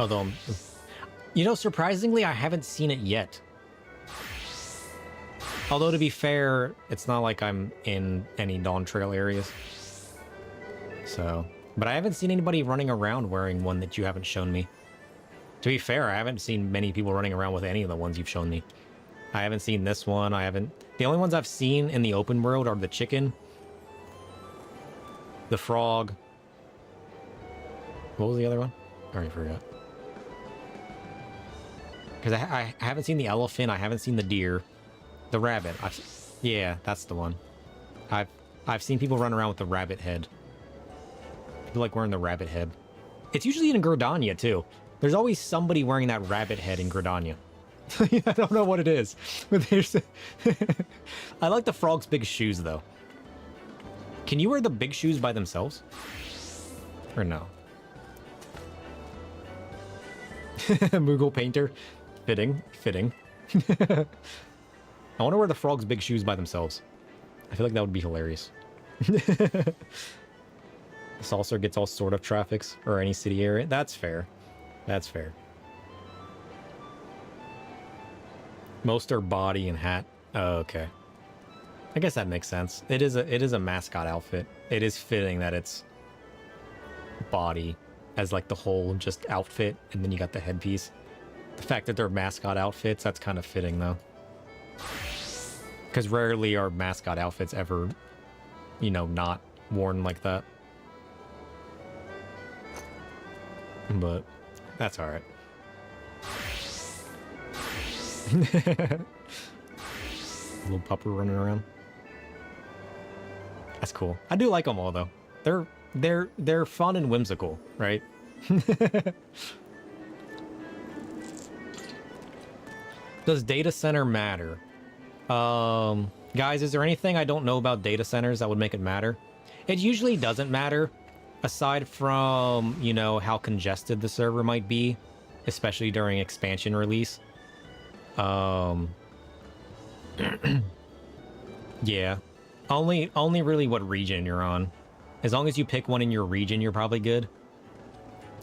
Although, you know, surprisingly, I haven't seen it yet. Although, to be fair, it's not like I'm in any Dawn Trail areas. So, but I haven't seen anybody running around wearing one that you haven't shown me. To be fair, I haven't seen many people running around with any of the ones you've shown me. I haven't seen this one. The only ones I've seen in the open world are the chicken, the frog. What was the other one? I already forgot. Because I haven't seen the elephant. I haven't seen the deer. The rabbit. Yeah, that's the one. I've seen people run around with the rabbit head. People like wearing the rabbit head. It's usually in Gridania, too. There's always somebody wearing that rabbit head in Gridania. I don't know what it is. But there's... I like the frog's big shoes, though. Can you wear the big shoes by themselves? Or no? Moogle painter. Fitting. Fitting. I wonder where the frog's big shoes by themselves. I feel like that would be hilarious. Saucer gets all sort of traffics, or any city area. That's fair. That's fair. Most are body and hat. Oh, okay. I guess that makes sense. It is a mascot outfit. It is fitting that it's body as like the whole just outfit, and then you got the headpiece. The fact that they're mascot outfits, that's kind of fitting though. Because rarely are mascot outfits ever, you know, not worn like that. But that's all right. Little pupper running around. That's cool. I do like them all though. They're fun and whimsical, right? Does data center matter? Guys, is there anything I don't know about data centers that would make it matter? It usually doesn't matter. aside from, you know, how congested the server might be, especially during expansion release. Yeah. Only really what region you're on. As long as you pick one in your region, you're probably good.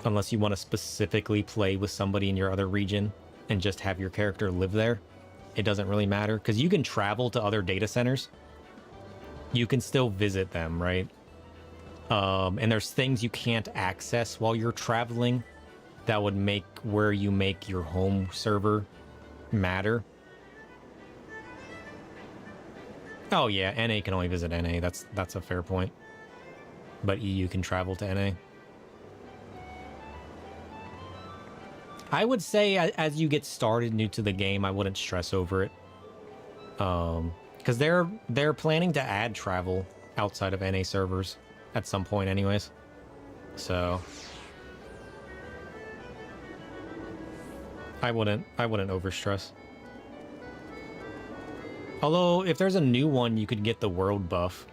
Unless you want to specifically play with somebody in your other region and just have your character live there. It doesn't really matter, because you can travel to other data centers. You can still visit them, right? And there's things you can't access while you're traveling that would make where you make your home server matter. Oh yeah, NA can only visit NA. That's a fair point. But EU can travel to NA. I would say as you get started new to the game, I wouldn't stress over it. Because they're planning to add travel outside of NA servers at some point anyways. So I wouldn't overstress. Although if there's a new one, you could get the world buff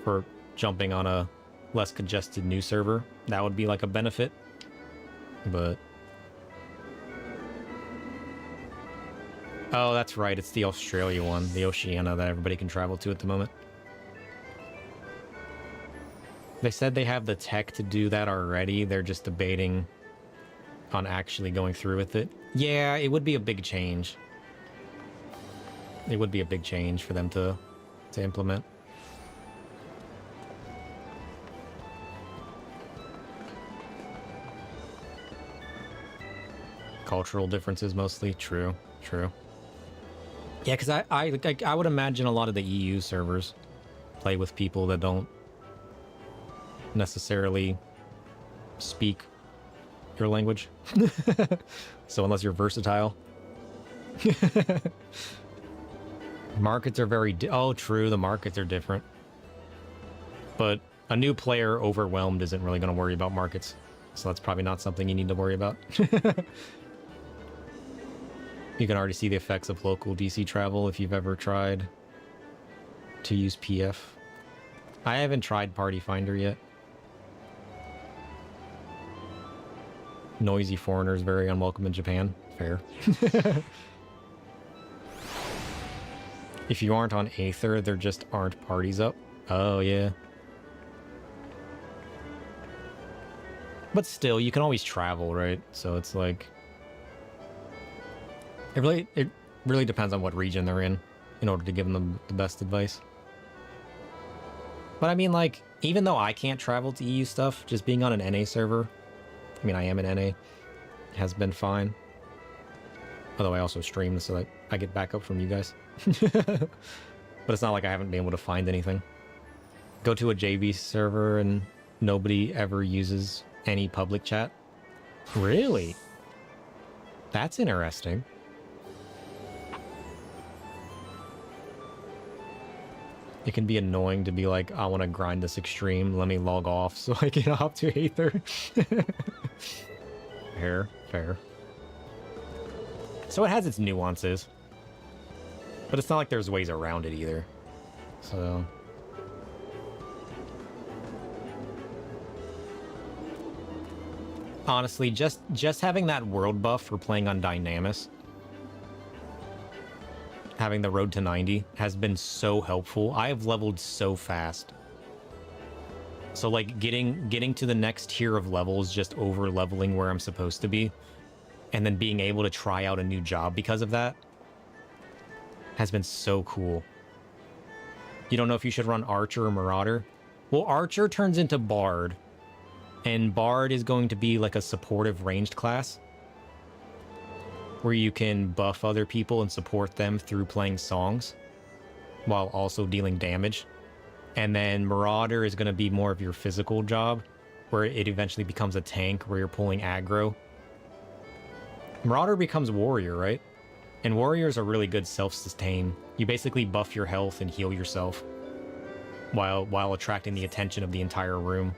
for jumping on a less congested new server. That would be like a benefit. But oh, that's right. It's the Australia one, the Oceania that everybody can travel to at the moment. They said they have the tech to do that already. They're just debating on actually going through with it. Yeah, it would be a big change. It would be a big change for them to implement. Cultural differences mostly. True. Yeah, because I would imagine a lot of the EU servers play with people that don't necessarily speak your language. So unless you're versatile. Markets are very... oh, true. The markets are different. But a new player overwhelmed isn't really going to worry about markets. So that's probably not something you need to worry about. You can already see the effects of local DC travel if you've ever tried to use PF. I haven't tried Party Finder yet. Noisy foreigners very unwelcome in Japan. Fair. If you aren't on Aether, there just aren't parties up. Oh, yeah. But still, you can always travel, right? So it's like... It really depends on what region they're in order to give them the best advice. But I mean, like, even though I can't travel to EU stuff, just being on an NA server, I mean, I am an NA, has been fine. Although I also stream so that I get backup from you guys. But it's not like I haven't been able to find anything. Go to a JV server and nobody ever uses any public chat. Really? That's interesting. It can be annoying to be like, I want to grind this extreme. Let me log off so I can hop to Aether. Fair. So it has its nuances. But it's not like there's ways around it either. So... honestly, just having that world buff for playing on Dynamis, having the road to 90, has been so helpful. I have leveled so fast. So like getting to the next tier of levels, just over leveling where I'm supposed to be, and then being able to try out a new job because of that, has been so cool. You don't know if you should run Archer or Marauder? Well, Archer turns into Bard, and Bard is going to be like a supportive ranged class, where you can buff other people and support them through playing songs, while also dealing damage. And then Marauder is going to be more of your physical job, where it eventually becomes a tank, where you're pulling aggro. Marauder becomes Warrior, right? And Warriors are really good self-sustain. You basically buff your health and heal yourself, while attracting the attention of the entire room.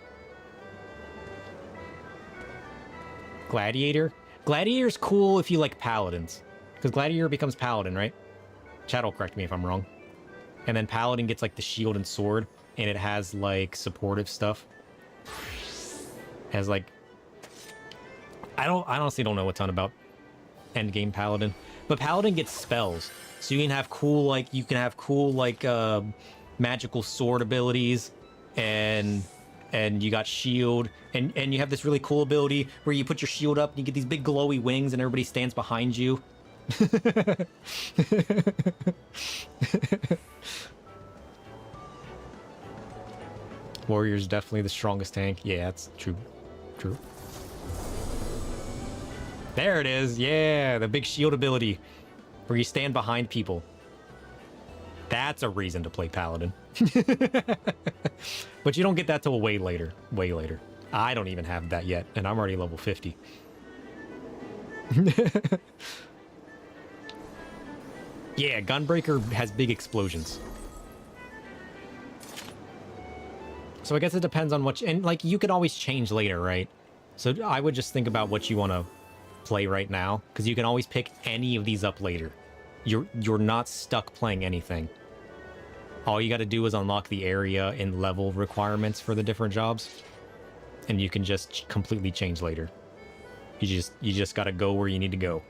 Gladiator? Gladiator's cool if you like Paladins, because Gladiator becomes Paladin, right? Chat will correct me if I'm wrong. And then Paladin gets like the shield and sword, and it has like supportive stuff. As like, I honestly don't know a ton about endgame Paladin, but Paladin gets spells, so you can have cool like magical sword abilities, and you got shield, and you have this really cool ability where you put your shield up and you get these big glowy wings and everybody stands behind you. Warrior's definitely the strongest tank. Yeah, that's true. True. There it is. Yeah, the big shield ability where you stand behind people. That's a reason to play Paladin. But you don't get that till way later. Way later. I don't even have that yet, and I'm already level 50. Yeah, Gunbreaker has big explosions. So I guess it depends on what and like you could always change later, right? So I would just think about what you want to play right now, because you can always pick any of these up later. You're not stuck playing anything. All you got to do is unlock the area and level requirements for the different jobs, and you can just completely change later. You just got to go where you need to go.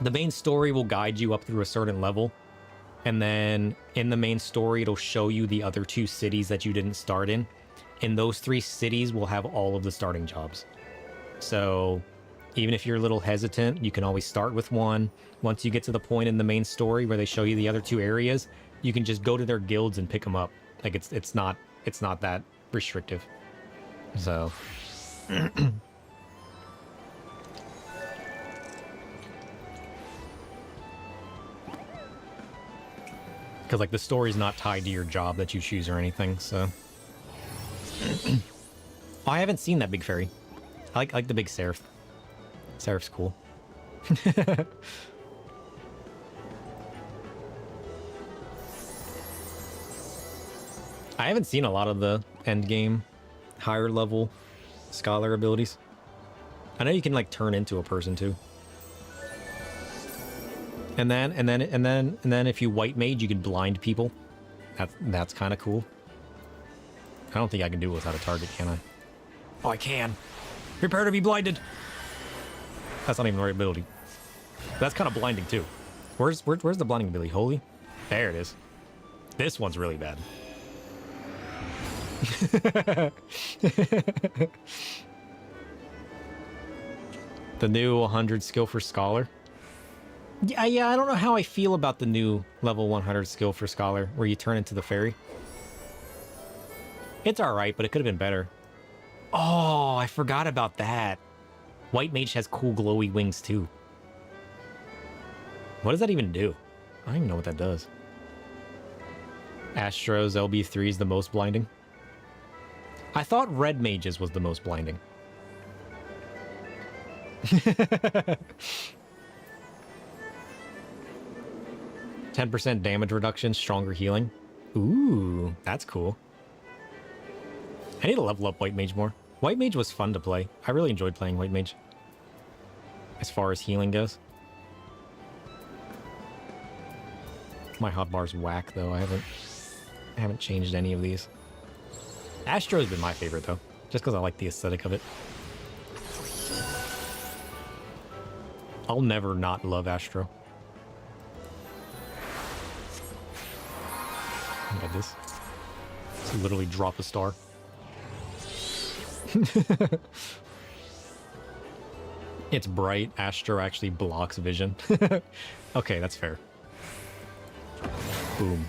The main story will guide you up through a certain level, and then in the main story it'll show you the other 2 cities that you didn't start in, and those 3 cities will have all of the starting jobs. So even if you're a little hesitant, you can always start with one. Once you get to the point in the main story where they show you the other 2 areas, you can just go to their guilds and pick them up. Like it's not that restrictive. So because like the story's not tied to your job that you choose or anything, so I haven't seen that big fairy. I like the big Seraph. Seraph's cool. I haven't seen a lot of the end game higher level scholar abilities. I know you can like turn into a person too. And then if you white mage, you can blind people. That's kind of cool. I don't think I can do it without a target, can I? Oh, I can. Prepare to be blinded. That's not even the right ability. That's kind of blinding too. Where's the blinding ability? Holy? There it is. This one's really bad. The new 100 skill for scholar. Yeah, I don't know how I feel about the new level 100 skill for scholar where you turn into the fairy. It's alright, but it could have been better. Oh, I forgot about that. White mage has cool glowy wings too. What does that even do? I don't even know what that does. Astro's LB3 is the most blinding. I thought red mages was the most blinding. 10% damage reduction, stronger healing. Ooh, that's cool. I need to level up White Mage more. White Mage was fun to play. I really enjoyed playing White Mage. As far as healing goes. My hotbar's whack though. I haven't changed any of these. Astro's been my favorite though, just because I like the aesthetic of it. I'll never not love Astro. Look at this. Just literally drop a star. It's bright. Astro actually blocks vision. Okay, that's fair. Boom.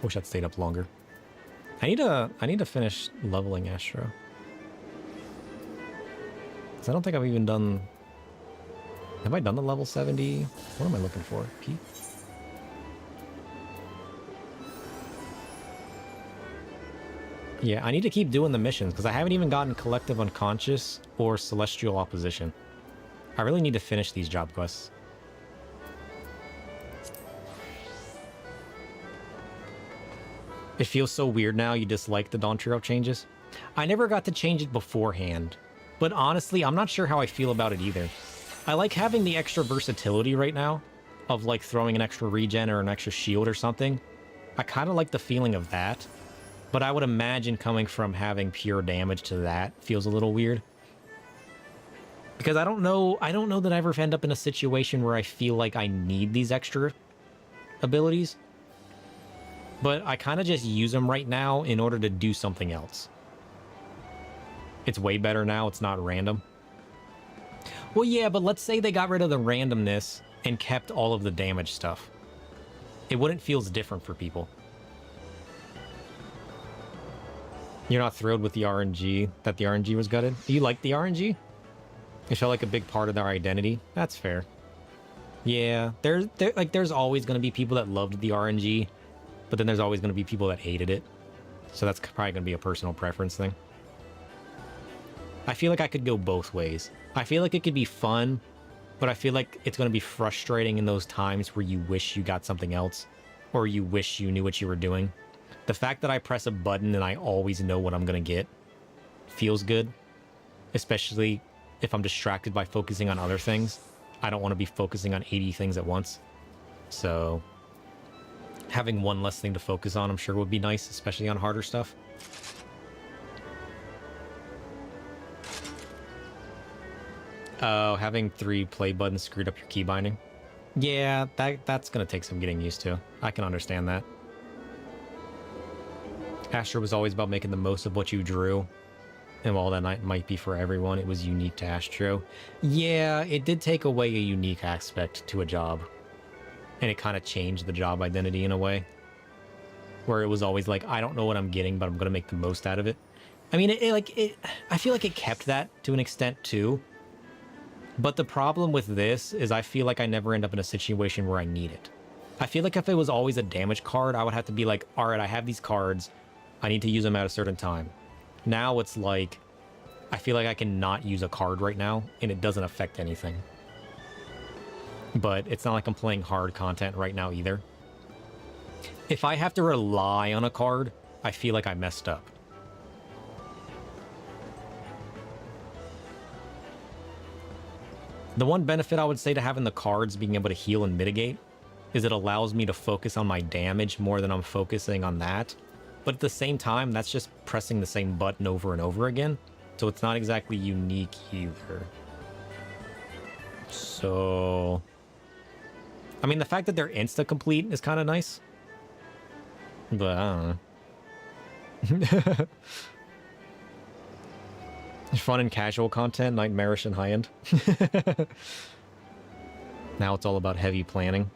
Wish I'd stayed up longer. I need to finish leveling Astro. 'Cause I don't think I've even done. Have I done the level 70? What am I looking for? P? Yeah, I need to keep doing the missions because I haven't even gotten Collective Unconscious or Celestial Opposition. I really need to finish these job quests. It feels so weird now you dislike the Dawn Trio changes. I never got to change it beforehand, but honestly, I'm not sure how I feel about it either. I like having the extra versatility right now, of like throwing an extra regen or an extra shield or something. I kind of like the feeling of that, but I would imagine coming from having pure damage to that feels a little weird. Because I don't know that I ever end up in a situation where I feel like I need these extra abilities. But I kind of just use them right now in order to do something else. It's way better now, it's not random. Well, yeah, but let's say they got rid of the randomness and kept all of the damage stuff. It wouldn't feel different for people. You're not thrilled with the RNG, that the RNG was gutted? Do you like the RNG? It felt like a big part of their identity. That's fair. Yeah, there's always going to be people that loved the RNG, but then there's always going to be people that hated it. So that's probably going to be a personal preference thing. I feel like I could go both ways. I feel like it could be fun, but I feel like it's going to be frustrating in those times where you wish you got something else, or you wish you knew what you were doing. The fact that I press a button and I always know what I'm going to get feels good, especially if I'm distracted by focusing on other things. I don't want to be focusing on 80 things at once. So having one less thing to focus on, I'm sure would be nice, especially on harder stuff. Oh, having 3 play buttons screwed up your key binding. Yeah, that's going to take some getting used to. I can understand that. Astro was always about making the most of what you drew. And while that night might be for everyone, it was unique to Astro. Yeah, it did take away a unique aspect to a job. And it kind of changed the job identity in a way. Where it was always like, I don't know what I'm getting, but I'm going to make the most out of it. I mean, I feel like it kept that to an extent too. But the problem with this is I feel like I never end up in a situation where I need it. I feel like if it was always a damage card, I would have to be like, all right, I have these cards. I need to use them at a certain time. Now it's like, I feel like I can not use a card right now, and it doesn't affect anything. But it's not like I'm playing hard content right now either. If I have to rely on a card, I feel like I messed up. The one benefit I would say to having the cards being able to heal and mitigate is it allows me to focus on my damage more than I'm focusing on that. But at the same time, that's just pressing the same button over and over again. So it's not exactly unique either. So, I mean, the fact that they're insta-complete is kind of nice. But I don't know. Fun and casual content, nightmarish and high-end. Now it's all about heavy planning,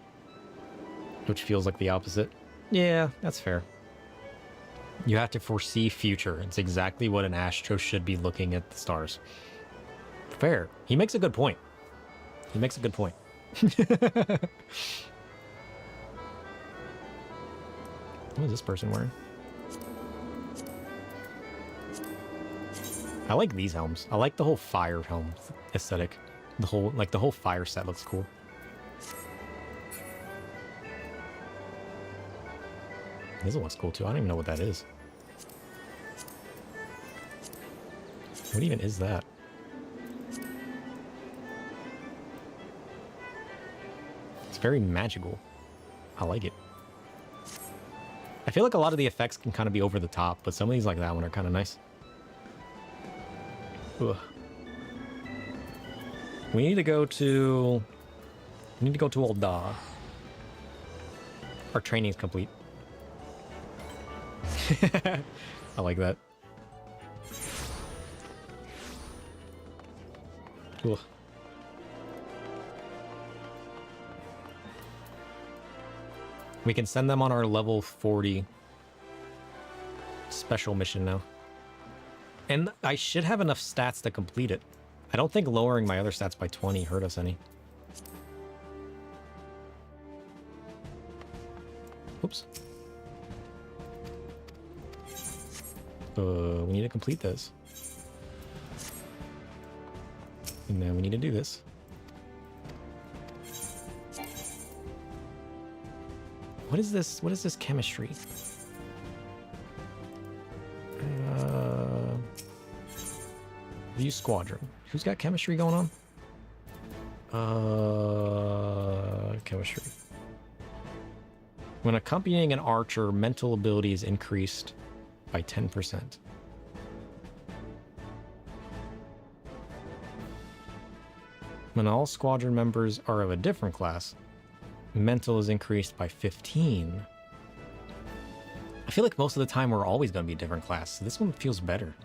which feels like the opposite. Yeah, that's fair. You have to foresee future. It's exactly what an Astro should be looking at the stars. Fair. He makes a good point. He makes a good point. What is this person wearing? I like these helms. I like the whole fire helm aesthetic. The whole fire set looks cool. This one looks cool too. I don't even know what that is. What even is that? It's very magical. I like it. I feel like a lot of the effects can kind of be over the top, but some of these like that one are kind of nice. Ugh. We need to go to Old Da. Our training's complete. I like that. Cool. We can send them on our level 40 special mission now. And I should have enough stats to complete it. I don't think lowering my other stats by 20 hurt us any. Oops. We need to complete this. And then we need to do this. What is this? What is this chemistry? View squadron. Who's got chemistry going on? chemistry. When accompanying an archer, mental ability is increased by 10%. When all squadron members are of a different class, mental is increased by 15. I feel like most of the time we're always going to be a different class, so this one feels better.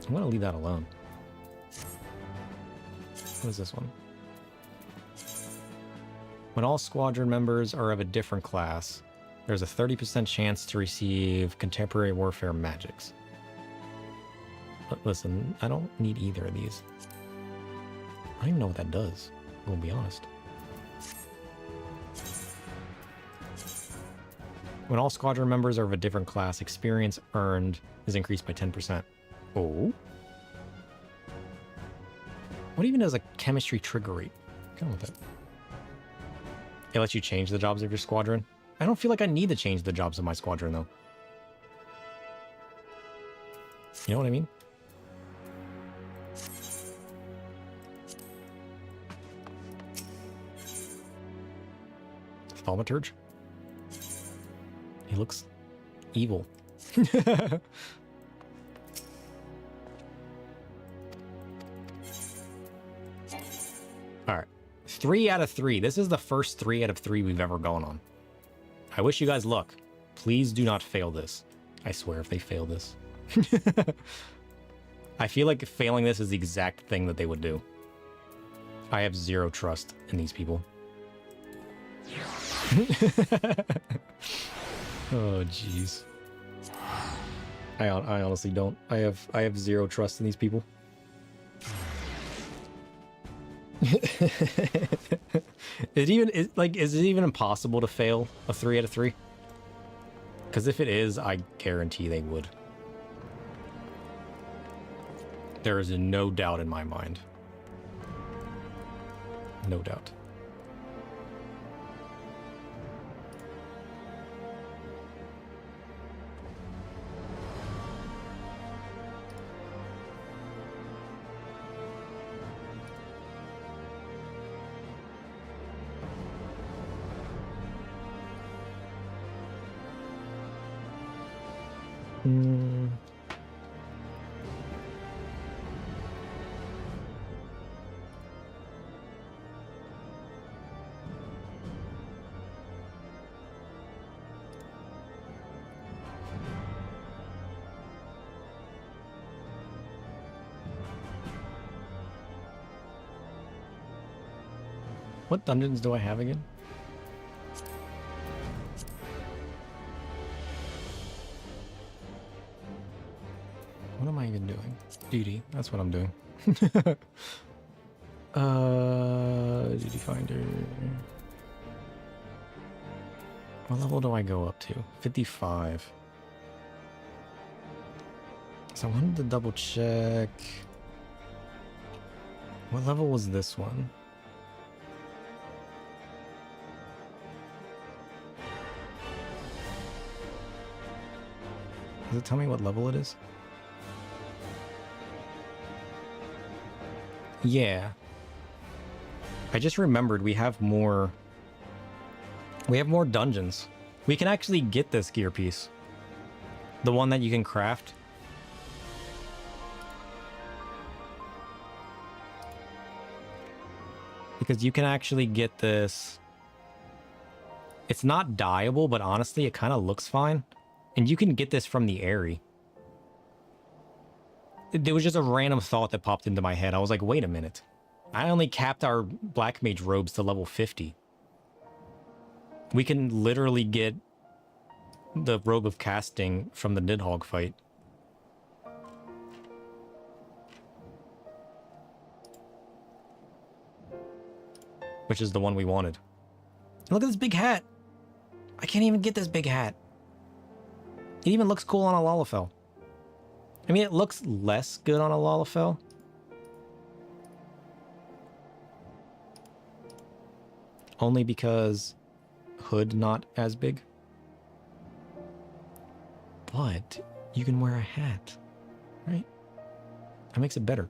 I'm going to leave that alone. What is this one? When all squadron members are of a different class, there's a 30% chance to receive contemporary warfare magics. But listen, I don't need either of these. I don't even know what that does, we'll be honest. When all squadron members are of a different class, experience earned is increased by 10%. Oh? What even is a chemistry trigger rate? Come with it. It lets you change the jobs of your squadron. I don't feel like I need to change the jobs of my squadron, though. You know what I mean? Thaumaturge? He looks evil. Alright. 3 out of 3. This is the first 3 out of 3 we've ever gone on. I wish you guys luck. Please do not fail this. I swear if they fail this. I feel like failing this is the exact thing that they would do. I have zero trust in these people. Oh, jeez. I honestly don't. I have zero trust in these people. Is it even impossible to fail a 3 out of 3? Because if it is, I guarantee they would. There is no doubt in my mind. No doubt. What dungeons do I have again? What am I even doing? Duty, that's what I'm doing. Duty finder. What level do I go up to? 55. So I wanted to double check. What level was this one? Does it tell me what level it is? Yeah. I just remembered we have more dungeons. We can actually get this gear piece. The one that you can craft. Because you can actually get this. It's not dyeable, but honestly, it kind of looks fine. And you can get this from the Aerie. There was just a random thought that popped into my head. I was like, wait a minute. I only capped our Black Mage robes to level 50. We can literally get the robe of casting from the Nidhogg fight. Which is the one we wanted. Look at this big hat. I can't even get this big hat. It even looks cool on a Lalafell. I mean, it looks less good on a Lalafell. Only because hood not as big. But you can wear a hat, right? That makes it better.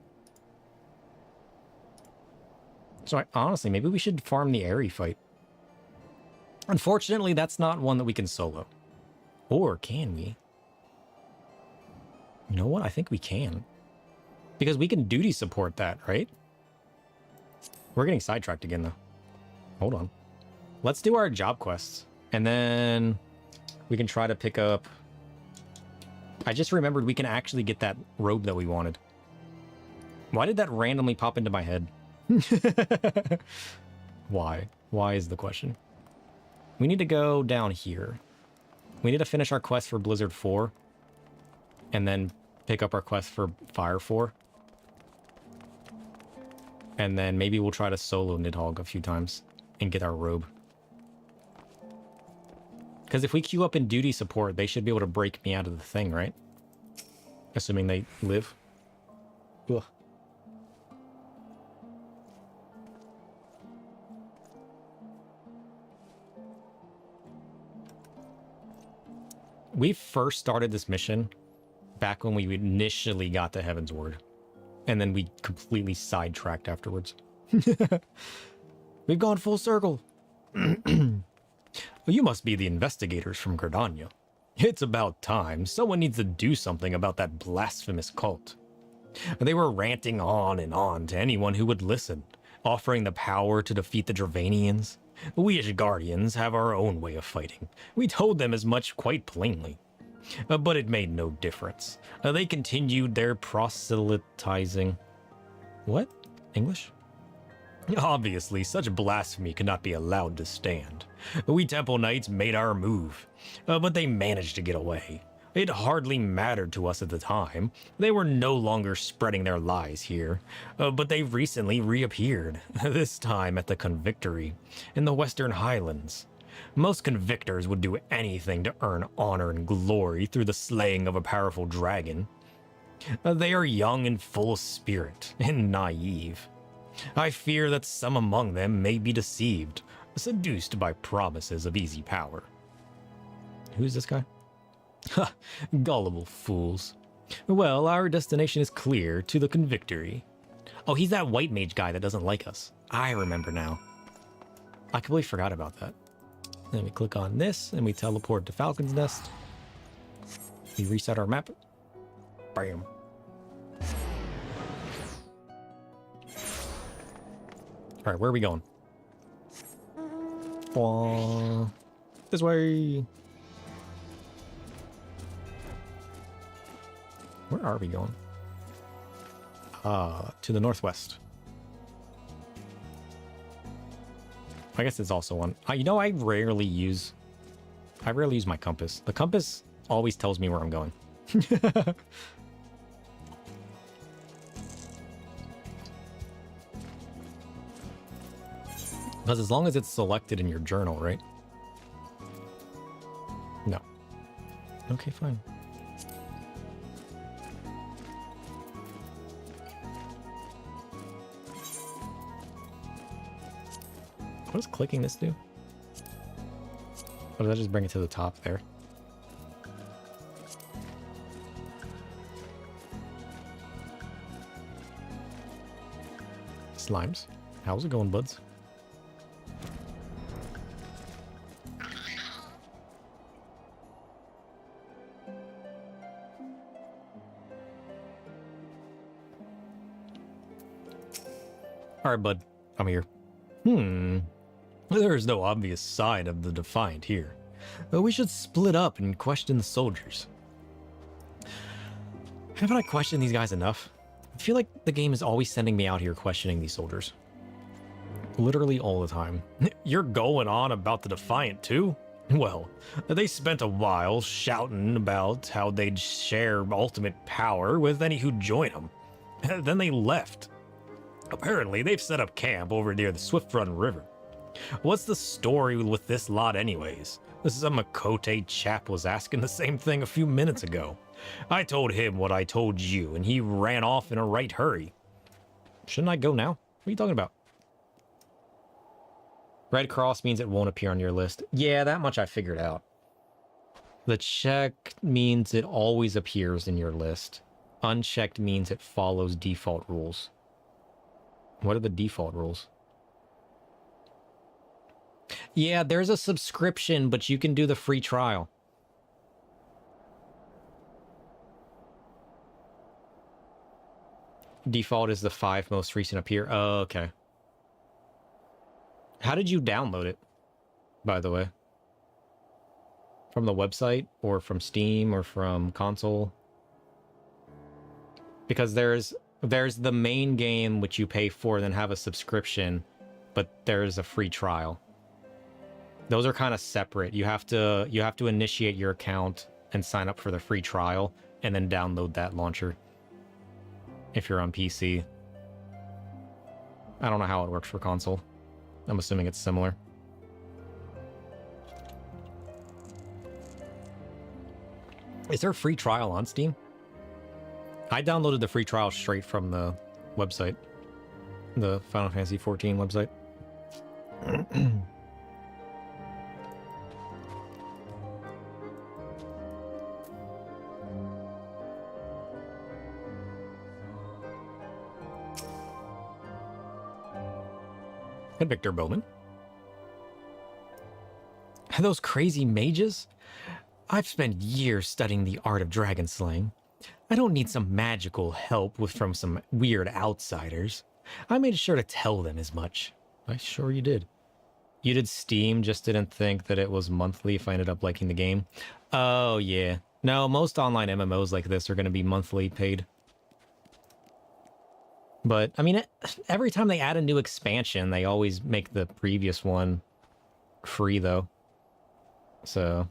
So honestly, maybe we should farm the Airy fight. Unfortunately, that's not one that we can solo. Or can we? You know what? I think we can. Because we can duty support that, right? We're getting sidetracked again, though. Hold on. Let's do our job quests. And then we can try to pick up... I just remembered we can actually get that robe that we wanted. Why did that randomly pop into my head? Why? Why is the question. We need to go down here. We need to finish our quest for Blizzard 4. And then pick up our quest for Fire 4. And then maybe we'll try to solo Nidhogg a few times and get our robe. Because if we queue up in duty support, they should be able to break me out of the thing, right? Assuming they live. Ugh. We first started this mission back when we initially got to Heaven's Word. And then we completely sidetracked afterwards. We've gone full circle. You must be the investigators from Gridania. It's about time. Someone needs to do something about that blasphemous cult. They were ranting on and on to anyone who would listen, offering the power to defeat the Dravanians. We as Guardians have our own way of fighting. We told them as much quite plainly. But it made no difference. They continued their proselytizing. What? English? Obviously, such blasphemy could not be allowed to stand. We Temple Knights made our move, but they managed to get away. It hardly mattered to us at the time. They were no longer spreading their lies here, but they've recently reappeared, this time at the Convictory in the Western Highlands. Most convictors would do anything to earn honor and glory through the slaying of a powerful dragon. They are young and full of spirit, and naive. I fear that some among them may be deceived, seduced by promises of easy power. Who's this guy? Ha! Gullible fools. Well, our destination is clear, to the Convictory. Oh, he's that white mage guy that doesn't like us. I remember now. I completely forgot about that. Then we click on this, and we teleport to Falcon's Nest. We reset our map. Bam. Alright, where are we going? This way. Where are we going? To the northwest. I guess it's also one. You know, I rarely use my compass. The compass always tells me where I'm going. Because as long as it's selected in your journal, right? No. Okay, fine. What does clicking this do? Or does that just bring it to the top there? Slimes. How's it going, buds? Alright, bud. I'm here. There is no obvious sign of the Defiant here. We should split up and question the soldiers. Haven't I questioned these guys enough? I feel like the game is always sending me out here questioning these soldiers. Literally all the time. You're going on about the Defiant too? Well, they spent a while shouting about how they'd share ultimate power with any who'd join them. Then they left. Apparently, they've set up camp over near the Swift Run River. What's the story with this lot anyways? Some Makote chap was asking the same thing a few minutes ago. I told him what I told you, and he ran off in a right hurry. Shouldn't I go now? What are you talking about? Red cross means it won't appear on your list. Yeah, that much I figured out. The check means it always appears in your list. Unchecked means it follows default rules. What are the default rules? Yeah, there's a subscription, but you can do the free trial. Default is the 5 most recent appear. Oh, okay. How did you download it, by the way? From the website, or from Steam, or from console? Because there's the main game which you pay for and then have a subscription, but there's a free trial. Those are kind of separate. You have to initiate your account and sign up for the free trial and then download that launcher if you're on PC. I don't know how it works for console. I'm assuming it's similar. Is there a free trial on Steam? I downloaded the free trial straight from the website. The Final Fantasy XIV website. And Victor Bowman. Those crazy mages? I've spent years studying the art of dragon slaying. I don't need some magical help from some weird outsiders. I made sure to tell them as much. I sure you did. You did Steam, just didn't think that it was monthly if I ended up liking the game. Oh, yeah. No, most online MMOs like this are going to be monthly paid. But, I mean, every time they add a new expansion, they always make the previous one free, though. So...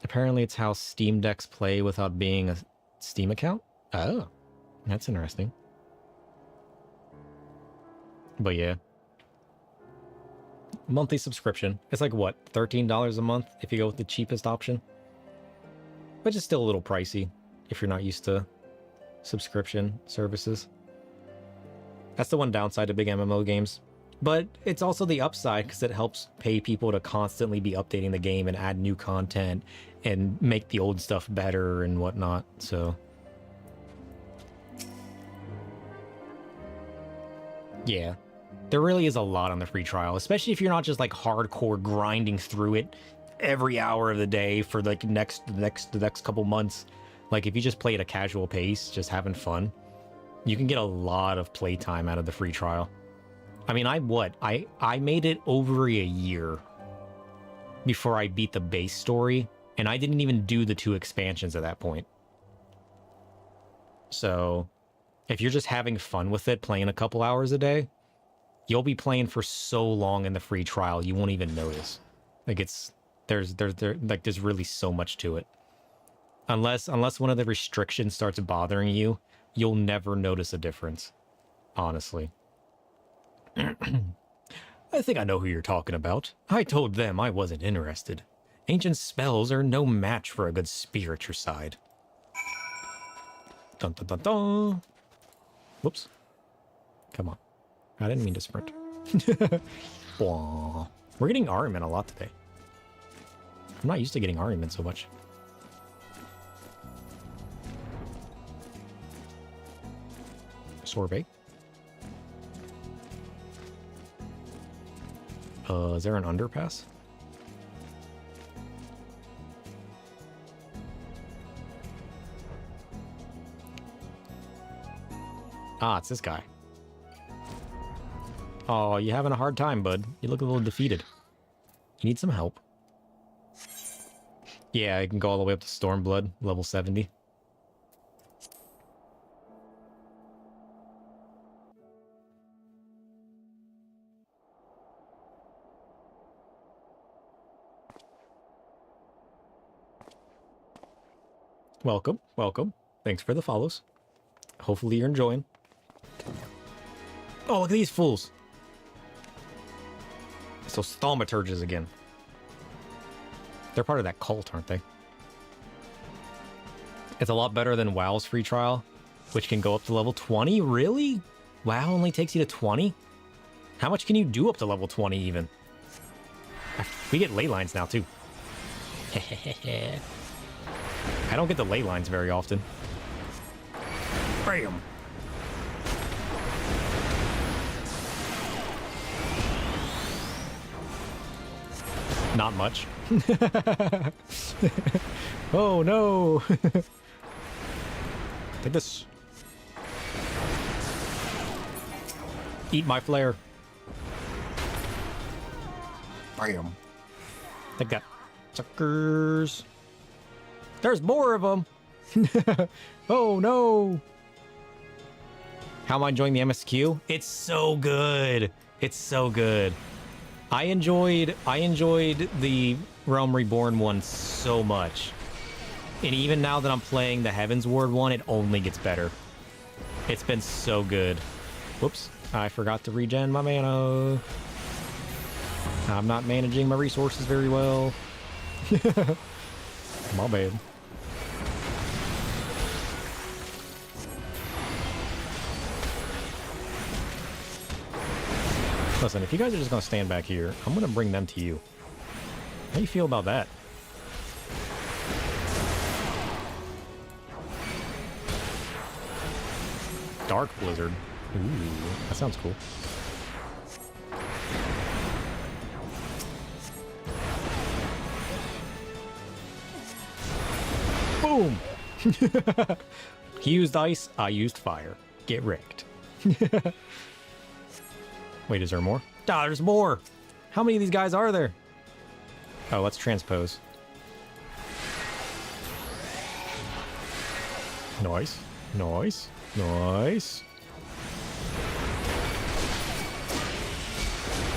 apparently it's how Steam decks play without being a Steam account? Oh, that's interesting. But yeah. Monthly subscription. It's like, what, $13 a month if you go with the cheapest option? Which is still a little pricey if you're not used to subscription services. That's the one downside to big MMO games. But it's also the upside because it helps pay people to constantly be updating the game and add new content and make the old stuff better and whatnot, so... yeah. There really is a lot on the free trial, especially if you're not just like hardcore grinding through it every hour of the day for like the next couple months. Like if you just play at a casual pace, just having fun, you can get a lot of playtime out of the free trial. I mean, I made it over a year before I beat the base story, and I didn't even do the 2 expansions at that point. So, if you're just having fun with it, playing a couple hours a day, you'll be playing for so long in the free trial, you won't even notice. Like, there's really so much to it. Unless one of the restrictions starts bothering you, you'll never notice a difference. Honestly. I think I know who you're talking about. I told them I wasn't interested. Ancient spells are no match for a good spear at your side. Dun dun dun dun. Whoops. Come on. I didn't mean to sprint. We're getting Ariman a lot today. I'm not used to getting Ariman so much. Sorbet. Is there an underpass? Ah, it's this guy. Oh, you having a hard time, bud. You look a little defeated. You need some help. Yeah, I can go all the way up to Stormblood, level 70. Welcome, welcome. Thanks for the follows. Hopefully you're enjoying. Oh, look at these fools. So thaumaturges again. They're part of that cult, aren't they? It's a lot better than WoW's free trial, which can go up to level 20. Really? WoW only takes you to 20? How much can you do up to level 20 even? We get ley lines now too. I don't get the ley lines very often. Bam! Not much. Oh no! Take this. Eat my flare. Bam. Take that. Suckers. There's more of them. Oh no. How am I enjoying the MSQ? It's so good. It's so good. I enjoyed the Realm Reborn one so much. And even now that I'm playing the Heaven's Ward one, it only gets better. It's been so good. Whoops. I forgot to regen my mana. I'm not managing my resources very well. My bad. Listen, if you guys are just going to stand back here, I'm going to bring them to you. How do you feel about that? Dark Blizzard. Ooh, that sounds cool. Boom! He used ice, I used fire. Get wrecked. Wait, is there more? Ah, there's more! How many of these guys are there? Oh, let's transpose. Nice. Nice. Nice.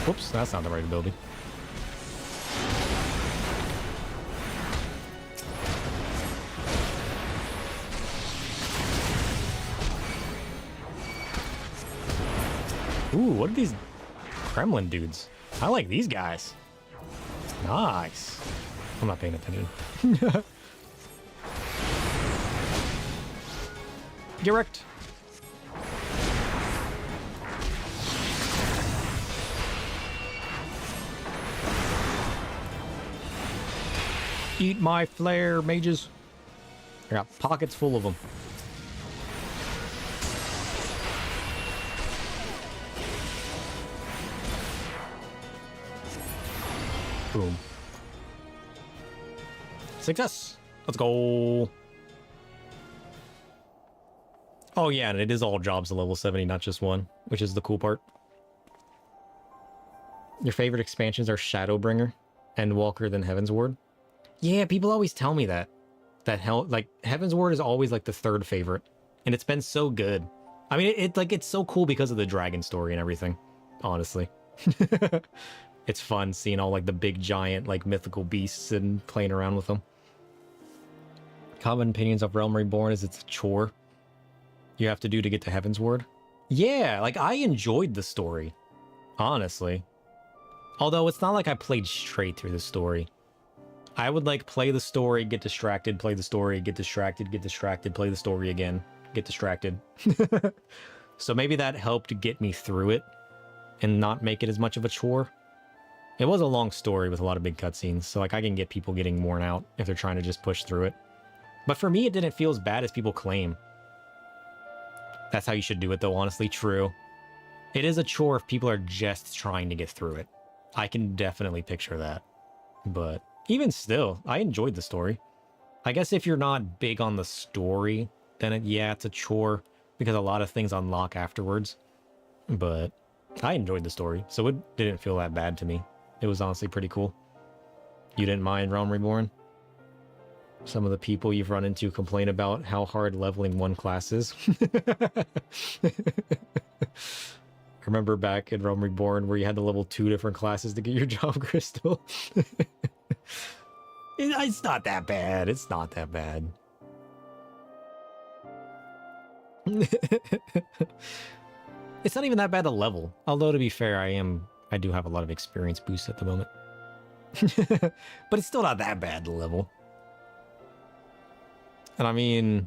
Whoops, that's not the right ability. Ooh, what are these Kremlin dudes? I like these guys. Nice. I'm not paying attention. Get wrecked. Eat my flare, mages. I got pockets full of them. Boom. Success. Let's go. Oh yeah, and it is all jobs at level 70, not just one, which is the cool part. Your favorite expansions are Shadowbringer, Endwalker, then Heaven's Ward. Yeah, people always tell me that. Like Heaven's Ward is always like the third favorite, and it's been so good. I mean, it's so cool because of the dragon story and everything. Honestly, it's fun seeing all like the big giant like mythical beasts and playing around with them. Common opinions of Realm Reborn is it's a chore you have to do to get to Heaven's Ward. Yeah, like I enjoyed the story, honestly. Although it's not like I played straight through the story. I would like play the story, get distracted, play the story, get distracted, play the story again, get distracted. So maybe that helped get me through it and not make it as much of a chore. It was a long story with a lot of big cutscenes, so like I can get people getting worn out if they're trying to just push through it. But for me, it didn't feel as bad as people claim. That's how you should do it though, honestly. True. It is a chore if people are just trying to get through it. I can definitely picture that. But even still, I enjoyed the story. I guess if you're not big on the story, then yeah, it's a chore because a lot of things unlock afterwards. But I enjoyed the story, so it didn't feel that bad to me. It was honestly pretty cool. You didn't mind Realm Reborn? Some of the people you've run into complain about how hard leveling one class is. Remember back in Realm Reborn where you had to level 2 different classes to get your job crystal? It's not that bad. It's not that bad. It's not even that bad to level. Although to be fair, I do have a lot of experience boosts at the moment. But it's still not that bad to level. And I mean,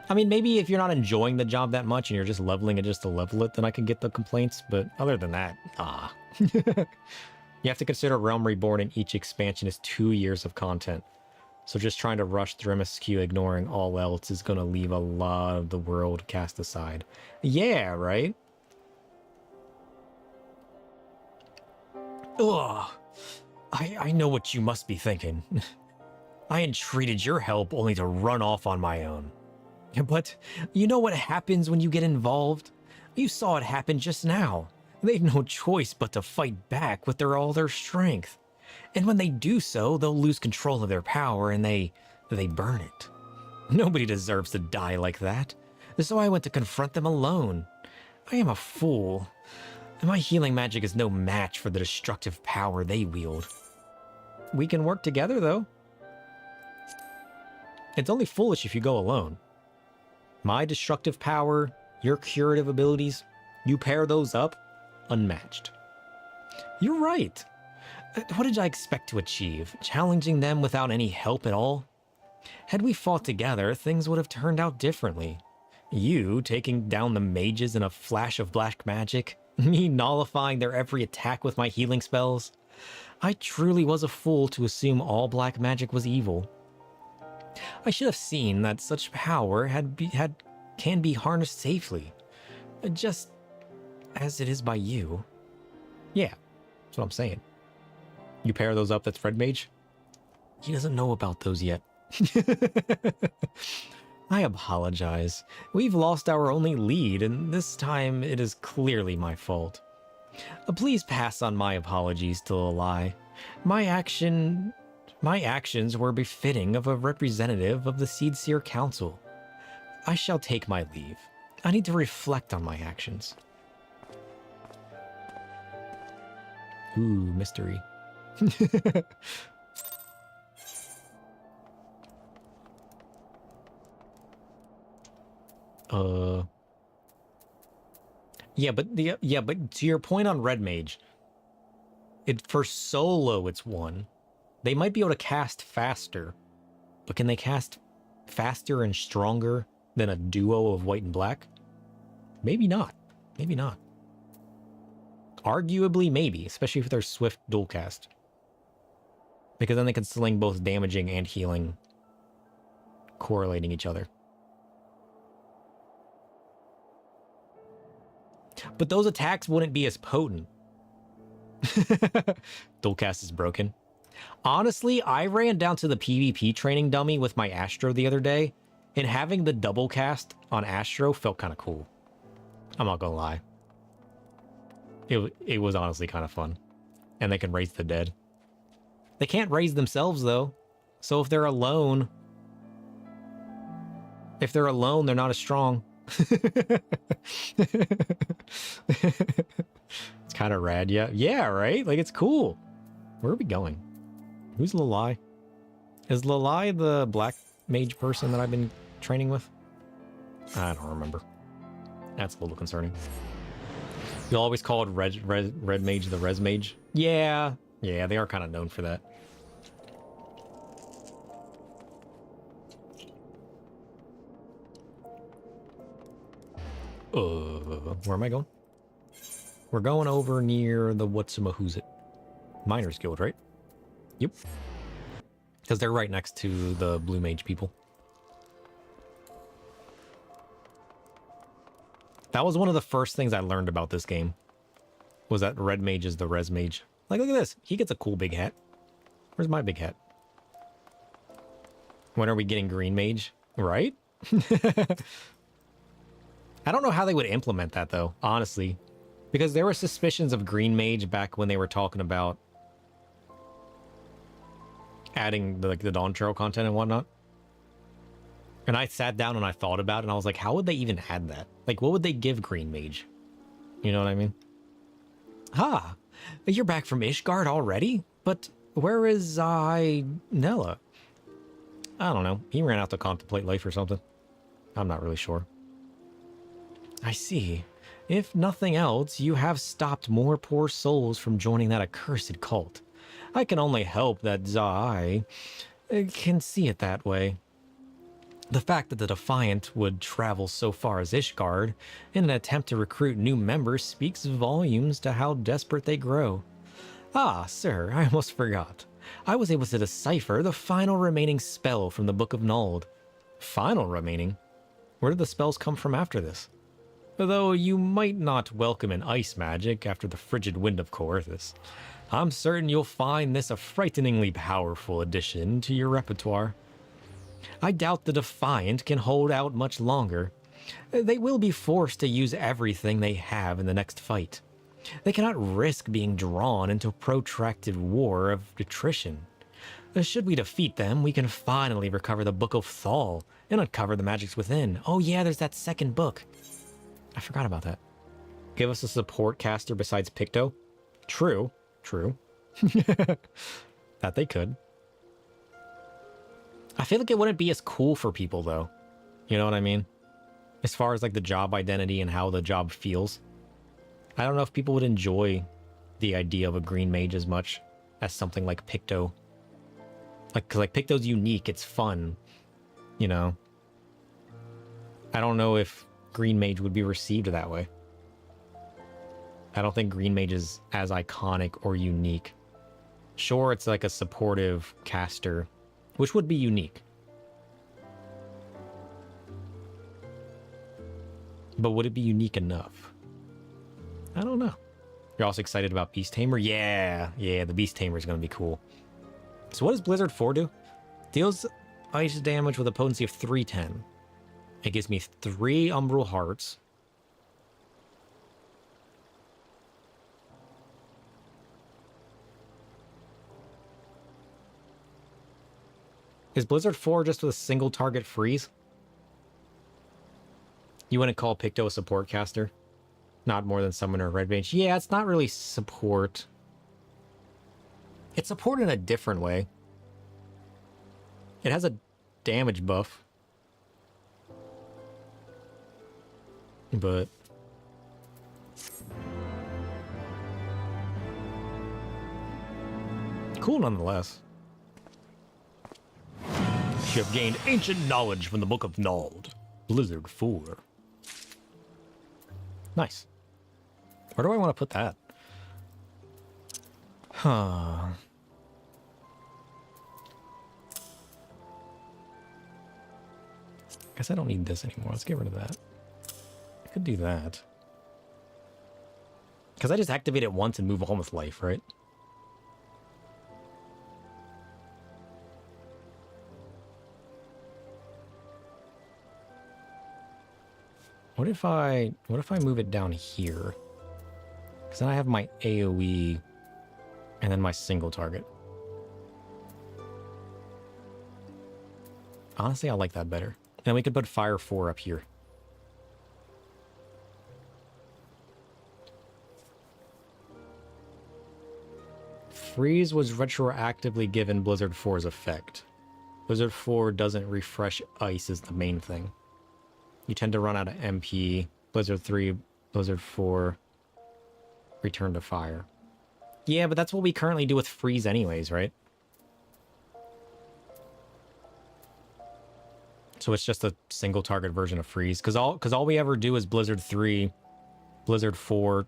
maybe if you're not enjoying the job that much and you're just leveling it just to level it, then I can get the complaints. But other than that, You have to consider Realm Reborn in each expansion is 2 years of content. So just trying to rush through MSQ, ignoring all else, is going to leave a lot of the world cast aside. Yeah, right? Ugh. I know what you must be thinking. I entreated your help only to run off on my own. But you know what happens when you get involved? You saw it happen just now. They've no choice but to fight back with all their strength. And when they do so, they'll lose control of their power and they burn it. Nobody deserves to die like that. So I went to confront them alone. I am a fool. My healing magic is no match for the destructive power they wield. We can work together, though. It's only foolish if you go alone. My destructive power, your curative abilities, you pair those up, unmatched. You're right. What did I expect to achieve? Challenging them without any help at all? Had we fought together, things would have turned out differently. You taking down the mages in a flash of black magic, me nullifying their every attack with my healing spells. I truly was a fool to assume all black magic was evil. I should have seen that such power can be harnessed safely, just as it is by you. Yeah, that's what I'm saying. You pair those up, that's Red Mage? He doesn't know about those yet. I apologize. We've lost our only lead, and this time it is clearly my fault. Please pass on my apologies to Lalai. My actions were befitting of a representative of the Seedseer Council. I shall take my leave. I need to reflect on my actions. Ooh, mystery. Yeah, but to your point on Red Mage, for solo it's 1. They might be able to cast faster, but can they cast faster and stronger than a duo of white and black? Maybe not. Maybe not. Arguably, maybe, especially if they're swift dual cast. Because then they can sling both damaging and healing, correlating each other. But those attacks wouldn't be as potent. Dual cast is broken. Honestly, I ran down to the PvP training dummy with my Astro the other day, and having the double cast on Astro felt kind of cool. I'm not gonna lie. It was honestly kind of fun. And they can raise the dead. They can't raise themselves, though. So if they're alone... they're not as strong. It's kind of rad, yeah. Yeah, right? Like, it's cool. Where are we going? Who's Lalai? Is Lalai the black mage person that I've been training with? I don't remember. That's a little concerning. You'll always call it red mage the res mage. Yeah, they are kind of known for that. Where am I going? We're going over near the what's-a-who's-it. Miners Guild, right? Yep. Because they're right next to the blue mage people. That was one of the first things I learned about this game. Was that red mage is the res mage. Like, look at this. He gets a cool big hat. Where's my big hat? When are we getting green mage? Right? I don't know how they would implement that, though, honestly. Because there were suspicions of green mage back when they were talking about adding the Dawn Trail content and whatnot. And I sat down and I thought about it, and I was like, how would they even add that? Like, what would they give green mage? You know what I mean? Ah, you're back from Ishgard already? But where is Nella? I don't know. He ran out to contemplate life or something. I'm not really sure. I see. If nothing else, you have stopped more poor souls from joining that accursed cult. I can only hope that Zai can see it that way. The fact that the Defiant would travel so far as Ishgard in an attempt to recruit new members speaks volumes to how desperate they grow. Ah, sir, I almost forgot. I was able to decipher the final remaining spell from the Book of Nuld. Final remaining? Where did the spells come from after this? Though you might not welcome an ice magic after the frigid wind of Coerthus. I'm certain you'll find this a frighteningly powerful addition to your repertoire. I doubt the Defiant can hold out much longer. They will be forced to use everything they have in the next fight. They cannot risk being drawn into a protracted war of attrition. Should we defeat them, we can finally recover the Book of Thal and uncover the magics within. Oh yeah, there's that second book. I forgot about that. Give us a support caster besides Picto? True. That they could. I feel like it wouldn't be as cool for people though. You know what I mean? As far as like the job identity and how the job feels. I don't know if people would enjoy the idea of a green mage as much as something like Picto. Cause Picto's unique, it's fun, you know. I don't know if green mage would be received that way. I don't think green mage is as iconic or unique. Sure, it's like a supportive caster, which would be unique. But would it be unique enough? I don't know. You're also excited about Beast Tamer? Yeah, the Beast Tamer is going to be cool. So what does Blizzard 4 do? Deals ice damage with a potency of 310. It gives me 3 Umbral Hearts. Is Blizzard 4 just with a single target freeze? You wouldn't call Picto a support caster? Not more than Summoner or Red Mage. Yeah, it's not really support. It's support in a different way. It has a damage buff. But... cool nonetheless. You have gained ancient knowledge from the Book of Nald. Blizzard 4. Nice. Where do I want to put that? Huh. Guess I don't need this anymore. Let's get rid of that. I could do that. Because I just activate it once and move on with life, right? What if I move it down here? Because then I have my AoE and then my single target. Honestly, I like that better. And we could put Fire 4 up here. Freeze was retroactively given Blizzard 4's effect. Blizzard 4 doesn't refresh ice is the main thing. You tend to run out of MP. Blizzard 3, Blizzard 4, return to fire. Yeah, but that's what we currently do with freeze anyways, right? So it's just a single target version of freeze. Because all we ever do is Blizzard 3, Blizzard 4,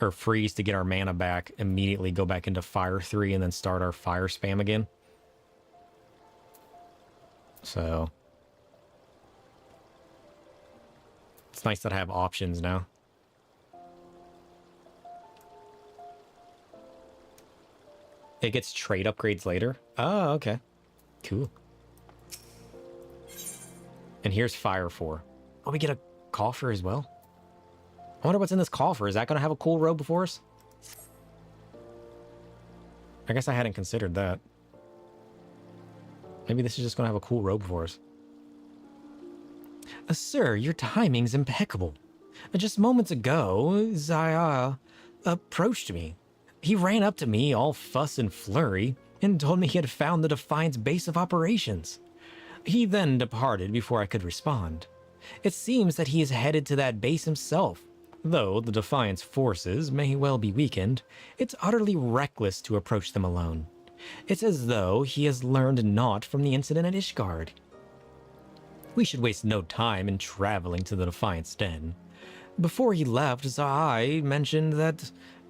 or freeze to get our mana back, immediately go back into fire 3, and then start our fire spam again. So... it's nice that I have options now. It gets trade upgrades later? Oh, okay. Cool. And here's Fire 4. Oh, we get a coffer as well? I wonder what's in this coffer. Is that going to have a cool robe before us? I guess I hadn't considered that. Maybe this is just going to have a cool robe for us. Sir, your timing's impeccable. Just moments ago, Zaya approached me. He ran up to me, all fuss and flurry, and told me he had found the Defiant's base of operations. He then departed before I could respond. It seems that he is headed to that base himself. Though the Defiant's forces may well be weakened, it's utterly reckless to approach them alone. It's as though he has learned naught from the incident at Ishgard. We should waste no time in traveling to the Defiant's den. Before he left, Zahai mentioned that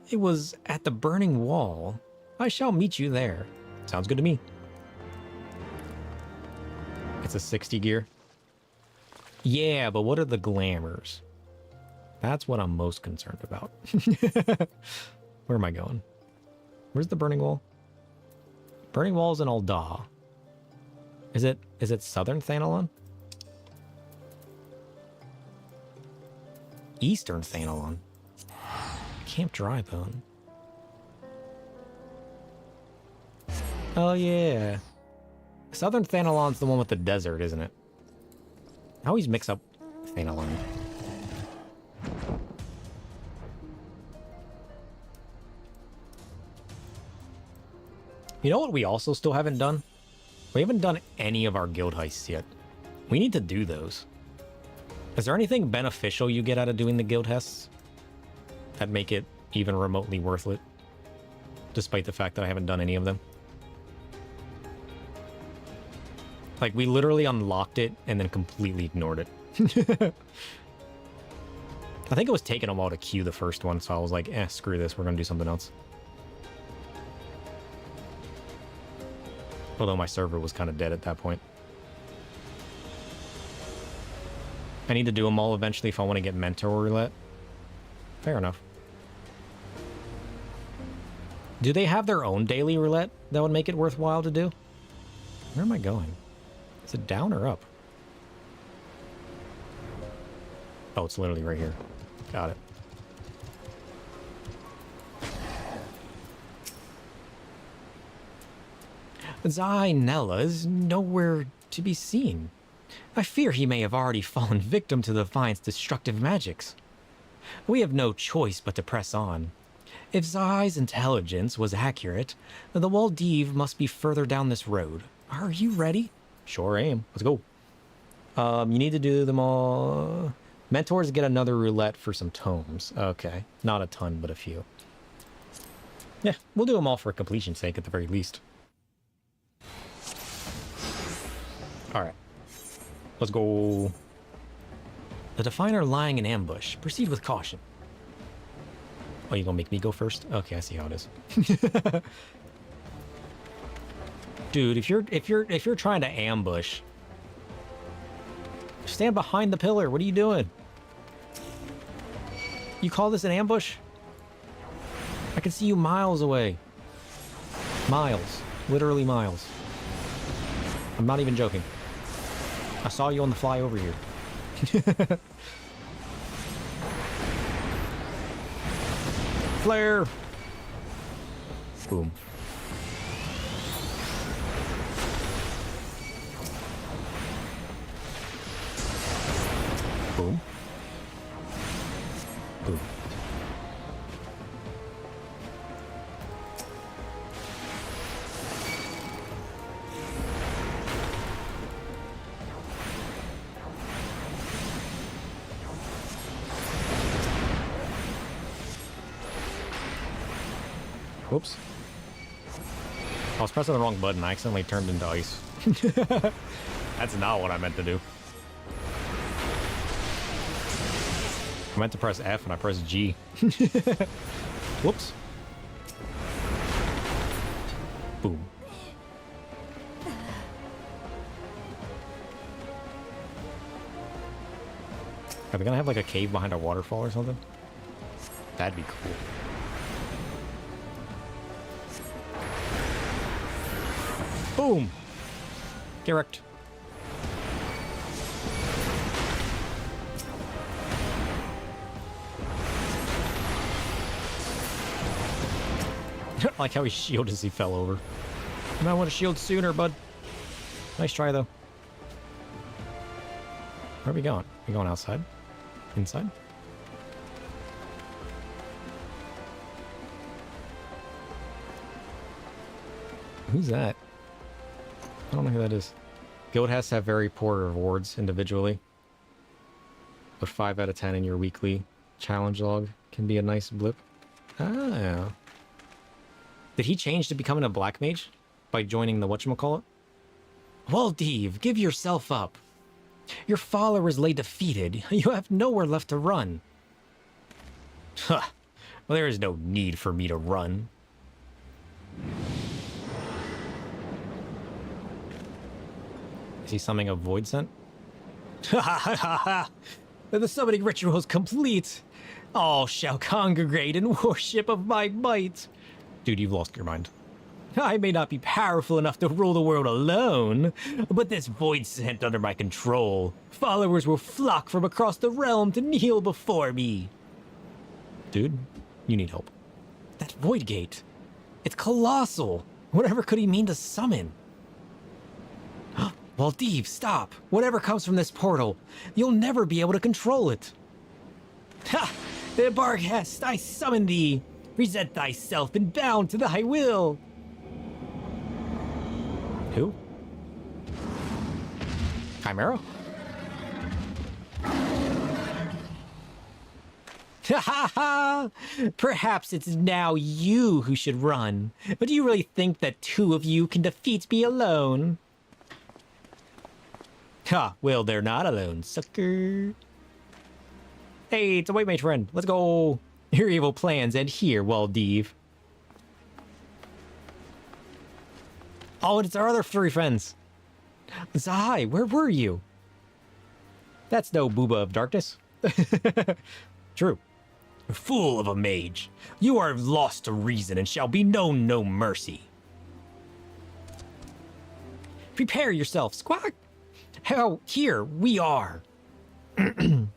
it was at the Burning Wall. I shall meet you there. Sounds good to me. It's a 60 gear. Yeah, but what are the glamours? That's what I'm most concerned about. Where am I going? Where's the burning wall? Burning wall's in Alda. Is it southern Thanalon? Eastern Thanalon. Camp Drybone. Oh yeah. Southern Thanalon's the one with the desert, isn't it? I always mix up Thanalon. You know what we also still haven't done? We haven't done any of our guild heists yet. We need to do those. Is there anything beneficial you get out of doing the guild heists that make it even remotely worth it? Despite the fact that I haven't done any of them. Like, we literally unlocked it and then completely ignored it. I think it was taking a while to queue the first one, so I was like, screw this, we're gonna do something else. Although my server was kind of dead at that point. I need to do them all eventually if I want to get Mentor Roulette. Fair enough. Do they have their own daily roulette that would make it worthwhile to do? Where am I going? Is it down or up? Oh, it's literally right here. Got it. Zainella is nowhere to be seen. I fear he may have already fallen victim to the Vine's destructive magics. We have no choice but to press on. If Zai's intelligence was accurate, the Waldiv must be further down this road. Are you ready? Sure am. Let's go. You need to do them all. Mentors get another roulette for some tomes. Okay. Not a ton, but a few. Yeah, we'll do them all for completion's sake at the very least. Alright. Let's go. The Definer lying in ambush. Proceed with caution. Oh, you gonna make me go first? Okay, I see how it is. Dude, if you're trying to ambush, stand behind the pillar. What are you doing? You call this an ambush? I can see you miles away. Miles. Literally miles. I'm not even joking. I saw you on the fly over here. Flare! Boom. Boom. Boom. Whoops. I was pressing the wrong button. I accidentally turned into ice. That's not what I meant to do. I meant to press F and I pressed G. Whoops. Boom. Are they gonna have like a cave behind a waterfall or something? That'd be cool. Boom! Get wrecked. I like how he shielded as he fell over. You might want to shield sooner, bud. Nice try, though. Where are we going? We going outside? Inside? Who's that? I don't know who that is. Guild has to have very poor rewards individually. But 5 out of 10 in your weekly challenge log can be a nice blip. Ah. Did he change to becoming a black mage? By joining the whatchamacallit? Waldiv, give yourself up. Your followers lay defeated. You have nowhere left to run. Huh. Well, there is no need for me to run. Is he summoning a void scent? Ha ha ha ha! The summoning ritual is complete. All shall congregate in worship of my might. Dude, you've lost your mind. I may not be powerful enough to rule the world alone, but this void sent under my control. Followers will flock from across the realm to kneel before me. Dude, you need help. That void gate. It's colossal. Whatever could he mean to summon? Valdiv, stop. Whatever comes from this portal, you'll never be able to control it. Ha! The Barghest, I summon thee. Present thyself and bound to thy will. Who? Chimera? Ha ha ha! Perhaps it's now you who should run. But do you really think that two of you can defeat me alone? Ha! Well, they're not alone, sucker. Hey, it's a white mage friend. Let's go. Your evil plans end here, Valdiv. Oh, and it's our other furry friends. Zahai, where were you? That's no Booba of Darkness. True. Fool of a mage. You are lost to reason and shall be known no mercy. Prepare yourself, Squawk. How here we are. And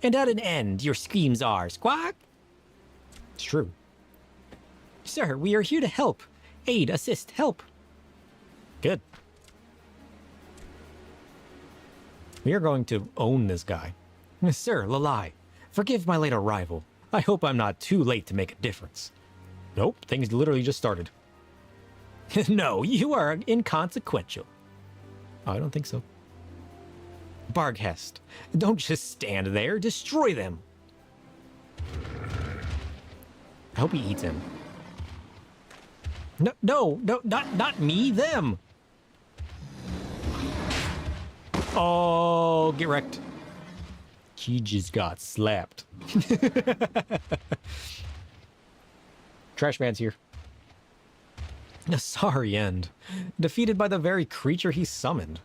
at an end, your screams are, Squawk. It's true. Sir, we are here to help. Aid, assist, help. Good. We are going to own this guy. Sir, Lalai, forgive my late arrival. I hope I'm not too late to make a difference. Nope, things literally just started. No, you are inconsequential. I don't think so. Barghest, don't just stand there. Destroy them. I hope he eats him. No, not me, them. Oh, get wrecked. He just got slapped. Trash man's here. A sorry end. Defeated by the very creature he summoned.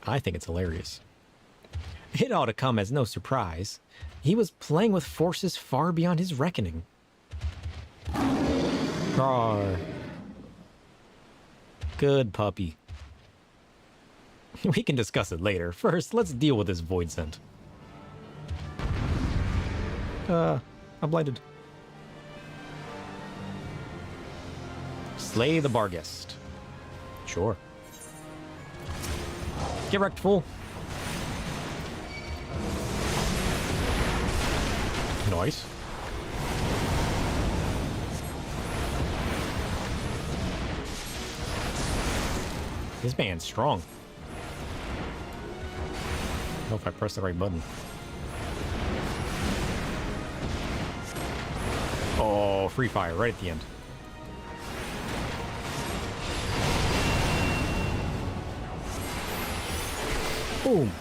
I think it's hilarious. It ought to come as no surprise. He was playing with forces far beyond his reckoning. Rawr. Good puppy. We can discuss it later. First, let's deal with this void scent. I'm blinded. Slay the Barghest. Sure. Get wrecked, fool. Nice. This man's strong. I don't know if I pressed the right button. Oh, free fire right at the end. Boom.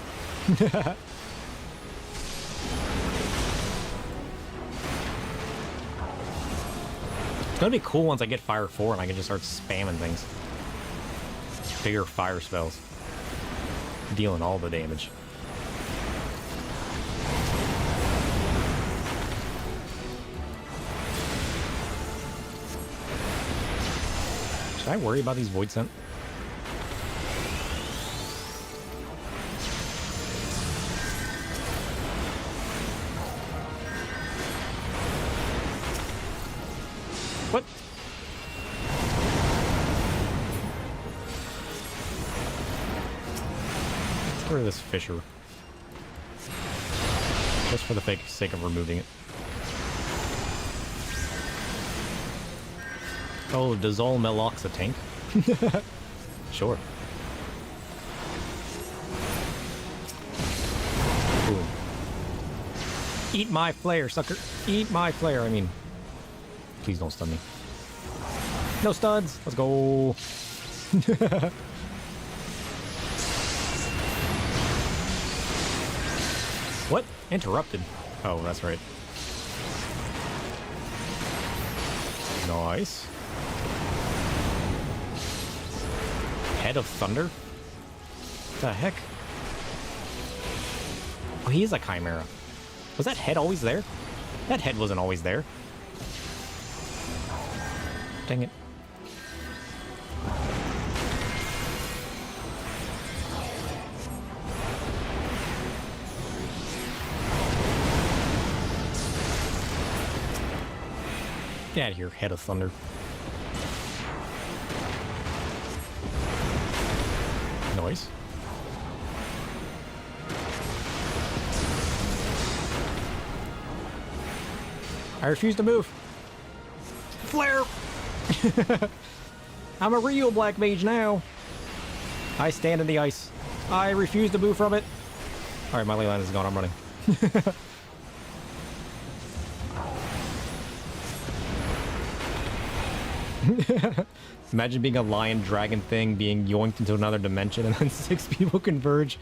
It's gonna be cool once I get Fire 4 and I can just start spamming things. Bigger fire spells. Dealing all the damage. Should I worry about these void scent? What? Let's get rid of this fissure. Just for the sake of removing it. Oh, does all Melox a tank? Sure. Boom. Eat my flare, sucker. Eat my flare, I mean. Please don't stun me. No stuns. Let's go. What? Interrupted. Oh, that's right. Nice. Head of Thunder? What the heck? Oh, he is a chimera. Was that head always there? That head wasn't always there. Dang it. Get out of here, head of thunder. Noise. I refuse to move. Flare! I'm a real black mage now. I stand in the ice. I refuse to move from it. Alright, my ley line is gone. I'm running. Imagine being a lion dragon thing, being yoinked into another dimension, and then 6 people converge.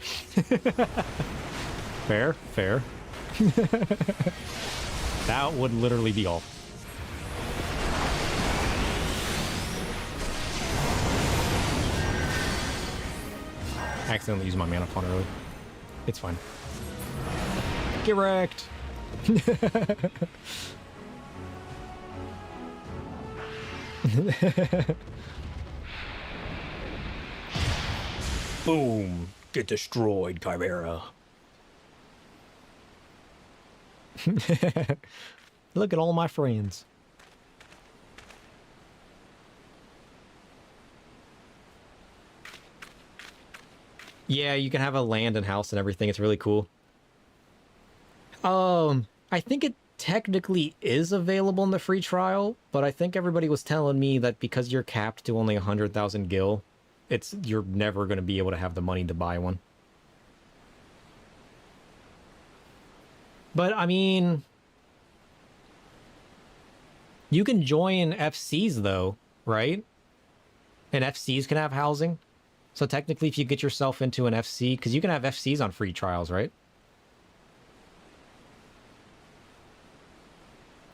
Fair, fair. That would literally be all. I accidentally used my mana pawn early. It's fine. Get wrecked! Boom! Get destroyed, Chimera. Look at all my friends. Yeah, you can have a land and house and everything. It's really cool. I think it technically is available in the free trial, but I think everybody was telling me that because you're capped to only 100,000 gil, you're never going to be able to have the money to buy one. But I mean, you can join FCs though, right? And FCs can have housing. So technically, if you get yourself into an FC, because you can have FCs on free trials, right?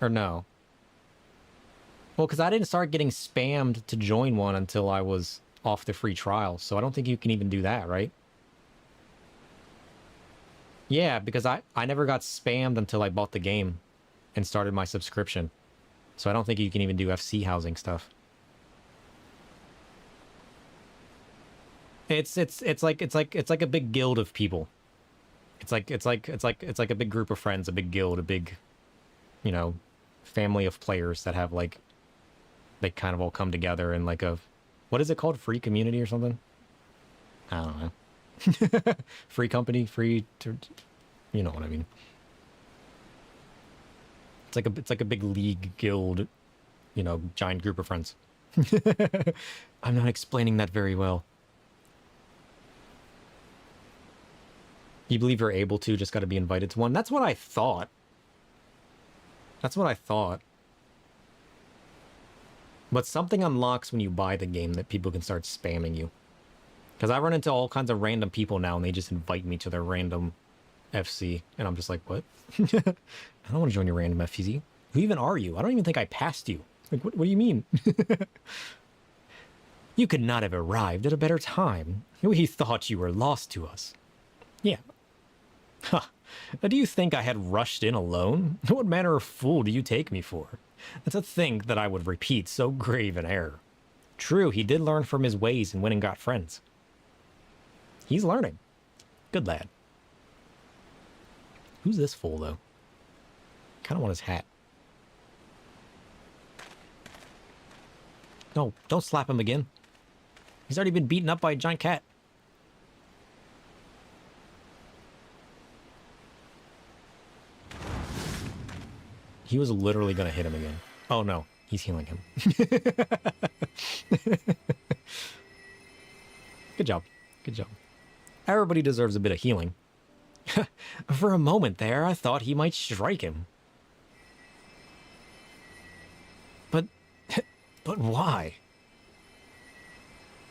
Or no? Well, because I didn't start getting spammed to join one until I was off the free trial, so I don't think you can even do that, right? Yeah, because I never got spammed until I bought the game and started my subscription. So I don't think you can even do FC housing stuff. It's like a big guild of people. It's like a big group of friends, a big guild, a big, you know, family of players that have like, they kind of all come together in like a, what is it called? Free community or something? I don't know. Free company, you know what I mean. It's like a big league guild, you know, giant group of friends. I'm not explaining that very well. You believe you're able to, just got to be invited to one. That's what I thought. That's what I thought. But something unlocks when you buy the game that people can start spamming you. Because I run into all kinds of random people now, and they just invite me to their random FC. And I'm just like, what? I don't want to join your random FC. Who even are you? I don't even think I passed you. Like, what do you mean? You could not have arrived at a better time. We thought you were lost to us. Yeah. Huh. Do you think I had rushed in alone? What manner of fool do you take me for? To think that I would repeat so grave an error. True, he did learn from his ways and went and got friends. He's learning. Good lad. Who's this fool, though? Kind of want his hat. No, don't slap him again. He's already been beaten up by a giant cat. He was literally going to hit him again. Oh, no. He's healing him. Good job. Good job. Everybody deserves a bit of healing. For a moment there, I thought he might strike him. But why?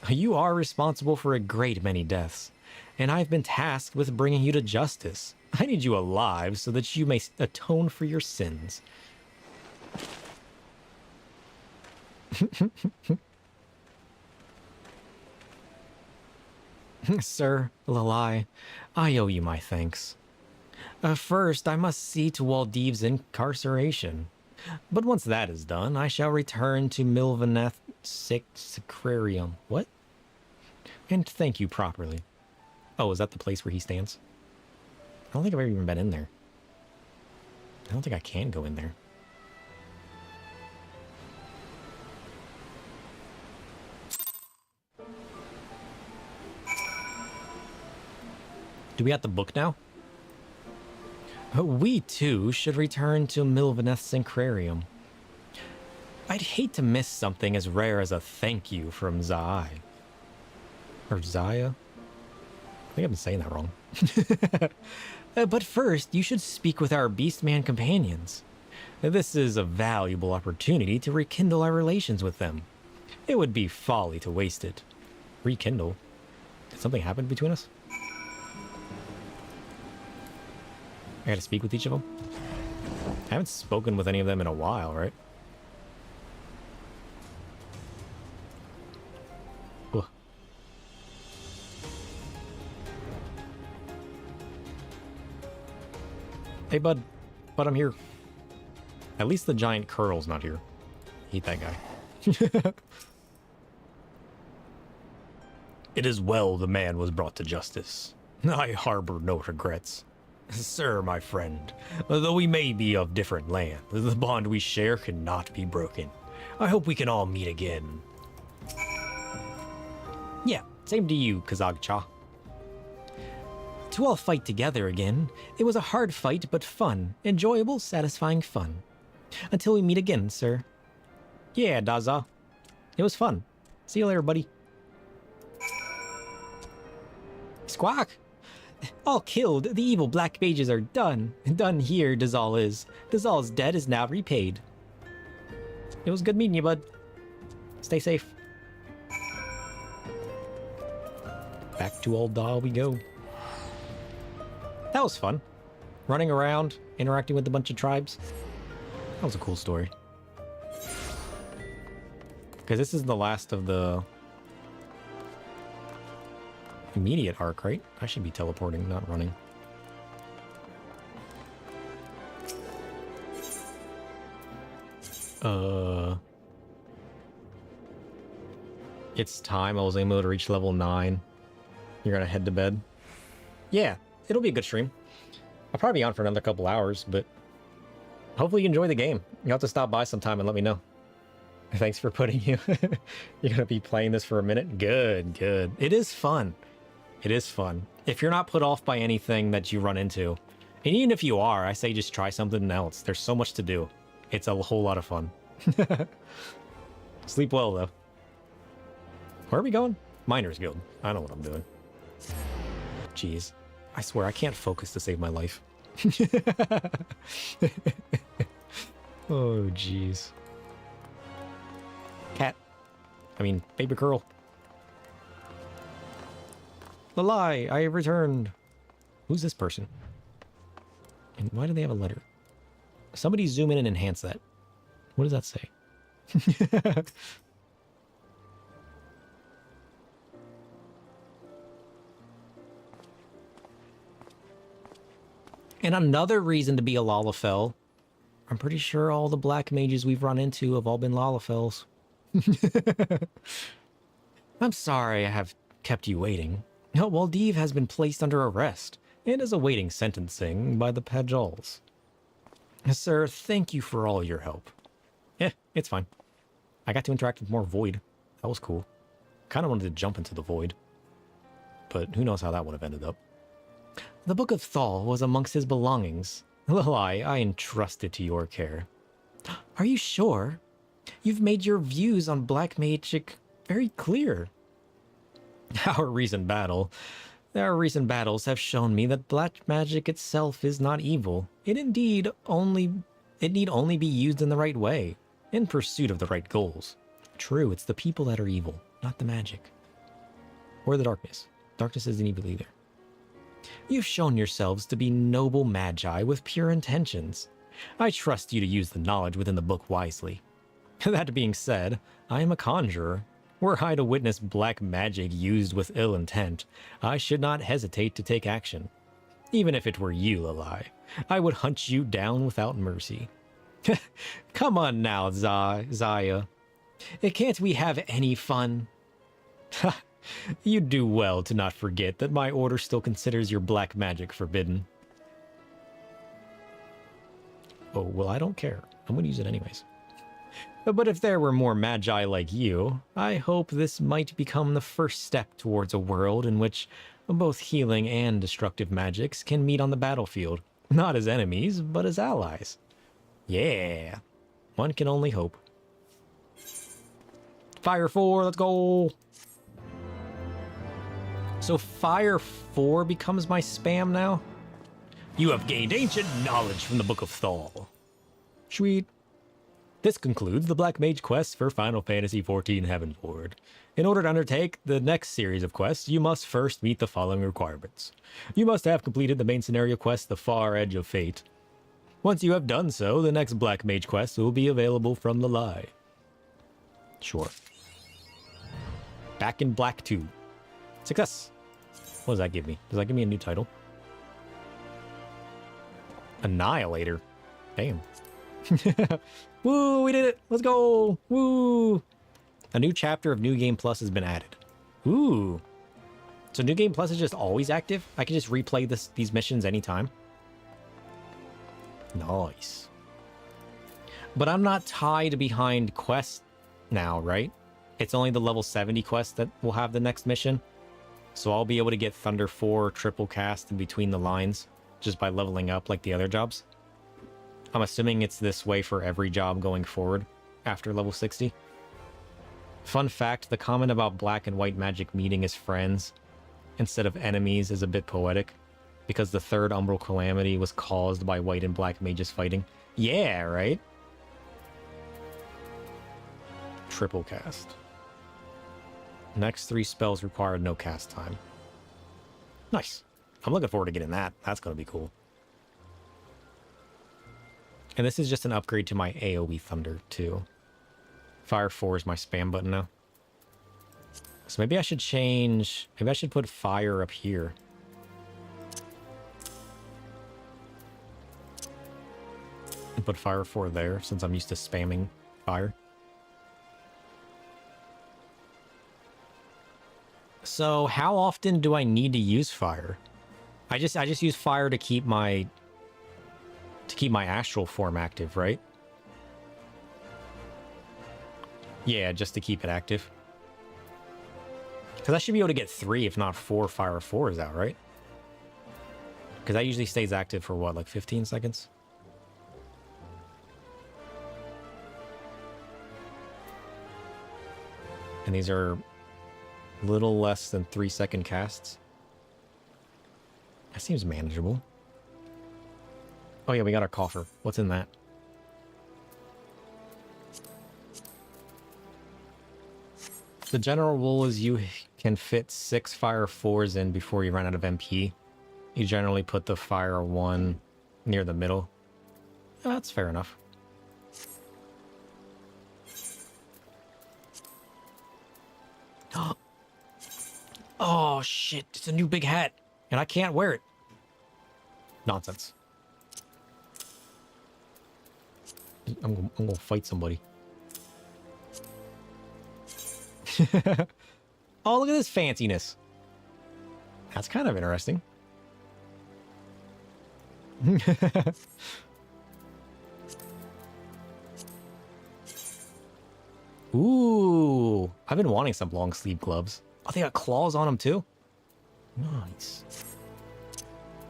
You are responsible for a great many deaths, and I've been tasked with bringing you to justice. I need you alive so that you may atone for your sins. Sir Lalai, I owe you my thanks. First, I must see to Waldiv's incarceration. But once that is done, I shall return to Lv60. What? And thank you properly. Oh, is that the place where he stands? I don't think I've ever even been in there. I don't think I can go in there. Do we have the book now? We too should return to Lv60. I'd hate to miss something as rare as a thank you from Zai. Or Zaya? I think I've been saying that wrong. But first, you should speak with our Beastman companions. This is a valuable opportunity to rekindle our relations with them. It would be folly to waste it. Rekindle? Did something happen between us? I gotta speak with each of them? I haven't spoken with any of them in a while, right? Ugh. Hey, bud. Bud, I'm here. At least the giant curl's not here. Hate that guy. It is well the man was brought to justice. I harbor no regrets. Sir, my friend, though we may be of different land, the bond we share cannot be broken. I hope we can all meet again. Yeah, same to you, Kazag-cha. To all fight together again. It was a hard fight, but fun. Enjoyable, satisfying fun. Until we meet again, sir. Yeah, Daza. It was fun. See you later, buddy. Squawk! All killed, the evil black mages are done. Done here, Dazal is. Dazal's debt is now repaid. It was good meeting you, bud. Stay safe. Back to old Dahl we go. That was fun. Running around, interacting with a bunch of tribes. That was a cool story. Because this is the last of the immediate arc, right? I should be teleporting, not running. It's time. I was able to reach level 9. You're gonna head to bed? Yeah, it'll be a good stream. I'll probably be on for another couple hours, but hopefully you enjoy the game. You'll have to stop by sometime and let me know. Thanks for putting you. You're gonna be playing this for a minute? Good, good. It is fun. It is fun. If you're not put off by anything that you run into, and even if you are, I say just try something else. There's so much to do. It's a whole lot of fun. Sleep well, though. Where are we going? Miners Guild. I know what I'm doing. Jeez. I swear, I can't focus to save my life. Oh, jeez. Cat. I mean, baby girl. Lalai, I have returned. Who's this person? And why do they have a letter? Somebody zoom in and enhance that. What does that say? And another reason to be a Lalafell. I'm pretty sure all the black mages we've run into have all been Lalafells. I'm sorry I have kept you waiting. Waldiv has been placed under arrest and is awaiting sentencing by the Pajals. Sir, thank you for all your help. It's fine. I got to interact with more Void. That was cool. Kind of wanted to jump into the Void. But who knows how that would have ended up. The Book of Thal was amongst his belongings. Lalai, I entrust it to your care. Are you sure? You've made your views on black magic very clear. Our recent battles have shown me that black magic itself is not evil. It need only be used in the right way, in pursuit of the right goals. True, it's the people that are evil, not the magic. Or the darkness. Darkness isn't evil either. You've shown yourselves to be noble magi with pure intentions. I trust you to use the knowledge within the book wisely. That being said, I am a conjurer. Were I to witness black magic used with ill intent, I should not hesitate to take action. Even if it were you, Lalai, I would hunt you down without mercy. Come on now, Zaya. Can't we have any fun? You do well to not forget that my order still considers your black magic forbidden. Oh, well, I don't care. I'm going to use it anyways. But if there were more magi like you, I hope this might become the first step towards a world in which both healing and destructive magics can meet on the battlefield. Not as enemies, but as allies. Yeah, one can only hope. Fire 4, let's go! So Fire 4 becomes my spam now? You have gained ancient knowledge from the Book of Thal. Sweet. This concludes the Black Mage quest for Final Fantasy XIV Heavenward. In order to undertake the next series of quests, you must first meet the following requirements. You must have completed the main scenario quest, The Far Edge of Fate. Once you have done so, the next Black Mage quest will be available from the Lie. Sure. Back in Black 2. Success! What does that give me? Does that give me a new title? Annihilator. Damn. Woo, we did it! Let's go! Woo! A new chapter of New Game Plus has been added. Ooh. So New Game Plus is just always active? I can just replay these missions anytime? Nice. But I'm not tied behind quests now, right? It's only the level 70 quest that will have the next mission. So I'll be able to get Thunder 4 triple cast in between the lines just by leveling up like the other jobs. I'm assuming it's this way for every job going forward after level 60. Fun fact, the comment about black and white magic meeting as friends instead of enemies is a bit poetic, because the third Umbral Calamity was caused by white and black mages fighting. Yeah, right? Triple cast. Next 3 spells require no cast time. Nice. I'm looking forward to getting that. That's going to be cool. And this is just an upgrade to my AoE Thunder, too. Fire 4 is my spam button now. So maybe I should change... Maybe I should put fire up here. And put fire 4 there, since I'm used to spamming fire. So how often do I need to use fire? I just use fire to keep my astral form active, right? Yeah, just to keep it active. Because I should be able to get 3, if not 4 fire 4s out, right? Because that usually stays active for what, like 15 seconds? And these are a little less than 3-second casts. That seems manageable. Oh yeah, we got our coffer. What's in that? The general rule is you can fit 6 fire 4s in before you run out of MP. You generally put the fire 1 near the middle. That's fair enough. Oh shit, it's a new big hat, and I can't wear it. Nonsense. I'm gonna fight somebody. Oh, look at this fanciness. That's kind of interesting. Ooh, I've been wanting some long sleeve gloves. Oh, they got claws on them too. Nice.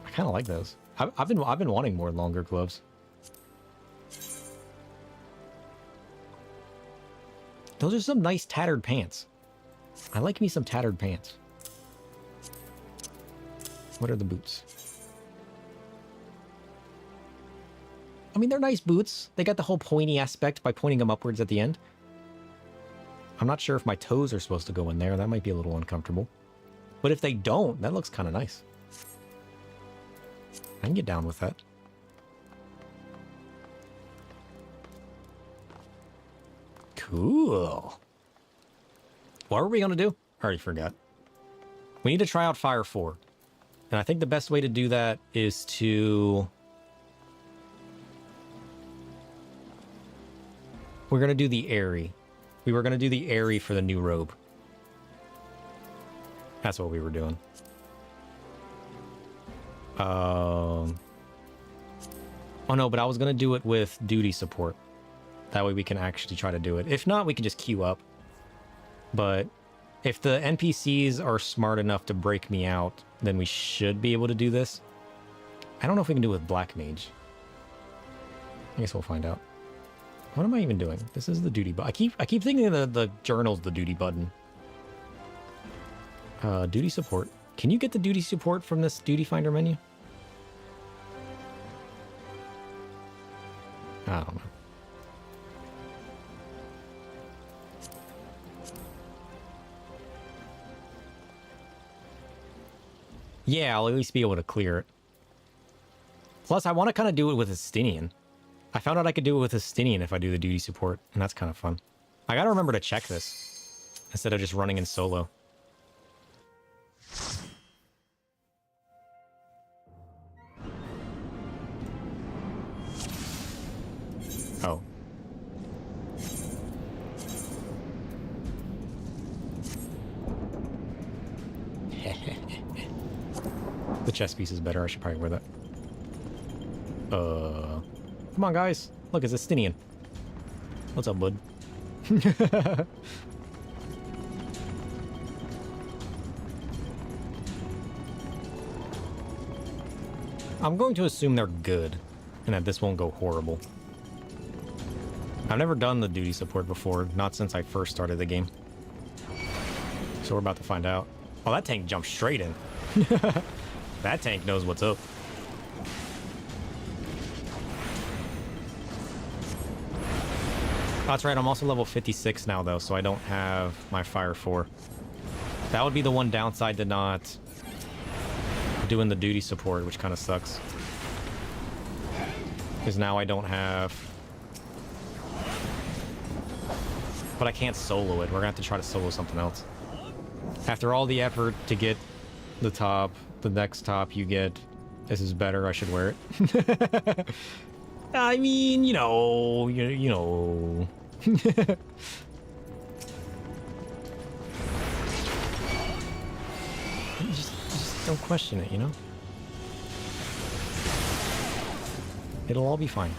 I kind of like those. I've been wanting more longer gloves. Those are some nice tattered pants. I like me some tattered pants. What are the boots? I mean, they're nice boots. They got the whole pointy aspect by pointing them upwards at the end. I'm not sure if my toes are supposed to go in there. That might be a little uncomfortable. But if they don't, that looks kind of nice. I can get down with that. Cool. What are we going to do? I already forgot. We need to try out Fire 4. And I think the best way to do that is to... We're gonna do the Airy. We were gonna do the Airy for the new robe. That's what we were doing. Oh no, but I was gonna do it with duty support. That way we can actually try to do it. If not, we can just queue up. But if the NPCs are smart enough to break me out, then we should be able to do this. I don't know if we can do it with Black Mage. I guess we'll find out. What am I even doing? This is the duty button. I keep thinking the journal's the duty button. Duty support. Can you get the duty support from this duty finder menu? I don't know. Yeah, I'll at least be able to clear it. Plus, I want to kind of do it with Estinian. I found out I could do it with Estinian if I do the duty support, and that's kind of fun. I gotta remember to check this instead of just running in solo. Oh. The chest piece is better. I should probably wear that. Come on, guys. Look, it's Estinian. What's up, bud? I'm going to assume they're good, and that this won't go horrible. I've never done the duty support before, not since I first started the game. So we're about to find out. Oh, that tank jumped straight in. That tank knows what's up. Oh, that's right, I'm also level 56 now, though, so I don't have my Fire 4. That would be the one downside to not doing the duty support, which kind of sucks. Because now I don't have... But I can't solo it. We're gonna have to try to solo something else. After all the effort to get the top, the next top you get, this is better, I should wear it. I mean, you know. just don't question it, you know? It'll all be fine.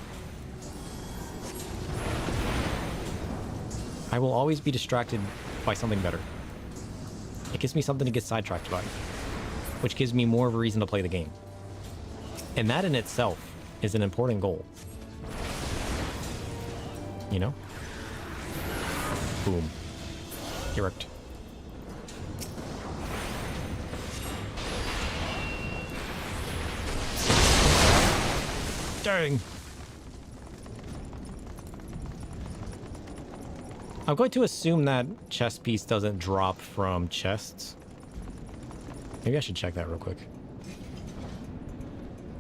I will always be distracted by something better. It gives me something to get sidetracked by, which gives me more of a reason to play the game. And that in itself is an important goal. You know? Boom. Erect. Dang! I'm going to assume that chest piece doesn't drop from chests. Maybe I should check that real quick.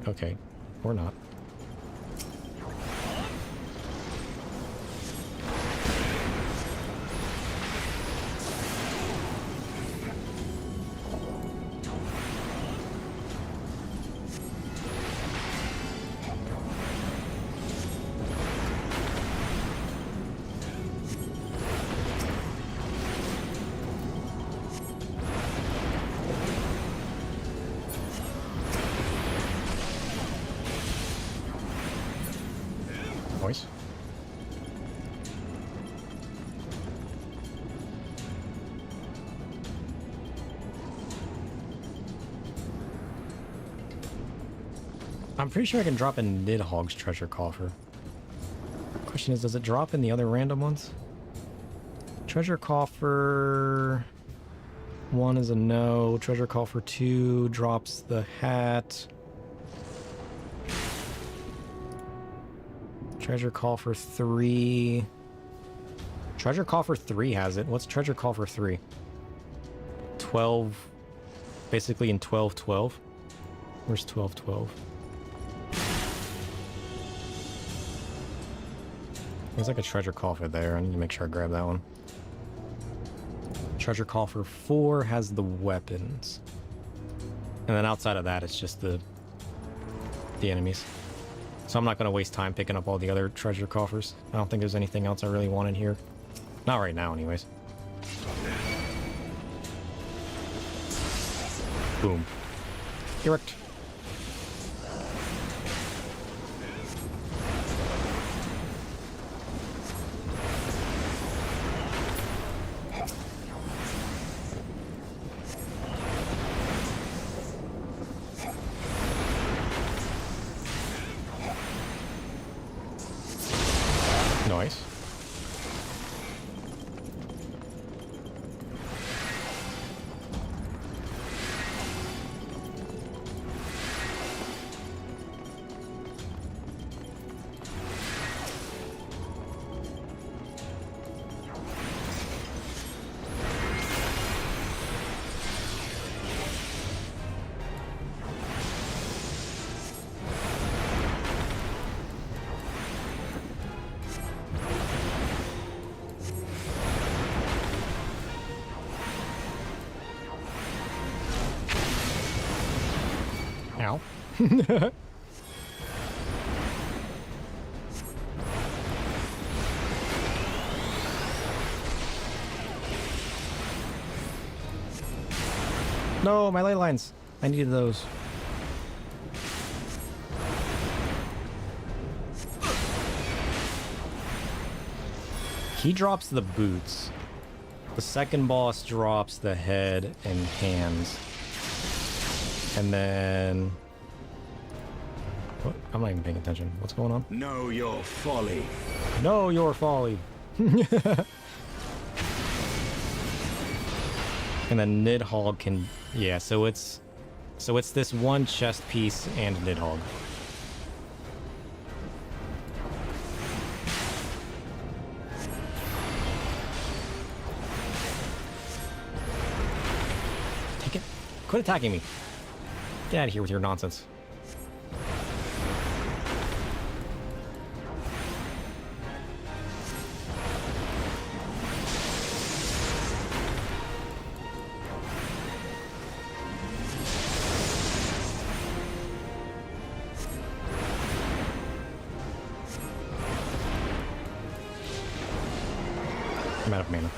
Okay, or not. Voice. I'm pretty sure I can drop in Nidhogg's treasure coffer. Question is, does it drop in the other random ones? Treasure coffer 1 is a no. Treasure coffer 2 drops the hat. Treasure coffer 3. Treasure coffer 3 has it. What's treasure coffer 3? 12. Basically in 12-12. Where's 12-12? There's like a treasure coffer there. I need to make sure I grab that one. Treasure coffer 4 has the weapons. And then outside of that, it's just the enemies. So I'm not going to waste time picking up all the other treasure coffers. I don't think there's anything else I really want in here. Not right now, anyways. Boom. Erect. Nice. Ow. No, my ley lines. I needed those. He drops the boots. The second boss drops the head and hands. And then... What? I'm not even paying attention. What's going on? Know your folly. Know your folly. And then Nidhogg can... Yeah, so it's this one chest piece and Nidhogg. Take it. Quit attacking me. Get out of here with your nonsense. I'm out of mana.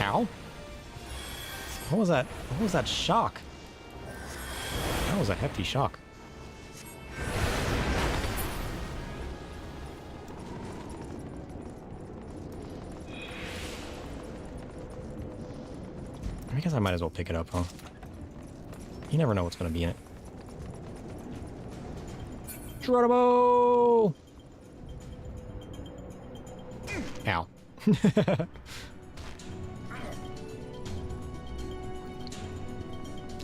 Ow. What was that? What was that shock? That was a hefty shock. I guess I might as well pick it up, huh? You never know what's going to be in it. Geronimo! Ow.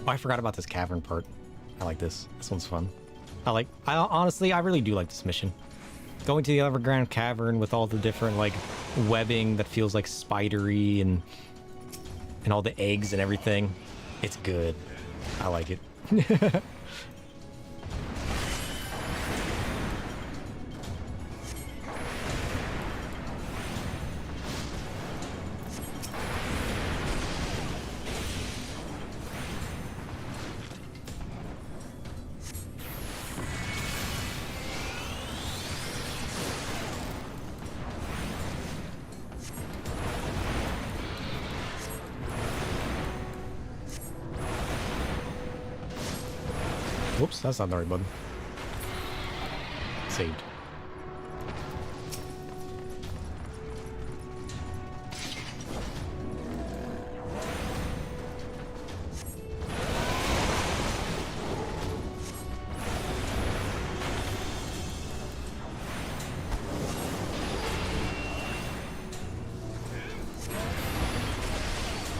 Oh, I forgot about this cavern part. I like this. This one's fun. Honestly, I really do like this mission. Going to the underground cavern with all the different, like, webbing that feels like spidery and all the eggs and everything. It's good. I like it. Whoops, that's not the right button. Saved.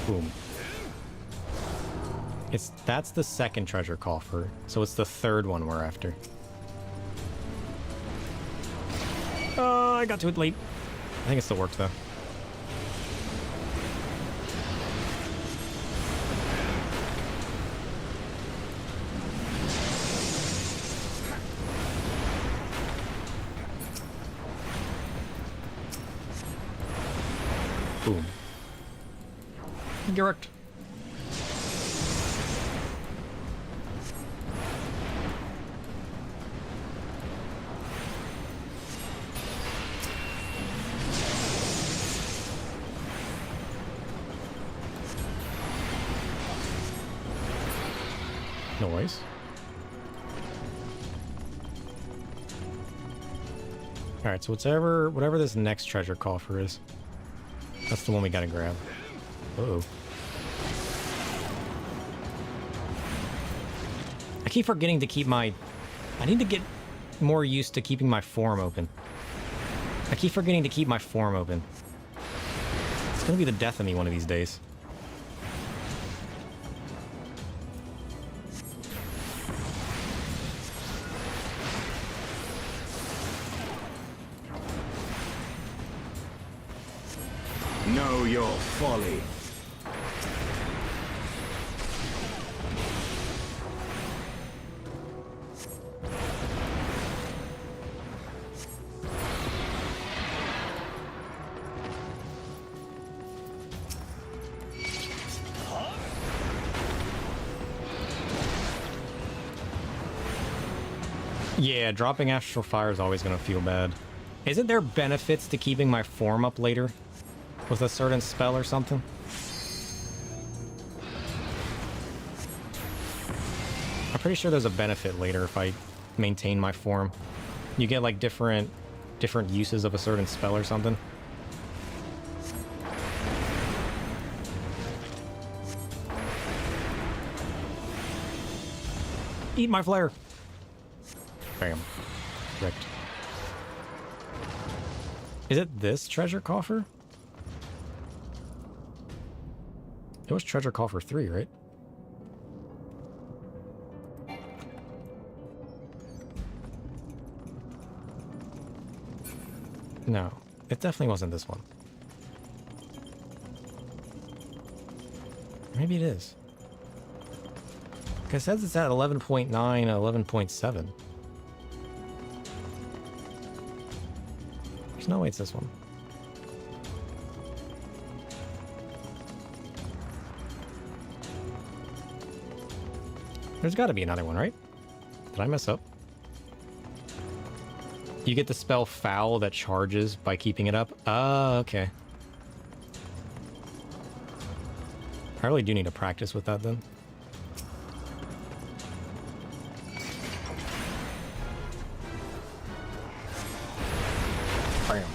Boom. That's the second treasure coffer, so it's the third one we're after. I got to it late. I think it still works though. Get wrecked. Noise. Alright, so whatever this next treasure coffer is, that's the one we gotta grab. Uh-oh. I keep forgetting to keep my... I need to get more used to keeping my form open. I keep forgetting to keep my form open. It's gonna be the death of me one of these days. Know your folly. Yeah, dropping Astral Fire is always going to feel bad. Isn't there benefits to keeping my form up later? With a certain spell or something? I'm pretty sure there's a benefit later if I maintain my form. You get like different uses of a certain spell or something. Eat my flare! Bam. Wrecked. Is it this treasure coffer? It was treasure coffer 3, right? No, it definitely wasn't this one. Maybe it is. Because it says it's at 11.9 and 11.7. There's no way it's this one. There's got to be another one, right? Did I mess up? You get the spell Foul that charges by keeping it up? Oh, okay. I really do need to practice with that then. Bam.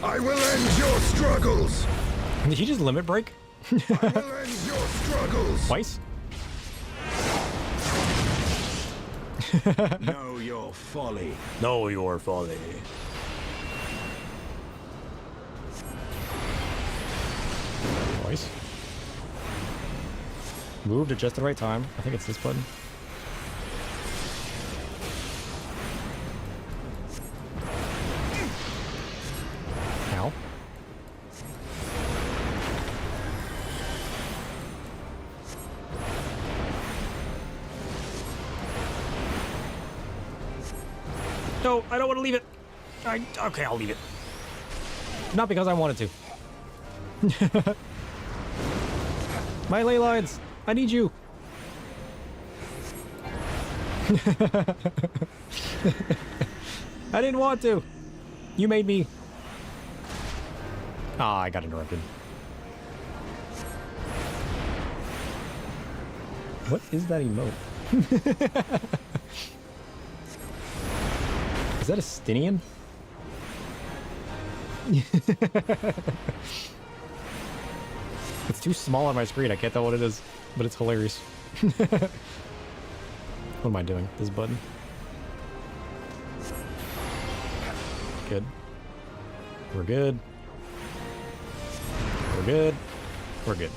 I will end your struggles. Did he just limit break? I will end your struggles. Twice? Know your folly. Know your folly. Twice. Moved at just the right time. I think it's this button. Ow. No, I don't want to leave it. Okay, I'll leave it. Not because I wanted to. My ley lines. I need you. I didn't want to. You made me. Ah, I got interrupted. What is that emote? Is that a Stinian? It's too small on my screen. I can't tell what it is, but it's hilarious. What am I doing? This button. Good. We're good. We're good. We're good.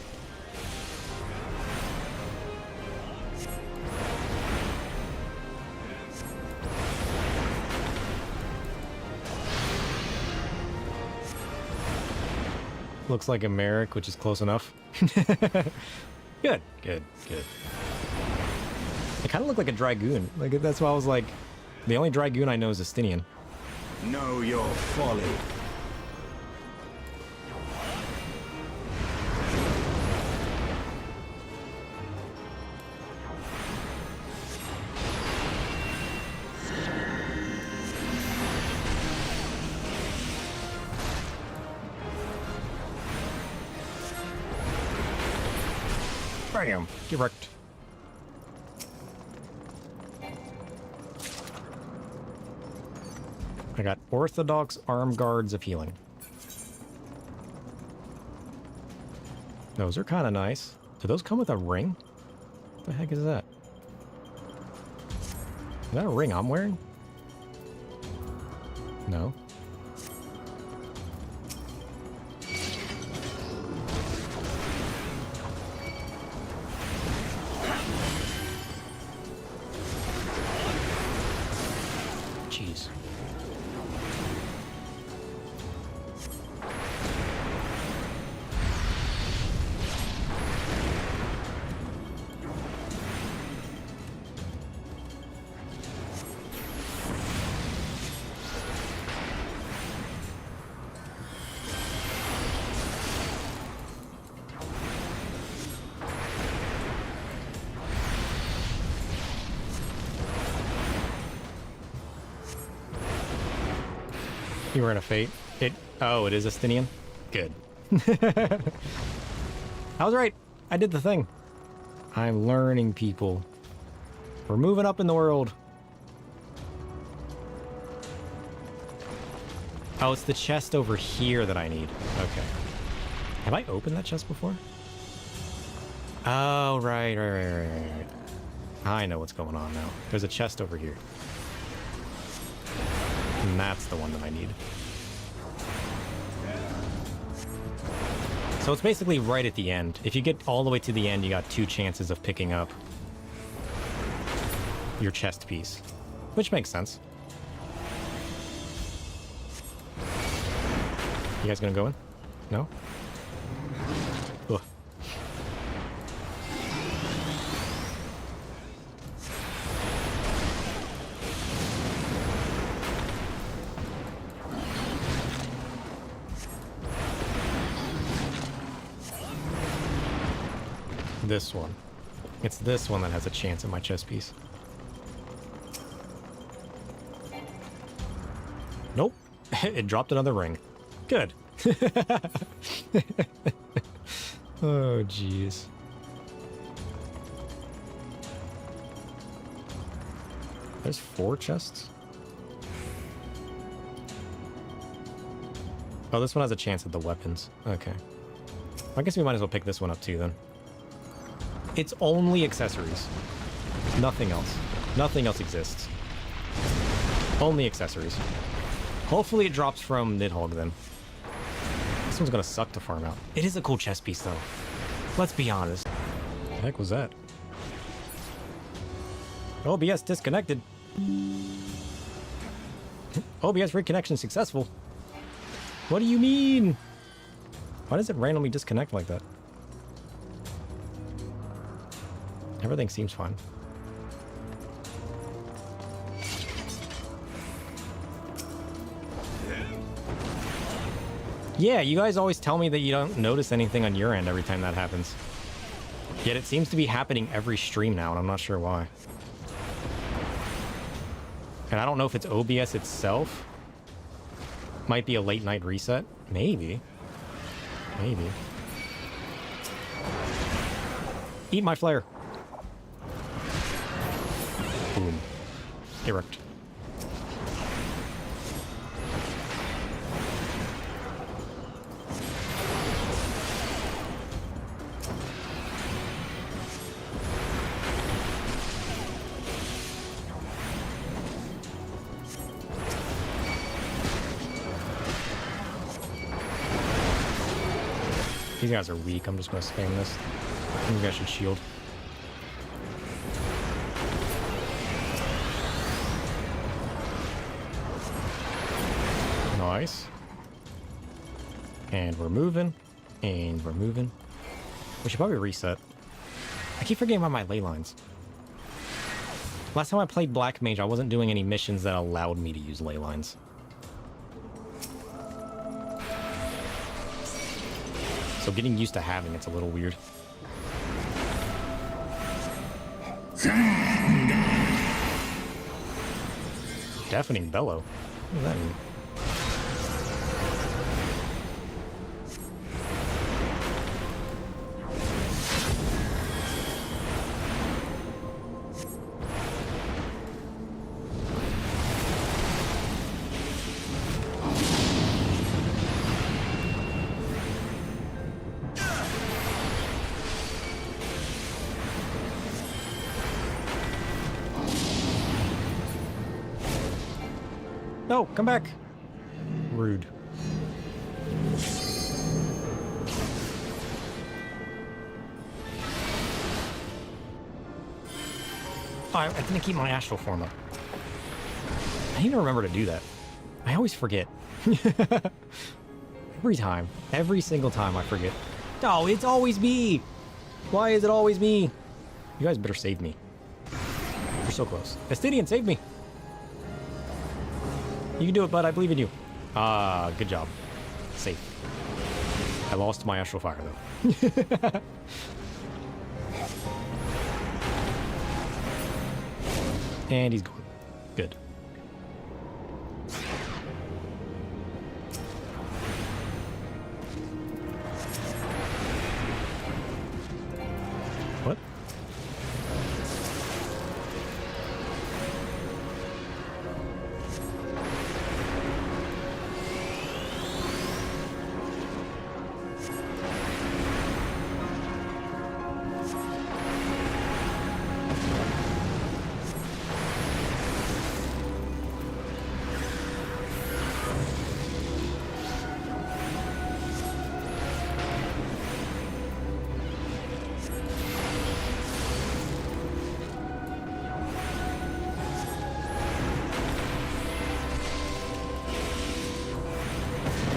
Looks like a Merrick, which is close enough. Good, good, good. It kind of looked like a Dragoon. Like, that's why I was like, the only Dragoon I know is a Stinian. Know your folly. Bam! Get wrecked. I got Orthodox Arm Guards of Healing. Those are kind of nice. Do those come with a ring? What the heck is that? Is that a ring I'm wearing? No. Jeez. You were in a fate. Oh, it is Estinian? Good. I was right. I did the thing. I'm learning, people. We're moving up in the world. Oh, it's the chest over here that I need. Okay. Have I opened that chest before? Oh, right. I know what's going on now. There's a chest over here. And that's the one that I need. So it's basically right at the end. If you get all the way to the end, you got 2 chances of picking up your chest piece, which makes sense. You guys gonna go in? No? Ugh. This one. It's this one that has a chance at my chest piece. Nope. It dropped another ring. Good. Oh, jeez. There's 4 chests? Oh, this one has a chance at the weapons. Okay. I guess we might as well pick this one up too, then. It's only accessories. Nothing else. Nothing else exists. Only accessories. Hopefully it drops from Nidhogg, then. This one's gonna suck to farm out. It is a cool chest piece, though. Let's be honest. What the heck was that? OBS disconnected. OBS reconnection successful. What do you mean? Why does it randomly disconnect like that? Everything seems fine. Yeah, you guys always tell me that you don't notice anything on your end every time that happens. Yet it seems to be happening every stream now, and I'm not sure why. And I don't know if it's OBS itself. Might be a late night reset. Maybe. Maybe. Eat my flare. Boom. Erect. These guys are weak. I'm just going to spam this. Maybe I should shield. Nice. And we're moving. And we're moving. We should probably reset. I keep forgetting about my ley lines. Last time I played Black Mage, I wasn't doing any missions that allowed me to use ley lines. So getting used to having it's a little weird. Deafening bellow. What does that mean? No, come back. Rude. Oh, I didn't keep my astral form up. I need to remember to do that. I always forget. Every time. Every single time I forget. Oh, it's always me. Why is it always me? You guys better save me. You're so close. Estidian, save me. You can do it, bud. I believe in you. Ah, good job. Safe. I lost my astral fire, though. And he's gone. Good. What?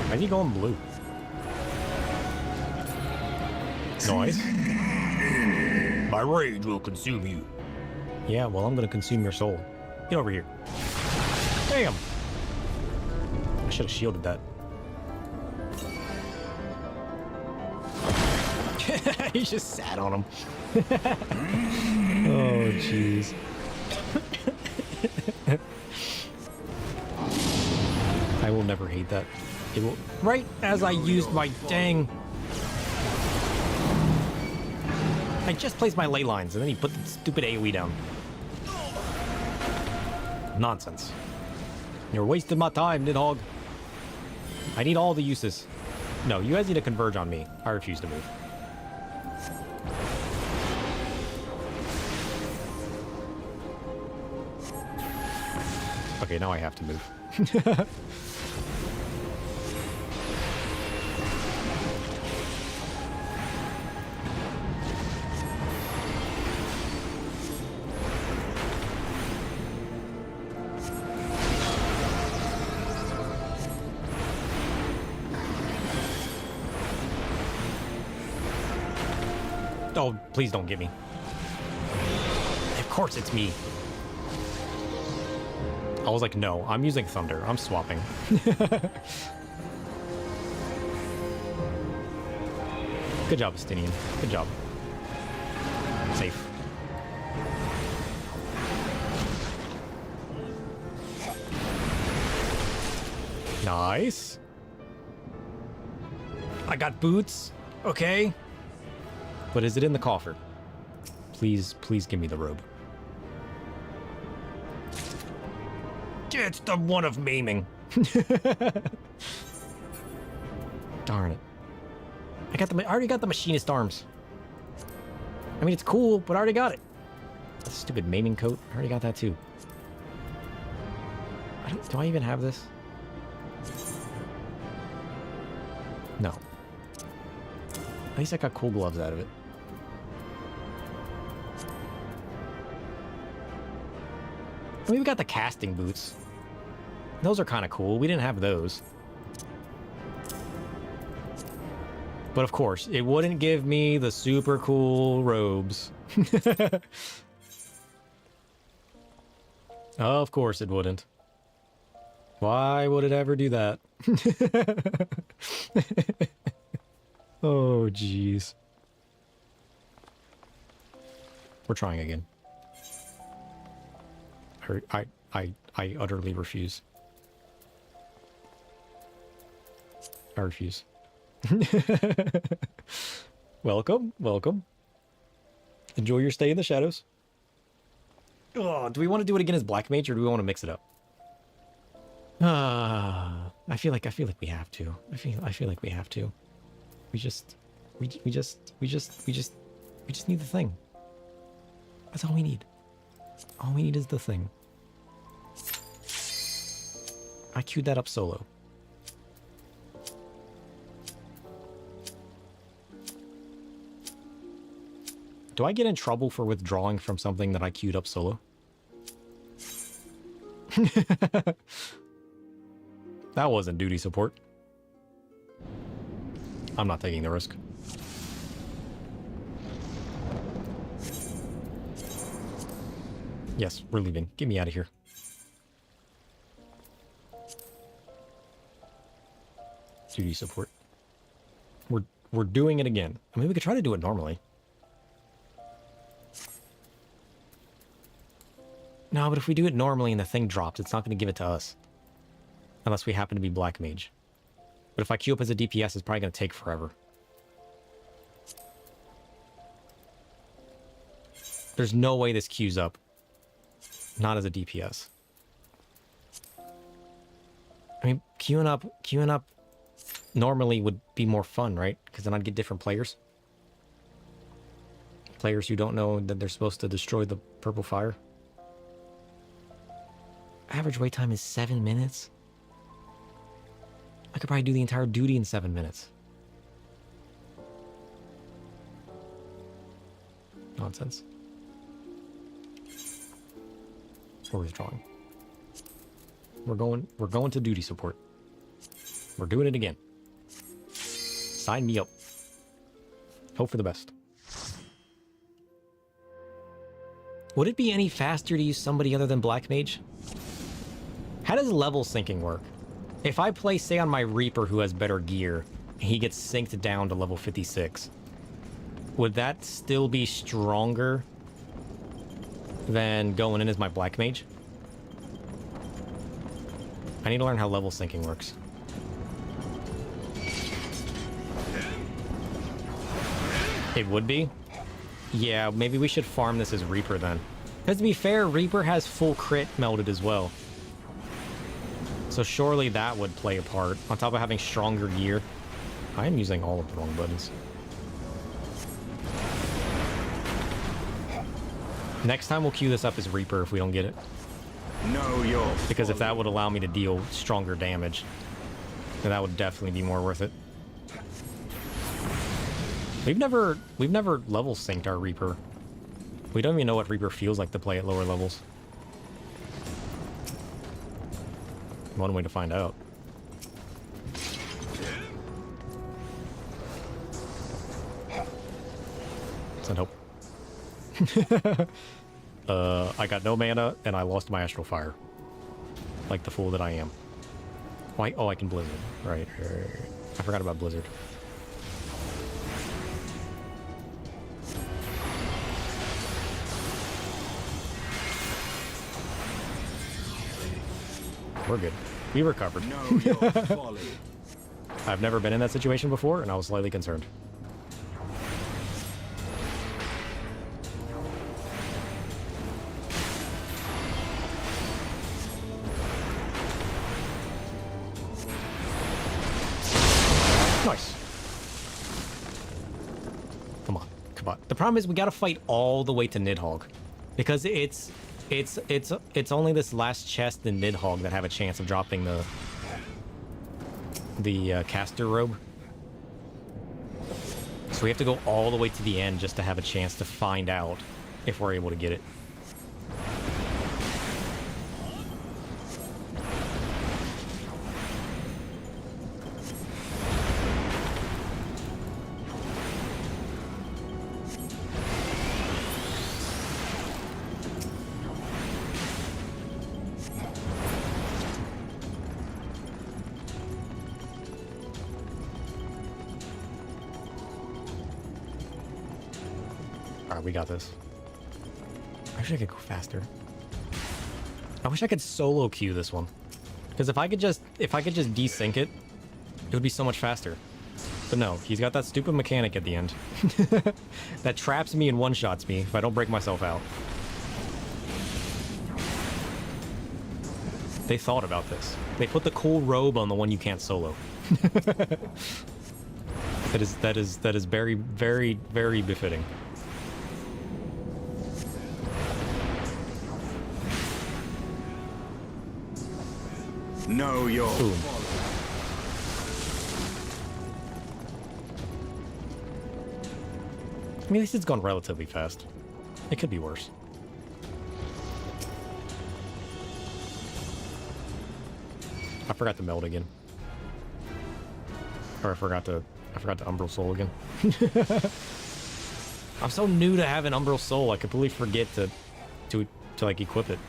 Why is he going blue? Nice. My rage will consume you. Yeah, well, I'm gonna consume your soul. Get over here. Damn! I should have shielded that. He just sat on him. Oh, jeez. I will never hate that. It will, right as I used my dang... I just placed my ley lines and then he put the stupid AoE down. Nonsense. You're wasting my time, Nidhogg. I need all the uses. No, you guys need to converge on me. I refuse to move. Okay, now I have to move. Oh, please don't get me. Of course it's me. I was like, no, I'm using Thunder. I'm swapping. Good job, Estinian. Good job. Safe. Nice. I got boots. Okay. But is it in the coffer? Please, please give me the robe. It's the one of maiming. Darn it. I already got the machinist arms. I mean, it's cool, but I already got it. That stupid maiming coat. I already got that too. Do I even have this? No. At least I got cool gloves out of it. I mean, we got the casting boots. Those are kind of cool. We didn't have those. But of course, it wouldn't give me the super cool robes. Of course it wouldn't. Why would it ever do that? Oh, jeez. We're trying again. I utterly refuse. I refuse. Welcome, welcome. Enjoy your stay in the shadows. Oh, do we want to do it again as Black Mage, or do we want to mix it up? I feel like we have to. I feel like we have to. We just need the thing. That's all we need. All we need is the thing. I queued that up solo. Do I get in trouble for withdrawing from something that I queued up solo? That wasn't duty support. I'm not taking the risk. Yes, we're leaving. Get me out of here. Duty support. We're doing it again. I mean, we could try to do it normally. No, but if we do it normally and the thing drops, it's not going to give it to us. Unless we happen to be Black Mage. But if I queue up as a DPS, it's probably going to take forever. There's no way this queues up. Not as a DPS. I mean, queuing up normally would be more fun, right? Because then I'd get different players. Players who don't know that they're supposed to destroy the purple fire. Average wait time is 7 minutes. I could probably do the entire duty in 7 minutes. Nonsense. We're withdrawing. We're going to duty support. We're doing it again. Sign me up. Hope for the best. Would it be any faster to use somebody other than Black Mage? How does level syncing work? If I play, say, on my Reaper who has better gear, he gets synced down to level 56, would that still be stronger than going in as my Black Mage? I need to learn how level syncing works. It would be? Yeah, maybe we should farm this as Reaper then. Because to be fair, Reaper has full crit melded as well. So surely that would play a part, on top of having stronger gear. I am using all of the wrong buttons. Next time we'll queue this up as Reaper if we don't get it. Know your Because if that would allow me to deal stronger damage, then that would definitely be more worth it. We've never level synced our Reaper. We don't even know what Reaper feels like to play at lower levels. One way to find out. Send hope. I got no mana and I lost my Astral Fire. Like the fool that I am. Why? Oh, I can Blizzard. Right. I forgot about Blizzard. We're good. We recovered. know your folly. I've never been in that situation before, and I was slightly concerned. Nice. Come on, come on. The problem is we gotta fight all the way to Nidhogg, because it's only this last chest in Nidhogg that have a chance of dropping the caster robe. So we have to go all the way to the end just to have a chance to find out if we're able to get it. Alright, we got this. I wish I could go faster. I wish I could solo queue this one. Because if I could just desync it, it would be so much faster. But no, he's got that stupid mechanic at the end. That traps me and one-shots me if I don't break myself out. They thought about this. They put the cool robe on the one you can't solo. That is very, very, very befitting. Know your Boom. I mean, at least it's gone relatively fast. It could be worse. I forgot to meld again. Or I forgot to Umbral Soul again. I'm so new to having Umbral Soul, I completely forget to like equip it.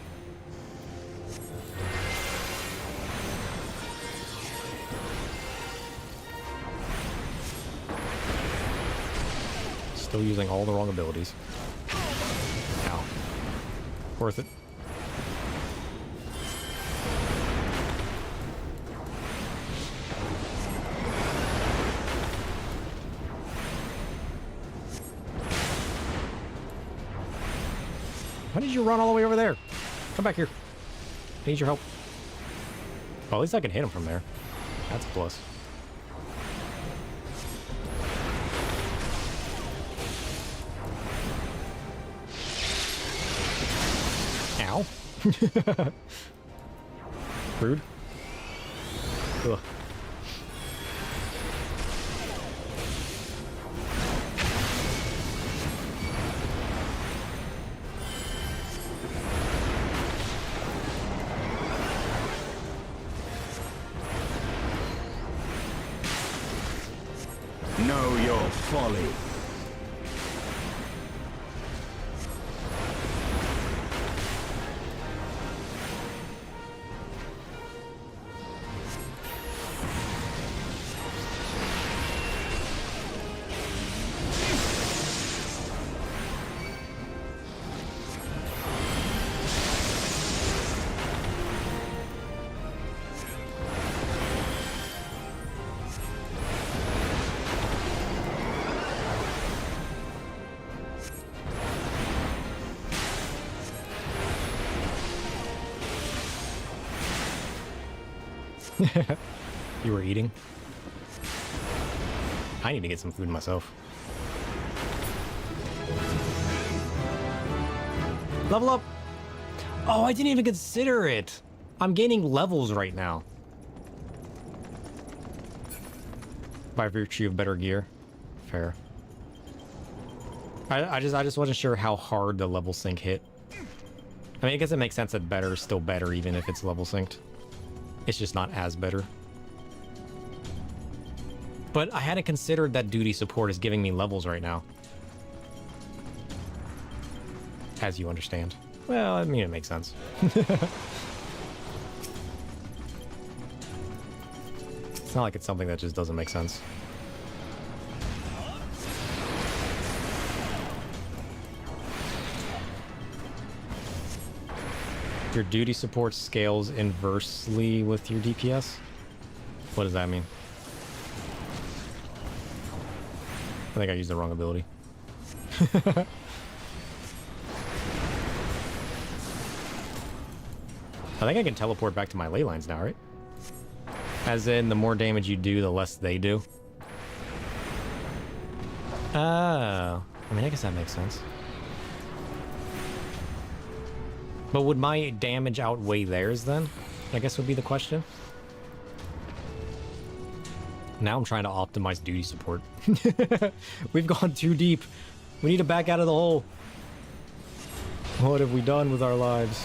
Still using all the wrong abilities. Ow. Worth it. Why did you run all the way over there? Come back here. I need your help. Well, at least I can hit him from there. That's a plus. Ow. Rude. Ugh. know your folly. You were eating? I need to get some food myself. Level up! Oh, I didn't even consider it! I'm gaining levels right now. By virtue of better gear. Fair. I just wasn't sure how hard the level sync hit. I mean, I guess it makes sense that better is still better even if it's level synced. It's just not as better. But I hadn't considered that duty support is giving me levels right now. As you understand. Well, I mean, it makes sense. It's not like it's something that just doesn't make sense. Your duty support scales inversely with your DPS? What does that mean? I think I used the wrong ability. I think I can teleport back to my ley lines now, right? As in, the more damage you do, the less they do. Oh. I mean, I guess that makes sense. But would my damage outweigh theirs then? I guess would be the question. Now I'm trying to optimize duty support. We've gone too deep. We need to back out of the hole. What have we done with our lives?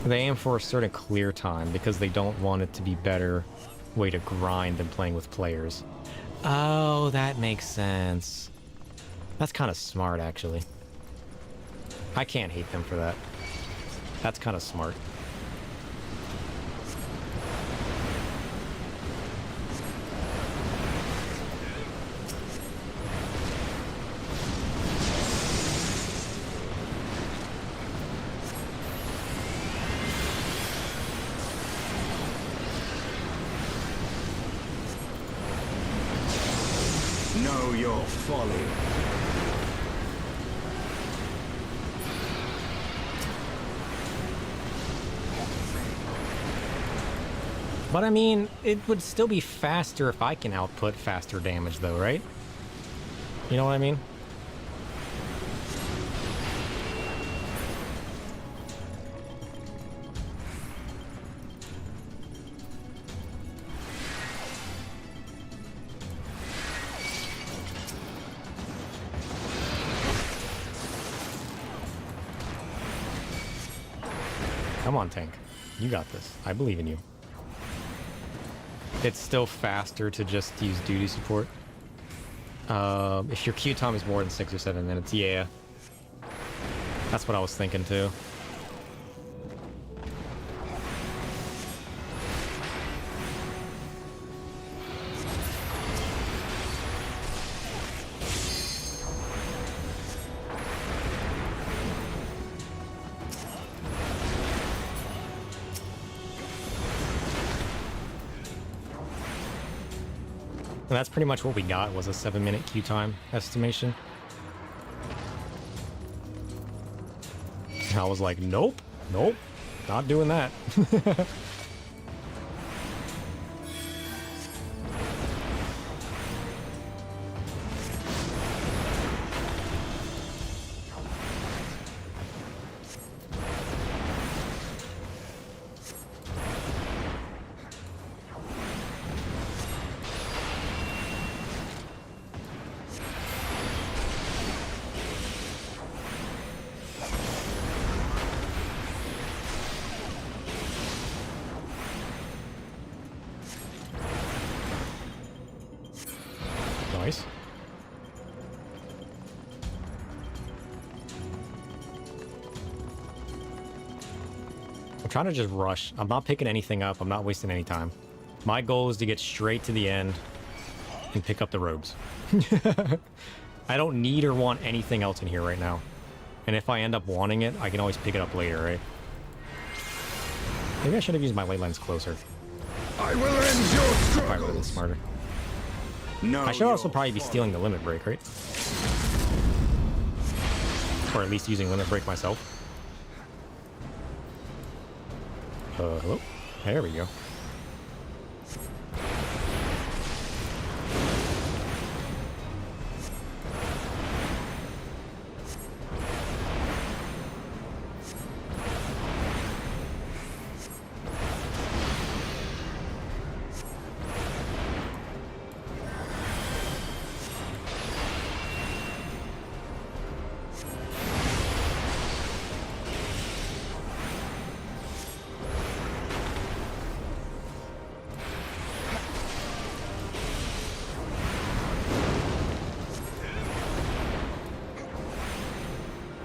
They aim for a certain clear time because they don't want it to be better way to grind than playing with players. Oh, that makes sense. That's kind of smart, actually. I can't hate them for that. That's kind of smart. know your folly. But I mean, it would still be faster if I can output faster damage though, right? You know what I mean? Come on, tank. You got this. I believe in you. It's still faster to just use duty support. If your Q time is more than 6 or 7 minutes, yeah. That's what I was thinking too. And that's pretty much what we got, was a 7-minute queue time estimation. And I was like, nope, nope, not doing that. Nice. I'm trying to just rush. I'm not picking anything up. I'm not wasting any time. My goal is to get straight to the end and pick up the robes. I don't need or want anything else in here right now. And if I end up wanting it, I can always pick it up later, right? Maybe I should have used my ley lines closer. I will end your Probably would have been struggles. smarter. Know I should also your probably be folly. stealing the limit break, right? Or at least using limit break myself. Hello? There we go.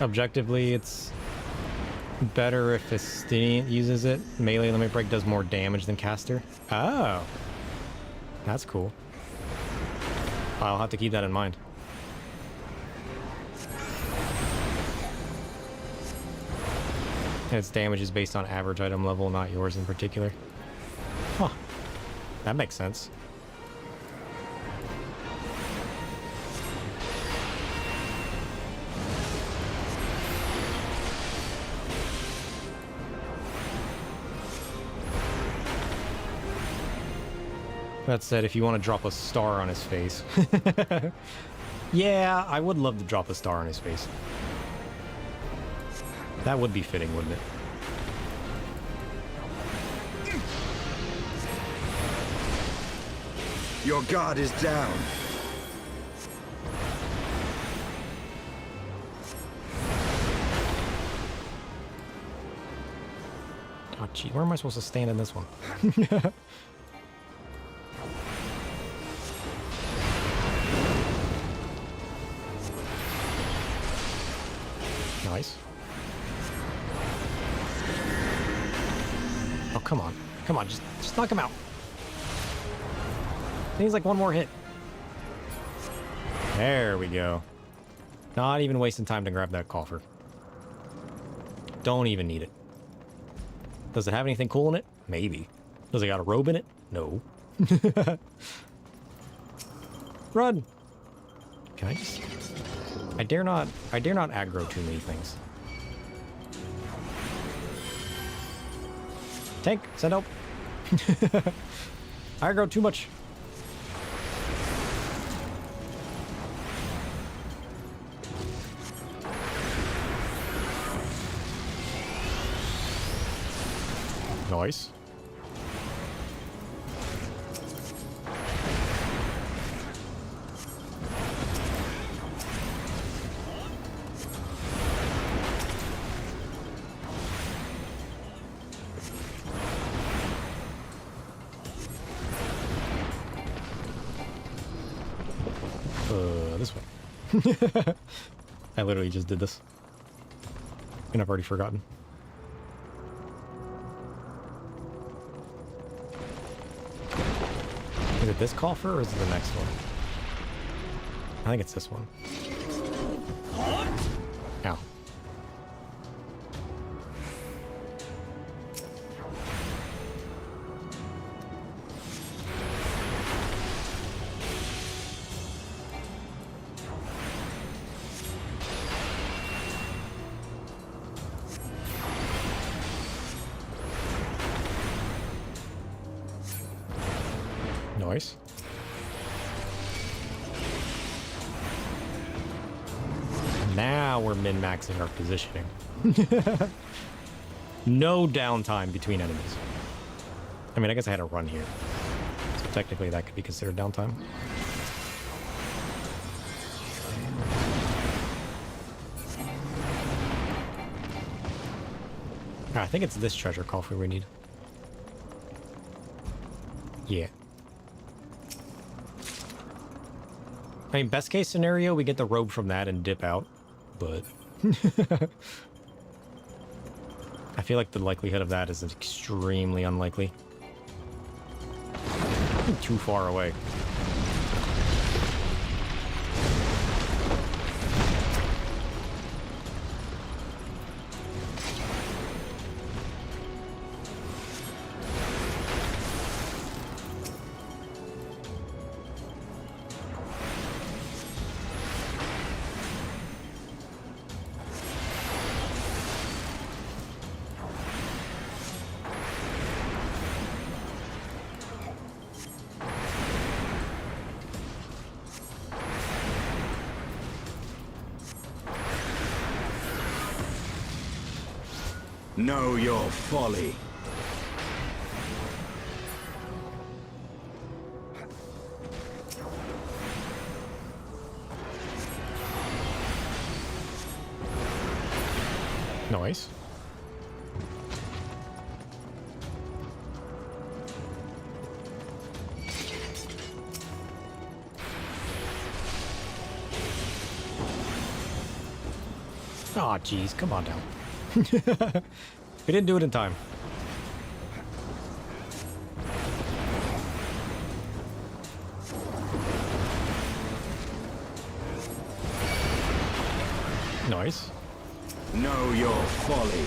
Objectively, it's better if Estinian uses it. Melee limit break does more damage than caster. Oh. That's cool. I'll have to keep that in mind. Its damage is based on average item level, not yours in particular. Huh. That makes sense. That said, if you want to drop a star on his face. Yeah, I would love to drop a star on his face. That would be fitting, wouldn't it? Your guard is down. Oh, gee, where am I supposed to stand in this one? Nice. Oh, come on. Come on, just knock him out. He needs like one more hit. There we go. Not even wasting time to grab that coffer. Don't even need it. Does it have anything cool in it? Maybe. Does it got a robe in it? No. Run! Can I just... I dare not aggro too many things. Tank, send help. I aggro too much. Nice. This way. I literally just did this. And I've already forgotten. Is it this coffer or is it the next one? I think it's this one. Ow. Nice. Now we're min-maxing our positioning. No downtime between enemies. I mean, I guess I had a run here. So technically that could be considered downtime. I think it's this treasure coffer we need. Yeah. I mean, best case scenario, we get the robe from that and dip out, but I feel like the likelihood of that is extremely unlikely. Too far away. Know your folly. Nice. Aw, jeez, come on down. We didn't do it in time. Nice. Know your folly.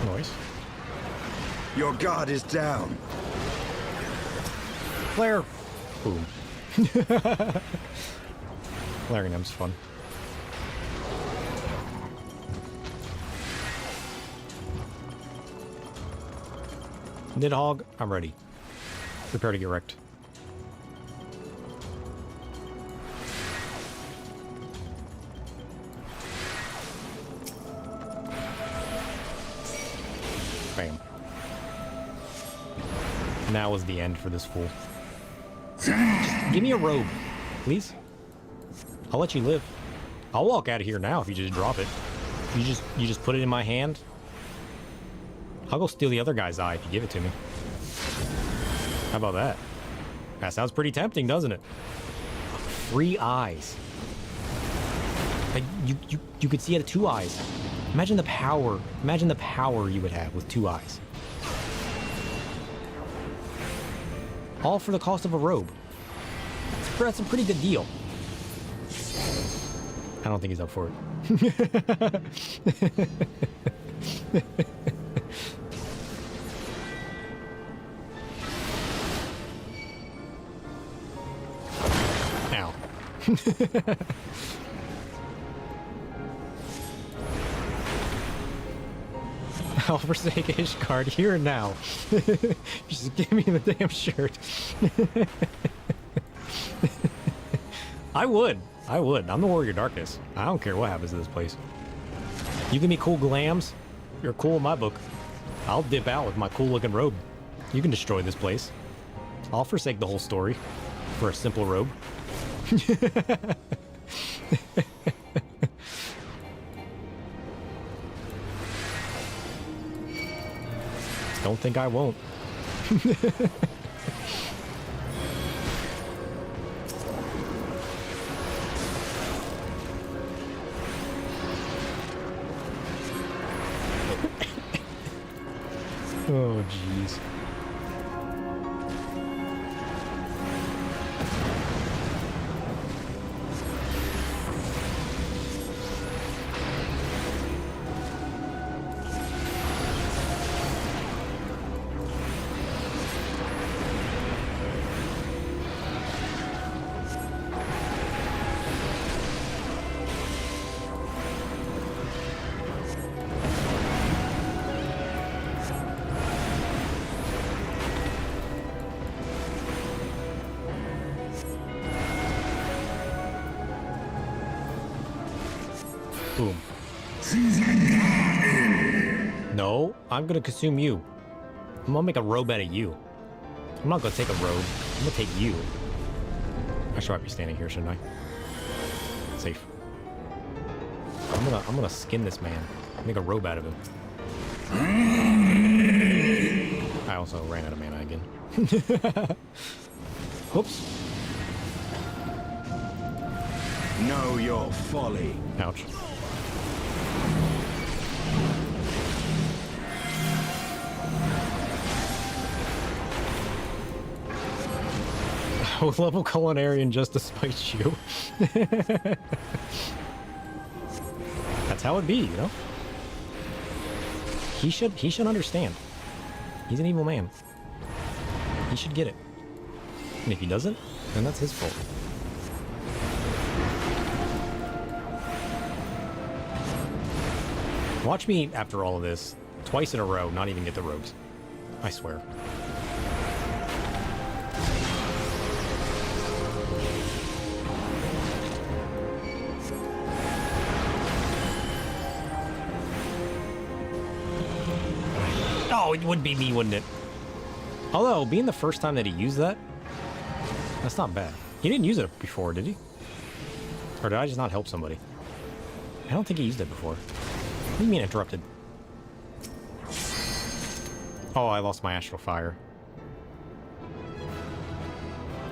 Nice. Your guard is down. Flare! Boom. Flaring them's fun. Nidhogg, I'm ready. Prepare to get wrecked. Bam. Now is the end for this fool. Just give me a robe, please. I'll let you live. I'll walk out of here now if you just drop it. You just put it in my hand. I'll go steal the other guy's eye if you give it to me. How about that? That sounds pretty tempting, doesn't it? 3 eyes. Like, you could see it at 2 eyes. Imagine the power. Imagine the power you would have with 2 eyes. All for the cost of a robe. That's a pretty good deal. I don't think he's up for it. Ow. I'll forsake Ishgard here and now. Just give me the damn shirt. I would. I'm the Warrior Darkness. I don't care what happens to this place. You give me cool glams, you're cool in my book. I'll dip out with my cool looking robe. You can destroy this place. I'll forsake the whole story for a simple robe. Don't think I won't. Oh, jeez. Boom. No, I'm gonna consume you. I'm gonna make a robe out of you. I'm not gonna take a robe. I'm gonna take you. I should be standing here, shouldn't I? Safe. I'm gonna skin this man. Make a robe out of him. I also ran out of mana again. Oops. Know your folly. Ouch. With level culinarian just to spite you. That's how it be, you know? He should understand. He's an evil man. He should get it. And if he doesn't, then that's his fault. Watch me, after all of this, twice in a row, not even get the robes. I swear. Oh, it would be me, wouldn't it? Although, being the first time that he used that, that's not bad. He didn't use it before, did he? Or did I just not help somebody? I don't think he used it before. What do you mean interrupted? Oh, I lost my astral fire.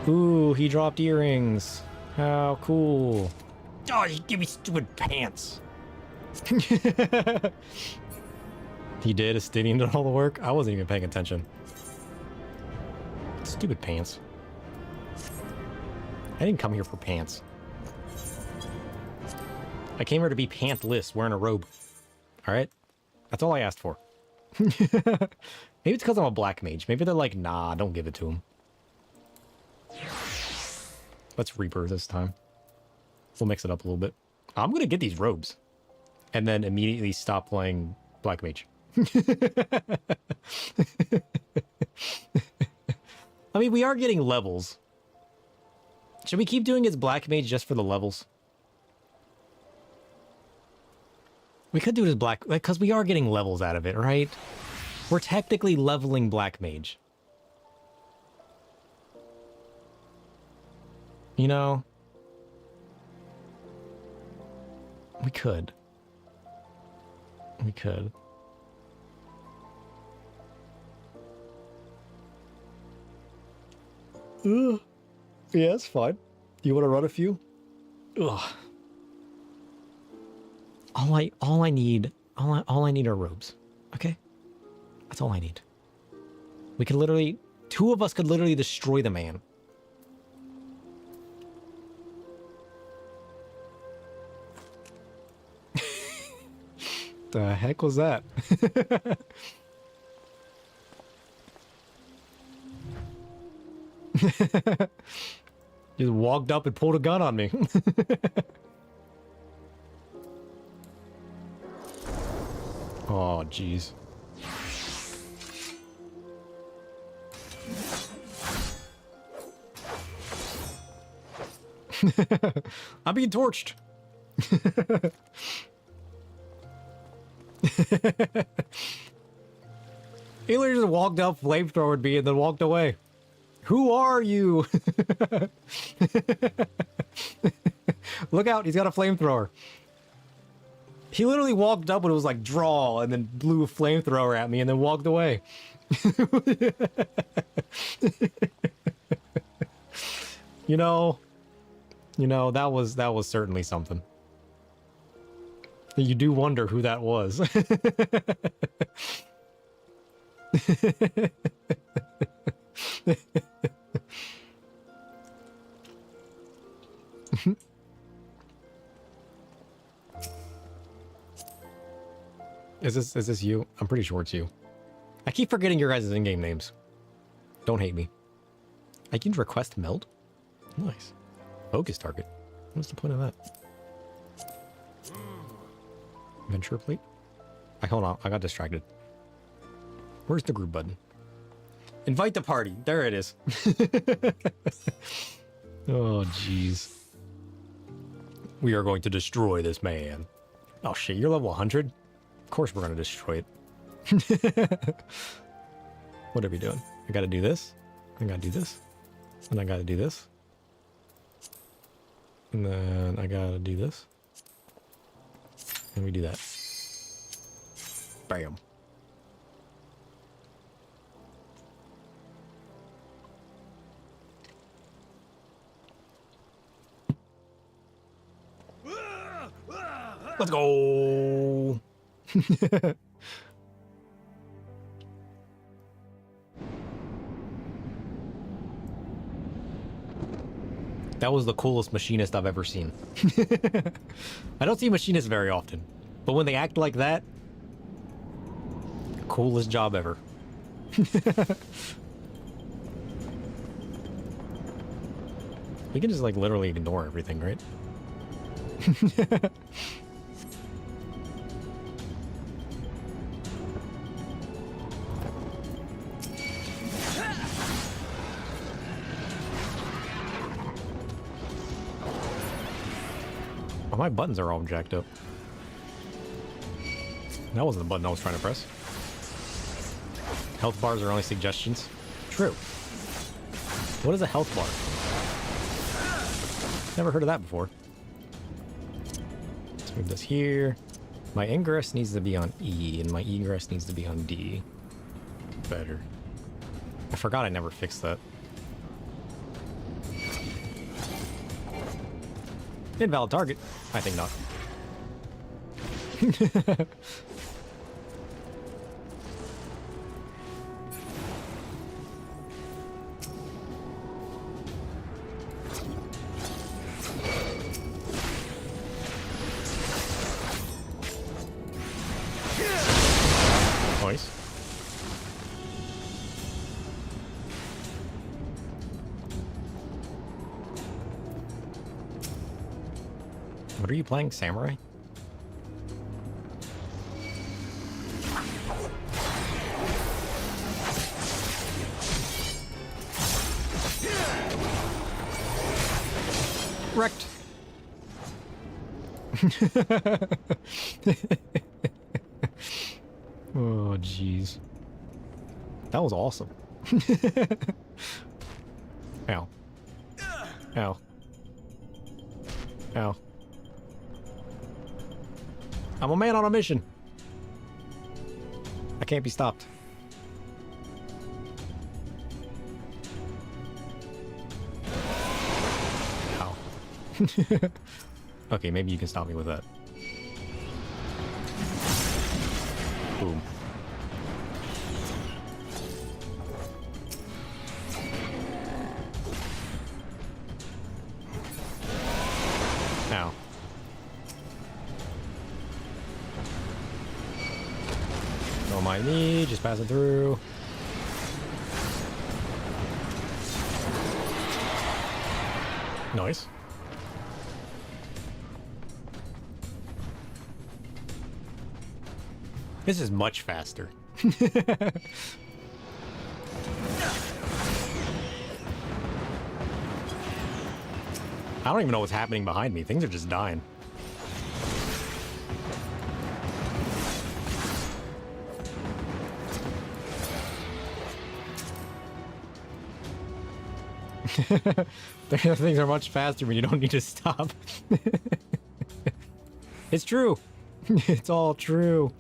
Ooh, he dropped earrings. How cool. Oh, you give me stupid pants. He did. Astidian did all the work. I wasn't even paying attention. Stupid pants. I didn't come here for pants. I came here to be pantless, wearing a robe. Alright? That's all I asked for. Maybe it's because I'm a black mage. Maybe they're like, nah, don't give it to him. Let's Reaper this time. We'll mix it up a little bit. I'm gonna get these robes. And then immediately stop playing black mage. I mean, we are getting levels. Should we keep doing his black mage just for the levels? We could do it as black, because we are getting levels out of it, right? We're technically leveling black mage. You know? We could. We could. Yeah, it's fine. You want to run a few? Ugh. All I need All I need are robes. Okay? That's all I need. We could literally... 2 of us could literally destroy the man. The heck was that? Just walked up and pulled a gun on me. Oh, jeez. I'm being torched. He literally just walked up, flamethrowered me, and then walked away. Who are you? Look out, he's got a flamethrower. He literally walked up and it was like, draw, and then blew a flamethrower at me and then walked away. You know, that was certainly something. You do wonder who that was. Is this you? I'm pretty sure it's you. I keep forgetting your guys' in-game names. Don't hate me. I can request meld? Nice. Focus target. What's the point of that? Venture plate? Hold on, I got distracted. Where's the group button? Invite the party. There it is. Oh, jeez. We are going to destroy this man. Oh shit, you're level 100? Of course we're going to destroy it. What are we doing? I gotta do this. I gotta do this. And I gotta do this. And then I gotta do this. And we do that. Bam. Let's go. That was the coolest machinist I've ever seen. I don't see machinists very often, but when they act like that, coolest job ever. We can just like literally ignore everything, right? Oh, my buttons are all jacked up. That wasn't the button I was trying to press. Health bars are only suggestions. True. What is a health bar? Never heard of that before. Let's move this here. My ingress needs to be on E, and my egress needs to be on D. Better. I forgot I never fixed that. Invalid target. I think not. Nice. What are you playing, Samurai? Wrecked. Oh, jeez. That was awesome. Ow. Ow. Ow. I'm a man on a mission. I can't be stopped. Ow. Okay, maybe you can stop me with that. mind me, just passing through. Nice. This is much faster. I don't even know what's happening behind me. Things are just dying. Things are much faster when you don't need to stop. It's true. It's all true.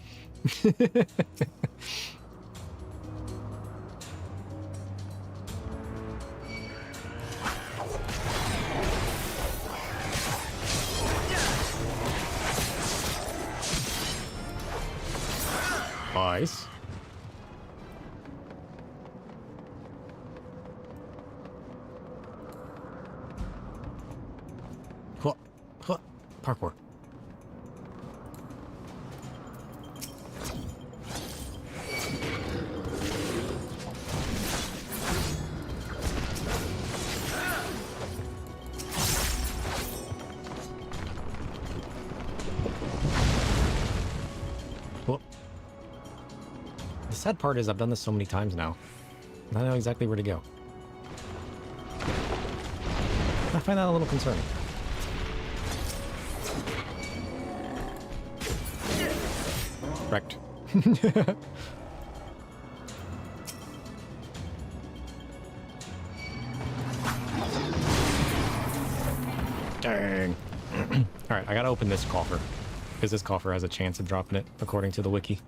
Nice. Parkour. The sad part is I've done this so many times now. I know exactly where to go. I find that a little concerning. Wrecked. Dang. Alright, I gotta open this coffer. Because this coffer has a chance of dropping it, according to the wiki.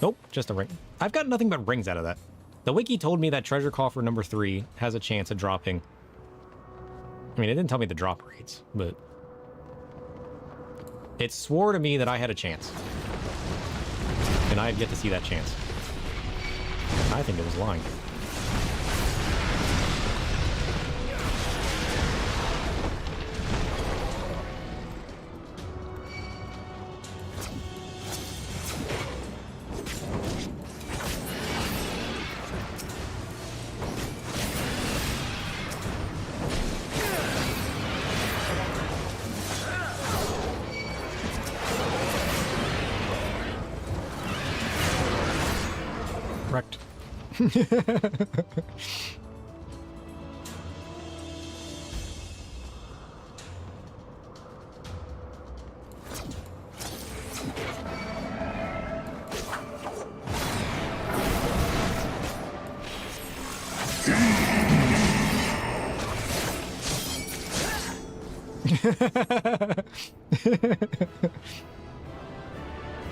Nope, just a ring. I've got nothing but rings out of that. The wiki told me that treasure coffer number 3 has a chance of dropping. I mean, it didn't tell me the drop rates, but... it swore to me that I had a chance. And I have yet to see that chance. I think it was lying. Wrecked.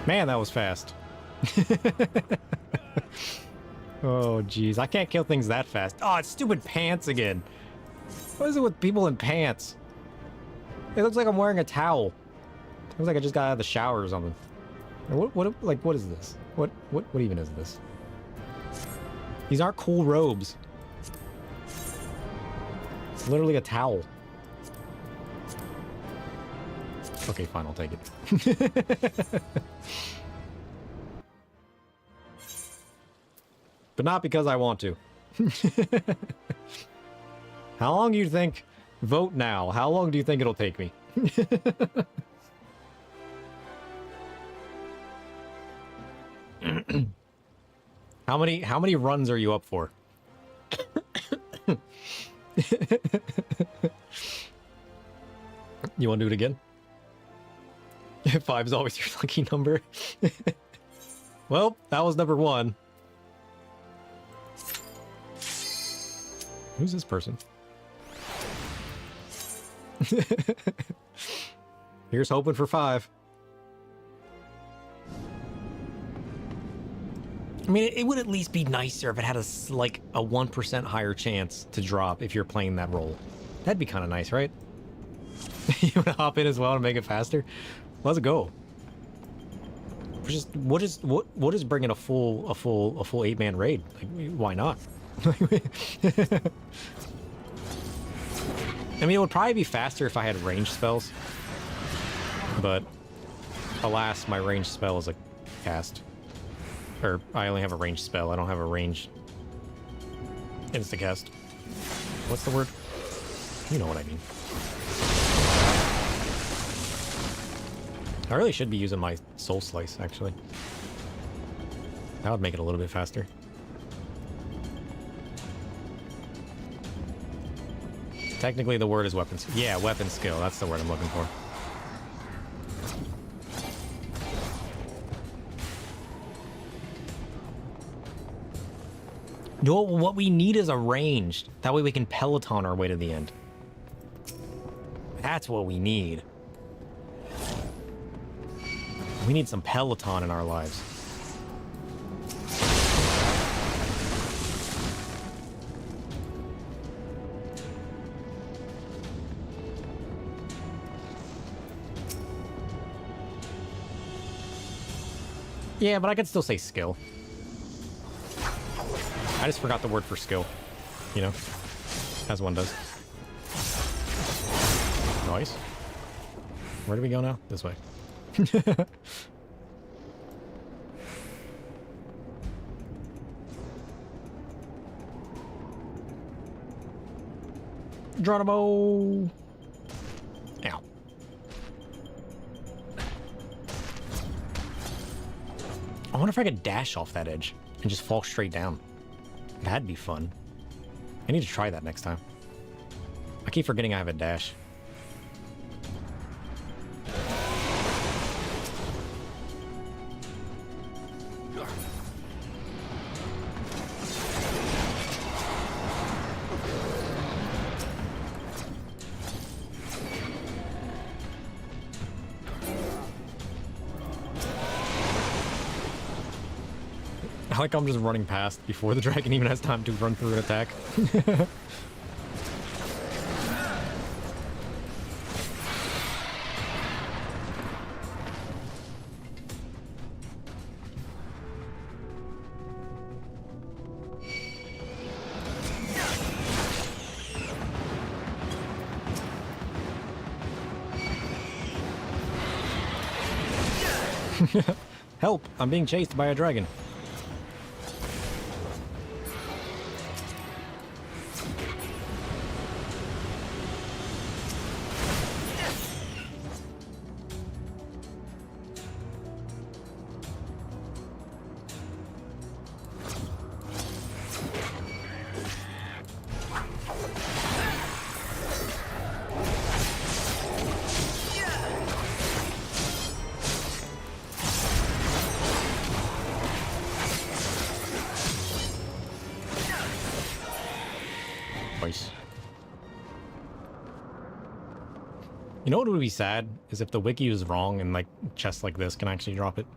Man, that was fast. Oh, jeez. I can't kill things that fast. Oh, it's stupid pants again. What is it with people in pants? It looks like I'm wearing a towel. It looks like I just got out of the shower or something. What is this? What even is this? These aren't cool robes. It's literally a towel. Okay, fine, I'll take it. But not because I want to. How long do you think... vote now. How long do you think it'll take me? How many runs are you up for? You want to do it again? 5 is always your lucky number. Well, that was number 1. Who's this person? Here's hoping for 5. I mean, it would at least be nicer if it had a 1% higher chance to drop if you're playing that role. That'd be kind of nice, right? You want to hop in as well to make it faster? Let's go. What is bringing a full 8-man raid? Like, why not? I mean, it would probably be faster if I had ranged spells, but alas, my ranged spell is a cast. Or I only have a ranged spell. I don't have a ranged instacast. What's the word? You know what I mean. I really should be using my soul slice, actually. That would make it a little bit faster. Technically, the word is weapons. Yeah, weapon skill. That's the word I'm looking for. No, what we need is a ranged. That way we can Peloton our way to the end. That's what we need. We need some Peloton in our lives. Yeah, but I could still say skill. I just forgot the word for skill. You know? As one does. Nice. Where do we go now? This way. Geronimo! Ow. I wonder if I could dash off that edge and just fall straight down. That'd be fun. I need to try that next time. I keep forgetting I have a dash. I like I'm just running past before the dragon even has time to run through an attack. Help! I'm being chased by a dragon. You know what would be sad is if the wiki was wrong and like chests like this can actually drop it.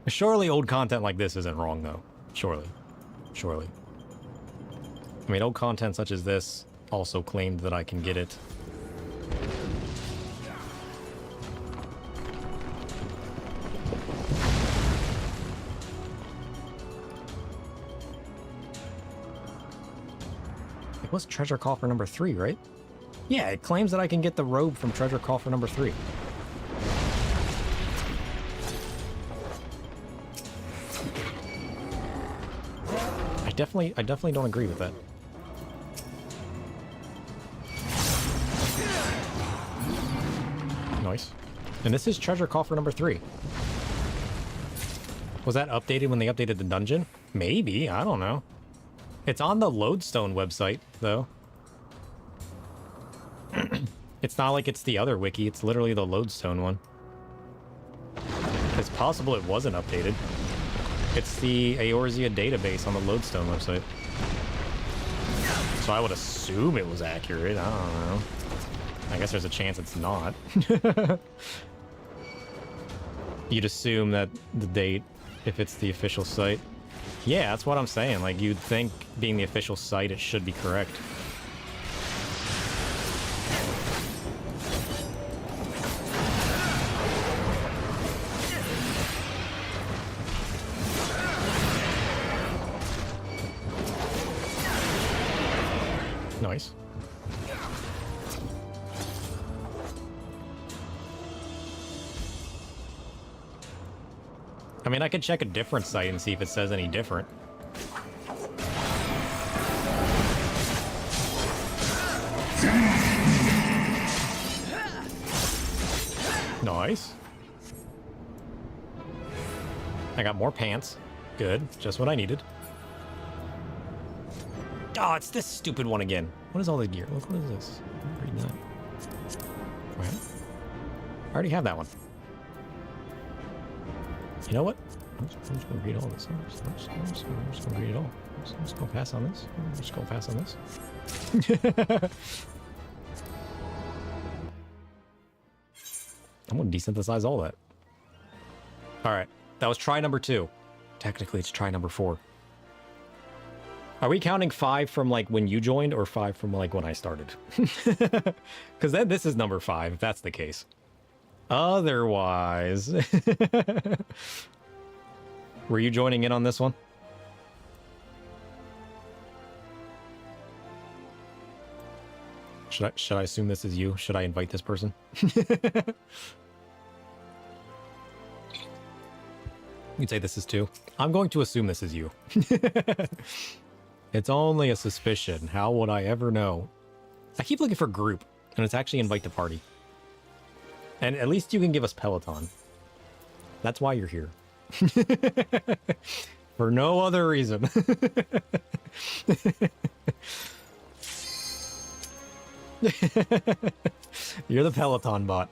Surely old content like this isn't wrong though. Surely. Surely. I mean, old content such as this also claimed that I can get it. It was treasure coffer number 3, right? Yeah, it claims that I can get the robe from treasure coffer number 3. I definitely don't agree with that. Nice. And this is treasure coffer number 3. Was that updated when they updated the dungeon? Maybe, I don't know. It's on the Lodestone website, though. It's not like it's the other wiki, it's literally the Lodestone one. It's possible it wasn't updated. It's the Eorzea database on the Lodestone website. So I would assume it was accurate, I don't know. I guess there's a chance it's not. You'd assume that the date, if it's the official site. Yeah, that's what I'm saying. Like, you'd think being the official site, it should be correct. Nice. I mean, I could check a different site and see if it says any different. Nice. I got more pants. Good. Just what I needed. Oh, it's this stupid one again. What is all this gear? Look, what is this? I'm reading that. What? I already have that one. You know what? I'm just going to read all this. I'm just going to read it all. I'm just going to pass on this. I'm just going to pass on this. I'm going to desynthesize all that. All right. That was try number 2. Technically, it's try number 4. Are we counting 5 from, like, when you joined or 5 from, like, when I started? Because then this is number 5, if that's the case. Otherwise... Were you joining in on this one? Should I assume this is you? Should I invite this person? You'd say this is 2. I'm going to assume this is you. It's only a suspicion. How would I ever know? I keep looking for group, and it's actually invite to party. And at least you can give us Peloton. That's why you're here. For no other reason. You're the Peloton bot.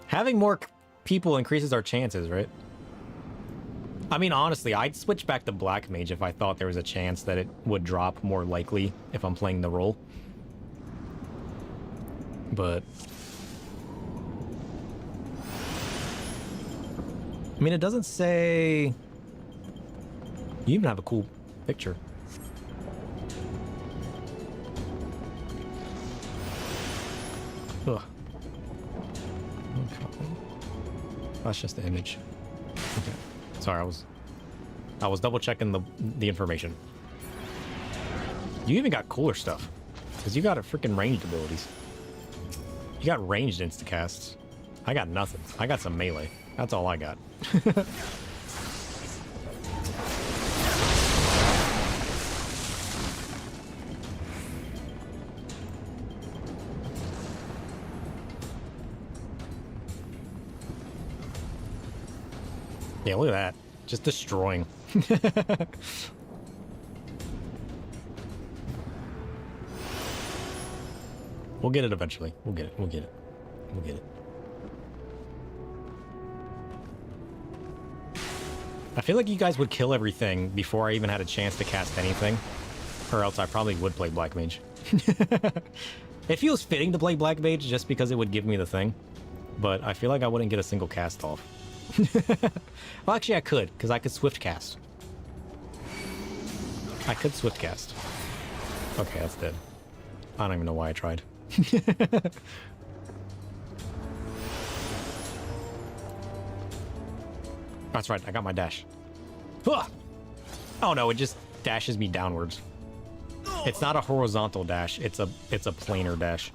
Having more people increases our chances, right? I mean, honestly, I'd switch back to Black Mage if I thought there was a chance that it would drop more likely if I'm playing the role. But... I mean, it doesn't say... You even have a cool picture. Ugh. Okay. That's just the image. Okay. Sorry, I was double checking the information. You even got cooler stuff. Because you got a freaking ranged abilities. You got ranged instacasts. I got nothing. I got some melee. That's all I got. Yeah, look at that. Just destroying. We'll get it eventually. We'll get it. We'll get it. We'll get it. I feel like you guys would kill everything before I even had a chance to cast anything. Or else I probably would play Black Mage. It feels fitting to play Black Mage just because it would give me the thing. But I feel like I wouldn't get a single cast off. Well, actually I could, because I could swift cast. I could swift cast. Okay, that's dead. I don't even know why I tried. That's right, I got my dash. Ah! Oh no, it just dashes me downwards. It's not a horizontal dash, it's a planar dash.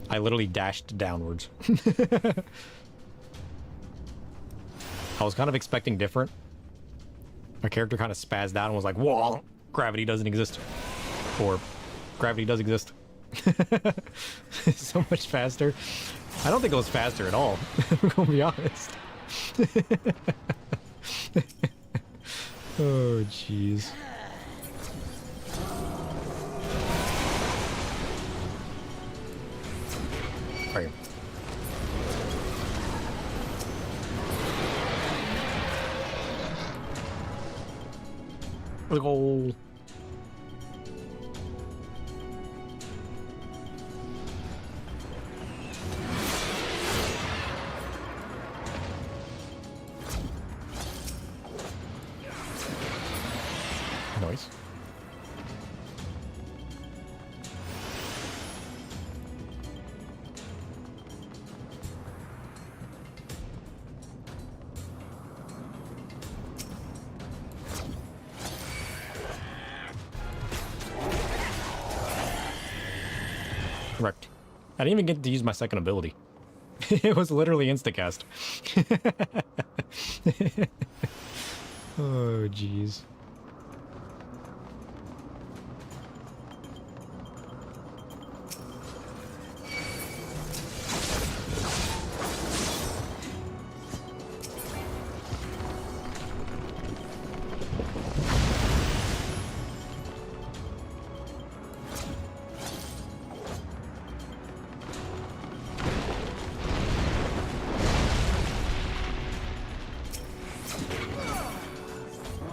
I literally dashed downwards. I was kind of expecting different. My character kind of spazzed out and was like, whoa, gravity doesn't exist. Or gravity does exist. It's so much faster. I don't think it was faster at all. I'm gonna be honest. Oh, jeez. Right here. Let's go. Nice. Correct. I didn't even get to use my second ability. It was literally instacast. Oh, jeez.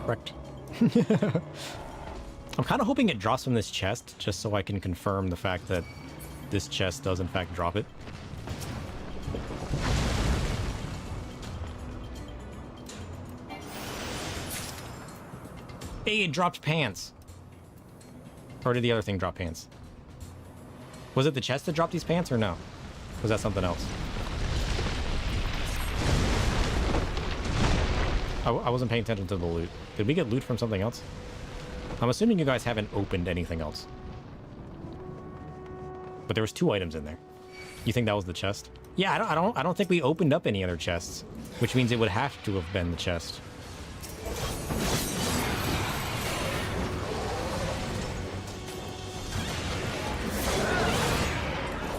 Correct. I'm kind of hoping it drops from this chest, just so I can confirm the fact that this chest does in fact drop it. Hey, it dropped pants. Or did the other thing drop pants? Was it the chest that dropped these pants, or no? Was that something else? I wasn't paying attention to the loot. Did we get loot from something else? I'm assuming you guys haven't opened anything else. But there was 2 items in there. You think that was the chest? Yeah, I don't think we opened up any other chests, which means it would have to have been the chest.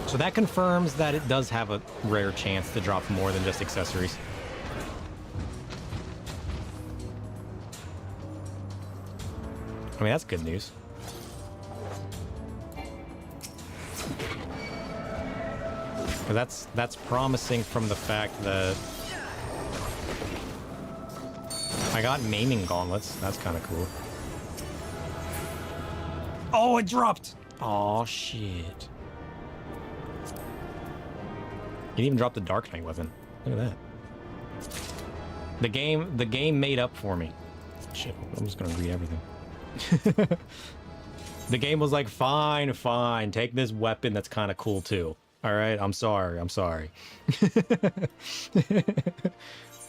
So that confirms that it does have a rare chance to drop more than just accessories. I mean, that's good news. But that's promising from the fact that I got maiming gauntlets. That's kind of cool. Oh, it dropped! Oh shit. It even dropped the Dark Knight weapon. Look at that. The game made up for me. Shit, I'm just gonna read everything. The game was like, fine, take this weapon that's kind of cool too. All right, I'm sorry.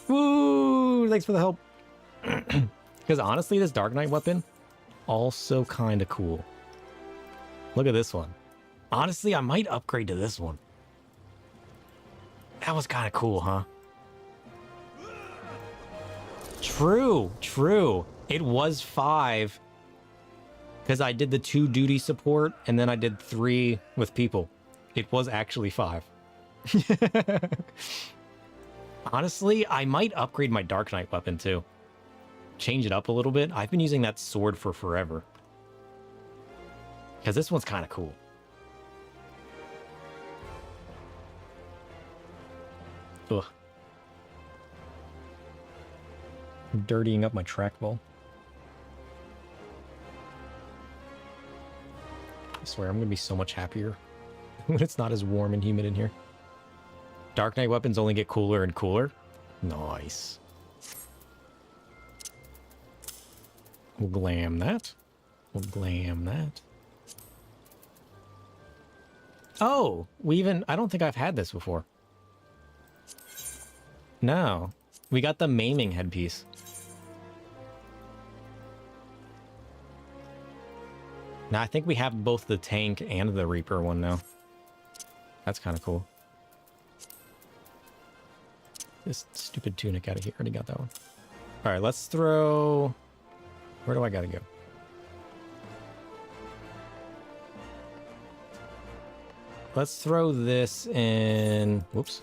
Woo! Thanks for the help. Because honestly, this Dark Knight weapon, also kind of cool. Look at this one. Honestly, I might upgrade to this one. That was kind of cool, huh? True. It was 5. Because I did the 2 duty support, and then I did 3 with people. It was actually 5. Honestly, I might upgrade my Dark Knight weapon, too. Change it up a little bit. I've been using that sword for forever. Because this one's kind of cool. Ugh. I'm dirtying up my trackball. I swear, I'm going to be so much happier when it's not as warm and humid in here. Dark Knight weapons only get cooler and cooler. Nice. We'll glam that. Oh, I don't think I've had this before. No. We got the maiming headpiece. Now, I think we have both the tank and the Reaper one now. That's kind of cool. This stupid tunic out of here. Already got that one. All right, let's throw... Where do I gotta go? Let's throw this in... Whoops.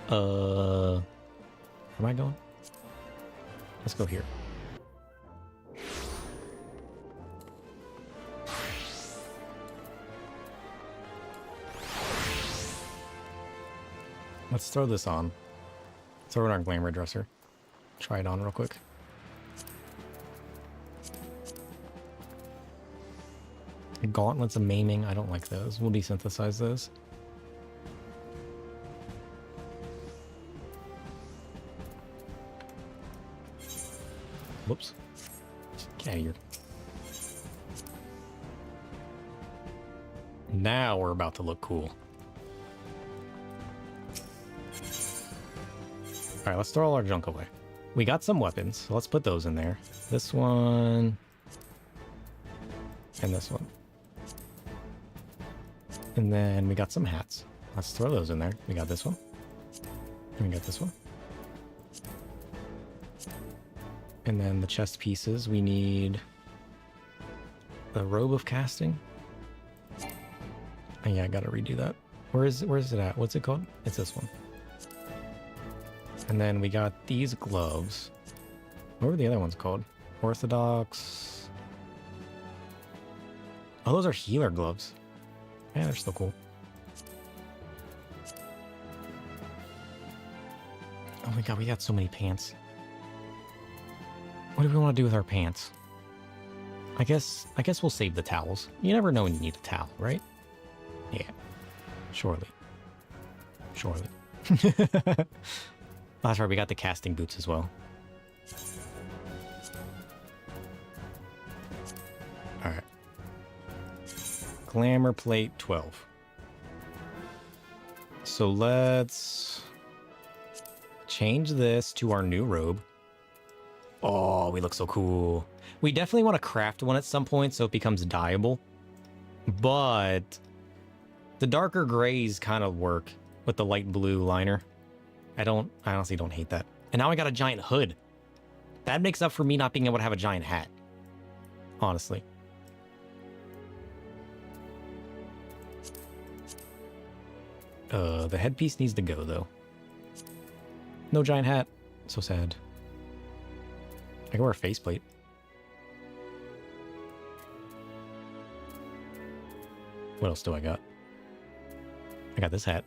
Where am I going? Let's go here. Let's throw this on. Throw it on Glamour Dresser. Try it on real quick. Gauntlets of Maiming. I don't like those. We'll desynthesize those. Whoops. Get out of here. Now we're about to look cool. Alright, let's throw all our junk away. We got some weapons, so let's put those in there. This one. And this one. And then we got some hats. Let's throw those in there. We got this one. And we got this one. And then the chest pieces, we need the robe of casting. Oh, yeah, I gotta redo that. Where is it at? What's it called? It's this one. And then we got these gloves. What were the other ones called? Orthodox. Oh, those are healer gloves. Yeah, they're still cool. Oh my god, we got so many pants. What do we want to do with our pants? I guess we'll save the towels. You never know when you need a towel, right? Yeah. Surely. Surely. That's right, we got the casting boots as well. Alright. Glamour plate 12. So let's change this to our new robe. Oh, we look so cool. We definitely want to craft one at some point so it becomes dyeable. But the darker grays kind of work with the light blue liner. I honestly don't hate that. And now I got a giant hood. That makes up for me not being able to have a giant hat. Honestly. The headpiece needs to go, though. No giant hat. So sad. I can wear a faceplate. What else do I got? I got this hat.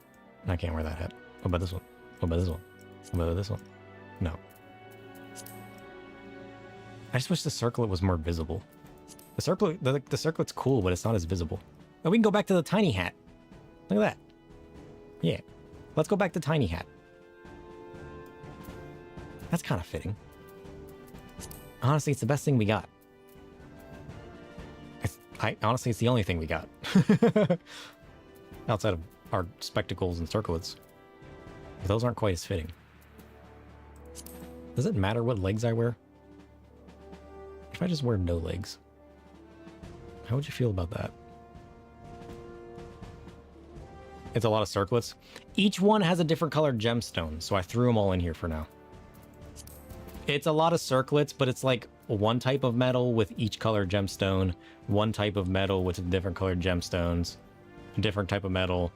I can't wear that hat. What about this one? What about this one? What about this one? No. I just wish the circlet was more visible. The circlet's cool, but it's not as visible. And we can go back to the tiny hat. Look at that. Yeah. Let's go back to tiny hat. That's kind of fitting. Honestly, it's the best thing we got. Honestly, it's the only thing we got. Outside of our spectacles and circlets. But those aren't quite as fitting. Does it matter what legs I wear? If I just wear no legs, how would you feel about that? It's a lot of circlets. Each one has a different colored gemstone, so I threw them all in here for now. It's a lot of circlets, but it's like one type of metal with each colored gemstone, one type of metal with different colored gemstones, a different type of metal.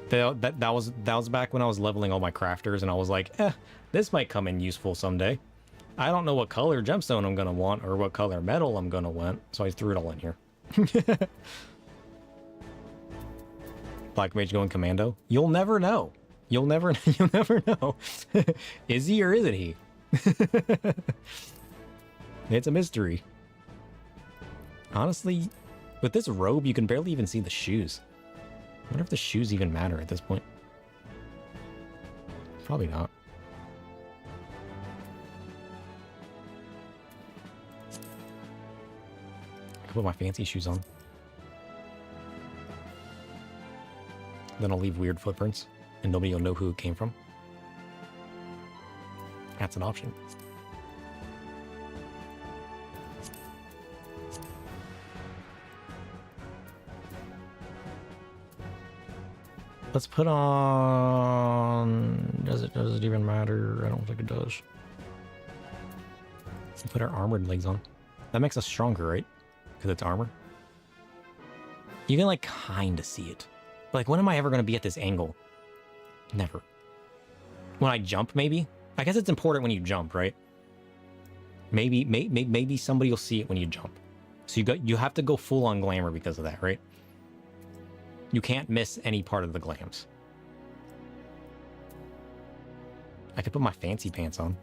That was back when I was leveling all my crafters, and I was like, this might come in useful someday. I don't know what color gemstone I'm gonna want or what color metal I'm gonna want, so I threw it all in here. Black Mage going commando? You'll never know. You'll never know. Is he or isn't he? It's a mystery. Honestly, with this robe, you can barely even see the shoes. I wonder if the shoes even matter at this point. Probably not. I can put my fancy shoes on. Then I'll leave weird footprints, and nobody will know who it came from. That's an option. Let's put on... Does it even matter? I don't think it does. Let's put our armored legs on. That makes us stronger, right? Because it's armor. You can, like, kind of see it. But, like, when am I ever going to be at this angle? Never. When I jump, maybe? I guess it's important when you jump, right? Maybe somebody will see it when you jump. So you have to go full on glamour because of that, right? You can't miss any part of the glams. I could put my fancy pants on.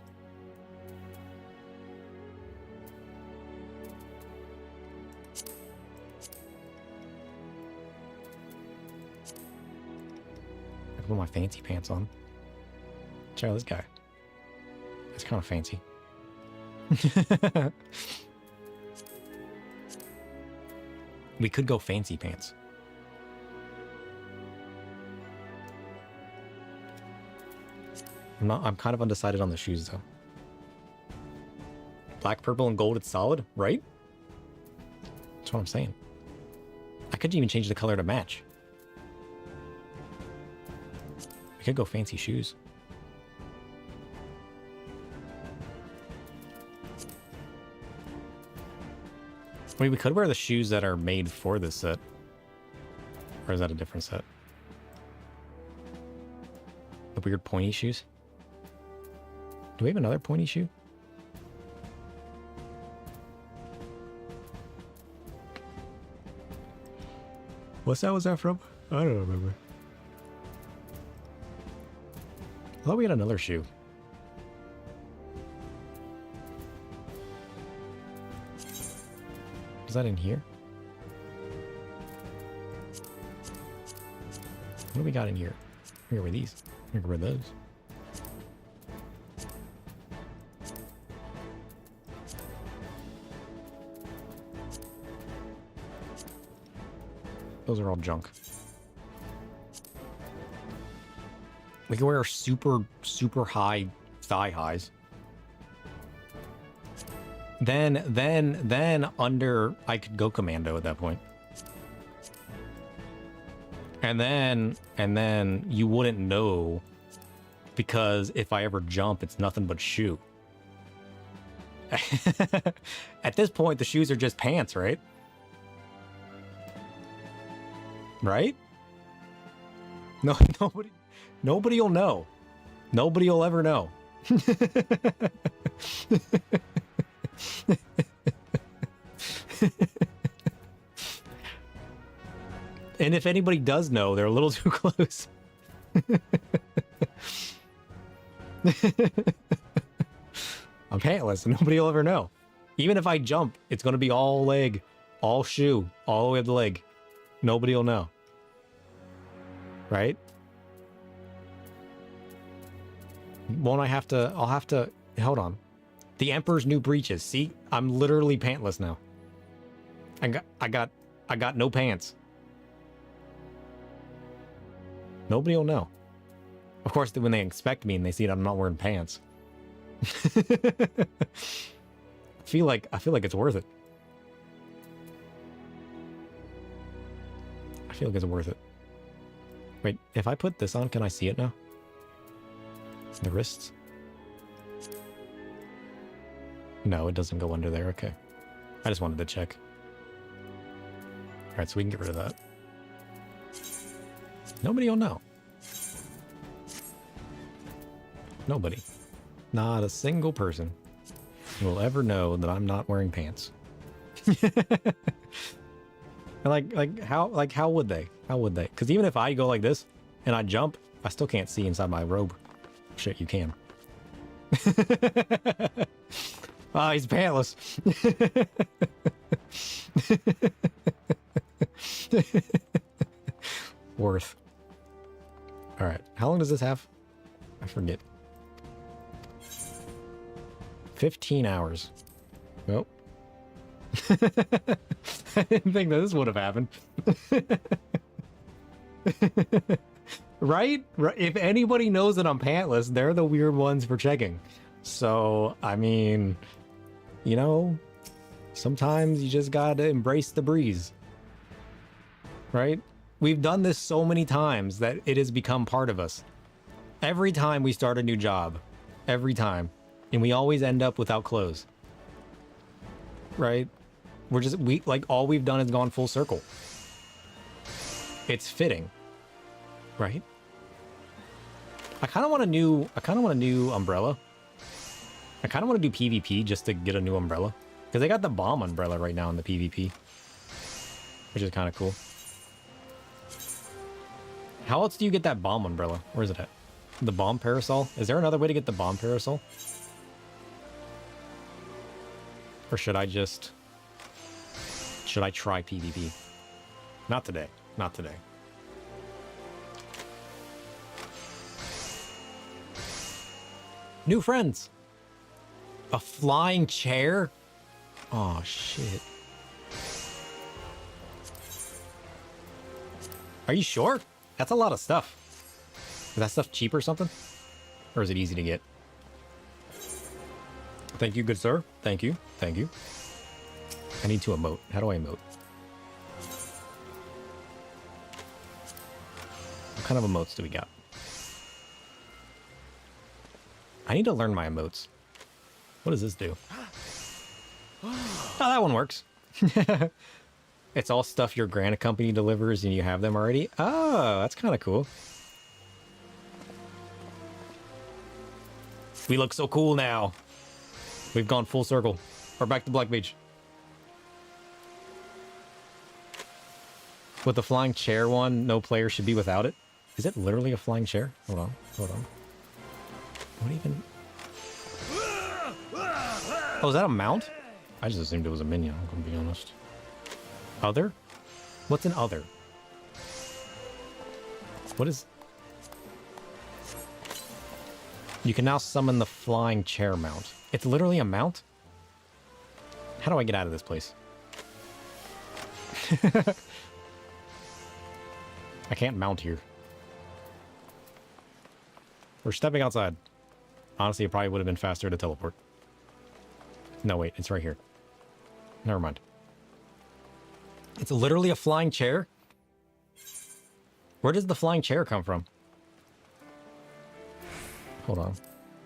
I could put my fancy pants on. Check out this guy. That's kind of fancy. We could go fancy pants. I'm kind of undecided on the shoes though. Black, purple, and gold, it's solid, right? That's what I'm saying. I could even change the color to match. We could go fancy shoes. I mean, we could wear the shoes that are made for this set. Or is that a different set? The weird pointy shoes? Do we have another pointy shoe? What set was that from? I don't remember. I thought we had another shoe. Is that in here? What do we got in here? Here were these. Here were those. Those are all junk. We can wear super high thigh highs. Then under I could go commando at that point. And then you wouldn't know, because if I ever jump, it's nothing but shoe. At this point, the shoes are just pants, right? Right? No, nobody will know. Nobody will ever know. And if anybody does know, they're a little too close. I'm pantless, and nobody will ever know. Even if I jump, it's going to be all leg, all shoe, all the way up the leg. Nobody will know. Right? Won't I have to... I'll have to... Hold on. The Emperor's New Breeches. See? I'm literally pantless now. I got no pants. Nobody will know. Of course, when they expect me and they see that I'm not wearing pants. I feel like it's worth it. I feel like it's worth it. Wait, if I put this on, can I see it now? The wrists? No, it doesn't go under there. Okay. I just wanted to check. Alright, so we can get rid of that. Nobody will know. Nobody. Not a single person will ever know that I'm not wearing pants. How would they? How would they? Because even if I go like this and I jump, I still can't see inside my robe. Shit, you can. Ah, he's pantless. Worth. All right. How long does this have? I forget. 15 hours. Nope. I didn't think that this would have happened. Right? If anybody knows that I'm pantless, they're the weird ones for checking. So, I mean, you know, sometimes you just gotta embrace the breeze. Right? We've done this so many times that it has become part of us. Every time we start a new job. Every time. And we always end up without clothes. Right? All we've done is gone full circle. It's fitting. Right? I kind of want a new umbrella. I kind of want to do PvP just to get a new umbrella. Because they got the bomb umbrella right now in the PvP. Which is kind of cool. How else do you get that bomb umbrella? Where is it at? The bomb parasol? Is there another way to get the bomb parasol? Or should I just... Should I try PvP? Not today. Not today. New friends! A flying chair? Oh, shit. Are you sure? That's a lot of stuff. Is that stuff cheap or something? Or is it easy to get? Thank you, good sir. Thank you. Thank you. I need to emote. How do I emote? What kind of emotes do we got? I need to learn my emotes. What does this do? Oh, that one works. It's all stuff your grant company delivers and you have them already. Oh, that's kind of cool. We look so cool now. We've gone full circle. We're back to Black Beach. With the flying chair one, no player should be without it. Is it literally a flying chair? Hold on, hold on. What even? Oh, is that a mount? I just assumed it was a minion, I'm gonna be honest. Other? What's an other? What is... You can now summon the flying chair mount. It's literally a mount? How do I get out of this place? I can't mount here. We're stepping outside. Honestly, it probably would have been faster to teleport. No, wait, it's right here. Never mind. It's literally a flying chair? Where does the flying chair come from? Hold on.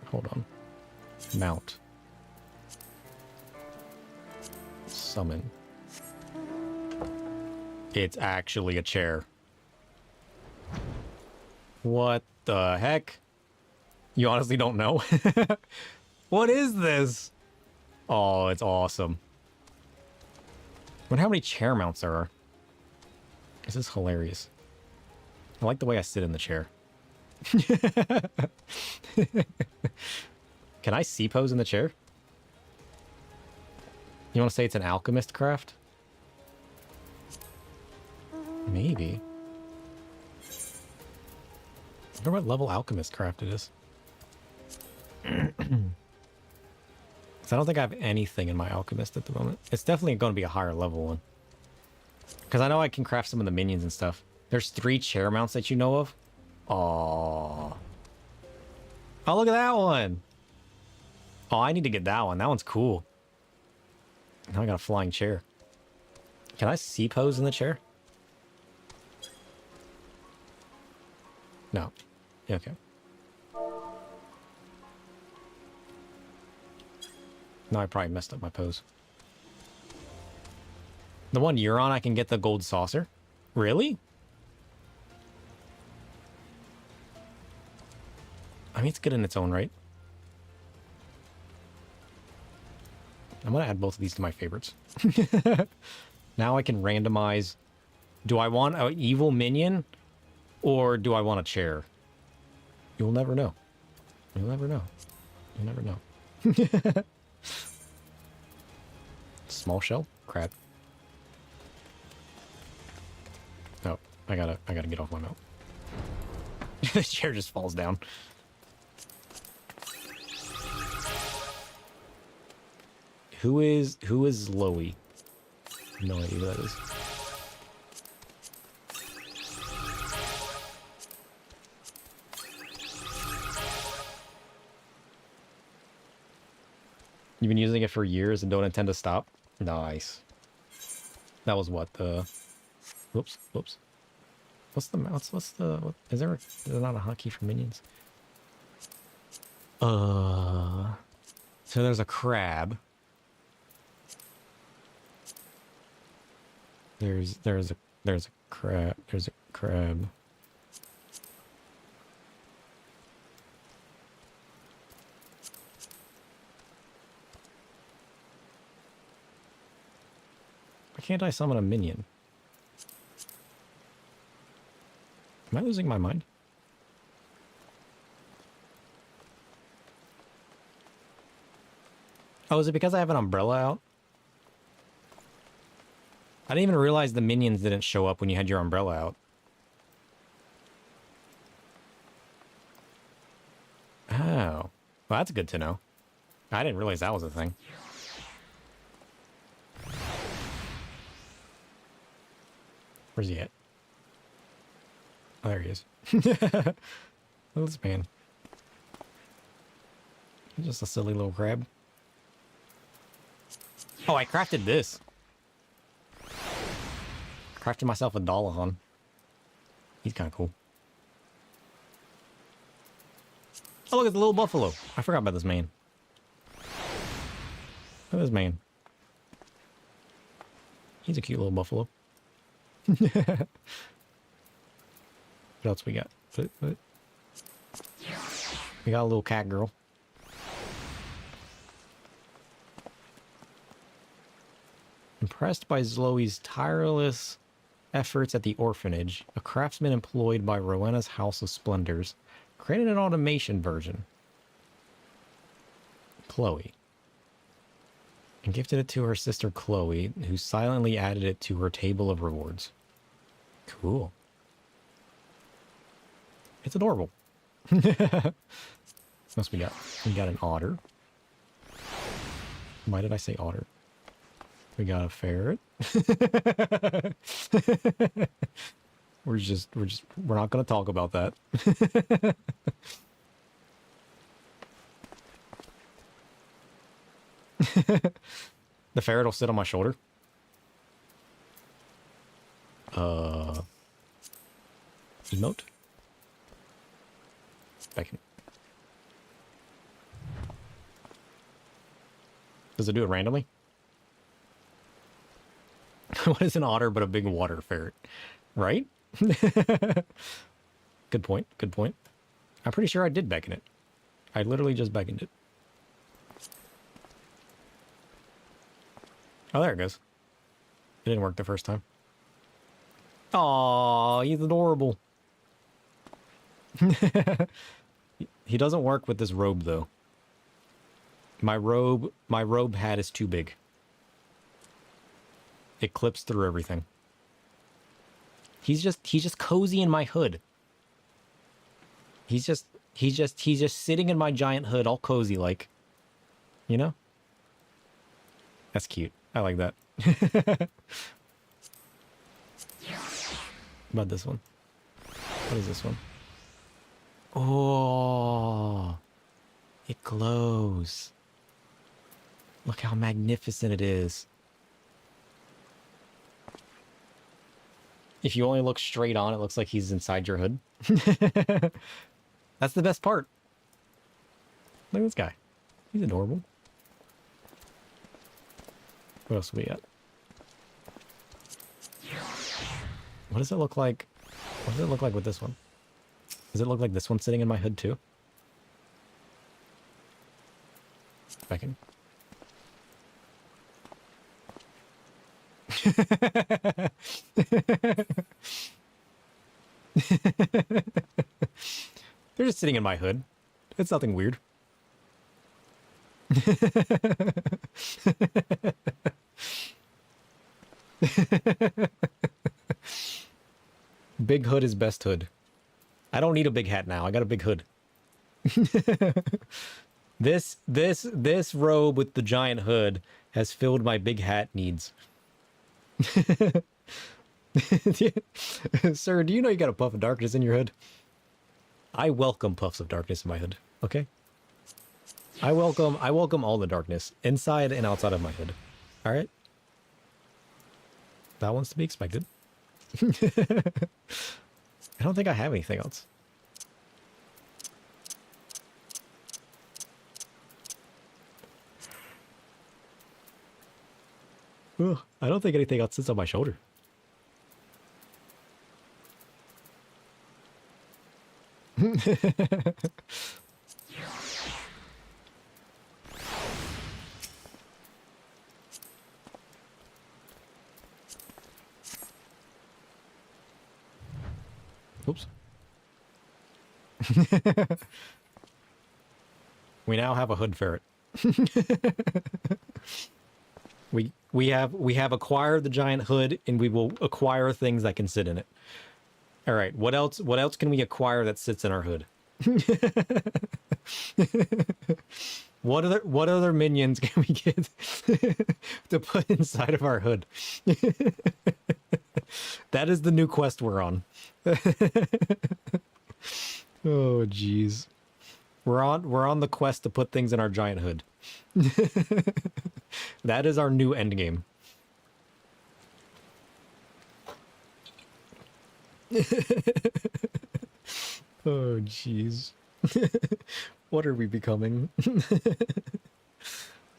Hold on. Mount. Summon. It's actually a chair. What the heck? You honestly don't know? What is this? Oh, it's awesome. I wonder how many chair mounts there are. This is hilarious. I like the way I sit in the chair. Can I C-pose in the chair? You want to say it's an alchemist craft? Maybe. I wonder what level alchemist craft it is. So I don't think I have anything in my alchemist at the moment. It's definitely going to be a higher level one. Because I know I can craft some of the minions and stuff. There's 3 chair mounts that you know of. Oh. Oh, look at that one. Oh, I need to get that one. That one's cool. Now I got a flying chair. Can I C-pose in the chair? No. Okay. No, I probably messed up my pose. The one you're on, I can get the gold saucer. Really? I mean, it's good in its own right. I'm gonna add both of these to my favorites. Now I can randomize. Do I want an evil minion or do I want a chair? You'll never know. You'll never know. You'll never know. Small shell crab. Oh, I gotta get off my mount. This chair just falls down. Who is Loey? No idea who that is. You've been using it for years and don't intend to stop? Nice. That was what the... Whoops. What's the mouse? What's the... What, is there not a hotkey for minions? So there's a crab. There's a crab. There's a crab. Why can't I summon a minion? Am I losing my mind? Oh, is it because I have an umbrella out? I didn't even realize the minions didn't show up when you had your umbrella out. Oh. Well, that's good to know. I didn't realize that was a thing. Where's he at? Oh, there he is. Look at this man. He's just a silly little crab. Oh, I crafted this. Crafted myself a Dalahan. He's kind of cool. Oh, look, it's a little buffalo. I forgot about this man. Look at this man. He's a cute little buffalo. What else we got? We got a little cat girl. Impressed by Zoe's tireless efforts at the orphanage, a craftsman employed by Rowena's House of Splendors created an automation version, Chloe, and gifted it to her sister Chloe, who silently added it to her table of rewards. Cool. It's adorable. What else we got? We got an otter. Why did I say otter? We got a ferret. we're not gonna talk about that. The ferret will sit on my shoulder. Emote. Beckon. Does it do it randomly? What is an otter but a big water ferret? Right? Good point. Good point. I'm pretty sure I did beckon it. I literally just beckoned it. Oh, there it goes. It didn't work the first time. Aww, he's adorable. He doesn't work with this robe, though. My robe hat is too big. It clips through everything. He's just cozy in my hood. He's just sitting in my giant hood, all cozy like. You know? That's cute. I like that. What about this one? What is this one? Oh, it glows. Look how magnificent it is. If you only look straight on, it looks like he's inside your hood. That's the best part. Look at this guy. He's adorable. What else do we got? What does it look like? What does it look like with this one? Does it look like this one sitting in my hood too? If I can. They're just sitting in my hood. It's nothing weird. Big hood is best hood. I don't need a big hat now. I got a big hood. This robe with the giant hood has filled my big hat needs. Sir, do you know you got a puff of darkness in your hood? I welcome puffs of darkness in my hood. Okay? I welcome all the darkness inside and outside of my hood. All right? That one's to be expected. I don't think I have anything else. Ugh, I don't think anything else sits on my shoulder. Oops. We now have a hood ferret. We have acquired the giant hood, and we will acquire things that can sit in it. All right, what else can we acquire that sits in our hood? What other minions can we get to put inside of our hood? That is the new quest we're on. Oh jeez. We're on the quest to put things in our giant hood. That is our new end game. Oh jeez. What are we becoming?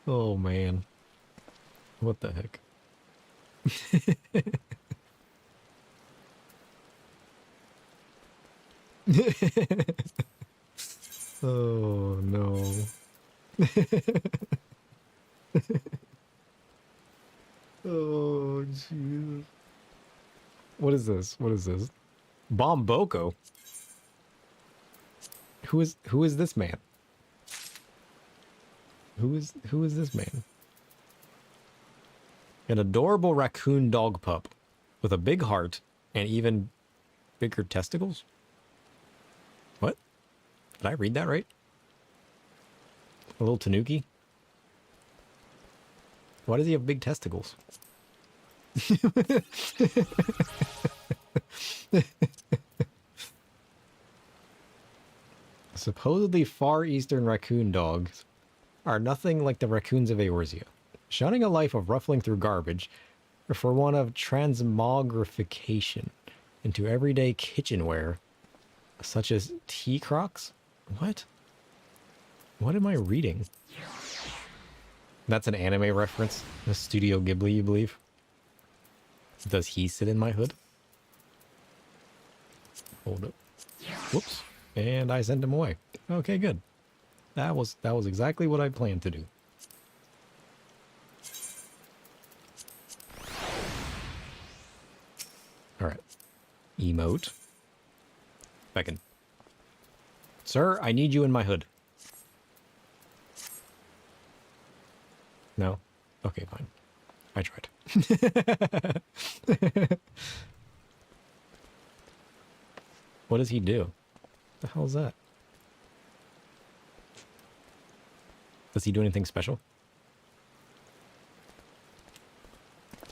Oh man. What the heck? Oh no. Oh jeez. What is this? What is this? Bomboko? Who is this man? Who is this man? An adorable raccoon dog pup with a big heart and even bigger testicles? What? Did I read that right? A little tanuki? Why does he have big testicles? Supposedly Far Eastern raccoon dogs are nothing like the raccoons of Eorzea, shunning a life of ruffling through garbage for one of transmogrification into everyday kitchenware, such as tea crocks? What? What am I reading? That's an anime reference. The Studio Ghibli, you believe? Does he sit in my hood? Hold up. Whoops. And I sent him away. Okay, good. That was exactly what I planned to do. Alright. Emote. Beckon. Sir, I need you in my hood. No? Okay, fine. I tried. What does he do? What the hell is that? Does he do anything special?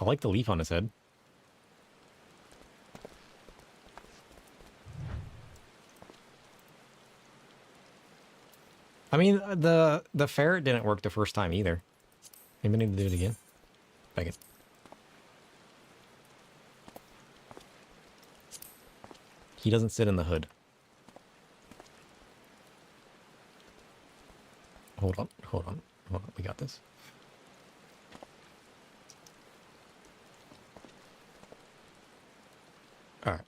I like the leaf on his head. I mean, the ferret didn't work the first time either. Maybe I need to do it again. Bag it. He doesn't sit in the hood. Hold on, hold on, hold on. We got this. All right.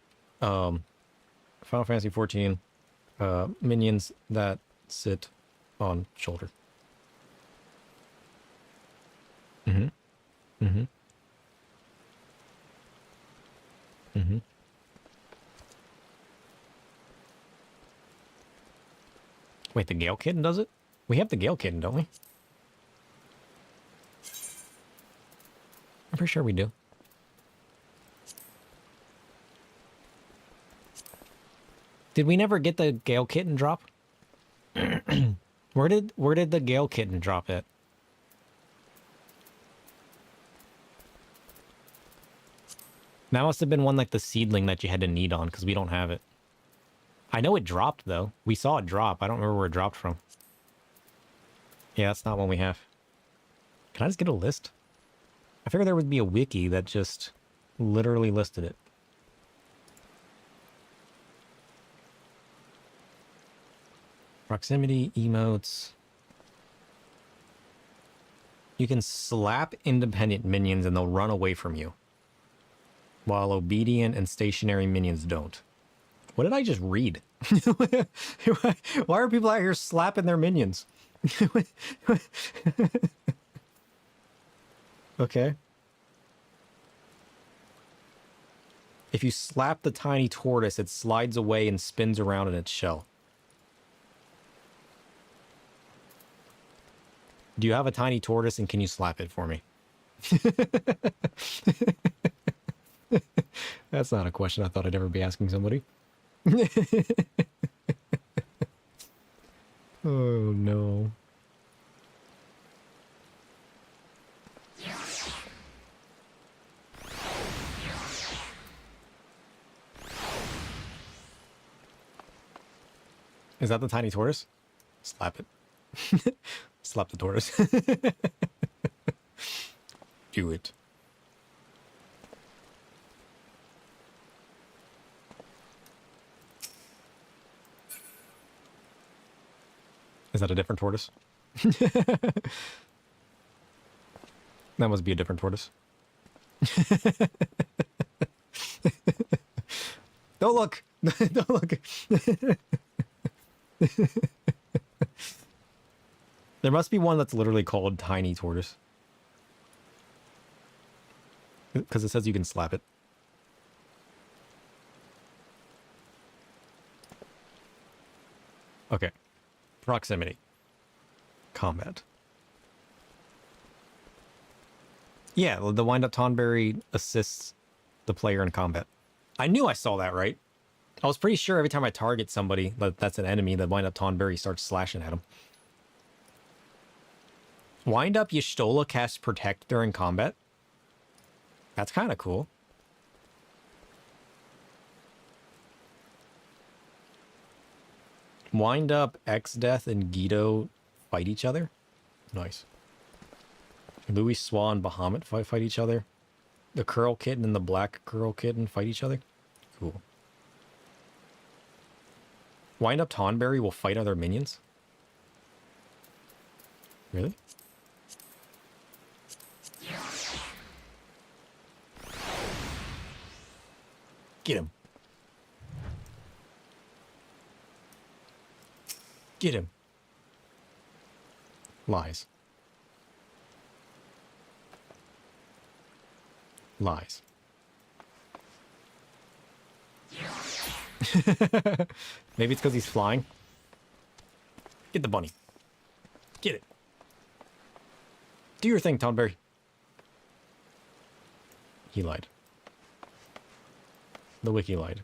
Final Fantasy 14. Minions that sit on shoulder. Mm-hmm. Mm-hmm. Mm-hmm. Wait, the Gale Kitten does it? We have the Gale Kitten, don't we? I'm pretty sure we do. Did we never get the Gale Kitten drop? Where did the Gale Kitten drop it? That must have been one like the seedling that you had to knead on, because we don't have it. I know it dropped, though. We saw it drop. I don't remember where it dropped from. Yeah, that's not one we have. Can I just get a list? I figured there would be a wiki that just literally listed it. Proximity, emotes. You can slap independent minions and they'll run away from you, while obedient and stationary minions don't. What did I just read? Why are people out here slapping their minions? Okay. If you slap the tiny tortoise, it slides away and spins around in its shell. Do you have a tiny tortoise and can you slap it for me? That's not a question I thought I'd ever be asking somebody. Oh no. Is that the tiny tortoise? Slap it. Slap the tortoise. Do it. Is that a different tortoise? That must be a different tortoise. Don't look! Don't look! There must be one that's literally called Tiny Tortoise. Because it says you can slap it. Okay. Proximity. Combat. Yeah, the wind-up Tonberry assists the player in combat. I knew I saw that right. I was pretty sure every time I target somebody that's an enemy, the wind-up Tonberry starts slashing at them. Wind-up Y'shtola casts Protect during combat. That's kind of cool. Wind-up X-Death and Guido fight each other. Nice. Louis Swa and Bahamut fight each other. The Curl Kitten and the Black Curl Kitten fight each other. Cool. Wind-up Tonberry will fight other minions. Really? Get him. Get him. Lies. Lies. Maybe it's because he's flying. Get the bunny. Get it. Do your thing, Tonberry. He lied. The wiki lied.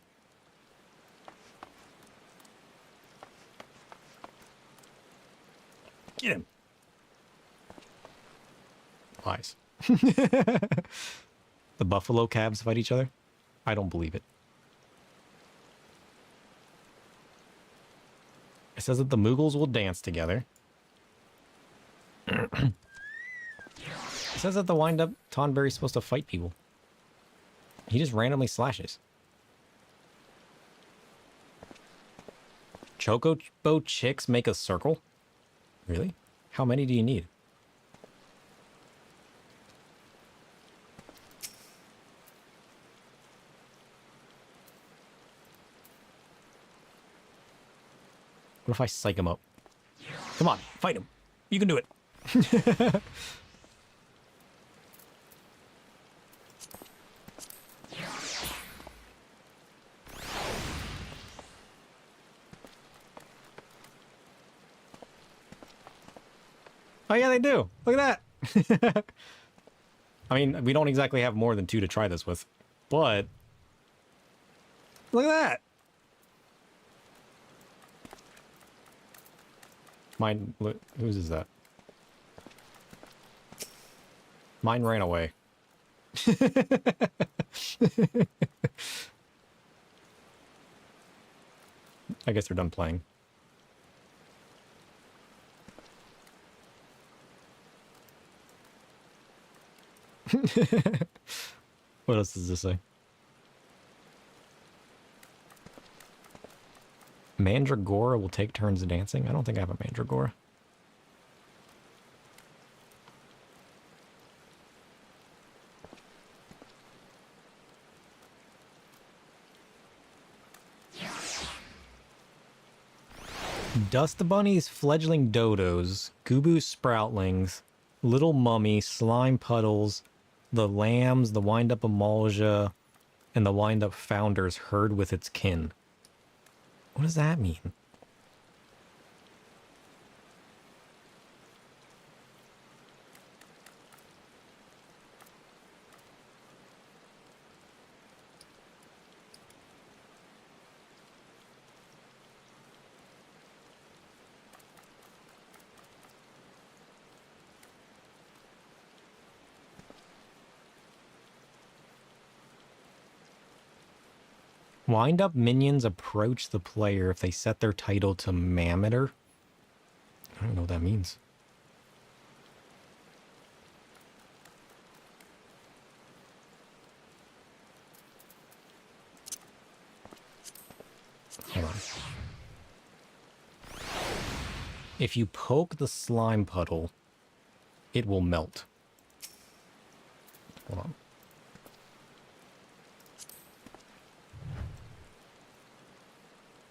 Get him. Lies. The buffalo calves fight each other? I don't believe it. It says that the Moogles will dance together. It says that the wind-up Tonberry's supposed to fight people. He just randomly slashes. Chocobo chicks make a circle? Really? How many do you need? What if I psych him up? Come on, fight him. You can do it. Oh yeah, they do. Look at that. I mean, we don't exactly have more than 2 to try this with, but look at that. Mine, whose is that? Mine ran away. I guess they're done playing. What else does this say? Mandragora will take turns dancing? I don't think I have a Mandragora. Dust Bunnies, Fledgling Dodos, Gubu Sproutlings, Little Mummy, Slime Puddles, the Lambs, the Wind-Up Emulsia, and the Wind-Up Founders herd with its kin. What does that mean? Wind-up minions approach the player if they set their title to Mammotter. I don't know what that means. Hold on. If you poke the slime puddle, it will melt. Hold on.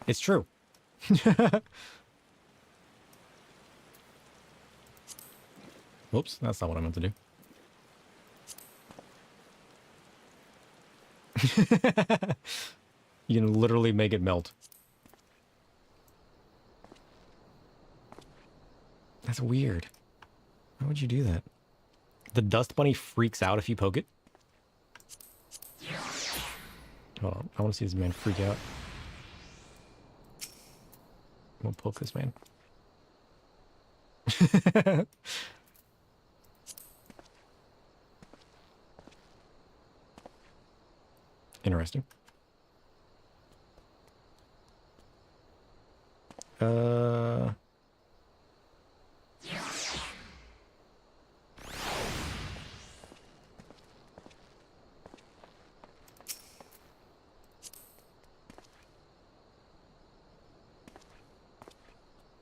It's true. Whoops, that's not what I meant to do. You can literally make it melt. That's weird. Why would you do that? The dust bunny freaks out if you poke it. Hold on, I want to see this man freak out. We'll poke this man. Interesting.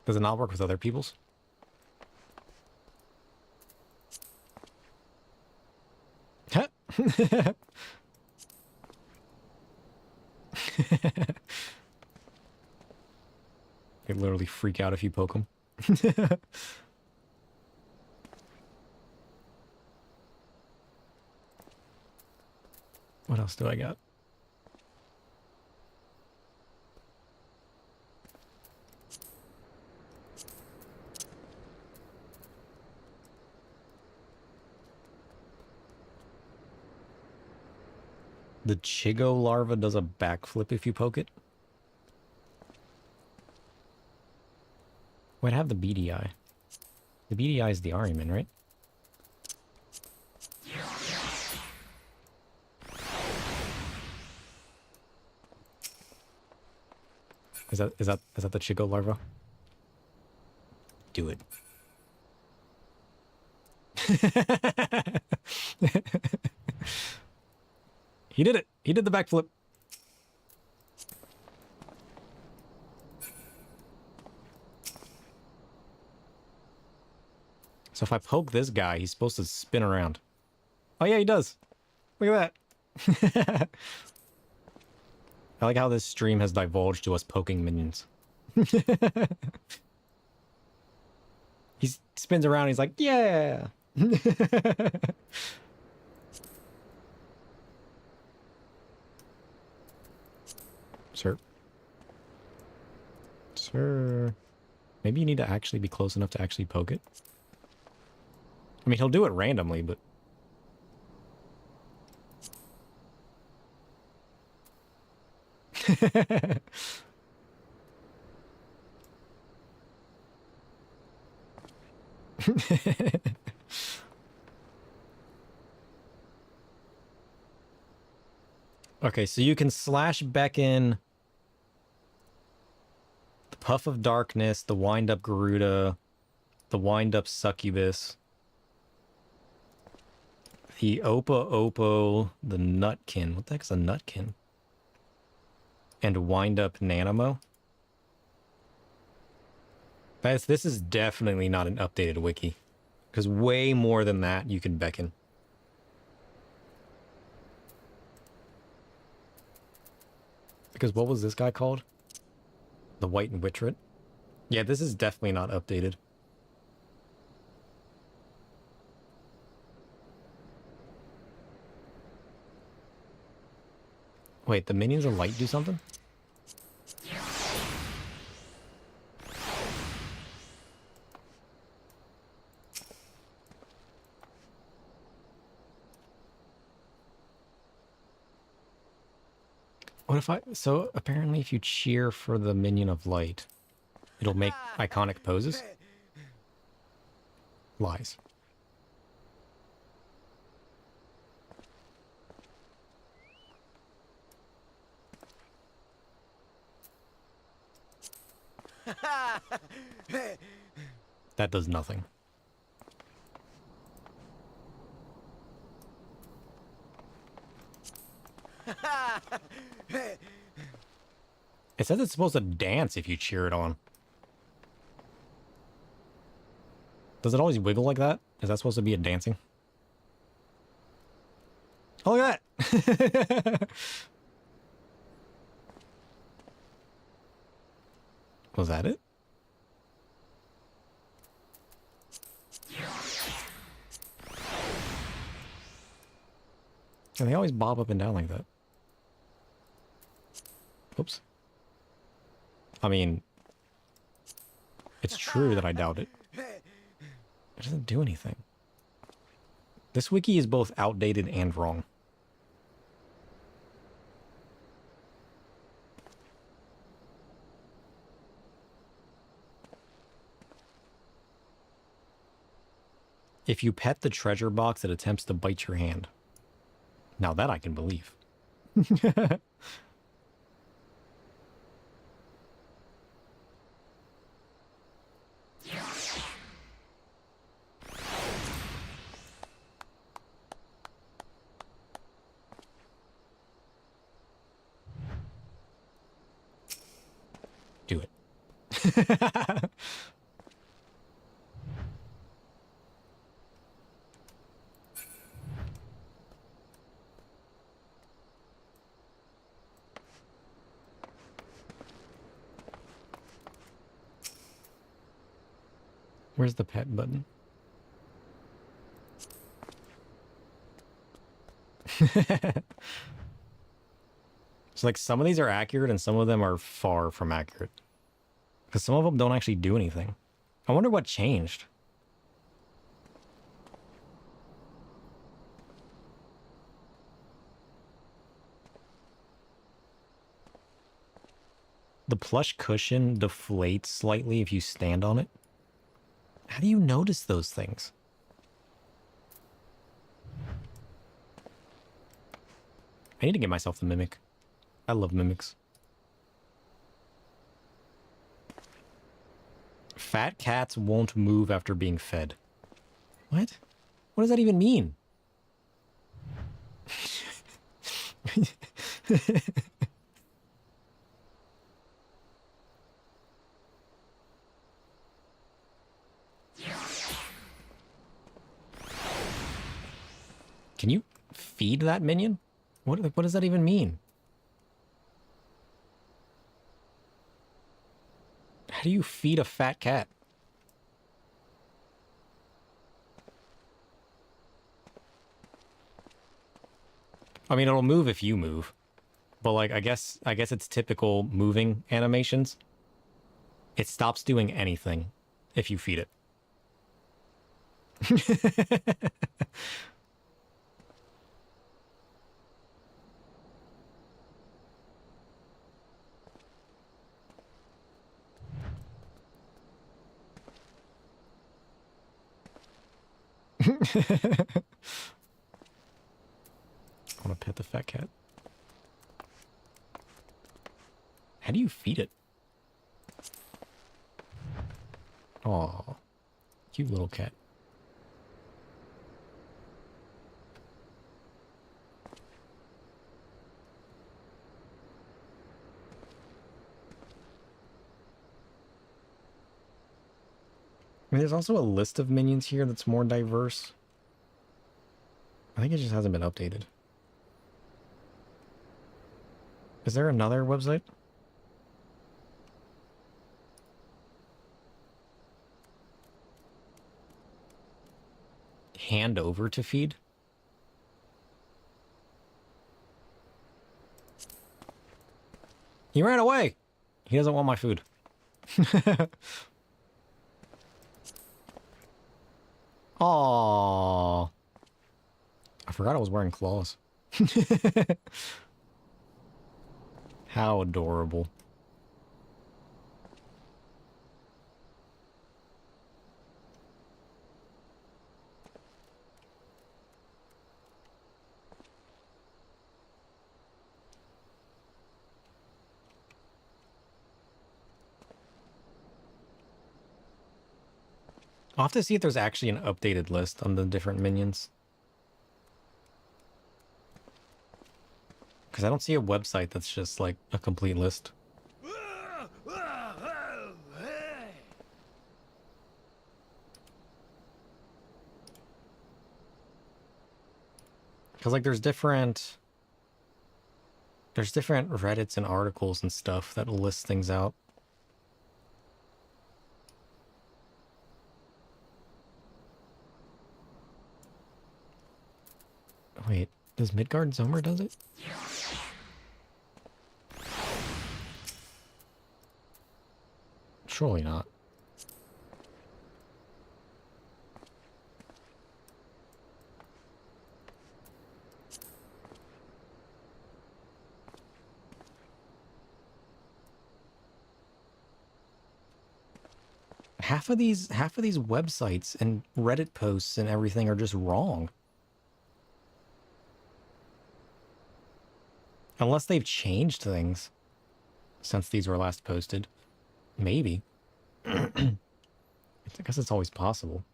Does it not work with other people's? Huh? They literally freak out if you poke them. What else do I got? The Chigo larva does a backflip if you poke it. Wait, I have the beady eye. The beady eye is the Ariman, right? Is that the Chigo larva? Do it. He did it. He did the backflip. So if I poke this guy, he's supposed to spin around. Oh yeah, he does. Look at that. I like how this stream has divulged to us poking minions. He spins around, he's like, yeah! Sir. Sir. Maybe you need to actually be close enough to actually poke it. I mean, he'll do it randomly, but... Okay, so you can slash beckon the Puff of Darkness, the Wind-Up Garuda, the Wind-Up Succubus, the Opa Opo, the Nutkin. What the heck's a Nutkin? And Wind-Up Nanimo. This is definitely not an updated wiki. Because way more than that you can beckon. Because what was this guy called? The White and Witchrit? Yeah, this is definitely not updated. Wait, the minions of light do something? What if so apparently if you cheer for the minion of light, it'll make iconic poses? Lies. That does nothing. It says it's supposed to dance if you cheer it on. Does it always wiggle like that? Is that supposed to be a dancing? Oh, look at that! Was that it? And they always bob up and down like that. Oops. I mean, it's true that I doubt it. It doesn't do anything. This wiki is both outdated and wrong. If you pet the treasure box, it attempts to bite your hand. Now that I can believe. Do it. Where's the pet button? It's like some of these are accurate and some of them are far from accurate. Because some of them don't actually do anything. I wonder what changed. The plush cushion deflates slightly if you stand on it. How do you notice those things? I need to get myself the mimic. I love mimics. Fat cats won't move after being fed. What? What does that even mean? Can you feed that minion? What does that even mean? How do you feed a fat cat? I mean, it'll move if you move. But like I guess it's typical moving animations. It stops doing anything if you feed it. I want to pet the fat cat. How do you feed it? Aw, cute little cat. I mean, there's also a list of minions here that's more diverse. I think it just hasn't been updated. Is there another website? Hand over to feed? He ran away! He doesn't want my food. Aww. I forgot I was wearing claws. How adorable. I'll have to see if there's actually an updated list on the different minions. Because I don't see a website that's just like a complete list. Because like there's different Reddits and articles and stuff that list things out. Wait, does Midgard Zomer does it? Surely not. Half of these websites and Reddit posts and everything are just wrong. Unless they've changed things since these were last posted. Maybe. I guess it's always possible.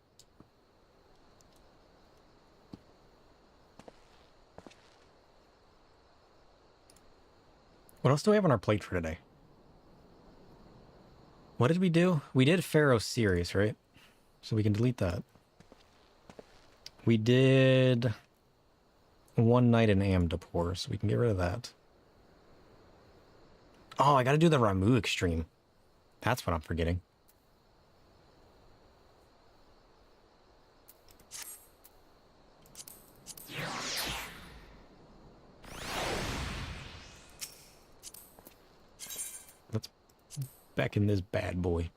What else do we have on our plate for today? What did we do? We did Pharaoh series, right? So we can delete that. We did one night in Amdapur, so we can get rid of that. Oh, I gotta do the Ramu extreme. That's what I'm forgetting. Let's back in this bad boy.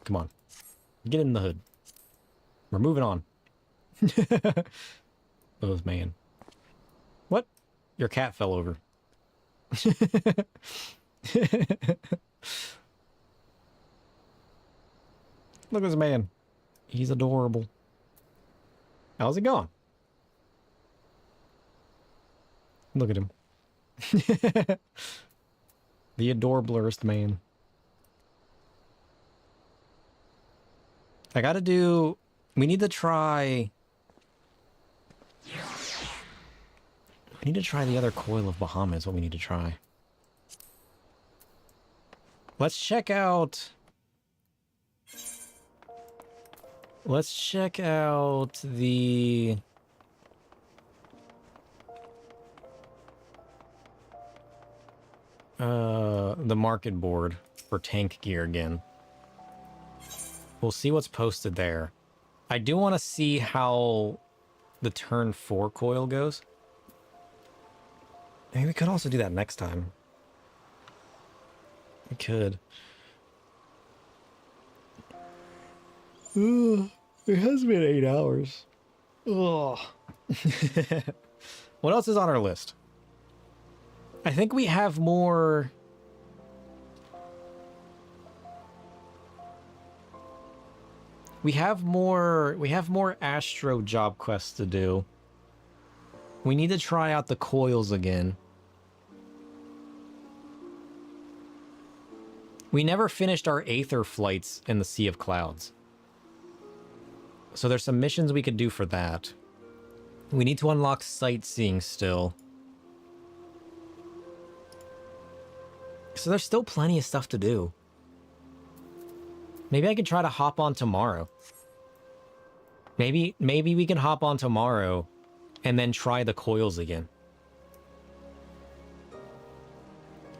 Come on. Get in the hood. We're moving on. Oh, man. What? Your cat fell over. Look at this man. He's adorable. How's it going? Look at him. The adorablerest man. I gotta do... We need to try... We need to try the other coil of Bahamut is what we need to try. Let's check out... Let's check out the... The market board for tank gear again. We'll see what's posted there. I do want to see how the turn 4 coil goes. Maybe we could also do that next time. We could. Ugh, it has been 8 hours. Ugh. What else is on our list? I think we have more... We have more Astro job quests to do. We need to try out the coils again. We never finished our Aether flights in the Sea of Clouds. So there's some missions we could do for that. We need to unlock sightseeing still. So there's still plenty of stuff to do. Maybe I can try to hop on tomorrow. Maybe we can hop on tomorrow and then try the coils again.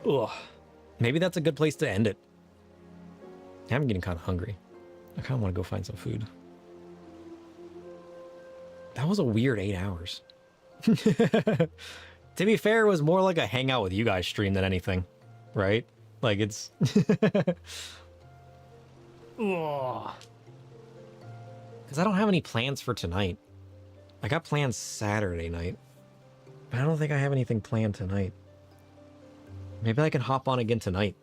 Ugh. Maybe that's a good place to end it. I'm getting kind of hungry. I kind of want to go find some food. That was a weird 8 hours. To be fair, it was more like a hangout with you guys stream than anything. Right? Like, it's... Because I don't have any plans for tonight. I got plans Saturday night. But I don't think I have anything planned tonight. Maybe I can hop on again tonight.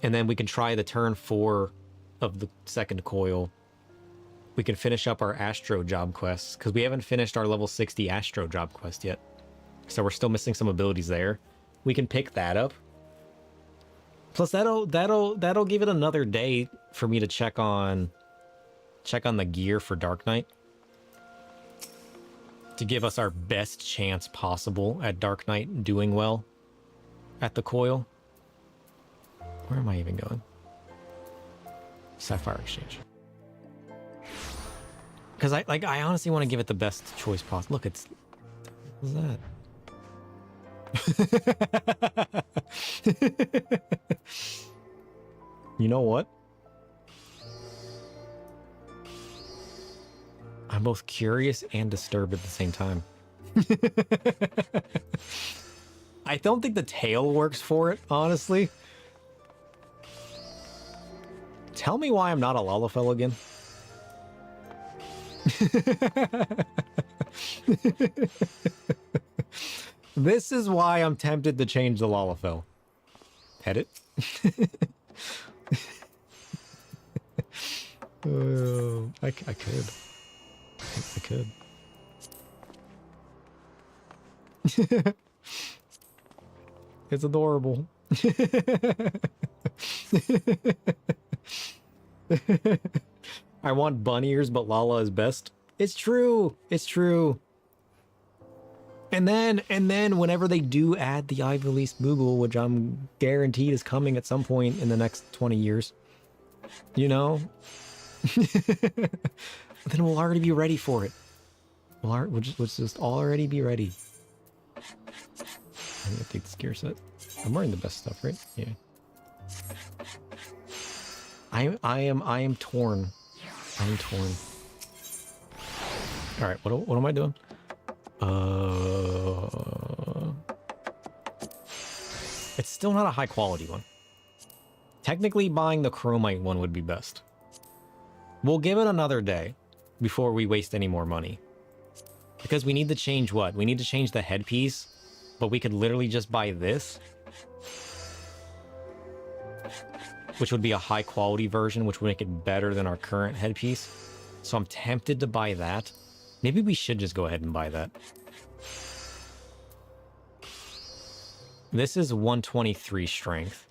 And then we can try the turn 4 of the second coil. We can finish up our Astro job quests. Because we haven't finished our level 60 Astro job quest yet. So we're still missing some abilities there. We can pick that up. Plus that'll give it another day for me to check on the gear for Dark Knight. To give us our best chance possible at Dark Knight doing well at the coil. Where am I even going? Sapphire Exchange. Because I honestly want to give it the best choice possible. Look, it's... What's that? You know what? I'm both curious and disturbed at the same time. I don't think the tail works for it, honestly. Tell me why I'm not a Lalafell again. This is why I'm tempted to change the Lalafell. Pet it. I could. I could. It's adorable. I want bunny ears, but Lala is best. It's true. It's true. And then whenever they do add the I've released Moogle, which I'm guaranteed is coming at some point in the next 20 years, you know, then we'll already be ready for it. We'll just already be ready. I need to update this gear set. I'm wearing the best stuff, right? Yeah. I am torn. I'm torn. All right, what am I doing? It's still not a high quality one. Technically, buying the chromite one would be best. We'll give it another day before we waste any more money. Because we need to change what? We need to change the headpiece, but we could literally just buy this. Which would be a high quality version, which would make it better than our current headpiece. So I'm tempted to buy that. Maybe we should just go ahead and buy that. This is 123 strength.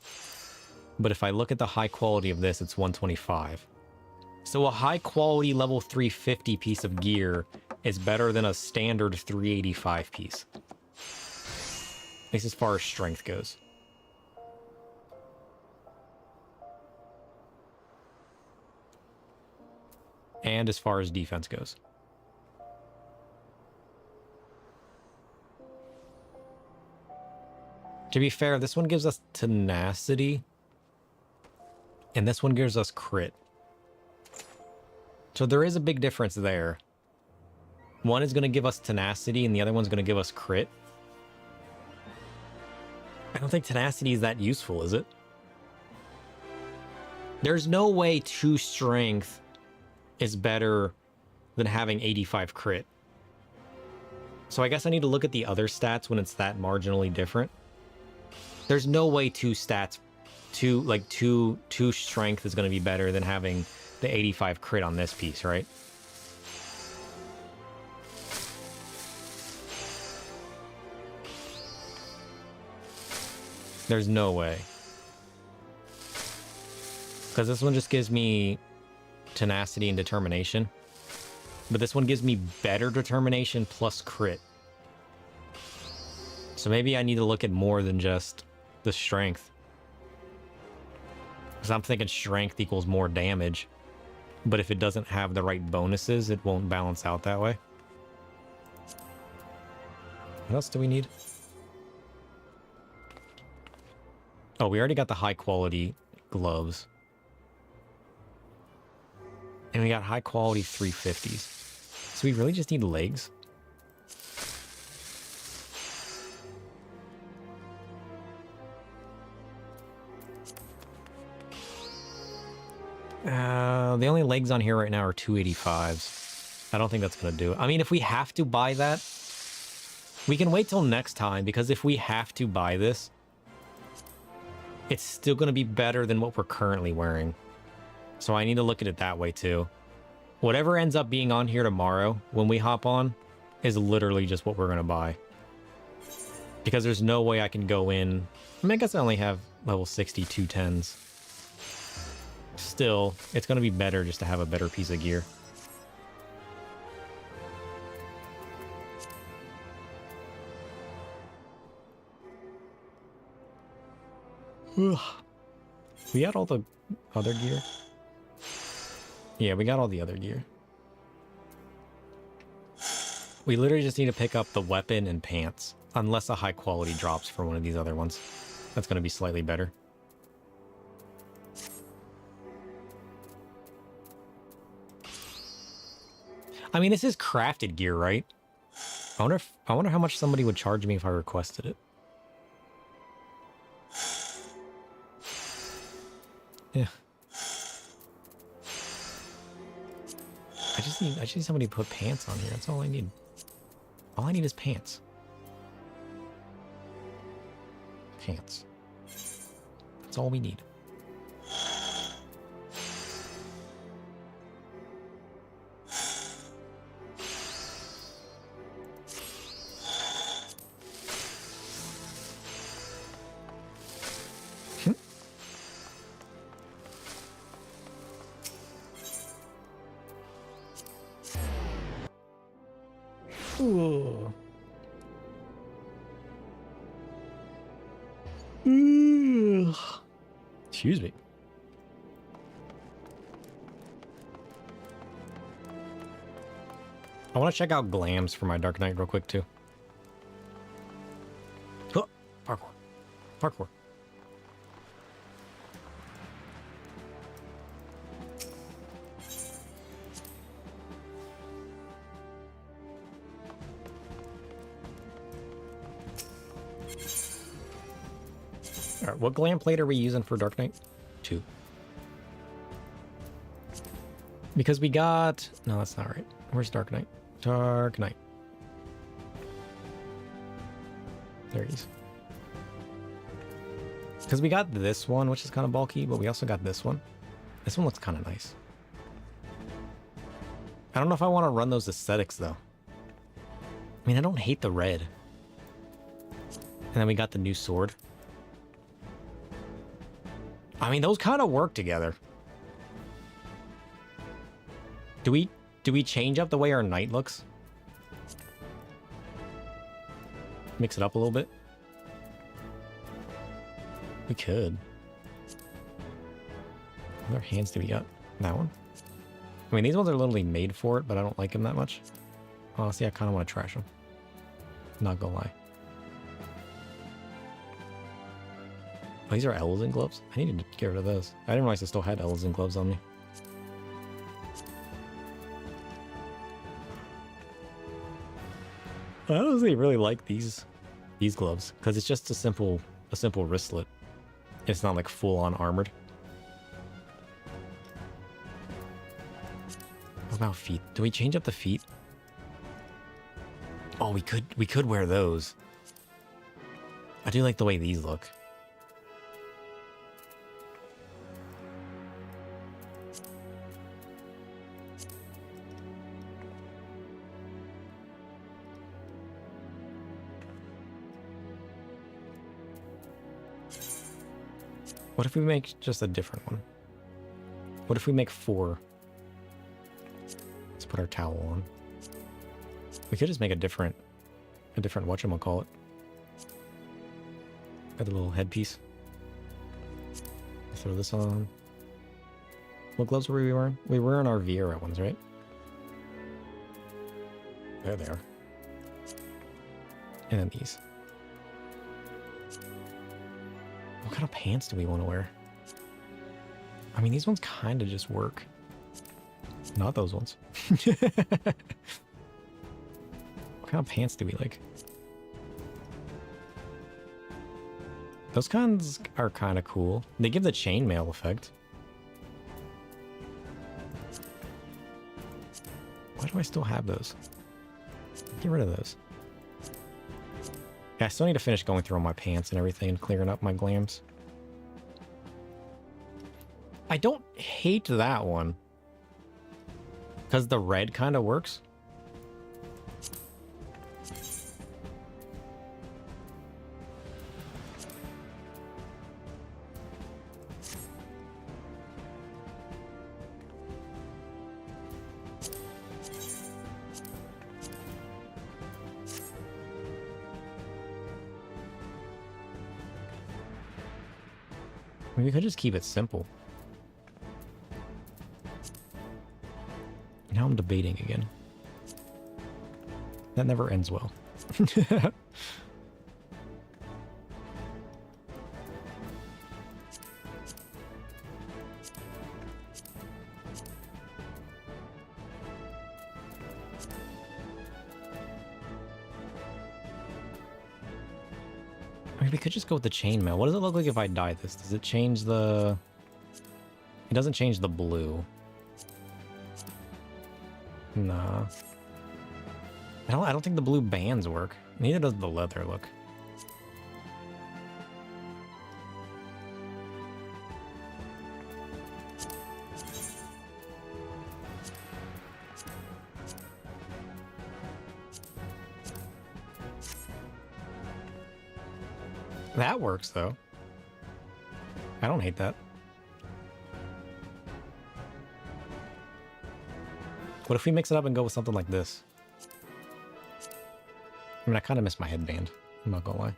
But if I look at the high quality of this, it's 125. So a high quality level 350 piece of gear is better than a standard 385 piece. At least as far as strength goes. And as far as defense goes. To be fair, this one gives us tenacity. And this one gives us crit. So there is a big difference there. One is going to give us tenacity and the other one's going to give us crit. I don't think tenacity is that useful, is it? There's no way 2 strength is better than having 85 crit. So I guess I need to look at the other stats when it's that marginally different. There's no way 2 stats, 2 strength is going to be better than having the 85 crit on this piece, right? There's no way. Because this one just gives me tenacity and determination. But this one gives me better determination plus crit. So maybe I need to look at more than just the strength. Because I'm thinking strength equals more damage. But if it doesn't have the right bonuses, it won't balance out that way. What else do we need? Oh, we already got the high quality gloves. And we got high quality 350s. So we really just need legs. The only legs on here right now are 285s. I don't think that's going to do it. I mean, if we have to buy that, we can wait till next time, because if we have to buy this, it's still going to be better than what we're currently wearing. So I need to look at it that way too. Whatever ends up being on here tomorrow when we hop on is literally just what we're going to buy. Because there's no way I can go in. I mean, I guess I only have level 60 210s. Still, it's going to be better just to have a better piece of gear. Ugh. We got all the other gear? Yeah, we got all the other gear. We literally just need to pick up the weapon and pants. Unless a high quality drops for one of these other ones. That's going to be slightly better. I mean, this is crafted gear, right? I wonder how much somebody would charge me if I requested it. Yeah. I just need somebody to put pants on here. That's all I need. All I need is pants. Pants. That's all we need. Ooh. Excuse me. I want to check out glams for my Dark Knight real quick too. Oh, parkour. Parkour. Alright, what glam plate are we using for Dark Knight? 2. Because we got... No, that's not right. Where's Dark Knight? Dark Knight. There he is. Because we got this one, which is kind of bulky, but we also got this one. This one looks kind of nice. I don't know if I want to run those aesthetics, though. I mean, I don't hate the red. And then we got the new sword. I mean, those kind of work together. Do we change up the way our knight looks? Mix it up a little bit? We could. What other hands do we got? That one? I mean, these ones are literally made for it, but I don't like them that much. Honestly, I kind of want to trash them. Not gonna lie. Oh, these are Elzen gloves? I needed to get rid of those. I didn't realize I still had Elzen gloves on me. I honestly really like these gloves because it's just a simple wristlet. It's not like full on armored. What about feet? Do we change up the feet? Oh, we could wear those. I do like the way these look. What if we make just a different one? What if we make 4? Let's put our towel on. We could just make a different whatchamacallit. Got the little headpiece. Throw this on. What gloves were we wearing? We were wearing our Vieira ones, right? There they are. And then these. What kind of pants do we want to wear? I mean, these ones kind of just work. Not those ones. What kind of pants do we like? Those kinds are kind of cool. They give the chainmail effect. Why do I still have those? Get rid of those. Yeah, I still need to finish going through all my pants and everything and clearing up my glams. I don't hate that one. Because the red kind of works. I mean, we could just keep it simple. Now I'm debating again. That never ends well. I mean, we could just go with the chainmail. What does it look like if I dye this? Does it change the... It doesn't change the blue. Nah. I don't think the blue bands work. Neither does the leather look. That works, though. I don't hate that. What if we mix it up and go with something like this? I mean, I kind of miss my headband. I'm not gonna lie.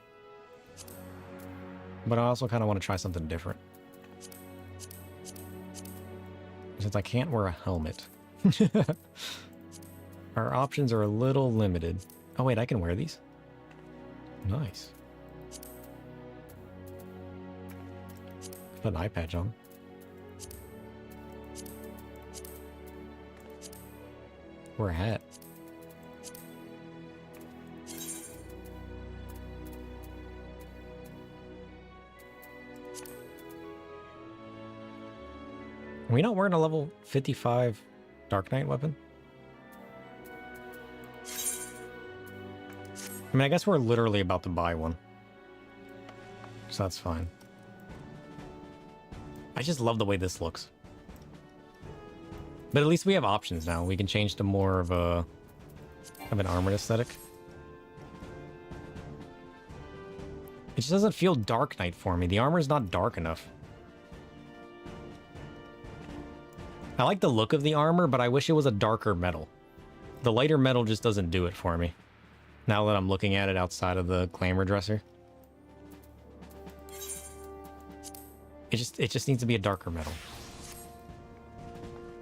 But I also kind of want to try something different. Since I can't wear a helmet. Our options are a little limited. Oh wait, I can wear these? Nice. Put an eye patch on. Wear a hat. Are we not wearing a level 55 Dark Knight weapon? I mean, I guess we're literally about to buy one. So that's fine. I just love the way this looks. But at least we have options now. We can change to more of an armored aesthetic. It just doesn't feel Dark Knight for me. The armor is not dark enough. I like the look of the armor, but I wish it was a darker metal. The lighter metal just doesn't do it for me. Now that I'm looking at it outside of the glamour dresser. It just needs to be a darker metal.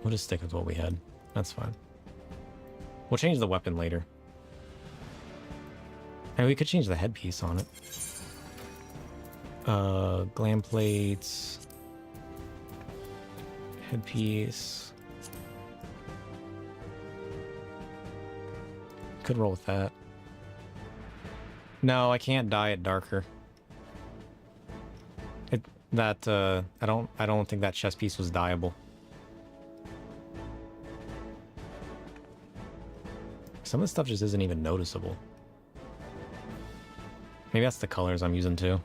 We'll just stick with what we had. That's fine. We'll change the weapon later. And we could change the headpiece on it. Glam plates. Headpiece. Could roll with that. No, I can't dye it darker. I don't think that chest piece was dyeable. Some of the stuff just isn't even noticeable. Maybe that's the colors I'm using too.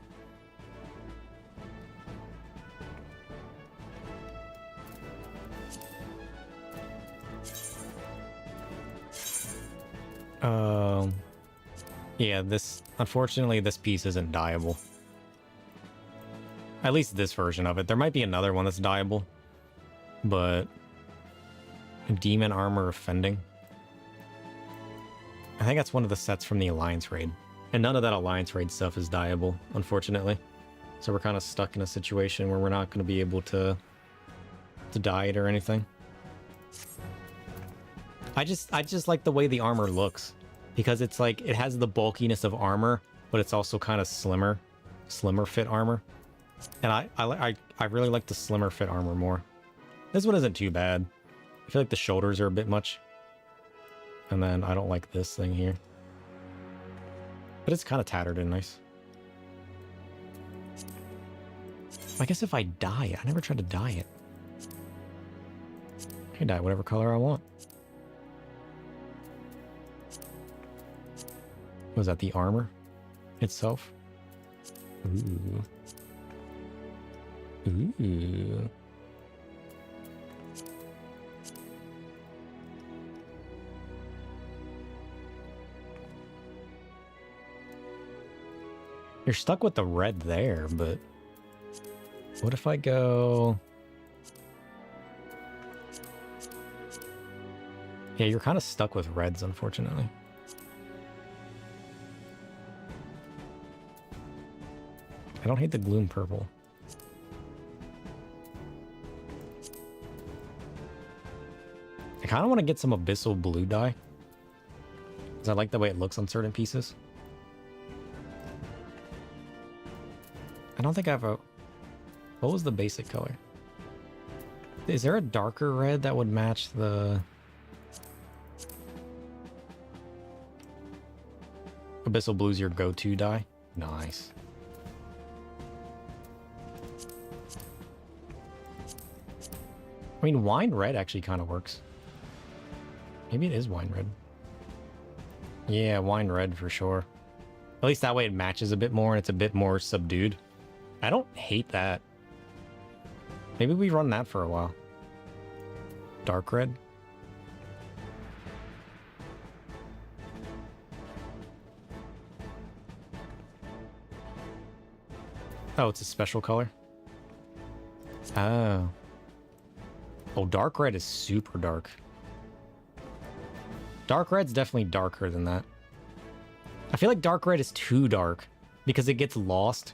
Yeah, unfortunately this piece isn't dyeable. At least this version of it. There might be another one that's dyeable, but Demon Armor Offending. I think that's one of the sets from the Alliance Raid. And none of that Alliance Raid stuff is dyeable, unfortunately. So we're kind of stuck in a situation where we're not going to be able to dye it or anything. I just like the way the armor looks. Because it's like, it has the bulkiness of armor, but it's also kind of slimmer fit armor. And I really like the slimmer fit armor more. This one isn't too bad. I feel like the shoulders are a bit much. And then I don't like this thing here. But it's kind of tattered and nice. I guess if I dye it, I never tried to dye it. I can dye it whatever color I want. Was that the armor itself? Ooh. Ooh. You're stuck with the red there, but what if I go... Yeah, you're kind of stuck with reds, unfortunately. I don't hate the gloom purple. I kind of want to get some abyssal blue dye. Because I like the way it looks on certain pieces. I don't think I have a... What was the basic color? Is there a darker red that would match the... Abyssal Blue's your go-to dye? Nice. I mean, wine red actually kind of works. Maybe it is wine red. Yeah, wine red for sure. At least that way it matches a bit more and it's a bit more subdued. I don't hate that. Maybe we run that for a while. Dark red. Oh, it's a special color? Oh. Oh, dark red is super dark. Dark red's definitely darker than that. I feel like dark red is too dark because it gets lost.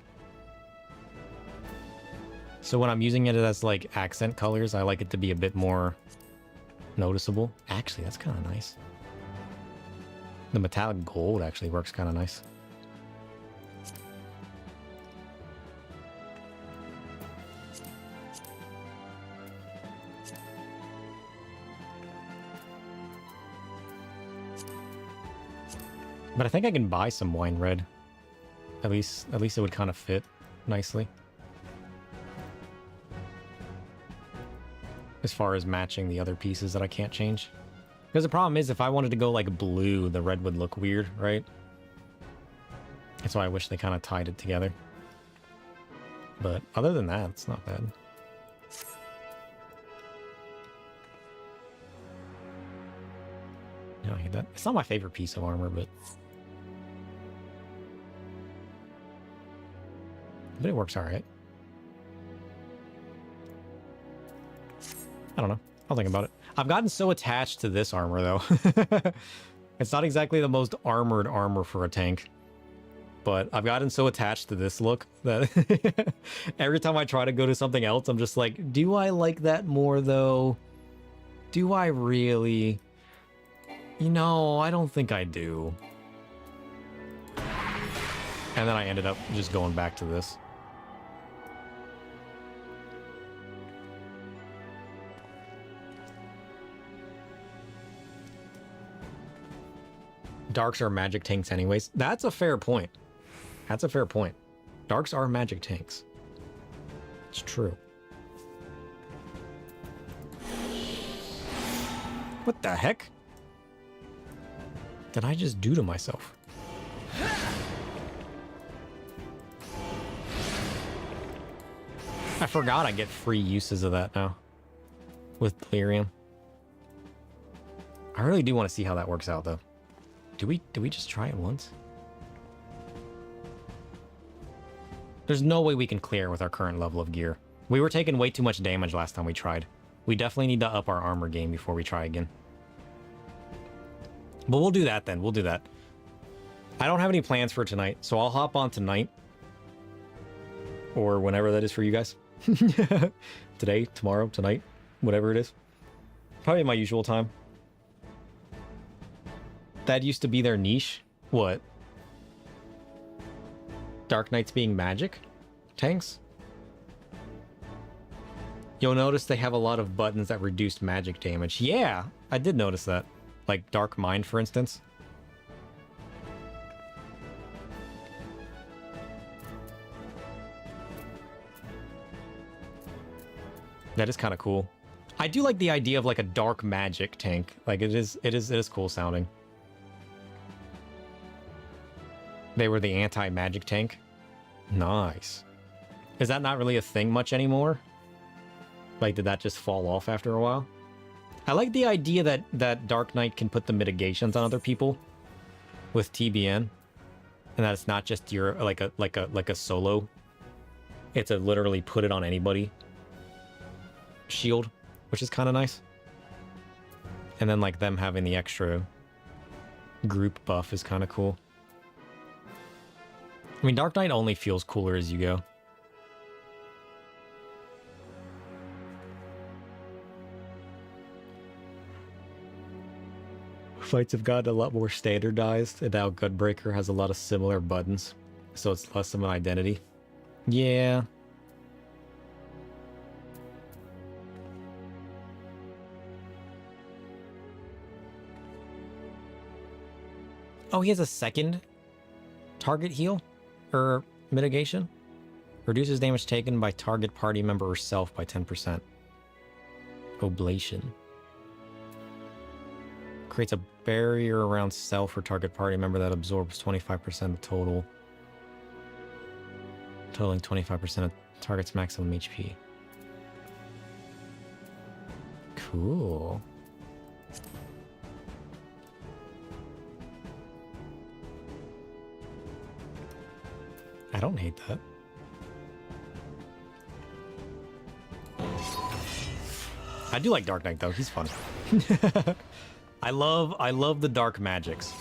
So when I'm using it as like accent colors, I like it to be a bit more noticeable. Actually, that's kind of nice. The metallic gold actually works kind of nice. But I think I can buy some wine red. At least it would kind of fit nicely. As far as matching the other pieces that I can't change. Because the problem is if I wanted to go like blue, the red would look weird, right? That's why I wish they kind of tied it together. But other than that, it's not bad. Yeah, I hate that. It's not my favorite piece of armor, but it works all right. I don't know. I'll think about it. I've gotten so attached to this armor, though. It's not exactly the most armored armor for a tank. But I've gotten so attached to this look that every time I try to go to something else, I'm just like, do I like that more, though? Do I really? You know, I don't think I do. And then I ended up just going back to this. Darks are magic tanks anyways. That's a fair point. That's a fair point. Darks are magic tanks. It's true. What the heck? Did I just do to myself? I forgot I get free uses of that now. With Delirium. I really do want to see how that works out though. Do we just try it once? There's no way we can clear with our current level of gear. We were taking way too much damage last time we tried. We definitely need to up our armor game before we try again. But we'll do that then. We'll do that. I don't have any plans for tonight, so I'll hop on tonight. Or whenever that is for you guys. Today, tomorrow, tonight, whatever it is. Probably my usual time. That used to be their niche. What? Dark Knights being magic tanks? You'll notice they have a lot of buttons that reduce magic damage. Yeah, I did notice that. Like Dark Mind, for instance. That is kind of cool. I do like the idea of like a dark magic tank. Like it is cool sounding. They were the anti-magic tank. Nice. Is that not really a thing much anymore? Like, did that just fall off after a while? I like the idea that Dark Knight can put the mitigations on other people with TBN, and that it's not just your like a solo. It's a literally put it on anybody shield, which is kind of nice. And then like them having the extra group buff is kind of cool. I mean, Dark Knight only feels cooler as you go. Fights have gotten a lot more standardized, and now Gunbreaker has a lot of similar buttons, so it's less of an identity. Yeah. Oh, he has a second target heal? Or mitigation? Reduces damage taken by target party member or self by 10%. Oblation. Creates a barrier around self or target party member that absorbs 25% of total. Totaling 25% of target's maximum HP. Cool. I don't hate that. I do like Dark Knight though, he's fun. I love the dark magics.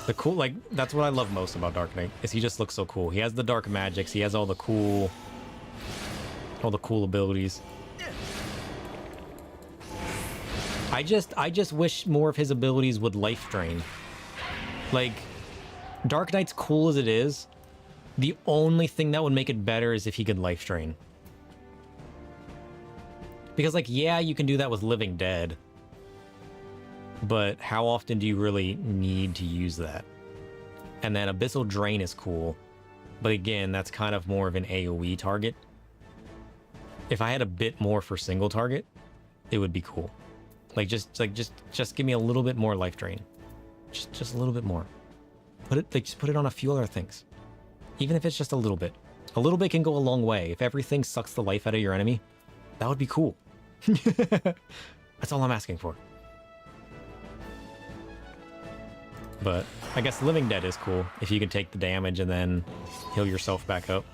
The cool, like, that's what I love most about Dark Knight, is he just looks so cool. He has the dark magics, he has all the cool abilities. I just wish more of his abilities would life drain. Like, Dark Knight's cool as it is, the only thing that would make it better is if he could life drain. Because, like, yeah, you can do that with Living Dead, but how often do you really need to use that? And then Abyssal Drain is cool, but again, that's kind of more of an AoE target. If I had a bit more for single target, it would be cool. Like, just give me a little bit more life drain. Just a little bit more. Just put it on a few other things. Even if it's just a little bit. A little bit can go a long way. If everything sucks the life out of your enemy, that would be cool. That's all I'm asking for. But I guess Living Dead is cool if you can take the damage and then heal yourself back up.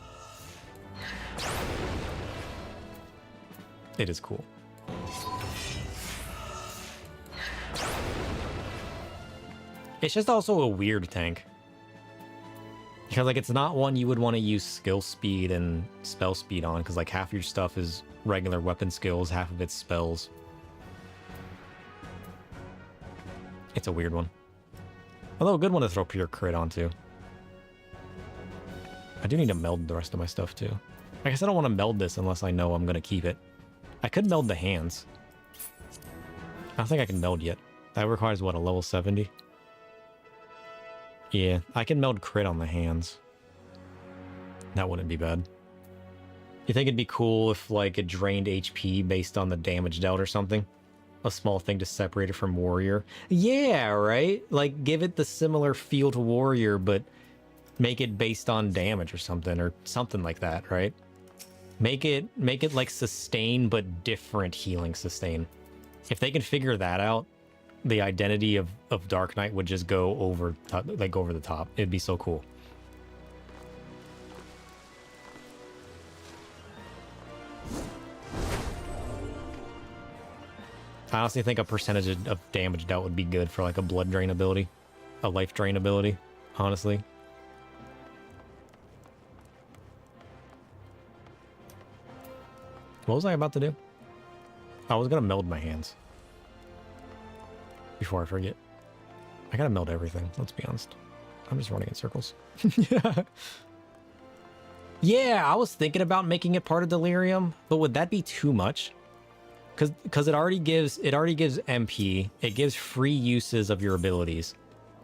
It is cool. It's just also a weird tank. Because, like, it's not one you would want to use skill speed and spell speed on, because, like, half your stuff is regular weapon skills, half of it's spells. It's a weird one. Although a good one to throw pure crit onto. I do need to meld the rest of my stuff, too. I guess I don't want to meld this unless I know I'm going to keep it. I could meld the hands. I don't think I can meld yet. That requires, what, a level 70? Yeah, I can meld crit on the hands. That wouldn't be bad. You think it'd be cool if, like, it drained HP based on the damage dealt or something? A small thing to separate it from Warrior? Yeah, right? Like, give it the similar feel to Warrior, but make it based on damage or something like that, right? Make it like sustain, but different healing sustain. If they can figure that out, the identity of Dark Knight would just go over the top. It'd be so cool. I honestly think a percentage of damage dealt would be good for, like, a blood drain ability, a life drain ability, honestly. What was I about to do? I was gonna meld my hands. Before I forget. I gotta meld everything, let's be honest. I'm just running in circles. Yeah, I was thinking about making it part of Delirium, but would that be too much? Because it already gives MP, it gives free uses of your abilities.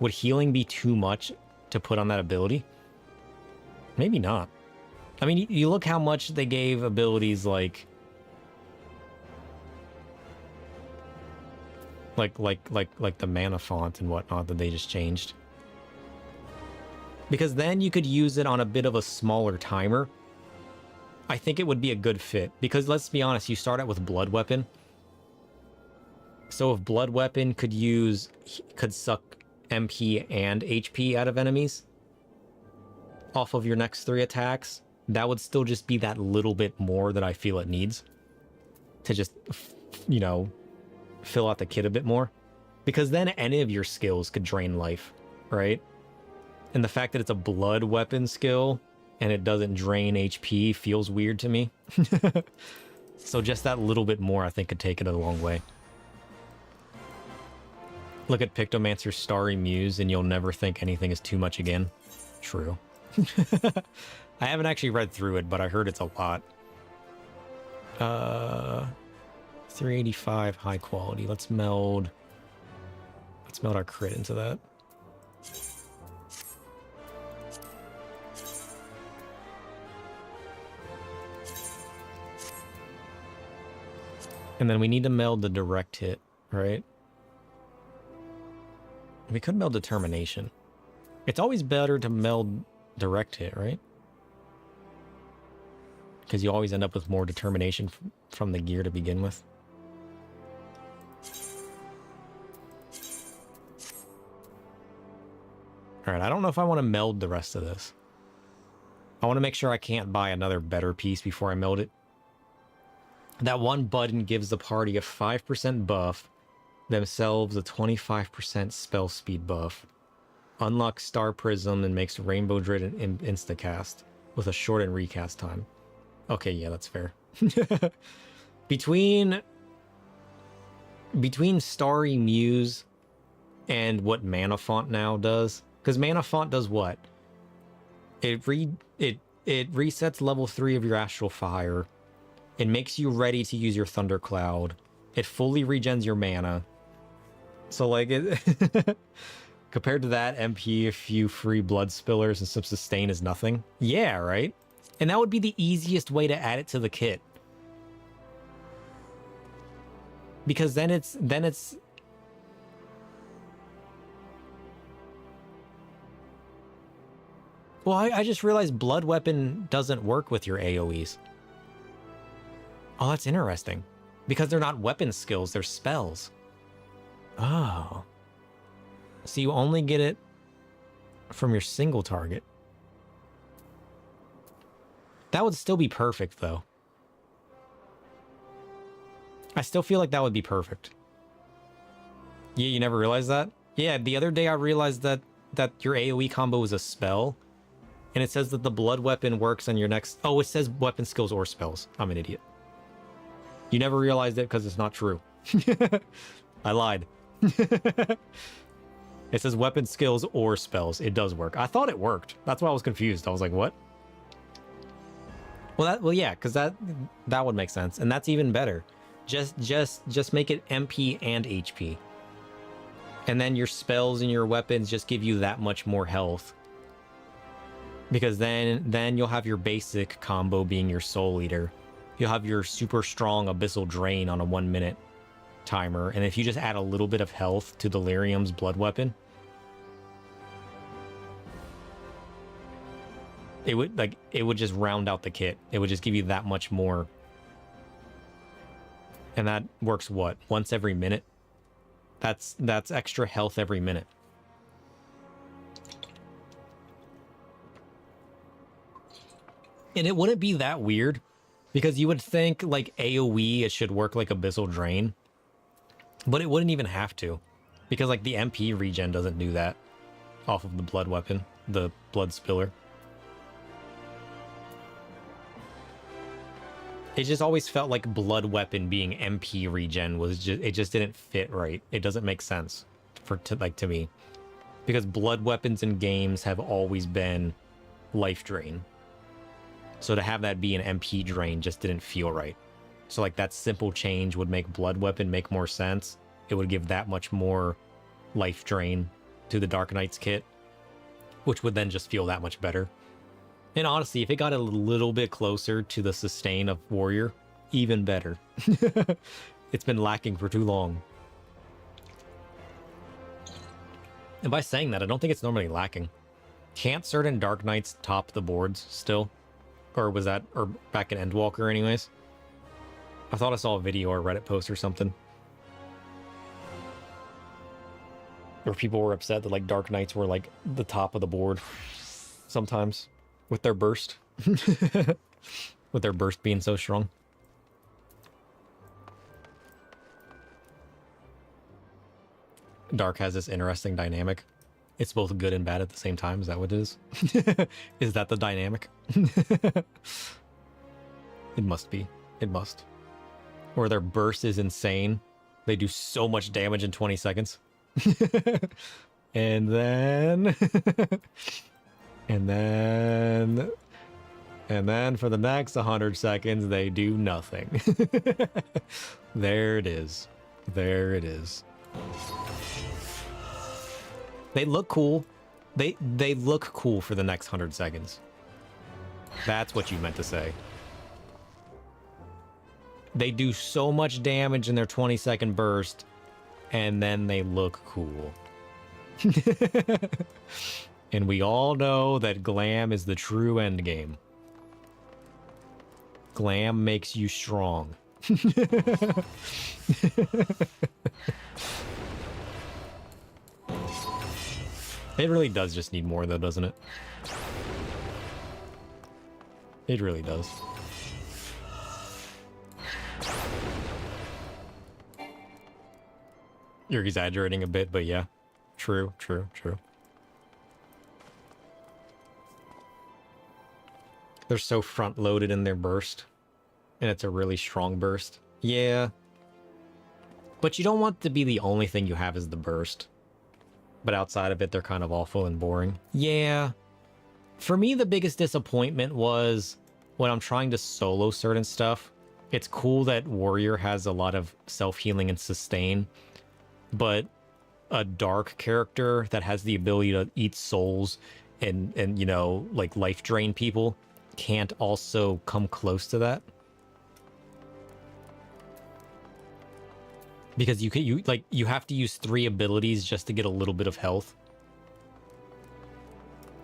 Would healing be too much to put on that ability? Maybe not. I mean, you look how much they gave abilities like the mana font and whatnot that they just changed. Because then you could use it on a bit of a smaller timer. I think it would be a good fit. Because let's be honest, you start out with Blood Weapon. So if Blood Weapon could suck MP and HP out of enemies off of your next 3 attacks, that would still just be that little bit more that I feel it needs to just, you know, fill out the kit a bit more. Because then any of your skills could drain life, right? And the fact that it's a blood weapon skill and it doesn't drain HP feels weird to me. So just that little bit more, I think, could take it a long way. Look at Pictomancer's Starry Muse and you'll never think anything is too much again. True. I haven't actually read through it, but I heard it's a lot. 385 high quality. Let's meld our crit into that. And then we need to meld the direct hit, right? We could meld determination. It's always better to meld direct hit, right? Because you always end up with more determination from the gear to begin with. All right, I don't know if I want to meld the rest of this. I want to make sure I can't buy another better piece before I meld it. That one button gives the party a 5% buff, themselves a 25% spell speed buff. Unlock Star Prism and makes Rainbow Dread an instacast with a shortened recast time. Okay, yeah, that's fair. Between Starry Muse and what Mana Font now does, because Mana Font does what? It resets level 3 of your Astral Fire. It makes you ready to use your Thundercloud. It fully regens your mana. So like it compared to that, MP, a few free blood spillers and some sustain is nothing. Yeah, right? And that would be the easiest way to add it to the kit. Because then it's well, I just realized Blood Weapon doesn't work with your AoEs. Oh, that's interesting. Because they're not weapon skills, they're spells. Oh. So you only get it from your single target. That would still be perfect, though. I still feel like that would be perfect. Yeah, you never realized that? Yeah, the other day I realized that your AoE combo was a spell. And it says that the blood weapon works on your next... Oh, it says weapon skills or spells. I'm an idiot. You never realized it because it's not true. I lied. It says weapon skills or spells. It does work. I thought it worked. That's why I was confused. I was like, what? Well, yeah, because that would make sense. And that's even better. Just make it MP and HP. And then your spells and your weapons just give you that much more health. Because then you'll have your basic combo being your Soul Eater. You'll have your super strong Abyssal Drain on a 1 minute timer. And if you just add a little bit of health to Delirium's blood weapon, it would just round out the kit. It would just give you that much more. And that works what? Once every minute? That's extra health every minute. And it wouldn't be that weird, because you would think like AoE it should work like Abyssal Drain, but it wouldn't even have to, because like the MP regen doesn't do that off of the blood weapon, the blood spiller. It just always felt like blood weapon being MP regen was it just didn't fit right. It doesn't make sense to me, because blood weapons in games have always been life drain. So to have that be an MP drain just didn't feel right. So like that simple change would make blood weapon make more sense. It would give that much more life drain to the Dark Knight's kit, which would then just feel that much better. And honestly, if it got a little bit closer to the sustain of Warrior, even better. It's been lacking for too long. And by saying that, I don't think it's normally lacking. Can't certain Dark Knights top the boards still? Or was that, or back in Endwalker anyways? I thought I saw a video or a Reddit post or something, where people were upset that like Dark Knights were like the top of the board sometimes with their burst. With their burst being so strong. Dark has this interesting dynamic. It's both good and bad at the same time. Is that what it is? Is that the dynamic? It must be. It must. Or their burst is insane. They do so much damage in 20 seconds. And then... and then for the next 100 seconds, they do nothing. There it is. There it is. They look cool. They look cool for the next 100 seconds. That's what you meant to say. They do so much damage in their 20-second burst, and then they look cool. And we all know that glam is the true end game. Glam makes you strong. It really does just need more, though, doesn't it? It really does. You're exaggerating a bit, but yeah. True, true, true. They're so front-loaded in their burst. And it's a really strong burst. Yeah. But you don't want to be the only thing you have is the burst. But outside of it, they're kind of awful and boring. Yeah. For me, the biggest disappointment was when I'm trying to solo certain stuff. It's cool that Warrior has a lot of self-healing and sustain. But a dark character that has the ability to eat souls and you know, like life drain people can't also come close to that. Because you have to use 3 abilities just to get a little bit of health.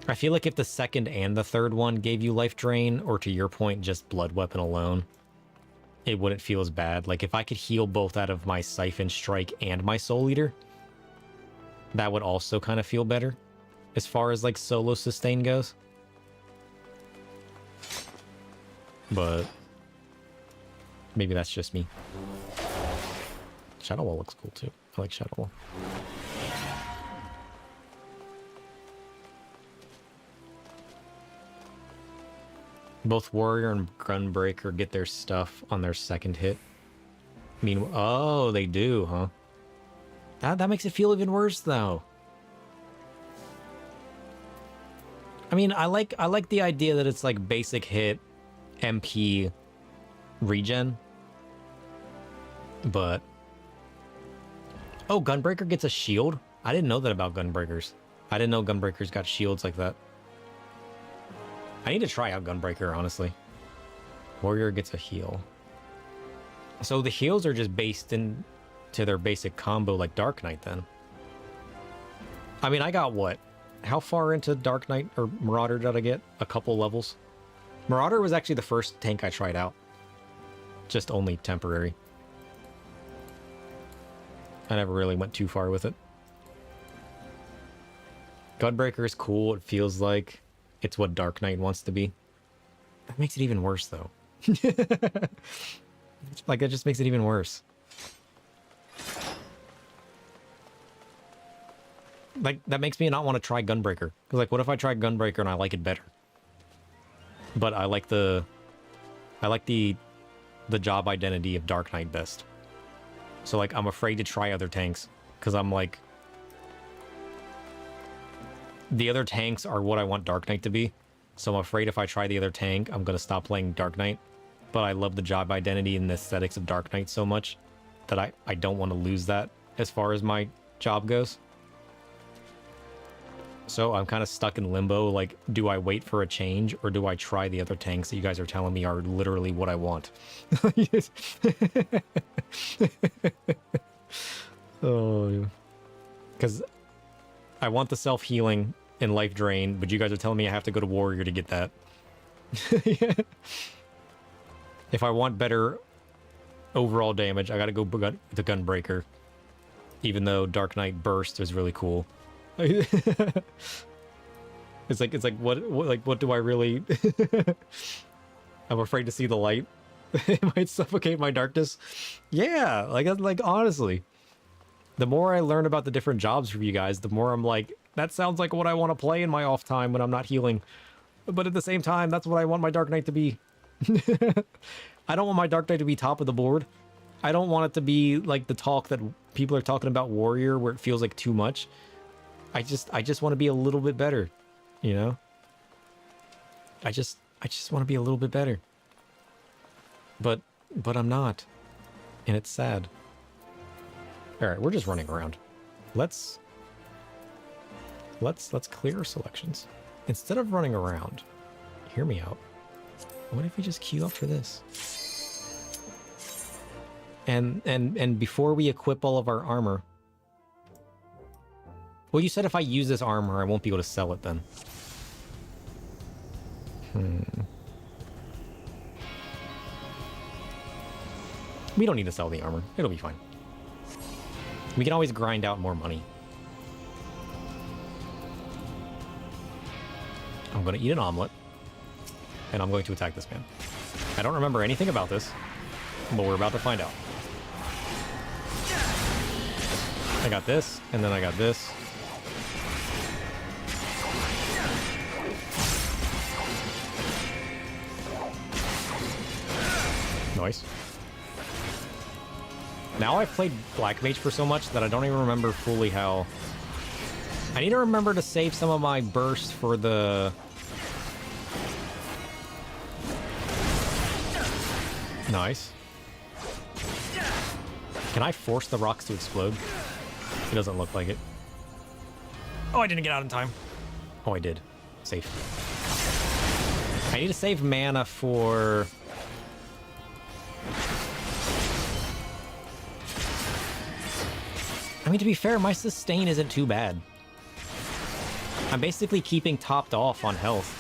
I feel like if the second and the third one gave you life drain, or to your point, just blood weapon alone, it wouldn't feel as bad. Like if I could heal both out of my Siphon Strike and my Soul Eater, that would also kind of feel better as far as like solo sustain goes. But maybe that's just me. Shadow Wall looks cool too. I like Shadow Wall. Both Warrior and Gunbreaker get their stuff on their second hit. Meanwhile, oh, they do, huh? That makes it feel even worse, though. I mean, I like the idea that it's like basic hit, MP, regen. But oh, Gunbreaker gets a shield? I didn't know that about Gunbreakers. I didn't know Gunbreakers got shields like that. I need to try out Gunbreaker, honestly. Warrior gets a heal. So the heals are just based into their basic combo like Dark Knight, then. I mean, I got what? How far into Dark Knight or Marauder did I get? A couple levels? Marauder was actually the first tank I tried out. Just only temporary. I never really went too far with it. Gunbreaker is cool. It feels like it's what Dark Knight wants to be. That makes it even worse, though. Like, it just makes it even worse. Like, that makes me not want to try Gunbreaker. Because, like, what if I try Gunbreaker and I like it better? But I like the job identity of Dark Knight best. So, like, I'm afraid to try other tanks. Because I'm like, the other tanks are what I want Dark Knight to be. So I'm afraid if I try the other tank, I'm going to stop playing Dark Knight. But I love the job identity and the aesthetics of Dark Knight so much that I don't want to lose that as far as my job goes. So I'm kind of stuck in limbo. Like, do I wait for a change or do I try the other tanks that you guys are telling me are literally what I want? Oh, because I want the self-healing and life drain, but you guys are telling me I have to go to Warrior to get that. Yeah. If I want better overall damage, I gotta go the Gunbreaker. Even though Dark Knight Burst is really cool. It's like what do I really? I'm afraid to see the light. It might suffocate my darkness. Yeah, like honestly. The more I learn about the different jobs for you guys, the more I'm like, that sounds like what I want to play in my off time when I'm not healing. But at the same time, that's what I want my Dark Knight to be. I don't want my Dark Knight to be top of the board. I don't want it to be like the talk that people are talking about warrior, where it feels like too much. I just want to be a little bit better, you know? I just want to be a little bit better. But I'm not. And it's sad. All right, we're just running around. Let's clear our selections. Instead of running around, hear me out. What if we just queue up for this? And before we equip all of our armor. Well, you said if I use this armor, I won't be able to sell it then. We don't need to sell the armor. It'll be fine. We can always grind out more money. I'm going to eat an omelet. And I'm going to attack this man. I don't remember anything about this. But we're about to find out. I got this. And then I got this. Nice. Now I've played Black Mage for so much that I don't even remember fully how... I need to remember to save some of my bursts for the... Nice. Can I force the rocks to explode? It doesn't look like it. Oh, I didn't get out in time. Oh, I did. Safe. I need to save mana for... I mean, to be fair, my sustain isn't too bad. I'm basically keeping topped off on health.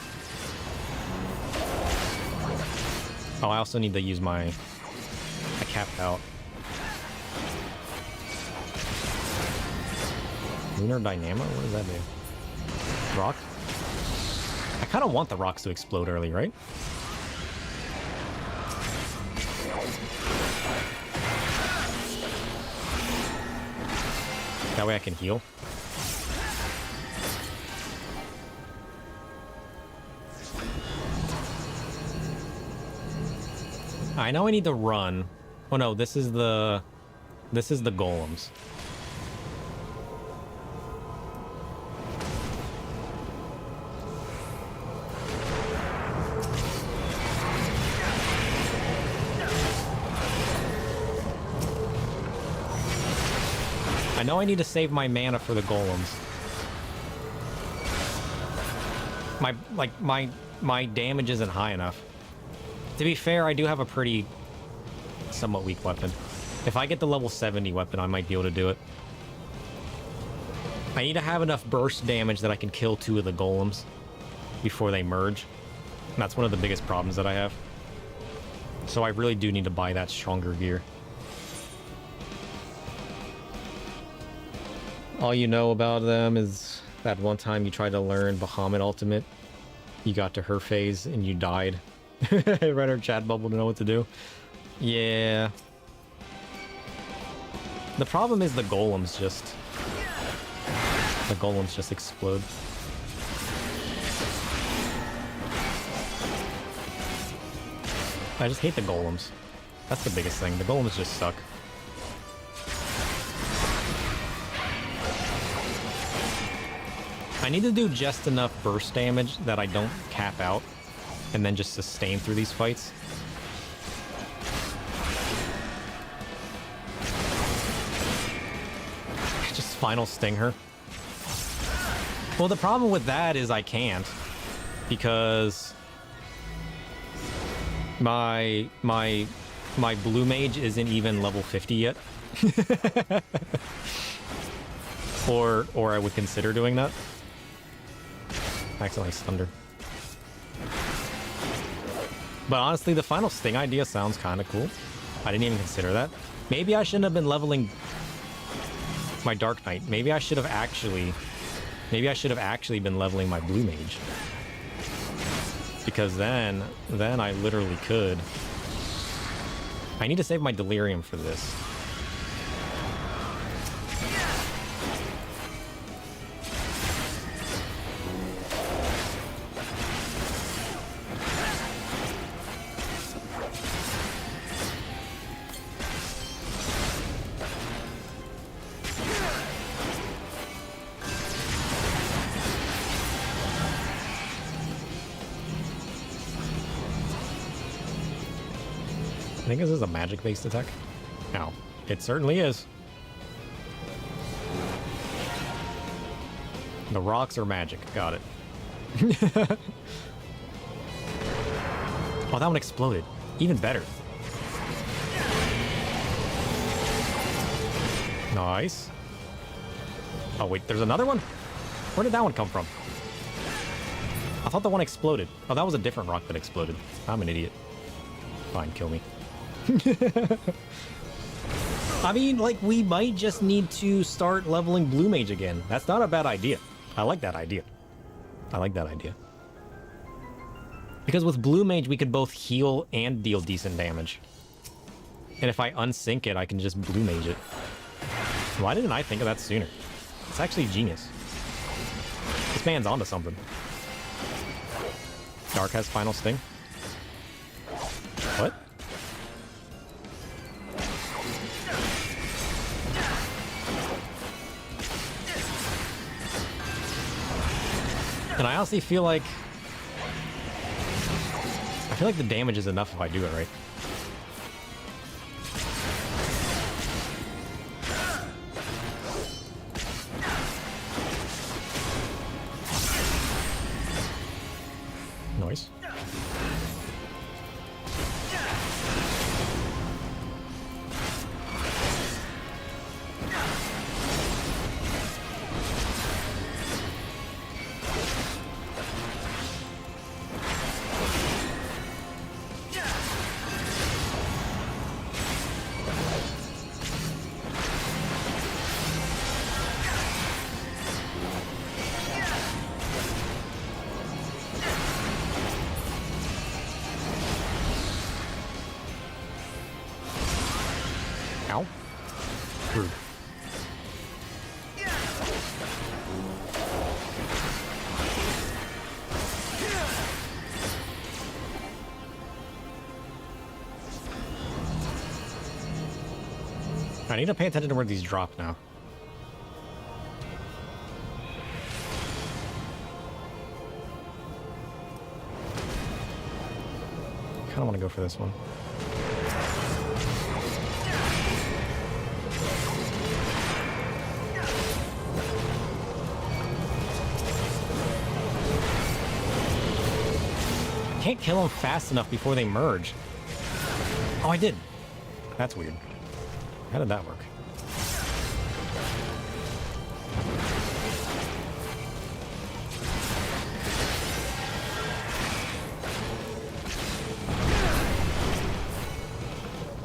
Oh, I also need to use my... I capped out. Lunar Dynamo? What does that do? Rock? I kind of want the rocks to explode early, right? That way I can heal. I know I need to run. Oh no, this is the golems. I know I need to save my mana for the golems. My damage isn't high enough. To be fair, I do have a pretty somewhat weak weapon. If I get the level 70 weapon, I might be able to do it. I need to have enough burst damage that I can kill 2 of the golems before they merge. And that's one of the biggest problems that I have. So I really do need to buy that stronger gear. All you know about them is that one time you tried to learn Bahamut Ultimate. You got to her phase and you died. Read her chat bubble to know what to do. Yeah. The problem is the golems just... The golems just explode. I just hate the golems. That's the biggest thing. The golems just suck. I need to do just enough burst damage that I don't cap out and then just sustain through these fights. Just final sting her. Well, the problem with that is I can't, because my blue mage isn't even level 50 yet. or I would consider doing that. I accidentally stunned her. But honestly, the final sting idea sounds kind of cool. I didn't even consider that. Maybe I shouldn't have been leveling my Dark Knight. Maybe I should have actually been leveling my blue mage. Because then I literally could. I need to save my delirium for this. think this is a magic-based attack. Ow. It certainly is. The rocks are magic. Got it. Oh, that one exploded. Even better. Nice. Oh, wait, there's another one? Where did that one come from? I thought the one exploded. Oh, that was a different rock that exploded. I'm an idiot. Fine, kill me. I mean, like, we might just need to start leveling Blue Mage again. That's not a bad idea. I like that idea. I like that idea. Because with Blue Mage, we could both heal and deal decent damage. And if I unsync it, I can just Blue Mage it. Why didn't I think of that sooner? It's actually genius. This man's onto something. Dark has Final Sting. What? And I honestly feel like... I feel like the damage is enough if I do it right. Nice. Ow. Rude. I need to pay attention to where these drop now. I kind of want to go for this one. Can't kill them fast enough before they merge. Oh, I did. That's weird. How did that work?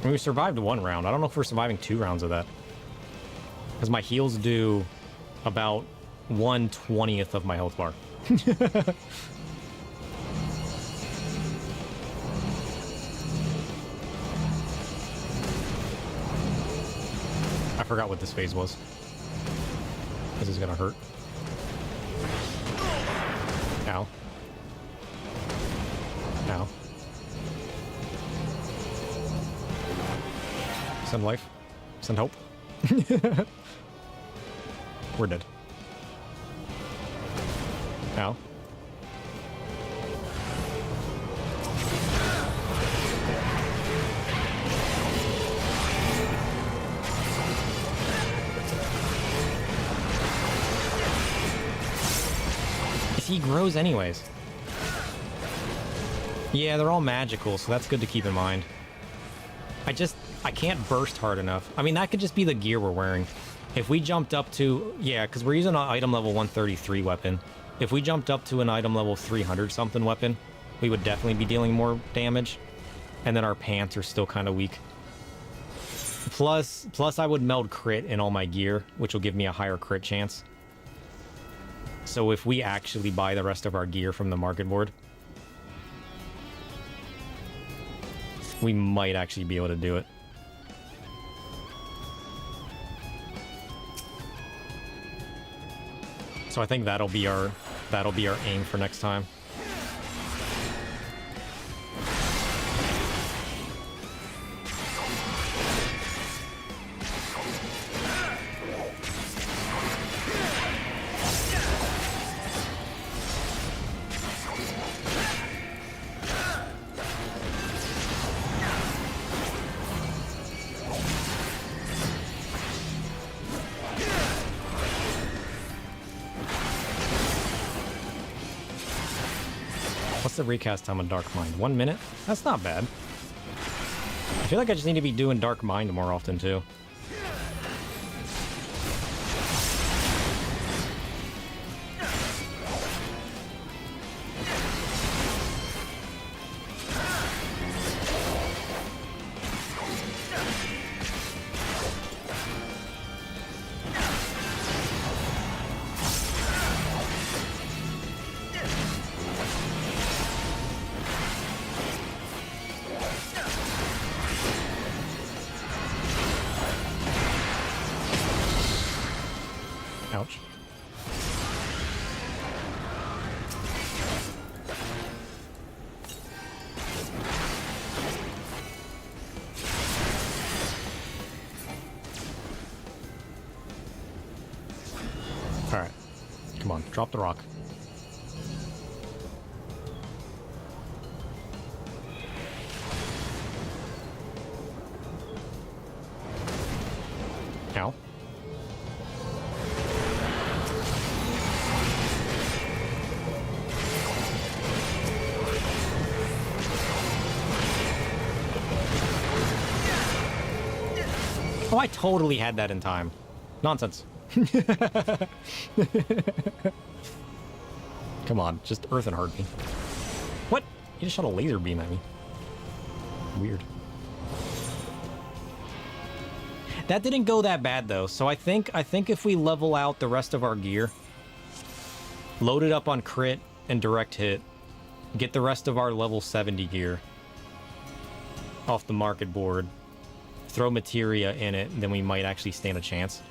I mean, we survived one round. I don't know if we're surviving 2 rounds of that. Because my heals do about 1/20th of my health bar. I forgot what this phase was. This is gonna hurt. Ow. Ow. Send life. Send hope. We're dead. Ow. He grows anyways. Yeah, they're all magical, so that's good to keep in mind. I can't burst hard enough. I mean, that could just be the gear we're wearing. If we jumped up to, yeah, because we're using an item level 133 weapon. If we jumped up to an item level 300 something weapon, we would definitely be dealing more damage. And then our pants are still kind of weak. Plus I would meld crit in all my gear, which will give me a higher crit chance. So if we actually buy the rest of our gear from the market board, we might actually be able to do it. So I think that'll be our aim for next time. What's the recast time on Dark Mind? 1 minute? That's not bad. I feel like I just need to be doing Dark Mind more often, too. Ouch. Alright. Come on, drop the rock. Ow. Oh, I totally had that in time. Nonsense. Come on, just earth and hurt me. What? You just shot a laser beam at me. Weird. That didn't go that bad though, so I think if we level out the rest of our gear, load it up on crit and direct hit, get the rest of our level 70 gear off the market board, throw materia in it, then we might actually stand a chance.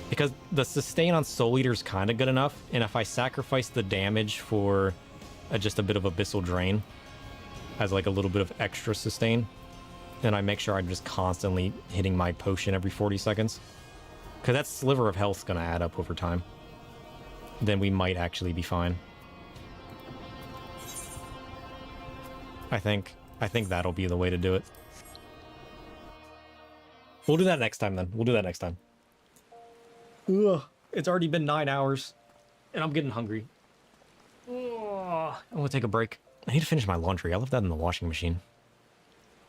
Because the sustain on Soul Eater is kind of good enough, and if I sacrifice the damage for just a bit of Abyssal Drain as like a little bit of extra sustain, then I make sure I'm just constantly hitting my potion every 40 seconds. Because that sliver of health is going to add up over time. Then we might actually be fine. I think that'll be the way to do it. We'll do that next time then. We'll do that next time. Ugh, it's already been 9 hours, and I'm getting hungry. Ugh, I'm gonna take a break. I need to finish my laundry. I left that in the washing machine.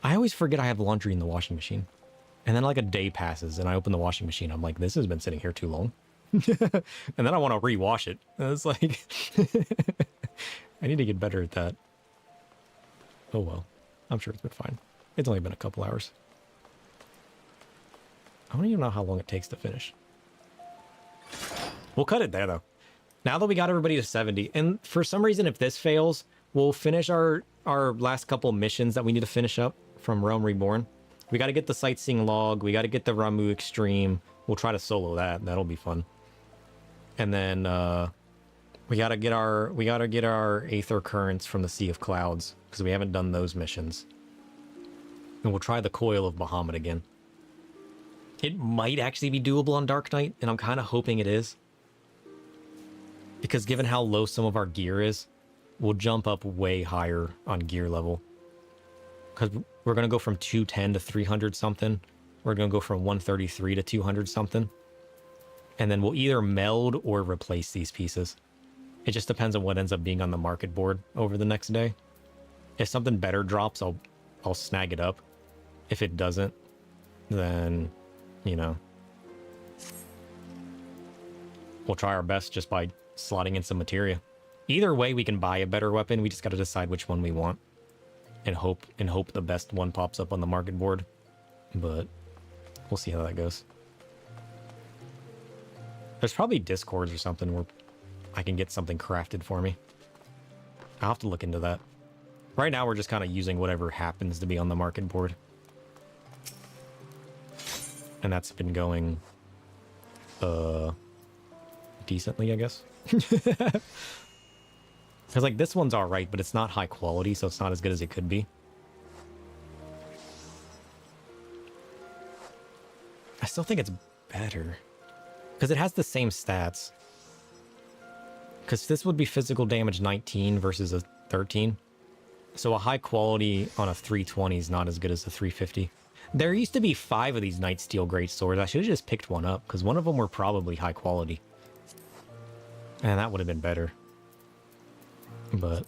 I always forget I have laundry in the washing machine. And then like a day passes, and I open the washing machine. I'm like, this has been sitting here too long. And then I want to rewash it. And it's like, I need to get better at that. Oh well, I'm sure it's been fine. It's only been a couple hours. I don't even know how long it takes to finish. We'll cut it there, though. Now that we got everybody to 70, and for some reason, if this fails, we'll finish our last couple missions that we need to finish up from Realm Reborn. We got to get the Sightseeing Log. We got to get the Ramu Extreme. We'll try to solo that. That'll be fun. And then we got to get our Aether Currents from the Sea of Clouds, because we haven't done those missions. And we'll try the Coil of Bahamut again. It might actually be doable on Dark Knight, and I'm kind of hoping it is. Because given how low some of our gear is, we'll jump up way higher on gear level. Because we're going to go from 210 to 300 something. We're going to go from 133 to 200 something. And then we'll either meld or replace these pieces. It just depends on what ends up being on the market board over the next day. If something better drops, I'll snag it up. If it doesn't, then, you know, we'll try our best just by slotting in some materia. Either way, we can buy a better weapon. We just got to decide which one we want, and hope the best one pops up on the market board. But we'll see how that goes. There's probably Discords or something where I can get something crafted for me. I'll have to look into that. Right now, we're just kind of using whatever happens to be on the market board. And that's been going decently, I guess. Because like this one's all right, but it's not high quality, so it's not as good as it could be. I still think it's better because it has the same stats. Because this would be physical damage 19 versus a 13. So a high quality on a 320 is not as good as a 350. There used to be 5 of these Night Steel Great Swords. I should have just picked one up, because one of them were probably high quality. And that would have been better. But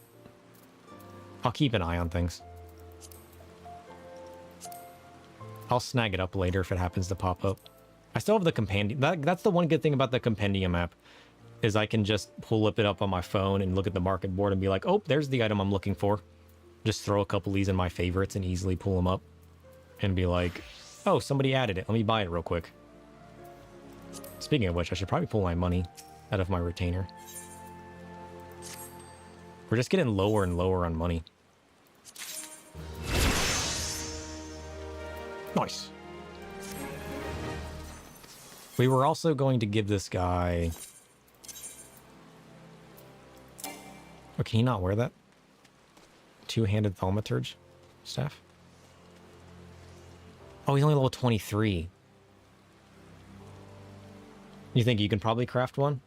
I'll keep an eye on things. I'll snag it up later if it happens to pop up. I still have the compendium. That's the one good thing about the compendium app, is I can just pull it up on my phone and look at the market board and be like, oh, there's the item I'm looking for. Just throw a couple of these in my favorites and easily pull them up and be like, oh, somebody added it. Let me buy it real quick. Speaking of which, I should probably pull my money out of my retainer. We're just getting lower and lower on money. Nice. We were also going to give this guy... Oh, can he not wear that? Two-handed thaumaturge staff? Oh, he's only level 23. You think you can probably craft one?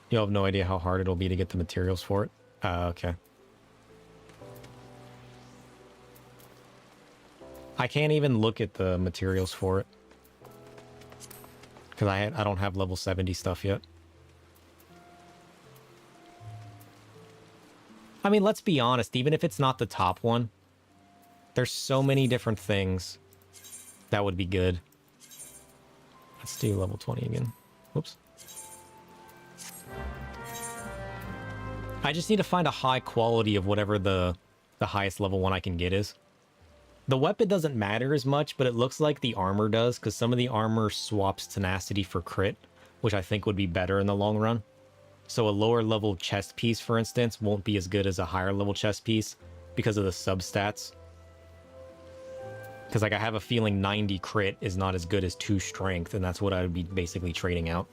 You have no idea how hard it'll be to get the materials for it? Okay. I can't even look at the materials for it. Because I don't have level 70 stuff yet. I mean, let's be honest, even if it's not the top one, there's so many different things that would be good. Let's do level 20 again. Whoops. I just need to find a high quality of whatever the highest level one I can get is. The weapon doesn't matter as much, but it looks like the armor does, because some of the armor swaps tenacity for crit, which I think would be better in the long run. So a lower level chest piece, for instance, won't be as good as a higher level chest piece because of the substats. Because like I have a feeling 90 crit is not as good as 2 strength, and that's what I would be basically trading out.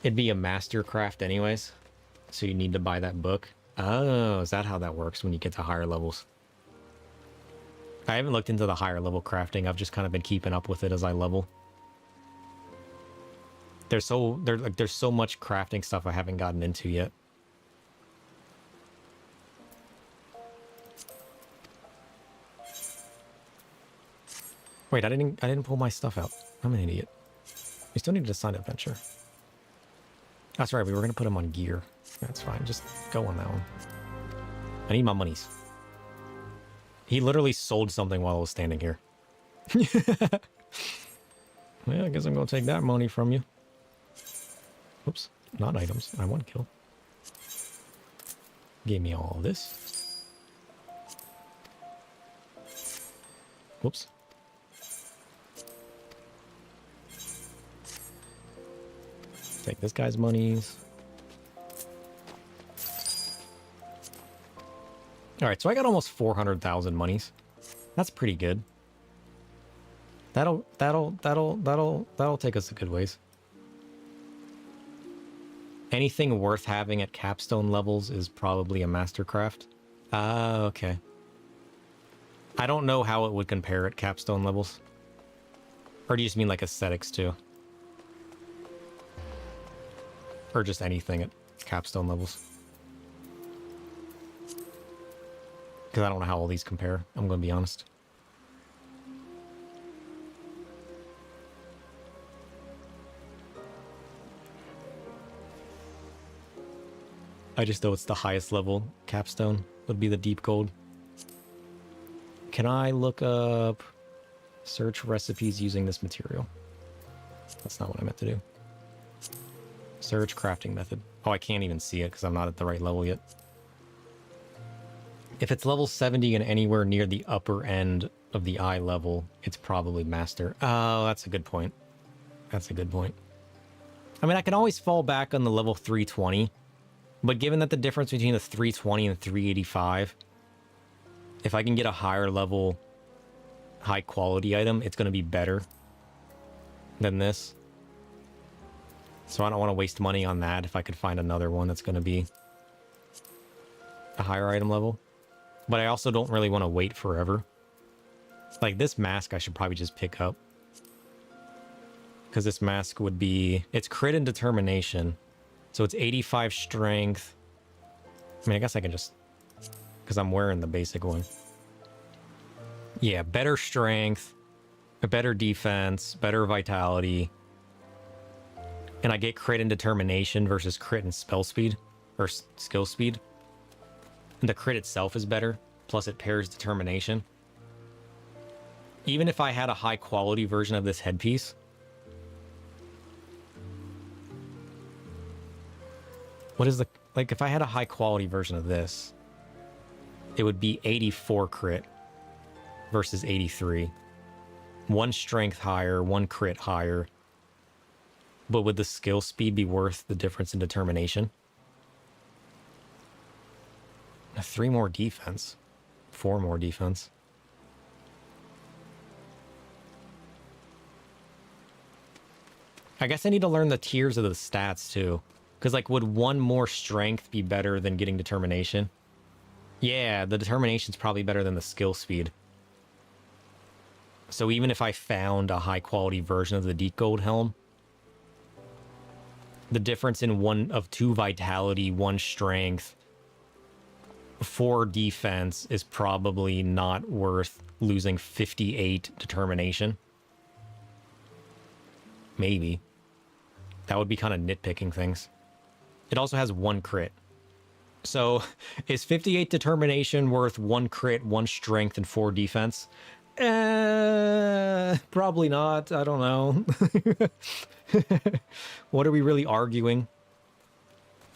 It'd be a master craft anyways, so you need to buy that book. Oh, is that how that works when you get to higher levels? I haven't looked into the higher level crafting. I've just kind of been keeping up with it as I level. There's so much crafting stuff I haven't gotten into yet. Wait, I didn't pull my stuff out. I'm an idiot. We still need to assign adventure. That's right, we were gonna put him on gear. That's fine, just go on that one. I need my monies. He literally sold something while I was standing here. Well, I guess I'm gonna take that money from you. Oops, not items. I want kill. Gave me all of this. Whoops. Take this guy's monies. All right, so I got almost 400,000 monies. That's pretty good. That'll take us a good ways. Anything worth having at capstone levels is probably a mastercraft. Ah, okay. I don't know how it would compare at capstone levels. Or do you just mean like aesthetics too? Or just anything at capstone levels? Because I don't know how all these compare, I'm going to be honest. I just know it's the highest level capstone would be the deep gold. Can I look up search recipes using this material? That's not what I meant to do. Search crafting method. Oh, I can't even see it because I'm not at the right level yet. If it's level 70 and anywhere near the upper end of the eye level, it's probably master. Oh, that's a good point. That's a good point. I mean, I can always fall back on the level 320, but given that the difference between the 320 and the 385, if I can get a higher level, high quality item, it's going to be better than this. So I don't want to waste money on that if I could find another one that's going to be a higher item level. But I also don't really want to wait forever. Like this mask I should probably just pick up. Because this mask would be... It's crit and determination. So it's 85 strength. I mean, I guess I can just... Because I'm wearing the basic one. Yeah, better strength. A better defense. Better vitality. And I get crit and determination versus crit and spell speed. or skill speed. And the crit itself is better, plus it pairs determination. Even if I had a high quality version of this headpiece, what is the, like, if I had a high quality version of this, it would be 84 crit versus 83. One strength higher, one crit higher. But would the skill speed be worth the difference in determination? 3 more defense. 4 more defense. I guess I need to learn the tiers of the stats too. Because, like, would 1 more strength be better than getting determination? Yeah, the determination's probably better than the skill speed. So even if I found a high quality version of the Deep Gold Helm, the difference in 1 of 2 vitality, 1 strength, 4 defense is probably not worth losing 58 determination. Maybe. That would be kind of nitpicking things. It also has 1 crit. So is 58 determination worth 1 crit, 1 strength, and 4 defense? Probably not. I don't know. What are we really arguing?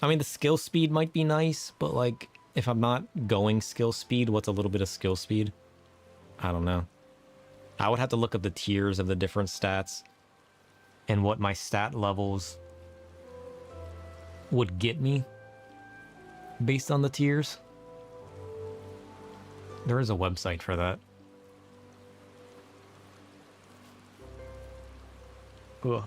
I mean, the skill speed might be nice, but, like, if I'm not going skill speed, what's a little bit of skill speed? I don't know. I would have to look up the tiers of the different stats and what my stat levels would get me based on the tiers. There is a website for that. Ugh.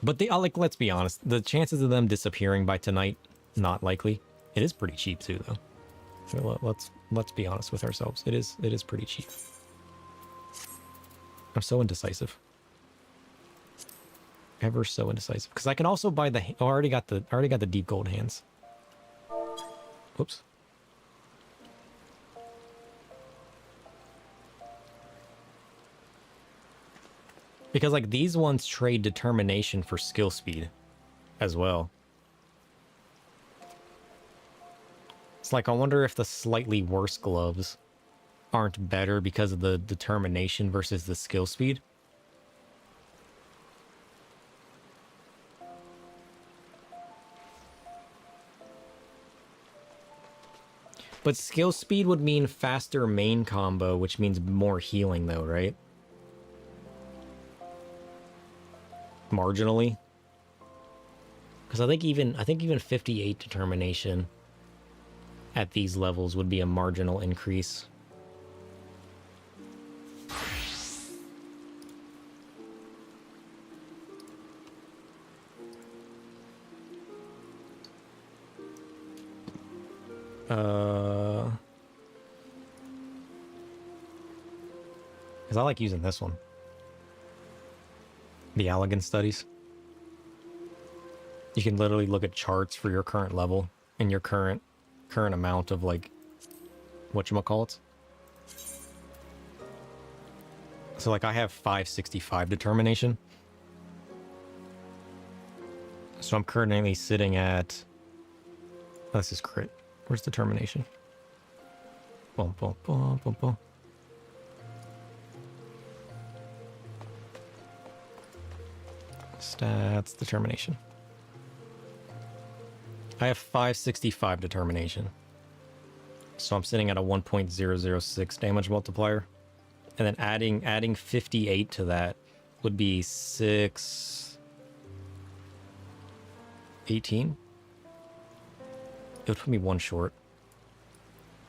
But they, like, let's be honest, the chances of them disappearing by tonight, not likely. It is pretty cheap too, though. So let's be honest with ourselves. It is pretty cheap. I'm so indecisive. Ever so indecisive. Because I can also buy the. Oh, I already got the deep gold hands. Whoops. Because, like, these ones trade determination for skill speed as well. It's like, I wonder if the slightly worse gloves aren't better because of the determination versus the skill speed. But skill speed would mean faster main combo, which means more healing though, right? Marginally. Because I think even 58 determination at these levels would be a marginal increase. Because I like using this one. The Allegan studies. You can literally look at charts for your current level and your current amount of, like, whatchamacallits. So, like, I have 565 determination. So I'm currently sitting at... Oh, this is crit. Where's determination? Boom, boom, boom, boom, boom. Stats, determination. I have 565 determination. So I'm sitting at a 1.006 damage multiplier. And then adding 58 to that would be 618. It would put me 1 short.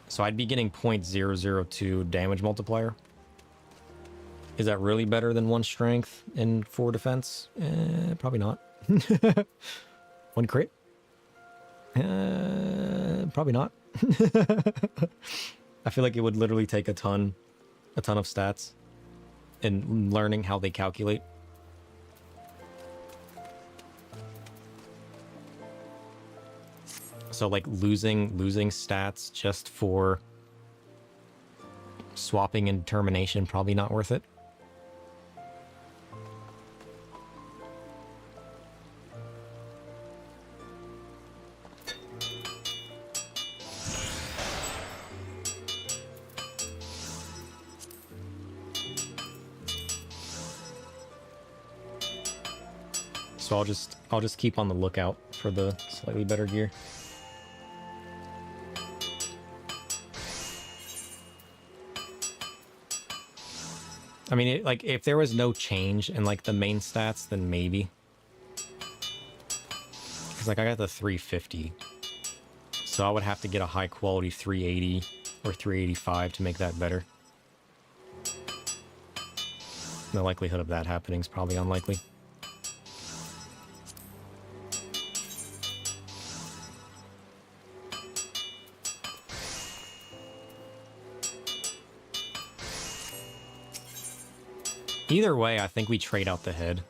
So I'd be getting 0.002 damage multiplier. Is that really better than 1 strength and 4 defense? Probably not. 1 crit? Probably not. I feel like it would literally take a ton of stats and learning how they calculate. So, like, losing stats just for swapping and determination, probably not worth it. So I'll just keep on the lookout for the slightly better gear. I mean, like, if there was no change in, like, the main stats, then maybe. Because, like, I got the 350. So I would have to get a high-quality 380 or 385 to make that better. The likelihood of that happening is probably unlikely. Either way, I think we trade out the head.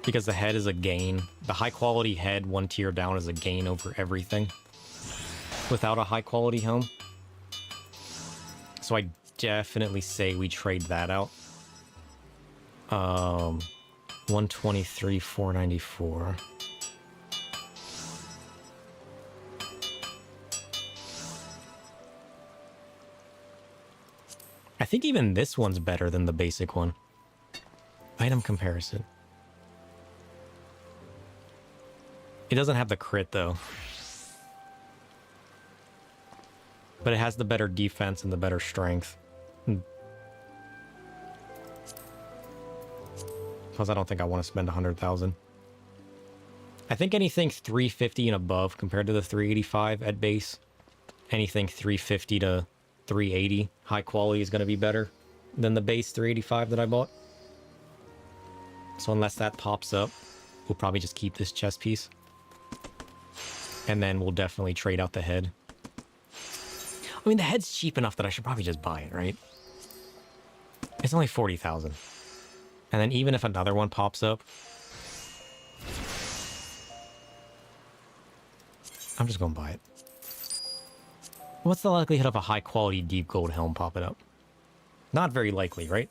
Because the head is a gain. The high quality head, one tier down, is a gain over everything. Without a high quality helm. So I definitely say we trade that out. 123, 494. I think even this one's better than the basic one. Item comparison. It doesn't have the crit though. But it has the better defense and the better strength. Plus I don't think I want to spend 100,000. I think anything 350 and above compared to the 385 at base. Anything 350 to 380 high quality is going to be better than the base 385 that I bought. So unless that pops up, we'll probably just keep this chest piece. And then we'll definitely trade out the head. I mean, the head's cheap enough that I should probably just buy it, right? It's only 40,000. And then even if another one pops up, I'm just going to buy it. What's the likelihood of a high-quality deep gold helm popping up? Not very likely, right?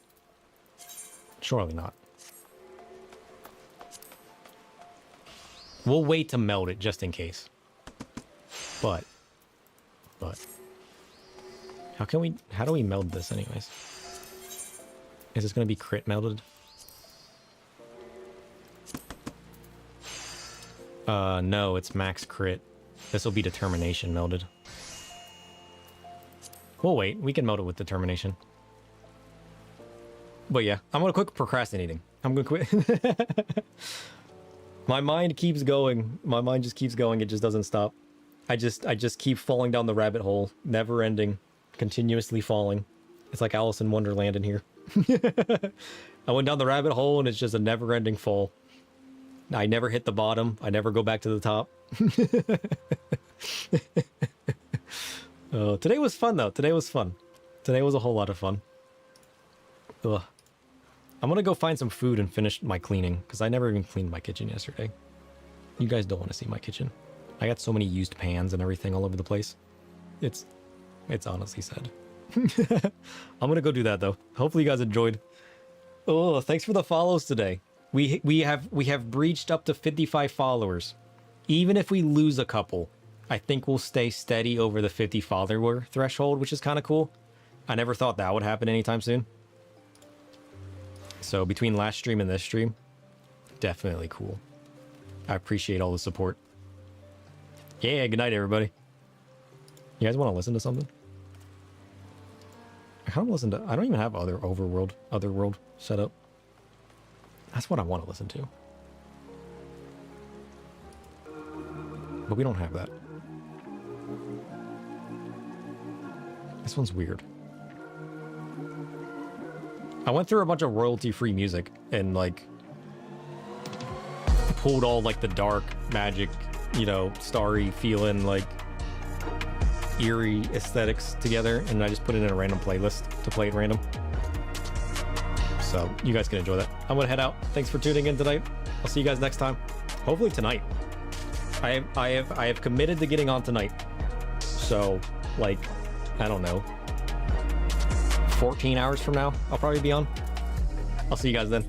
Surely not. We'll wait to meld it just in case. But. How do we meld this anyways? Is this going to be crit melded? No, it's max crit. This will be determination melded. We'll wait. We can meld it with determination. But yeah, I'm gonna quit procrastinating. I'm gonna quit. My mind keeps going. My mind just keeps going. It just doesn't stop. I just keep falling down the rabbit hole, never ending, continuously falling. It's like Alice in Wonderland in here. I went down the rabbit hole and it's just a never-ending fall. I never hit the bottom. I never go back to the top. Today was fun, though. Today was fun. Today was a whole lot of fun. Ugh. I'm gonna go find some food and finish my cleaning, because I never even cleaned my kitchen yesterday. You guys don't want to see my kitchen. I got so many used pans and everything all over the place. It's honestly sad. I'm gonna go do that, though. Hopefully you guys enjoyed. Oh, thanks for the follows today. We have breached up to 55 followers. Even if we lose a couple, I think we'll stay steady over the 50 follower threshold, which is kind of cool. I never thought that would happen anytime soon. So between last stream and this stream, definitely cool. I appreciate all the support. Yeah, good night, everybody. You guys want to listen to something? I kind of listen to... I don't even have Otherworld set up. That's what I want to listen to. But we don't have that. This one's weird. I went through a bunch of royalty-free music and, like, pulled all, like, the dark, magic, you know, starry feeling, like, eerie aesthetics together, and I just put it in a random playlist to play at random. So, you guys can enjoy that. I'm gonna head out. Thanks for tuning in tonight. I'll see you guys next time. Hopefully tonight. I have committed to getting on tonight. So, like, I don't know, 14 hours from now, I'll probably be on. I'll see you guys then.